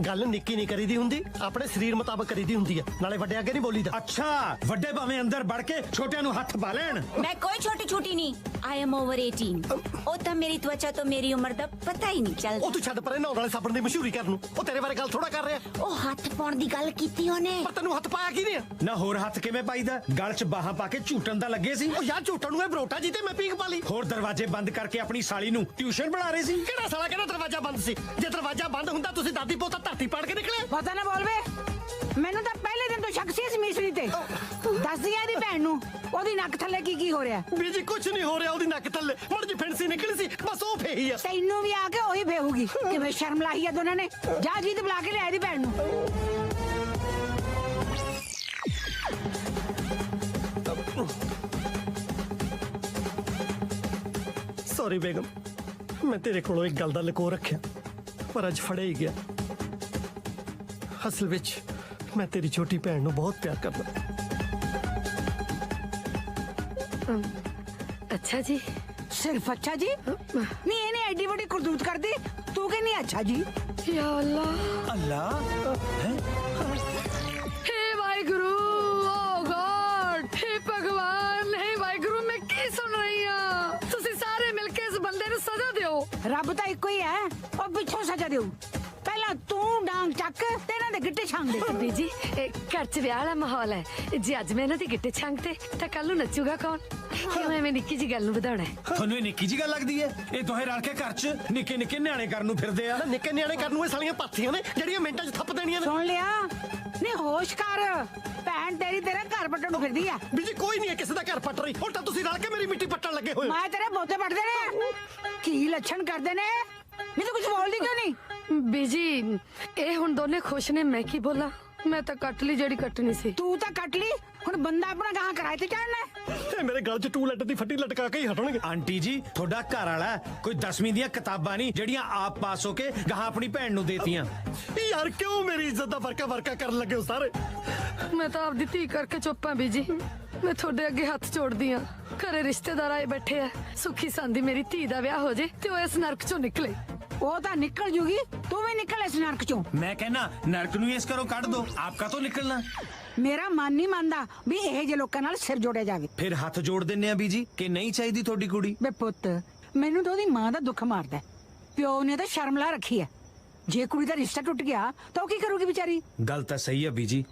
ਗੱਲ ਨਿੱਕੀ ਨਹੀਂ ਕਰੀਦੀ ਹੁੰਦੀ, ਆਪਣੇ ਸਰੀਰ ਮੁਤਾਬਕ ਕਰੀਦੀ ਹੁੰਦੀ ਆ। ਨਾਲੇ ਵੱਡੇ ਅੱਗੇ ਨਹੀਂ ਬੋਲੀਦਾ। ਅੱਛਾ, ਵੱਡੇ ਭਾਵੇਂ ਅੰਦਰ ਵੜ ਕੇ ਛੋਟਿਆਂ ਨੂੰ ਹੱਥ ਪਾ ਲੈਣ। ਮੈਂ ਕੋਈ ਛੋਟੀ ਛੋਟੀ ਨਹੀਂ। I am over 18। ਉਹ ਤਾਂ ਮੇਰੀ ਤਵਚਾ ਤੋਂ ਮੇਰੀ ਉਮਰ ਦਾ ਪਤਾ ਹੀ ਨਹੀਂ ਚੱਲਦਾ। ਉਹ ਤੂੰ ਛੱਡ ਪਰੇ, ਨਹਾਉਣ ਵਾਲੇ ਸਾਬਣ ਦੀ ਮਸ਼ਹੂਰੀ ਕਰਨ ਨੂੰ। ਉਹ ਤੇਰੇ ਬਾਰੇ ਗੱਲ ਥੋੜਾ ਕਰ ਰਿਹਾ। ਉਹ ਹੱਥ ਪਾਉਣ ਦੀ ਗੱਲ ਕੀਤੀ ਉਹਨੇ। ਪਰ ਤੈਨੂੰ ਹੱਥ ਪਾਇਆ ਕਿਹਨੇ? ਨਾ ਹੋਰ ਹੱਥ ਕਿਵੇਂ ਪਾਈਦਾ? ਗਲ 'ਚ ਬਾਹਾਂ ਪਾ ਕੇ ਝੂਟਣ ਦਾ ਲੱਗੇ ਸੀ। ਉਹ ਯਾਰ ਝੂਟਣ ਨੂੰ ਇਹ ਬਰੋਟਾ ਜੀ ਤੇ ਮੈਂ ਪੀਕ ਪਾ ਲਈ। ਹੋਰ ਦਰਵਾਜ਼ੇ ਬੰਦ ਕਰਕੇ ਆਪਣੀ ਸਾਲੀ ਨੂੰ ਟਿਊਸ਼ਨ ਬਣਾ ਰਹੇ ਸੀ। ਕਿਹੜਾ ਸਾਲਾ ਕਿਹੜਾ ਦਰਵਾਜ਼ਾ ਬੰਦ ਸੀ? ਜੇ ਦਰਵਾਜ਼ਾ ਬੰਦ ਹੁੰਦਾ ਤੁਸੀਂ ਦਾਦੀ ਪੋਤਾ ਧਰਤੀ ਪਾੜ ਕੇ ਨਿਕਲੇ। ਪਤਾ ਨਾ ਬੋਲ ਵੇ, ਮੈਨੂੰ ਤਾਂ ਪਹਿਲੇ ਦਿਨ ਤੋਂ ਸ਼ੱਕ ਸੀ ਇਸ ਮਿਸਰੀ ਤੇ। ਦੱਸਦੀ ਆ ਇਹਦੀ ਭੈਣ ਨੂੰ ਉਹਦੀ ਨੱਕ ਥੱਲੇ ਕੀ ਹੋ ਰਿਹਾ। ਬੀਜੀ ਕੁਛ ਨਹੀਂ ਹੋ ਰਿਹਾ ਉਹਦੀ ਨੱਕ ਥੱਲੇ, ਮੜ ਜੀ ਫੈਂਸੀ ਨਿਕਲੀ ਸੀ, ਬਸ ਉਹ ਫੇਹੀ ਆ। ਤੈਨੂੰ ਵੀ ਆ ਕੇ ਉਹੀ ਫੇਹੂਗੀ। ਕਿਵੇਂ ਸ਼ਰਮ ਲਾਈ ਆ ਦੋਨਾਂ ਨੇ। ਜਾ ਜੀਤ ਬੁਲਾ ਕੇ ਲਿਆ ਇਹਦੀ ਭੈਣ ਨੂੰ। ਸੌਰੀ ਬੇਗਮ, ਮੈਂ ਤੇਰੇ ਕੋਲੋਂ ਇੱਕ ਗੱਲ ਦਾ ਲੁਕੋ ਰੱਖਿਆ, ਪਰ ਅੱਜ ਫੜਿਆ ਹੀ ਗਿਆ। ਅਸਲ ਵਿੱਚ ਮੈਂ ਤੇਰੀ ਛੋਟੀ ਭੈਣ ਨੂੰ ਬਹੁਤ ਪਿਆਰ ਕਰਦਾ। ਅੱਛਾ ਜੀ? ਸਿਰਫ ਅੱਛਾ ਜੀ? ਨਹੀਂ ਇਹਨੇ ਐਡੀ ਵੱਡੀ ਕਰਤੂਤ ਕਰਦੀ, ਤੂੰ ਕਹਿੰਦੀ ਅੱਛਾ ਜੀ? ਯਾ ਅੱਲਾ ਅੱਲਾ हे वाहिगुरु, ओ गॉड, हे भगवान, हे वाहिगुरु, मैं की सुन रही हूं? ਤੁਸੀਂ ਸਾਰੇ ਮਿਲ ਕੇ ਇਸ ਬੰਦੇ ਨੂੰ ਸਜ਼ਾ ਦਿਓ। ਰੱਬ ਤਾਂ ਇੱਕੋ ਹੀ ਹੈ, ਉਹ ਪਿੱਛੋਂ ਸਜ਼ਾ ਦਿਓ। ਪਹਿਲਾਂ ਤੂੰ ਡਾਂਗ ਚੱਕ ਤੇ ਇਹਨਾਂ ਦੇ ਗਿੱਟੇ ਛਾਂਗ ਦੇ। ਬੀਜੀ, ਘਰ 'ਚ ਵਿਆਹ ਵਾਲਾ ਮਾਹੌਲ ਹੈ। ਜੇ ਅੱਜ ਮੈਂ ਇਹਨਾਂ ਦੇ ਗਿੱਟੇ ਛਾਂਗਤੇ ਤਾਂ ਕੱਲ ਨੂੰ ਨੱਚੂਗਾ ਕੌਣ? ਕਿਉਂ ਐਵੇਂ ਨਿੱਕੀ ਜੀ ਗੱਲ ਨੂੰ ਵਧਾਉਣਾ ਹੈ? ਤੁਹਾਨੂੰ ਇਹ ਨਿੱਕੀ ਜੀ ਗੱਲ ਲੱਗਦੀ ਹੈ? ਇਹ ਦੋਹੇ ਰਲ ਕੇ ਘਰ 'ਚ ਨਿੱਕੇ ਨਿੱਕੇ ਨਿਆਣੇ ਕਰਨ ਨੂੰ ਫਿਰਦੇ ਆ। ਨਿੱਕੇ ਨਿਆਣੇ ਕਰਨ ਨੂੰ ਇਹ ਸਾਲੀਆਂ ਪਾਥੀਆਂ ਨੇ ਜਿਹੜੀਆਂ ਮਿੰਟਾਂ 'ਚ ਥੱਪ ਦੇਣੀਆਂ ਨੇ। ਸੁਣ ਲਿਆ? ਨਹੀਂ ਹੋਸ਼ ਕਰ, ਭੈਣ ਤੇਰੀ ਤੇਰਾ ਘਰ ਪੱਟਣ ਨੂੰ ਫਿਰਦੀ ਆ। ਬੀਜੀ ਕੋਈ ਨਹੀਂ ਹੈ ਕਿਸੇ ਦਾ ਘਰ ਪੱਟ ਰਹੀ, ਹੁਣ ਤਾਂ ਤੁਸੀਂ ਰਲ ਕੇ ਮੇਰੀ ਮਿੱਟੀ ਪੱਟਣ ਲੱਗੇ ਹੋਏ। ਮੈਂ ਤੇਰੇ ਬੋਤੇ ਪੱਟਦੇ ਨੇ। ਕੀ ਲੱਛਣ ਕਰਦੇ ਨੇ? ਨਹੀਂ ਤੂੰ ਕੁਝ ਬੋਲਦੀ ਕਿਉਂ ਨਹੀਂ? ਬੀਜੀ, ਇਹ ਹੁਣ ਦੋਨੇ ਖੁਸ਼ ਨੇ, ਮੈਂ ਕੀ ਬੋਲਾਂ? ਮੈਂ ਤਾਂ ਕੱਟ ਲਈ ਜਿਹੜੀ ਕੱਟਣੀ ਸੀ। ਤੂੰ ਤਾਂ ਕੱਟ ਲਈ, ਹੁਣ ਬੰਦਾ ਆਪਣਾ ਗਾਂ ਕਿਰਾਏ ਤੇ ਚੜਨਾ। ਇਹ ਮੇਰੇ ਗਲ 'ਚ ਟੂਲੈਟ ਦੀ ਫੱਟੀ ਲਟਕਾ ਕੇ ਹੀ ਹਟਣਗੇ। ਆਂਟੀ ਜੀ, ਤੁਹਾਡਾ ਘਰ ਵਾਲਾ ਕੋਈ 10ਵੀਂ ਦੀਆਂ ਕਿਤਾਬਾਂ ਨਹੀਂ ਜਿਹੜੀਆਂ ਆਪ ਪਾਸ ਹੋ ਕੇ ਗਾਹਾਂ ਆਪਣੀ ਭੈਣ ਨੂੰ ਦੇਤੀਆਂ। ਯਾਰ ਕਿਉਂ ਮੇਰੀ ਇੱਜ਼ਤ ਦਾ ਵਰਕਾ ਕਰਨ ਲੱਗੇ ਹੋ ਸਾਰੇ? ਮੈਂ ਤਾਂ ਆਪਦੀ ਧੀ ਕਰਕੇ ਚੁੱਪ ਆਂ ਬੀਜੀ। ਮੈਂ ਤੁਹਾਡੇ ਅੱਗੇ ਹੱਥ ਜੋੜਦੀ ਆਂ। ਘਰੇ ਰਿਸ਼ਤੇਦਾਰ ਆਏ ਬੈਠੇ ਆ, ਸੁੱਖੀ ਸੰਦੀ ਮੇਰੀ ਧੀ ਦਾ ਵਿਆਹ ਹੋ ਜੇ ਤੇ ਉਹ ਇਸ ਨਰਕ ਚੋਂ ਨਿਕਲੇ। ਉਹ ਤਾਂ ਨਿਕਲ ਜੂਗੀ, ਤੂੰ ਵੀ ਨਿਕਲ ਇਸ ਨਰਕ ਚੋਂ। ਮੈਂ ਕਹਿੰਦਾ ਨਰਕ ਨੂੰ ਇਸ ਘਰੋਂ ਕੱਢ ਦੋ, ਆਪ ਕਾ ਤੋਂ ਨਿਕਲਣਾ। ਮੇਰਾ ਮਨ ਨਹੀਂ ਮੰਨਦਾ ਵੀ ਇਹੋ ਜਿਹੇ ਲੋਕਾਂ ਨਾਲ ਸਿਰ ਜੋੜਿਆ ਜਾਵੇ। ਫਿਰ ਹੱਥ ਜੋੜ ਦਿੰਨੇ ਆ ਬੀਜੀ ਕਿ ਨਹੀਂ ਚਾਹੀਦੀ ਤੁਹਾਡੀ ਕੁੜੀ। ਬੇ ਪੁੱਤ, ਮੈਨੂੰ ਤਾਂ ਉਹਦੀ ਮਾਂ ਦਾ ਦੁੱਖ ਮਾਰਦਾ। ਪਿਓ ਨੇ ਤਾਂ ਸ਼ਰਮ ਲਾ ਰੱਖੀ ਹੈ। ਜੇ ਕੁੜੀ ਦਾ ਰਿਸ਼ਤਾ ਟੁੱਟ ਗਿਆ ਤਾਂ ਉਹ ਕੀ ਕਰੂਗੀ ਵਿਚਾਰੀ? ਗੱਲ ਤਾਂ ਸਹੀ ਆ ਬੀਜੀ।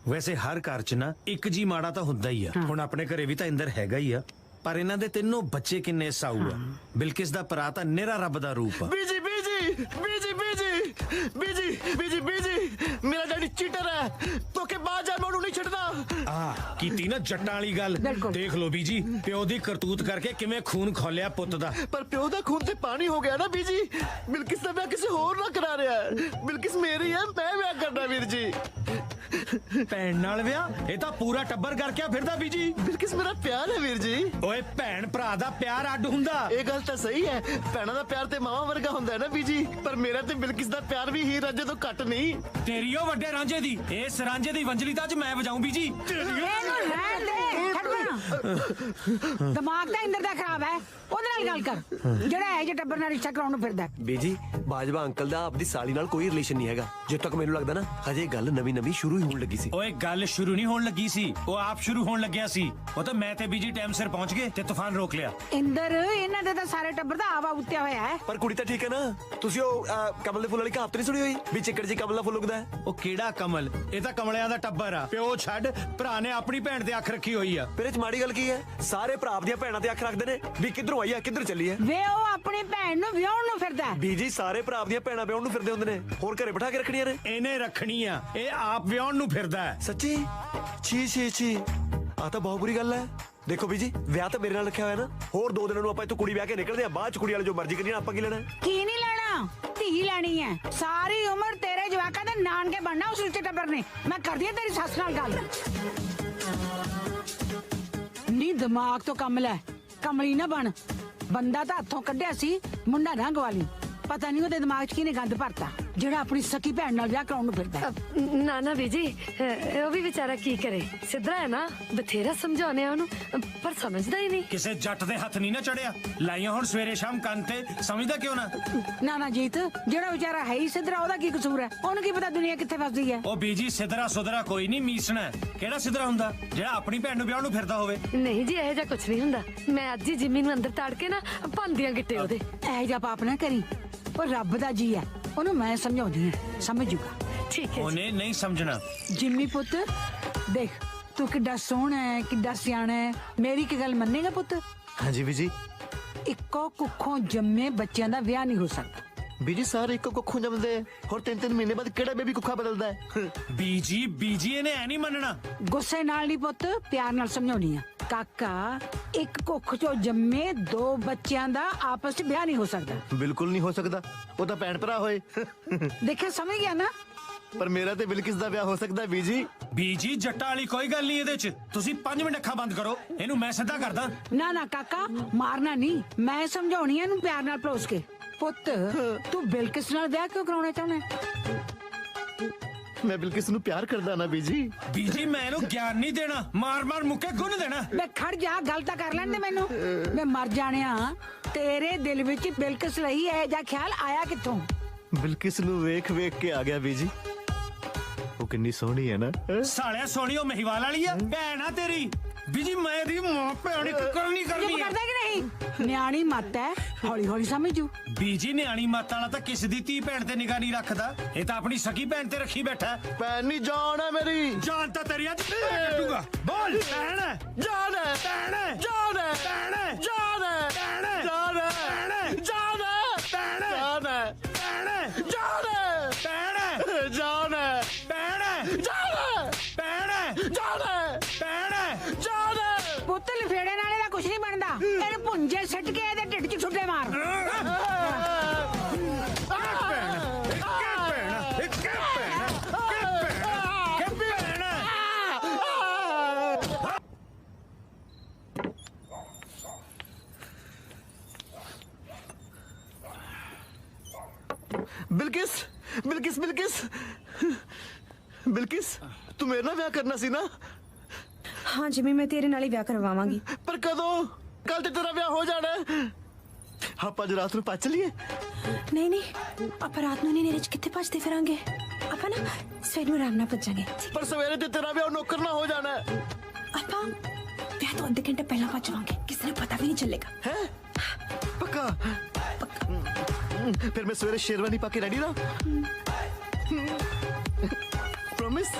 ਵੈਸੇ ਹਰ ਘਰ 'ਚ ਨਾ ਇੱਕ ਜੀ ਮਾੜਾ ਤਾਂ ਹੁੰਦਾ ਹੀ ਆ। ਹੁਣ ਆਪਣੇ ਘਰੇ ਵੀ ਤਾਂ ਇੰਦਰ ਹੈਗਾ ਹੀ ਆ, ਪਰ ਇਹਨਾਂ ਦੇ ਤਿੰਨੋਂ ਬੱਚੇ ਕਿੰਨੇ ਸਾਊ ਆ। ਬਿਲਕਿਸ ਦਾ ਭਰਾ ਤਾਂ ਨਿਹਰਾ ਰੱਬ ਦਾ ਰੂਪ ਆ। ਬੀਜੀ ਮੇਰਾ ਡੈਡੀ ਚੀਟਰ ਹੈ, ਧੋਖੇਬਾਜ਼ ਹੈ, ਮੈਂ ਉਹਨੂੰ ਨਹੀਂ ਛੱਡਦਾ। ਆ ਕੀਤੀ ਨਾ ਜੱਟਾਂ ਵਾਲੀ ਗੱਲ। ਦੇਖ ਲੋ ਬੀਜੀ, ਪਿਓ ਦੀ ਕਰਤੂਤ ਕਰਕੇ ਕਿਵੇਂ ਖੂਨ ਖੋਲਿਆ ਪੁੱਤ ਦਾ। ਪਰ ਪਿਓ ਦਾ ਖੂਨ ਤੇ ਪਾਣੀ ਹੋ ਗਿਆ ਨਾ ਬੀਜੀ। ਬਿਲਕਿਸ ਦਾ ਵਿਆਹ ਕਿਸੇ ਹੋਰ ਨਾਲ ਕਰਾ ਰਿਹਾ ਹੈ। ਬਿਲਕਿਸ ਮੇਰੀ ਹੈ, ਮੈਂ ਵਿਆਹ ਕਰਨਾ ਵੀਰ ਜੀ। ਭੈਣ ਨਾਲ ਵਿਆਹ? ਇਹ ਤਾਂ ਪੂਰਾ ਟੱਬਰ ਕਰਕੇ ਫਿਰਦਾ ਬੀਜੀ। ਬਿਲਕਿਸ ਮੇਰਾ ਪਿਆਰ ਹੈ ਵੀਰ ਜੀ। ਓਏ ਭੈਣ ਭਰਾ ਦਾ ਪਿਆਰ ਅੱਡ ਹੁੰਦਾ। ਇਹ ਗੱਲ ਤਾਂ ਸਹੀ ਹੈ, ਭੈਣਾਂ ਦਾ ਪਿਆਰ ਤੇ ਮਾਵਾਂ ਵਰਗਾ ਹੁੰਦਾ ਹੈ ਨਾ ਬੀਜੀ। ਪਰ ਮੇਰਾ ਤੇ ਬਿਲਕਿਸ ਦਾ ਪਿਆਰ ਵੀ ਹੀਰ ਰਾਂਝੇ ਤੋਂ ਘੱਟ ਨਹੀਂ। ਤੇਰੀ ਉਹ ਵੱਡੇ ਰਾਂਝੇ ਦੀ, ਇਸ ਰਾਂਝੇ ਦੀ ਵੰਜਲੀ ਤਾਂ ਅੱਜ ਮੈਂ ਵਜਾਊਂ ਬੀਜੀ। ਦਿਮਾਗ ਤਾਂ ਇੰਦਰ ਦਾ ਖਰਾਬ ਹੈ, ਉਹਦੇ ਨਾਲ ਗੱਲ ਕਰ ਜਿਹੜਾ ਇਹ ਜੇ ਟੱਬਰ ਨਾਲ ਰਿਸ਼ਤਾ ਕਰਾਉਣ ਨੂੰ ਫਿਰਦਾ। ਬੀਜੀ, ਬਾਜਵਾ ਅੰਕਲ ਦਾ ਆਪਦੀ ਸਾਲੀ ਨਾਲ ਕੋਈ ਰਿਲੇਸ਼ਨ ਨਹੀਂ ਹੈਗਾ। ਜਦੋਂ ਤੱਕ ਮੈਨੂੰ ਲੱਗਦਾ ਨਾ ਹਜੇ ਗੱਲ ਨਵੀਂ ਸ਼ੁਰੂ ਹੀ ਹੋਣ ਲੱਗੀ ਸੀ। ਓਏ ਗੱਲ ਸ਼ੁਰੂ ਨਹੀਂ ਹੋਣ ਲੱਗੀ ਸੀ, ਉਹ ਆਪ ਸ਼ੁਰੂ ਹੋਣ ਲੱਗਿਆ ਸੀ। ਉਹ ਤਾਂ ਮੈਂ ਤੇ ਬੀਜੀ ਟਾਈਮ ਸਿਰ ਪਹੁੰਚ ਗਏ ਤੇ ਤੂਫਾਨ ਰੋਕ ਲਿਆ। ਇੰਦਰ ਇਹਨਾਂ ਦੇ ਤਾਂ ਸਾਰੇ ਟੱਬਰ ਦਾ ਆਵਾ ਉੱਤਿਆ ਹੋਇਆ ਹੈ। ਪਰ ਕੁੜੀ ਤਾਂ ਠੀਕ ਹੈ ਨਾ। ਤੁਸੀਂ ਉਹ ਕਮਲ ਦੇ ਫੁੱਲ ਵਾਲੀ ਕਹਾਵਤ ਨਹੀਂ ਸੁਣੀ ਹੋਈ ਵੀ ਚਿੱਕੜ ਜੀ ਕਮਲ ਦਾ ਫੁੱਲ ਉਗਦਾ ਹੈ? ਉਹ ਕਿਹੜਾ ਕਮਲ, ਇਹ ਤਾਂ ਕਮਲਿਆਂ ਦਾ ਟੱਬਰ ਆ। ਪਿਓ ਛੱਡ, ਭਰਾ ਨੇ ਆਪਣੀ ਭੈਣ ਤੇ ਅੱਖ ਰੱਖੀ ਹੋਈ ਆ। ਫਿਰ ਇਹ ਚ ਮਾੜੀ ਗੱਲ ਕੀ ਹੈ? ਸਾਰੇ ਭਰਾ ਆਪਣੀਆਂ ਭੈਣਾਂ ਤੇ ਅੱਖ ਰੱਖਦੇ ਨੇ ਵੀ ਕਿੱਧਰੋਂ ਆਈ ਆ ਕਿੱਧਰ ਚੱਲੀ ਹੈ। ਵੇ ਉਹ ਆਪਣੀ ਭੈਣ ਨੂੰ ਵਿਆਹਣ ਨੂੰ ਫਿਰਦਾ ਹੈ। ਬੀਜੀ ਸਾਰੇ ਭਰਾ ਆਪਣੀਆਂ ਭੈਣਾਂ ਵਿਆਹਣ ਨੂੰ ਫਿਰਦੇ ਹੁੰਦੇ ਨੇ, ਹੋਰ ਘਰੇ ਬਿਠਾ ਕੇ ਰੱਖਣੀਆਂ ਨੇ। ਇਹਨੇ ਰੱਖਣੀ ਆ, ਇਹ ਆਪ ਵਿਆਹਣ ਨੂੰ ਫਿਰਦਾ ਹੈ। ਸੱਚੀ? ਛੀ ਛੀ ਛੀ, ਆ ਤਾਂ ਬਹੁਤ ਬੁਰੀ ਗੱਲ ਹੈ। ਦੇਖੋ ਬੀਜੀ, ਵਿਆਹ ਤਾਂ ਮੇਰੇ ਨਾਲ ਰੱਖਿਆ ਹੋਇਆ ਨਾ। ਹੋਰ 2 ਦਿਨਾਂ ਨੂੰ ਆਪਾਂ ਇੱਥੋਂ ਕੁੜੀ ਵਿਆਹ ਕੇ ਨਿਕਲਦੇ ਆ, ਬਾਅਦ ਚ ਕੁੜੀ ਵਾਲੇ ਜੋ ਮਰਜ਼ੀ ਕਰੀਏ, ਆਪਾਂ ਕੀ ਲੈਣਾ? ਕੀ ਨਹੀਂ ਲੈਣਾ, ਧੀ ਲੈਣੀ ਹੈ। ਸਾਰੀ ਉਮਰ ਤੇਰੇ ਜਵਾਕਾਂ ਦੇ ਨਾਨਕੇ ਬਣਨਾ ਉਸ ਉੱਚੇ ਟੱਬਰ ਨੇ। ਮੈਂ ਕਰਦੀ ਆ ਤੇਰੀ ਸੱਸ ਨਾਲ ਗੱਲ। ਨੀ ਦਿਮਾਗ ਤੋਂ ਕੰਮ ਲੈ, ਕਮਲੀ ਨਾ ਬਣ। ਬੰਦਾ ਤਾਂ ਹੱਥੋਂ ਕੱਢਿਆ ਸੀ, ਮੁੰਡਾ ਨਾ ਗਵਾਲੀ। ਪਤਾ ਨਹੀਂ ਉਹਦੇ ਦਿਮਾਗ 'ਚ ਕਿਹਨੇ ਗੰਦ ਭਰਤਾ ਜਿਹੜਾ ਆਪਣੀ ਸਕੀ ਭੈਣ ਨਾਲ ਵਿਆਹ ਕਰਾਉਣ ਨੂੰ ਫਿਰਦਾ। ਨਾ ਨਾ ਬੀਜੀ, ਉਹ ਵੀ ਵਿਚਾਰਾ ਕੀ ਕਰੇ, ਸਿੱਧਰਾ ਹੈ ਨਾ। ਬਥੇਰਾ ਸਮਝਾਉਨੇ ਆ ਉਹਨੂੰ, ਪਰ ਸਮਝਦਾ ਹੀ ਨਹੀਂ। ਕਿਸੇ ਜੱਟ ਦੇ ਹੱਥ ਨਹੀਂ ਨਾ ਚੜਿਆ, ਲਾਈਆਂ ਹੁਣ ਸਵੇਰੇ ਸ਼ਾਮ ਕੰਨ ਤੇ, ਸਮਝਦਾ ਕਿਉਂ ਨਾ? ਨਾ ਨਾ ਜੀਤ, ਜਿਹੜਾ ਵਿਚਾਰਾ ਹੈ ਹੀ ਸਿੱਧਰਾ, ਉਹਦਾ ਕੀ ਕਸੂਰ ਹੈ? ਉਹਨੂੰ ਕੀ ਪਤਾ ਦੁਨੀਆ ਕਿੱਥੇ ਫਸਦੀ ਹੈ। ਉਹ ਬੀਜੀ ਸਿੱਧਰਾ ਸੁਧਰਾ ਕੋਈ ਨਹੀਂ, ਮੀਸਣਾ ਕਿਹੜਾ ਸਿੱਧਰਾ ਹੁੰਦਾ ਜਿਹੜਾ ਆਪਣੀ ਭੈਣ ਨੂੰ ਵਿਆਹ ਨੂੰ ਫਿਰਦਾ ਹੋਵੇ। ਨਹੀਂ ਜੀ, ਇਹੋ ਜਿਹਾ ਕੁਝ ਨਹੀਂ ਹੁੰਦਾ। ਮੈਂ ਅੱਜ ਹੀ ਜਿੰਮੀ ਨੂੰ ਅੰਦਰ ਤਾੜ ਕੇ ਨਾ ਭੰਦੀਆਂ ਗਿੱਟੇ ਉਹਦੇ। ਇਹੋ ਜਿਹਾ ਪਾਪ ਨਾ ਕਰੀ, ਉਹ ਰੱਬ ਦਾ ਜੀ ਹੈ, ਉਹਨੂੰ ਮੈਂ ਸਮਝਾਉਂਦੀ ਹਾਂ, ਸਮਝ ਜੂਗਾ। ਠੀਕ ਹੈ। ਉਹਨੇ ਨਹੀਂ ਸਮਝਣਾ। ਜਿੰਮੀ ਪੁੱਤ ਦੇਖ, ਤੂੰ ਕਿੱਡਾ ਸੋਹਣਾ ਹੈ, ਕਿੱਡਾ ਸਿਆਣਾ ਹੈ। ਮੇਰੀ ਕੀ ਗੱਲ ਮੰਨੇਗਾ ਪੁੱਤ? ਹਾਂਜੀ ਬੀਜੀ। ਇੱਕੋ ਕੁੱਖੋਂ ਜੰਮੇ ਬੱਚਿਆਂ ਦਾ ਵਿਆਹ ਨਹੀਂ ਹੋ ਸਕਦਾ। ਬੀਜੀ ਸਾਰੇ ਇੱਕੋ ਕੁੱਖੋਂ ਜੰਮਦੇ, ਹੋਰ 3-3 ਮਹੀਨੇ ਬਾਅਦ ਕਿਹੜਾ ਬੇਬੀ ਕੁੱਖਾ ਬਦਲਦਾ ਹੈ? ਬੀਜੀ ਇਹਨੇ ਐ ਨਹੀਂ ਮੰਨਣਾ। ਗੁੱਸੇ ਨਾਲ ਨਹੀਂ ਪੁੱਤ, ਪਿਆਰ ਨਾਲ ਸਮਝਾਉਣੀ ਆ। ਕਾਕਾ, ਇੱਕ ਕੁੱਖ ਚੋਂ ਜੰਮੇ 2 ਬੱਚਿਆਂ ਦਾ ਆਪਸ 'ਚ ਵਿਆਹ ਨਹੀਂ ਹੋ ਸਕਦਾ। ਬਿਲਕੁਲ ਨਹੀਂ ਹੋ ਸਕਦਾ, ਉਹ ਤਾਂ ਭੈਣ ਭਰਾ ਹੋਏ। ਦੇਖਿਆ, ਸਮਝ ਗਿਆ ਨਾ? ਪਰ ਮੇਰਾ ਤੇ ਬਿਲਕਿਸ ਦਾ ਵਿਆਹ ਹੋ ਸਕਦਾ ਬੀਜੀ। ਬੀਜੀ ਜੱਟਾਂ ਵਾਲੀ ਕੋਈ ਗੱਲ ਨਹੀਂ ਇਹਦੇ 'ਚ। ਤੁਸੀਂ 5 ਮਿੰਟ ਅੱਖਾਂ ਬੰਦ ਕਰੋ, ਇਹਨੂੰ ਮੈਂ ਸਿੱਧਾ ਕਰਦਾ। ਨਾ ਨਾ ਕਾਕਾ, ਮਾਰਨਾ ਨਹੀਂ, ਮੈਂ ਸਮਝਾਉਣੀ ਆ ਇਹਨੂੰ ਪਿਆਰ ਨਾਲ ਪਲੋਸ ਕੇ। ਪੁੱਤ, ਤੂੰ ਬਿਲਕਿਸ ਨਾਲ ਵਿਆਹ ਕਿਉਂ ਕਰਾਉਣਾ ਚਾਹੁੰਦਾ? ਮੈਂ ਬਿਲਕਿਸ ਨੂੰ ਪਿਆਰ ਕਰਦਾ ਨਾ ਬੀਜੀ। ਮੈਂ ਇਹਨੂੰ ਗਿਆਨ ਨਹੀਂ ਦੇਣਾ, ਮਾਰ ਮੁੱਕੇ ਗੁੰਨ ਦੇਣਾ। ਮੈਂ ਖੜ ਜਾ, ਗੱਲ ਤਾਂ ਕਰ ਲੈਣ ਦੇ ਮੈਨੂੰ। ਮੈਂ ਮਰ ਜਾਣਿਆ, ਤੇਰੇ ਦਿਲ ਵਿੱਚ ਬਿਲਕਿਸ ਲਈ ਇਹ ਜਿਹਾ ਖਿਆਲ ਆਇਆ ਕਿੱਥੋਂ? ਬਿਲਕਿਸ ਨੂੰ ਵੇਖ ਵੇਖ ਕੇ ਆ ਗਿਆ ਬੀਜੀ। ਉਹ ਕਿੰਨੀ ਸੋਹਣੀ ਹੈ ਨਾ। ਸਾਲਿਆ ਸੋਹਣੀ ਉਹ ਮਹੀਵਾਲ ਵਾਲੀ ਆ, ਭੈਣ ਆ ਤੇਰੀ। ਬੀਜੀ ਮੈਂ ਇਹਦੀ ਮਾਂ ਭੈਣ ਕਰਨੀ ਕਰਦਾ ਕਿ ਨਹੀਂ? ਨਿਆਣੀ ਮੱਤ ਹੈ, ਹੌਲੀ ਹੌਲੀ ਸਮਝੂ। ਬੀਜੀ ਨਿਆਣੀ ਮੱਤ ਵਾਲਾ ਤਾਂ ਕਿਸੇ ਦੀ ਧੀ ਭੈਣ ਤੇ ਨਿਗਾਹ ਨਹੀਂ ਰੱਖਦਾ, ਇਹ ਤਾਂ ਆਪਣੀ ਸਕੀ ਭੈਣ ਤੇ ਰੱਖੀ ਬੈਠਾ। ਭੈਣ ਨਹੀਂ, ਜਾਨ ਹੈ ਮੇਰੀ। ਜਾਨ ਤਾਂ ਤੇਰੀ ਅੱਜ ਕੱਟੂਗਾ। ਬੋਲ ਭੈਣ ਹੈ, ਜਾਨ ਹੈ, ਭੈਣ ਹੈ, ਜਾਨ ਹੈ, ਭੈਣ ਹੈ, ਜਾਨ ਹੈ, ਭੈਣ ਹੈ, ਜਾਨ ਹੈ, ਭੈਣ ਹੈ, ਜਾਨ ਹੈ, ਭੈਣ ਹੈ, ਜਾਨ ਹੈ, ਭੈਣ ਹੈ, ਜਾਨ ਹੈ, ਭੈਣ ਹੈ, ਜਾਨ ਹੈ, ਭੈਣ ਹੈ, ਜਾਨ ਹੈ, ਭੈਣ ਹੈ, ਜਾਨ ਹੈ, ਭੈਣ ਹੈ, ਜਾਨ ਹੈ। ਪੁੱਤ, ਲਫੇੜੇ ਨਾਲੇ ਦਾ ਕੁਝ ਨਹੀਂ ਬਣਦਾ। ਇਹਨੂੰ ਭੁੰਜੇ ਸੱਟ ਕੇ ਇਹਦੇ ਢਿੱਡ 'ਚ ਛੁੱਟੇ ਮਾਰ। ਬਿਲਕਿਸ, ਬਿਲਕਿਸ, ਬਿਲਕਿਸ, ਬਿਲਕਿਸ, ਤੂੰ ਮੇਰੇ ਨਾਲ ਵਿਆਹ ਕਰਨਾ ਸੀ ਨਾ? ਹਾਂ ਜਿਵੇਂ ਮੈਂ ਤੇਰੇ ਨਾਲ ਹੀ ਵਿਆਹ ਕਰਵਾਵਾਂਗੀ। ਪਰ ਕਦੋਂ? ਕੱਲ ਤੇ ਤੇਰਾ ਵਿਆਹ ਹੋ ਜਾਣਾ। ਆਪਾਂ ਅੱਜ ਰਾਤ ਨੂੰ ਭੱਜ ਚਲੀਏ? ਨਹੀਂ ਨਹੀਂ, ਆਪਾਂ ਰਾਤ ਨੂੰ ਨਹੀਂ, ਨੇਰੇ 'ਚ ਕਿੱਥੇ ਭੱਜਦੇ ਫਿਰਾਂਗੇ। ਆਪਾਂ ਨਾ ਸਵੇਰ ਨੂੰ ਆਰਾਮ ਨਾਲ ਭੱਜਾਂਗੇ। ਪਰ ਸਵੇਰੇ ਤੇ ਤੇਰਾ ਵਿਆਹ ਨੌਕਰ ਨਾ ਹੋ ਜਾਣਾ। ਆਪਾਂ ਵਿਆਹ ਤੋਂ ਅੱਧੇ ਘੰਟੇ ਪਹਿਲਾਂ ਭੱਜਾਂਗੇ, ਕਿਸੇ ਨੂੰ ਪਤਾ ਵੀ ਨਹੀਂ ਚੱਲੇਗਾ। ਹੈ ਪੱਕਾ? फिर मैं सवेरे शेरवानी पाके रेडी ना? प्रॉमिस?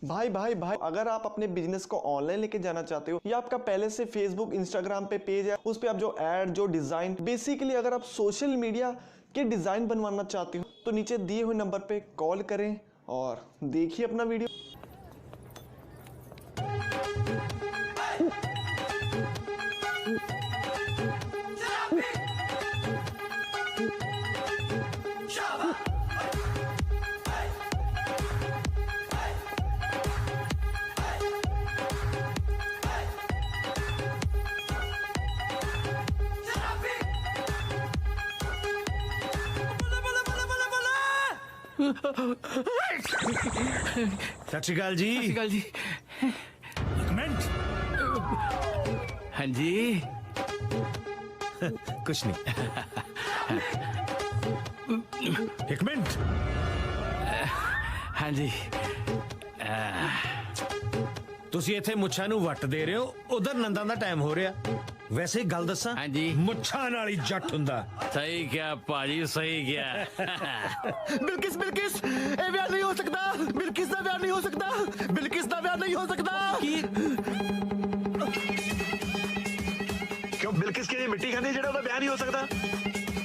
भाई भाई भाई, अगर आप अपने बिजनेस को ऑनलाइन लेके जाना चाहते हो या आपका पहले से फेसबुक इंस्टाग्राम पे पेज है, उस पे आप जो ऐड, जो डिजाइन, बेसिकली अगर आप सोशल मीडिया के डिजाइन बनवाना चाहते हो तो नीचे दिए हुए नंबर पे कॉल करें और देखिए अपना वीडियो। ਸਤਿ ਸ਼੍ਰੀ ਅਕਾਲ ਜੀ। ਸਤਿ ਸ਼੍ਰੀ ਅਕਾਲ ਜੀ। ਇੱਕ ਮਿੰਟ। ਹਾਂਜੀ ਕੁਛ ਨਹੀਂ। ਇੱਕ ਮਿੰਟ। ਹਾਂਜੀ ਤੁਸੀਂ ਇੱਥੇ ਮੁੱਛਾਂ ਨੂੰ ਵੱਟ ਦੇ ਰਹੇ ਹੋ, ਉਧਰ ਨੰਦਾਂ ਦਾ ਟਾਈਮ ਹੋ ਰਿਹਾ। ਵੈਸੇ ਗੱਲ ਦੱਸਾਂ, ਹਾਂਜੀ ਮੁੱਛਾਂ ਨਾਲ ਹੀ ਜੱਟ ਹੁੰਦਾ। ਸਹੀ ਕਿਹਾ ਭਾਜੀ, ਸਹੀ ਕਿਹਾ। ਬਿਲਕਿਸ ਬਿਲਕਿਸ ਇਹ ਵਿਆਹ ਨਹੀਂ ਹੋ ਸਕਦਾ। ਬਿਲਕਿਸ ਦਾ ਵਿਆਹ ਨਹੀਂ ਹੋ ਸਕਦਾ। ਬਿਲਕਿਸ ਦਾ ਵਿਆਹ ਨਹੀਂ ਹੋ ਸਕਦਾ। ਕੀ ਕਿਉਂ ਬਿਲਕਿਸ ਕੇ ਮਿੱਟੀ ਖਾਂਦੀ ਜਿਹੜਾ ਉਹਦਾ ਵਿਆਹ ਨਹੀਂ ਹੋ ਸਕਦਾ?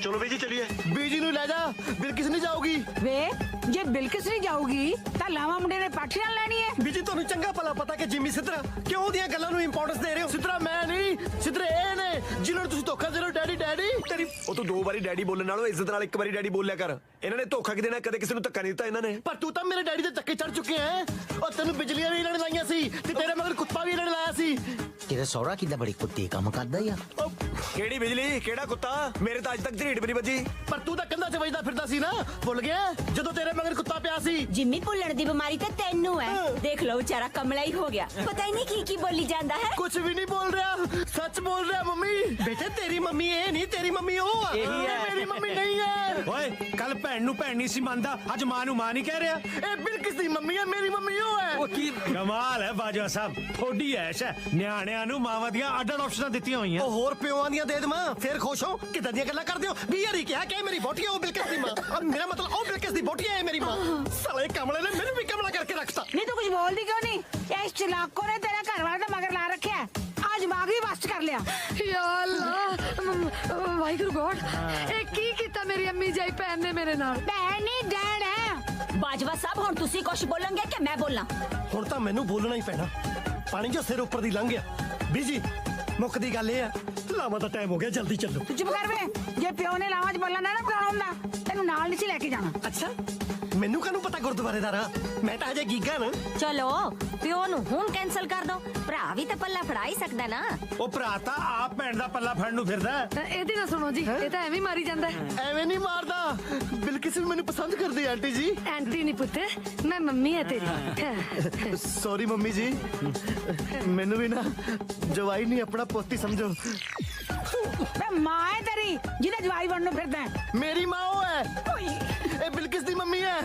ਚਲੋ ਬੀਜੀ ਚਲਿਏ। ਬੀਜੀ ਨੂੰ ਲੈ ਜਾ, ਬਿਲਕਿਸ ਨਹੀਂ ਜਾਊਗੀ। ਵੇ ਜੇ ਬਿਲਕਿਸ ਨਹੀਂ ਜਾਊਗੀ ਤਾਂ ਲਾਵਾ ਮੁੰਡੇ ਨੇ ਪਾਠੀ ਨਾਲ ਲੈਣੀ ਹੈ। ਬੀਜੀ ਤੁਹਾਨੂੰ ਚੰਗਾ ਭਲਾ ਪਤਾ ਕਿ ਜਿਮੀ ਸਿੱਧਰਾ ਕਿਉਂ ਉਹਦੀਆਂ ਗੱਲਾਂ ਨੂੰ ਇੰਪੋਰਟੈਂਸ ਦੇ ਰਹੇ ਹੋ। ਸਿੱਧਰਾ ਮੈਂ ਨਹੀਂ, ਸਿੱਧਰੇ ਇਹ ਨੇ ਜਿਨ੍ਹਾਂ ਨੂੰ ਤੁਸੀਂ ਧੋਖਾ ਦੇ ਰਹੇ ਹੋ। ਡੈਡੀ ਡੈਡੀ ਤੇਰੀ ਉਹ ਤੂੰ 2 ਵਾਰੀ ਡੈਡੀ ਬੋਲਣ ਨਾਲੋਂ ਇੱਜ਼ਤ ਨਾਲ 1 ਵਾਰੀ ਡੈਡੀ ਬੋਲਿਆ ਕਰ। ਇਹਨਾਂ ਨੇ ਧੋਖਾ ਕਿ ਦੇਣਾ, ਕਦੇ ਕਿਸੇ ਨੂੰ ਧੱਕਾ ਨਹੀਂ ਦਿੱਤਾ ਇਹਨਾਂ ਨੇ। ਪਰ ਤੂੰ ਤਾਂ ਮੇਰੇ ਡੈਡੀ ਦੇ ਧੱਕੇ ਚੜ ਚੁੱਕੇ ਹੈ। ਉਹ ਤੈਨੂੰ ਬਿਜਲੀਆਂ ਵੀ ਇਹਨਾਂ ਨੇ ਲਾਈਆਂ ਸੀ ਤੇ ਤੇਰੇ ਮਗਰ ਕੁੱਤਾ ਵੀ ਇਹਨਾਂ ਨੇ ਲਾਇਆ ਸੀ। ਤੇਰਾ ਸਹੁਰਾ ਕਿੱਦਾਂ ਬੜੀ ਕੁੱਤੀ ਕੰਮ ਕਰਦਾ ਯਾਰ। ਕਿਹੜੀ ਬਿਜਲੀ, ਕਿਹੜਾ ਕੁੱਤਾ? ਮੇਰੇ ਤਾਂ ਅੱਜ ਤੱਕ ਢੀਡ ਵੀ ਨਹੀਂ ਵੱਜੀ। ਪਰ ਤੂੰ ਤਾਂ ਕੰਧਾਂ 'ਚ ਵੱਜਦਾ ਫਿਰਦਾ ਸੀ ਨਾ, ਭੁੱਲ ਗਿਆ ਜਦੋਂ ਤੇਰੇ ਮਗਰ ਕੁੱਤਾ ਪਿਆ ਸੀ। ਜਿੰਮੀ ਭੁੱਲਣ ਦੀ ਬਿਮਾਰੀ ਤੇ ਤੈਨੂੰ ਹੈ। ਦੇਖ ਲਓ ਵਿਚਾਰਾ ਕਮਲਾ ਹੀ ਹੋ ਗਿਆ, ਪਤਾ ਹੀ ਨਹੀਂ ਕੀ ਬੋਲੀ ਜਾਂਦਾ ਹੈ। ਕੁਝ ਵੀ ਨਹੀਂ ਬੋਲ ਰਿਹਾ, ਸੱਚ ਬੋਲ ਰਿਹਾ। ਮੰਮੀ ਬੇਟੇ ਤੇਰੀ ਮੰਮੀ ਇਹ ਨਹੀਂ, ਤੇਰੀ ਮੰਮੀ ਉਹ ਆ। ਇਹੀ ਹੈ। ਮੇਰੀ ਮੰਮੀ ਨਹੀਂ ਹੈ। ਓਏ ਕੱਲ ਭੈਣ ਨੂੰ ਭੈਣ ਨਹੀਂ ਸੀ ਮੰਨਦਾ, ਅੱਜ ਮਾਂ ਨੂੰ ਮਾਂ ਨਹੀਂ ਕਹਿ ਰਿਹਾ। ਇਹ ਬਿਲਕਿਸ ਦੀ ਮੰਮੀ ਹੈ, ਮੇਰੀ ਮੰਮੀ ਉਹ ਹੈ। ਉਹ ਕੀ ਕਮਾਲ ਹੈ ਬਾਜਵਾ ਸਾਹਿਬ, ਥੋੜੀ ਐਸ਼ ਹੈ। ਨਿਆਣਿਆਂ ਨੂੰ ਮਾਵਾਂ ਦੀਆਂ ਅੱਡ ਆਪਸ਼ਨਾਂ ਦਿੱਤੀਆਂ ਹੋਈਆਂ। ਉਹ ਹੋਰ ਪਿਓਾਂ ਦੀਆਂ ਦੇ ਦੇਵਾਂ, ਫੇਰ ਖੁਸ਼ ਹੋ? ਕਿੱਦਾਂ ਦੀਆਂ ਗੱਲਾਂ ਕਰਦੇ ਹੋ? 20 ਵਾਰੀ ਕਿਹਾ ਕਿ ਮੇਰੀ ਬੋਟੀ ਉਹ ਬਿਲਕਿਸ ਦੀ ਮਾਂ। ਮੇਰਾ ਮਤਲਬ ਉਹ ਬਿਲਕਿਸ ਦੀ ਬੋਟੀ ਹੈ ਮੇਰੀ ਮਾਂ। ਸਾਲੇ ਕਮਲੇ ਨੇ ਮੈਨੂੰ ਵੀ ਕਮਲਾ ਕਰਕੇ ਰੱਖਤਾ। ਨਹੀਂ ਤੂੰ ਕੁਝ ਬੋਲਦੀ ਕਿਉਂ ਨਹੀਂ? ਇਸ ਚਲਾਕੋ ਨੇ ਤੇਰੇ ਘਰ ਵਾਲੇ ਦਾ ਮਗਰ ਲਾ ਰੱਖਿਆ ਹੈ। ਅੱਜ ਦਿਮਾਗ ਵੀ ਵਸਤ ਕਰ ਲਿਆ। ਯਾ ਅੱਲਾ ਵਾਹਿਗੁਰੂ ਗੋਡ, ਇਹ ਕੀ ਕੀਤਾ ਮੇਰੀ ਅੰਮੀ ਜਾਈ ਭੈਣ ਨੇ ਮੇਰੇ ਨਾਲ? ਭੈਣ ਨਹੀਂ ਡੈਡ ਹੈ। ਬਾਜਵਾ ਸਾਹਿਬ ਹੁਣ ਤੁਸੀਂ ਕੁਝ ਬੋਲੋਗੇ ਕਿ ਮੈਂ ਬੋਲਾਂ? ਹੁਣ ਤਾਂ ਮੈਨੂੰ ਬੋਲਣਾ ਹੀ ਪੈਣਾ। ਪਾਣੀ ਜੋ ਸਿਰ ਉੱਪਰ ਦੀ ਲੰਘ ਗਿਆ। ਬੀਜੀ ਮੁੱਕ ਦੀ ਗੱਲ ਇਹ ਆ, ਲਾਵਾਂ ਦਾ ਟਾਈਮ ਹੋ ਗਿਆ, ਜਲਦੀ ਚੱਲੋ। ਤੂੰ ਚੁੱਪ ਕਰ ਵੇ। ਜੇ ਪਿਓ ਨੇ ਲਾਵਾਂ 'ਚ ਬੋਲਣਾ ਨਾ ਬੁਲਾਉਣਾ ਹੁੰਦਾ ਤੈਨੂੰ ਨਾਲ ਨਹੀਂ ਸੀ ਲੈ ਕੇ ਜਾਣਾ। ਅੱਛਾ ਮੈਨੂੰ ਕਾਹਨੂੰ ਪਤਾ ਗੁਰਦੁਆਰੇ ਦਾ ਰਾਹ? ਮੈਂ ਤਾਂ ਹਜੇ ਗੀਗਾ ਨਾ। ਚਲੋ ਪਿਓ ਨੂੰ ਹੁਣ ਕੈਨਸਲ ਕਰ ਦੋ, ਭਰਾ ਵੀ ਤਾਂ ਪੱਲਾ ਫੜਾ ਹੀ ਸਕਦਾ ਨਾ। ਉਹ ਭਰਾ ਤਾਂ ਆਪ ਭੈਣ ਦਾ ਪੱਲਾ ਫੜਨ ਨੂੰ ਫਿਰਦਾ। ਇਹਦੀ ਨਾ ਸੁਣੋ ਜੀ, ਇਹ ਤਾਂ ਐਵੇਂ ਮਾਰੀ ਜਾਂਦਾ। ਐਵੇਂ ਨਹੀਂ ਮਾਰਦਾ, ਬਿਲਕਿਸ ਵੀ ਮੈਨੂੰ ਪਸੰਦ ਕਰਦੀ ਆਂਟੀ ਜੀ। ਆਂਟੀ ਨਹੀਂ ਪੁੱਤ, ਮੈਂ ਮੰਮੀ ਹੈ ਤੇਰੀ। ਸੌਰੀ ਮੰਮੀ ਜੀ, ਮੈਨੂੰ ਵੀ ਨਾ ਜਵਾਈ ਨਹੀਂ ਆਪਣਾ ਪੋਤੀ ਸਮਝੋ। ਮੈਂ ਮਾਂ ਹੈ ਤੇਰੀ ਜਿਹਦੇ ਜਵਾਈ ਬਣਨ ਨੂੰ ਫਿਰਦਾ ਹੈ। ਮੇਰੀ ਮਾਂ ਉਹ ਹੈ, ਇਹ ਬਿਲਕਿਸ ਦੀ ਮੰਮੀ ਹੈ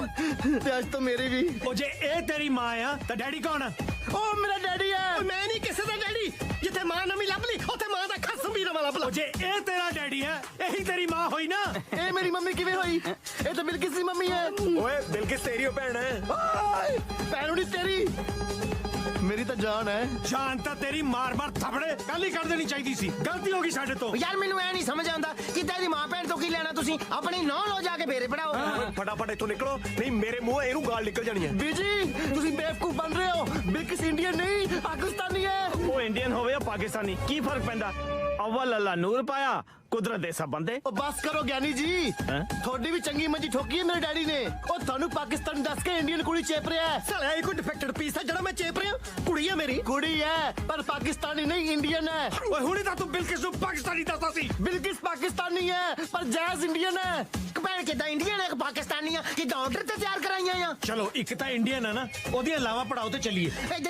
ਤੇ ਅੱਜ ਤੋਂ ਮੇਰੀ ਵੀ। ਉਹ ਜੇ ਇਹ ਤੇਰੀ ਮਾਂ ਆ ਤਾਂ ਡੈਡੀ ਕੌਣ ਆ? ਉਹ ਮੇਰਾ ਡੈਡੀ ਹੈ। ਮੈਂ ਨਹੀਂ ਕਿਸੇ ਦਾ ਡੈਡੀ। ਜਿੱਥੇ ਮਾਂ ਨਵੀਂ ਲੱਭ ਲਈ ਉੱਥੇ ਮਾਂ ਦਾ ਖਸਮ ਵੀ ਨਵਾਂ ਲੱਭ ਲਾ। ਉਹ ਜੇ ਇਹ ਤੇਰਾ ਡੈਡੀ ਹੈ, ਇਹੀ ਤੇਰੀ ਮਾਂ ਹੋਈ ਨਾ। ਇਹ ਮੇਰੀ ਮੰਮੀ ਕਿਵੇਂ ਹੋਈ? ਇਹ ਤਾਂ ਬਿਲਕਿਸ ਦੀ ਮੰਮੀ ਹੈ। ਓਏ ਬਿਲਕਿਸ ਤੇਰੀ ਉਹ ਭੈਣ ਹੈ। ਭੈਣ ਨਹੀਂ ਤੇਰੀ, ਮੇਰੀ ਤਾਂ ਜਾਨ ਹੈ। ਜਾਨ ਤਾਂ ਤੇਰੀ ਮਾਰ-ਮਾਰ ਥਪੜੇ ਕੱਲ ਹੀ ਕਰ ਦੇਣੀ ਚਾਹੀਦੀ ਸੀ। ਗਲਤੀ ਹੋ ਗਈ ਸਾਡੇ ਤੋਂ। ਯਾਰ ਮੈਨੂੰ ਐ ਨਹੀਂ ਸਮਝ ਆਉਂਦਾ, ਕਿੱਦਾਂ ਇਹਦੀ ਮਾਂ ਭੈਣ ਤੋਂ ਕੀ ਲੈਣਾ ਤੁਸੀਂ? ਆਪਣੀ ਨੌਂ ਲੋ ਜਾ ਕੇ ਫੇਰੇ ਪੜਾਓ। ਫਟਾਫਟ ਇੱਥੋਂ ਨਿਕਲੋ, ਨਹੀਂ ਮੇਰੇ ਮੂੰਹ ਇਹਨੂੰ ਗਾਲ ਨਿਕਲ ਜਾਣੀ ਹੈ। ਬੀਜੀ ਤੁਸੀਂ ਬੇਵਕੂਫ ਬਣ ਰਹੇ ਹੋ। ਬਿਲਕਿਸ ਇੰਡੀਅਨ ਨਹੀਂ ਪਾਕਿਸਤਾਨੀ ਹੈ। ਉਹ ਇੰਡੀਅਨ ਹੋਵੇ ਜਾਂ ਪਾਕਿਸਤਾਨੀ, ਕੀ ਫਰਕ ਪੈਂਦਾ? ਅਵਲ ਅੱਲਾ ਨੂਰ ਪਾਇਆ, ਕੁਦਰਤ ਦੇ ਸਭ ਬੰਦੇ। ਉਹ ਬਸ ਕਰੋ ਗਿਆਨੀ ਜੀ, ਤੁਹਾਡੀ ਵੀ ਚੰਗੀ ਮੰਜੀ ਠੋਕੀ ਹੈ ਮੇਰੇ ਡੈਡੀ ਨੇ। ਉਹ ਤੁਹਾਨੂੰ ਪਾਕਿਸਤਾਨ ਦੱਸ ਕੇ ਇੰਡੀਅਨ ਕੁੜੀ ਚੇਪ ਰਿਹਾ ਹੈ। ਸਾਲਿਆ ਇਹ ਕੋਈ ਡਿਫੈਕਟਡ ਪੀਸ ਹੈ ਜਿਹੜਾ ਮੈਂ ਚੇਪ ਰਿਹਾ? ਕੁੜੀ ਹੈ ਮੇਰੀ, ਕੁੜੀ ਹੈ ਪਰ ਪਾਕਿਸਤਾਨੀ ਨਹੀਂ, ਇੰਡੀਅਨ ਹੈ। ਓਏ ਹੁਣੇ ਤਾਂ ਤੂੰ ਬਿਲਕਿਸ ਨੂੰ ਪਾਕਿਸਤਾਨੀ ਦੱਸਦਾ ਸੀ। ਬਿਲਕਿਸ ਪਾਕਿਸਤਾਨੀ ਹੈ ਪਰ ਜਾਇਜ਼ ਇੰਡੀਅਨ ਹੈ। ਭੈਣ ਕਿੱਦਾਂ ਇੰਡੀਅਨ ਹੈ ਕਿ ਪਾਕਿਸਤਾਨੀ ਆ? ਕਿੱਦਾਂ ਆਰਡਰ ਤੇ ਤਿਆਰ ਕਰਾਈਆਂ ਆ? ਚਲੋ ਇੱਕ ਤਾਂ ਇੰਡੀਅਨ ਆ ਨਾ, ਉਹਦੀਆਂ ਲਾਵਾਂ ਪੜਾਓ ਤੇ ਚੱਲੀਏ।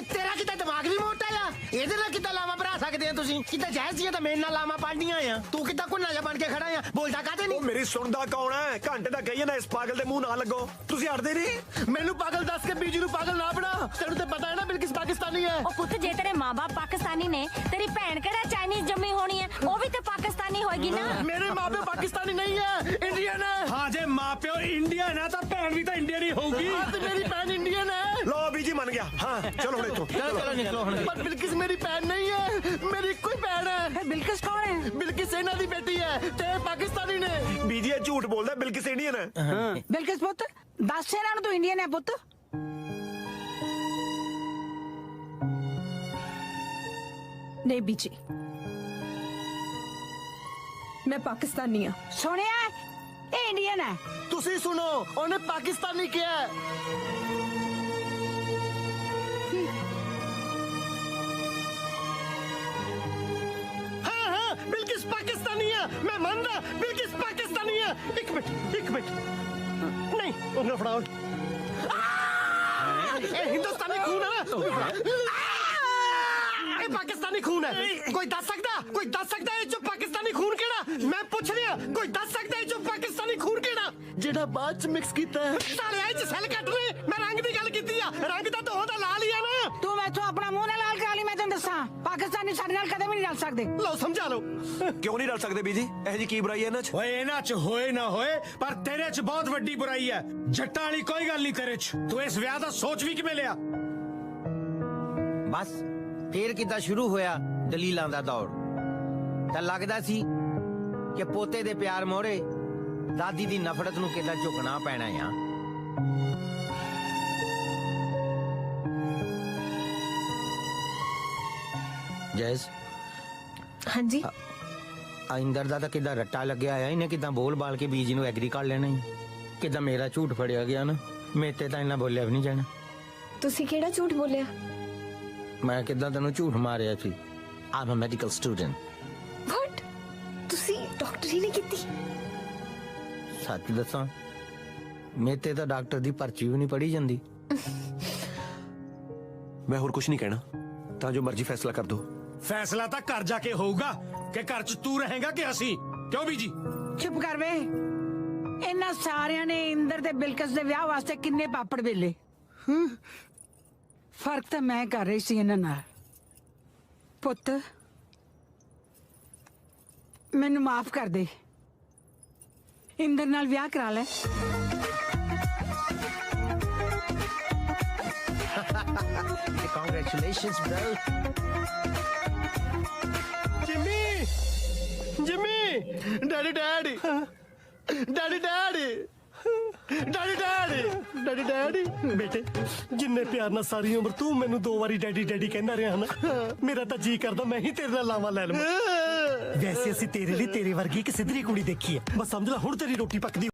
ਤੇਰਾ ਕਿੱਦਾਂ ਦਿਮਾਗ ਵੀ ਮੋਟਾ ਆ? ਇਹਦੇ ਨਾਲ ਕਿੱਦਾਂ ਲਾਵਾਂ ਭਰਾ ਸਕਦੇ ਆ ਤੁਸੀਂ? ਕਿੱਦਾਂ ਜਾਇਜ਼ ਦੀਆਂ ਤਾਂ ਮੇਰੇ ਨਾਲ ਲਾਵਾਂ ਪੜਨੀਆਂ ਆ। ਤੂੰ ਕਿੱਦਾਂ ਕੁੰਨਾ ਜਿਹਾ ਬਣ ਕੇ ਖੜਾ ਆ? ਬੋਲਦਾ ਕਾਹਦੇ ਨਹੀਂ? ਉਹ ਮੇਰੀ ਸੁਣਦਾ ਕੌਣ ਹੈ? ਘੰਟੇ ਦਾ ਕਹੀਏ ਨਾ ਇਸ ਪਾਗਲ ਦੇ ਮੂੰਹ ਨਾ ਲੱਗੋ। ਤੁਸੀਂ ਹਟਦੇ ਨਹੀਂ। ਮੈਨੂੰ ਪਾਗਲ ਦੱਸ ਕੇ ਬੀਜੀ ਨੂੰ ਪਾਗਲ ਨਾ ਬਣਾ। ਤੈਨੂੰ ਤੇ ਪਤਾ ਹੈ ਨਾ ਬਿਲਕਿਸ ਪਾਕਿਸਤਾਨੀ ਹੈ। ਉਹ ਪੁੱਤ ਜੇ ਤੇਰੇ ਮਾਂ-ਬਾਪ ਪਾਕਿਸਤਾਨੀ ਨੇ, ਤੇਰੀ ਭੈਣ ਕਿਹੜਾ ਚਾਈਨੀਜ਼ ਜੰਮੀ ਹੋਣੀ ਹੈ? ਉਹ ਵੀ ਤੇ ਪਾਕਿਸਤਾਨੀ ਹੋਏਗੀ ਨਾ। ਮੇਰੇ ਮਾਪੇ ਪਾਕਿਸਤਾਨੀ ਨਹੀਂ ਹੈ, ਇੰਡੀਅਨ ਹੈ। ਹਾਂ ਜੇ ਮਾਪਿਓ ਇੰਡੀਅਨ ਹੈ ਤਾਂ ਭੈਣ ਵੀ ਤਾਂ ਇੰਡੀਅਨ ਹੀ ਹੋਊਗੀ। ਹਾਂ ਤੇ ਮੇਰੀ ਭੈਣ ਇੰਡੀਅਨ ਹੈ। ਲੋ ਬੀਜੀ ਮੰਨ ਗਿਆ। ਹਾਂ ਚਲੋ ਹੁਣ ਇੱਥੋਂ ਚਲੋ ਨਿਕਲੋ ਹੁਣ। ਪਰ ਬਿਲਕਿਸ ਮੇਰੀ ਭੈਣ ਨਹੀਂ ਹੈ, ਮੇਰੀ ਇੱਕੋ ਹੀ ਭੈਣ ਹੈ। ਬਿਲਕਿਸ ਕੌਣ ਹੈ? ਬਿਲਕਿਸ ਇਹਨਾਂ ਦੀ ਬੇਟੀ ਹੈ ਤੇ ਪਾਕਿਸਤਾਨੀ ਨੇ। ਬੀਜੀ ਇਹ ਝੂਠ ਬੋਲਦਾ, ਬਿਲਕਿਸ ਇੰਡੀਅਨ ਹੈ। ਬਿਲਕਿਸ ਪੁੱਤ ਦੱਸ ਇਹਨਾਂ ਨੂੰ ਤੂੰ ਇੰਡੀਅਨ ਹੈ ਪੁੱਤ। ਨਹੀਂ ਬੀਜੀ, ਮੈਂ ਪਾਕਿਸਤਾਨੀ ਹਾਂ। ਸੁਣਿਆ ਇਹ ਇੰਡੀਅਨ ਹੈ। ਤੁਸੀਂ ਸੁਣੋ, ਉਹਨੇ ਪਾਕਿਸਤਾਨੀ ਕਿਹਾ ਹੈ। ਬਿਲਕਿਸ ਪਾਕਿਸਤਾਨੀ ਹੈ, ਮੈਂ ਮੰਨਦਾ ਬਿਲਕਿਸ ਪਾਕਿਸਤਾਨੀ ਹੈ। ਇੱਕ ਮਿੰਟ नहीं उन्हें फड़ाओ हिंदुस्तानी खून है ना ये पाकिस्तानी खून है कोई दस सकता है जो पाकिस्तानी खून केड़ा मैं पूछ रहा कोई दस सकता है जो पाकिस्तानी खून केड़ा जेड़ा बाद च मिक्स कीता है साले आई च सेल कट रहे मैं रंग दी गल कीती आ रंग दा तो ओदा लाल ही है ना तू मैथों अपना मुंह ना लाल करा ली मैं तैਨੂੰ ਦੱਸਾਂ ਪਾਕਿਸਤਾਨੀ ਸਾਡੇ ਨਾਲ ਕਦੇ ਵੀ ਨਹੀਂ ਰਲ ਸਕਦੇ ਲਓ ਸਮਝਾ ਲਓ ਕਿਉਂ ਨਹੀਂ ਰਲ ਸਕਦੇ ਬੀਜੀ ਇਹ ਜੀ ਕੀ ਬੁਰਾਈ ਹੈ ਇਹਨਾਂ 'ਚ ਓਏ ਇਹਨਾਂ 'ਚ ਹੋਏ ਨਾ ਹੋਏ ਪਰ ਤੇਰੇ 'ਚ ਬਹੁਤ ਵੱਡੀ ਬੁਰਾਈ ਹੈ ਜੱਟਾਂ ਵਾਲੀ ਕੋਈ ਗੱਲ ਨਹੀਂ ਤੇਰੇ 'ਚ ਤੂੰ ਇਸ ਵਿਆਹ ਦਾ ਸੋਚ ਵੀ ਕਿਵੇਂ ਲਿਆ ਬਸ ਫੇਰ ਕਿੱਦਾਂ ਸ਼ੁਰੂ ਹੋਇਆ ਦਲੀਲਾਂ ਦਾ ਦੌੜ ਤਾਂ ਲੱਗਦਾ ਸੀ ਕਿ ਪੋਤੇ ਦੇ ਪਿਆਰ ਮੋਹਰੇ ਦਾਦੀ ਦੀ ਨਫ਼ਰਤ ਨੂੰ ਕਿੱਦਾਂ ਝੁਕਣਾ ਪੈਣਾ ਆ ਜੈਸ ਹਾਂਜੀ ਆਇੰਦਰ ਦਾ ਤਾਂ ਕਿੱਦਾਂ ਰੱਟਾ ਲੱਗਿਆ ਆ ਇਹਨੇ ਕਿੱਦਾਂ ਬੋਲ ਬਾਲ ਕੇ ਬੀਜੀ ਨੂੰ ਐਗਰੀ ਕਰ ਲੈਣਾ ਹੀ ਕਿੱਦਾਂ ਮੇਰਾ ਝੂਠ ਫੜਿਆ ਗਿਆ ਨਾ ਮੇਤੇ ਤਾਂ ਇੰਨਾ ਬੋਲਿਆ ਵੀ ਨਹੀਂ ਜਾਣਾ ਤੁਸੀਂ ਕਿਹੜਾ ਝੂਠ ਬੋਲਿਆ ਮੈਂ ਕਿੱਦਾਂ ਤੈਨੂੰ ਝੂਠ ਮਾਰਿਆ ਸੀ ਆਮ ਅ ਮੈਡੀਕਲ ਸਟੂਡੈਂਟ ਵਾਟ ਤੁਸੀਂ ਡਾਕਟਰੀ ਨਹੀਂ ਕੀਤੀ ਸੱਚ ਦੱਸਾਂ ਮੇਤੇ ਤਾਂ ਡਾਕਟਰ ਦੀ ਪਰਚੀ ਵੀ ਨਹੀਂ ਪੜੀ ਜਾਂਦੀ ਮੈਂ ਹੋਰ ਕੁਝ ਨਹੀਂ ਕਹਿਣਾ ਤਾਂ ਜੋ ਮਰਜ਼ੀ ਫੈਸਲਾ ਕਰ ਦੋ ਫੈਸਲਾ ਤਾਂ ਘਰ ਜਾ ਕੇ ਹੋਊਗਾ ਕਿ ਘਰ 'ਚ ਤੂੰ ਰਹੇਗਾ ਕਿ ਅਸੀਂ ਕਿਉਂ ਬੀਜੀ ਚੁੱਪ ਕਰ ਵੇ ਇਹਨਾਂ ਸਾਰਿਆਂ ਨੇ ਇੰਦਰ ਤੇ ਬਿਲਕਸ ਦੇ ਵਿਆਹ ਵਾਸਤੇ ਕਿੰਨੇ ਪਾਪੜ ਵੇਲੇ ਫਰਕ ਤਾਂ ਮੈਂ ਕਰ ਰਹੀ ਸੀ ਇਹਨਾਂ ਨਾਲ ਪੁੱਤ ਮੈਨੂੰ ਮਾਫ ਕਰ ਦੇ ਇੰਦਰ ਨਾਲ ਵਿਆਹ ਕਰਾ ਲੈ Congratulations, bro. Jimmy daddy daddy daddy daddy daddy daddy daddy daddy बेटे जिन्ने प्यार ना सारी उम्र तू मैनू 2 बारी डैडी डैडी कहना रहा ना मेरा तो जी करदा मैं ही तेरे नाल लावा ले लवां वैसे ਅਸੀਂ ਤੇਰੇ ਲਈ ਤੇਰੇ ਵਰਗੀ ਇੱਕ ਸਿੱਧਰੀ ਕੁੜੀ ਦੇਖੀ ਹੈ ਬਸ ਸਮਝ ਲੈ ਹੁਣ ਤੇਰੀ ਰੋਟੀ ਪੱਕਦੀ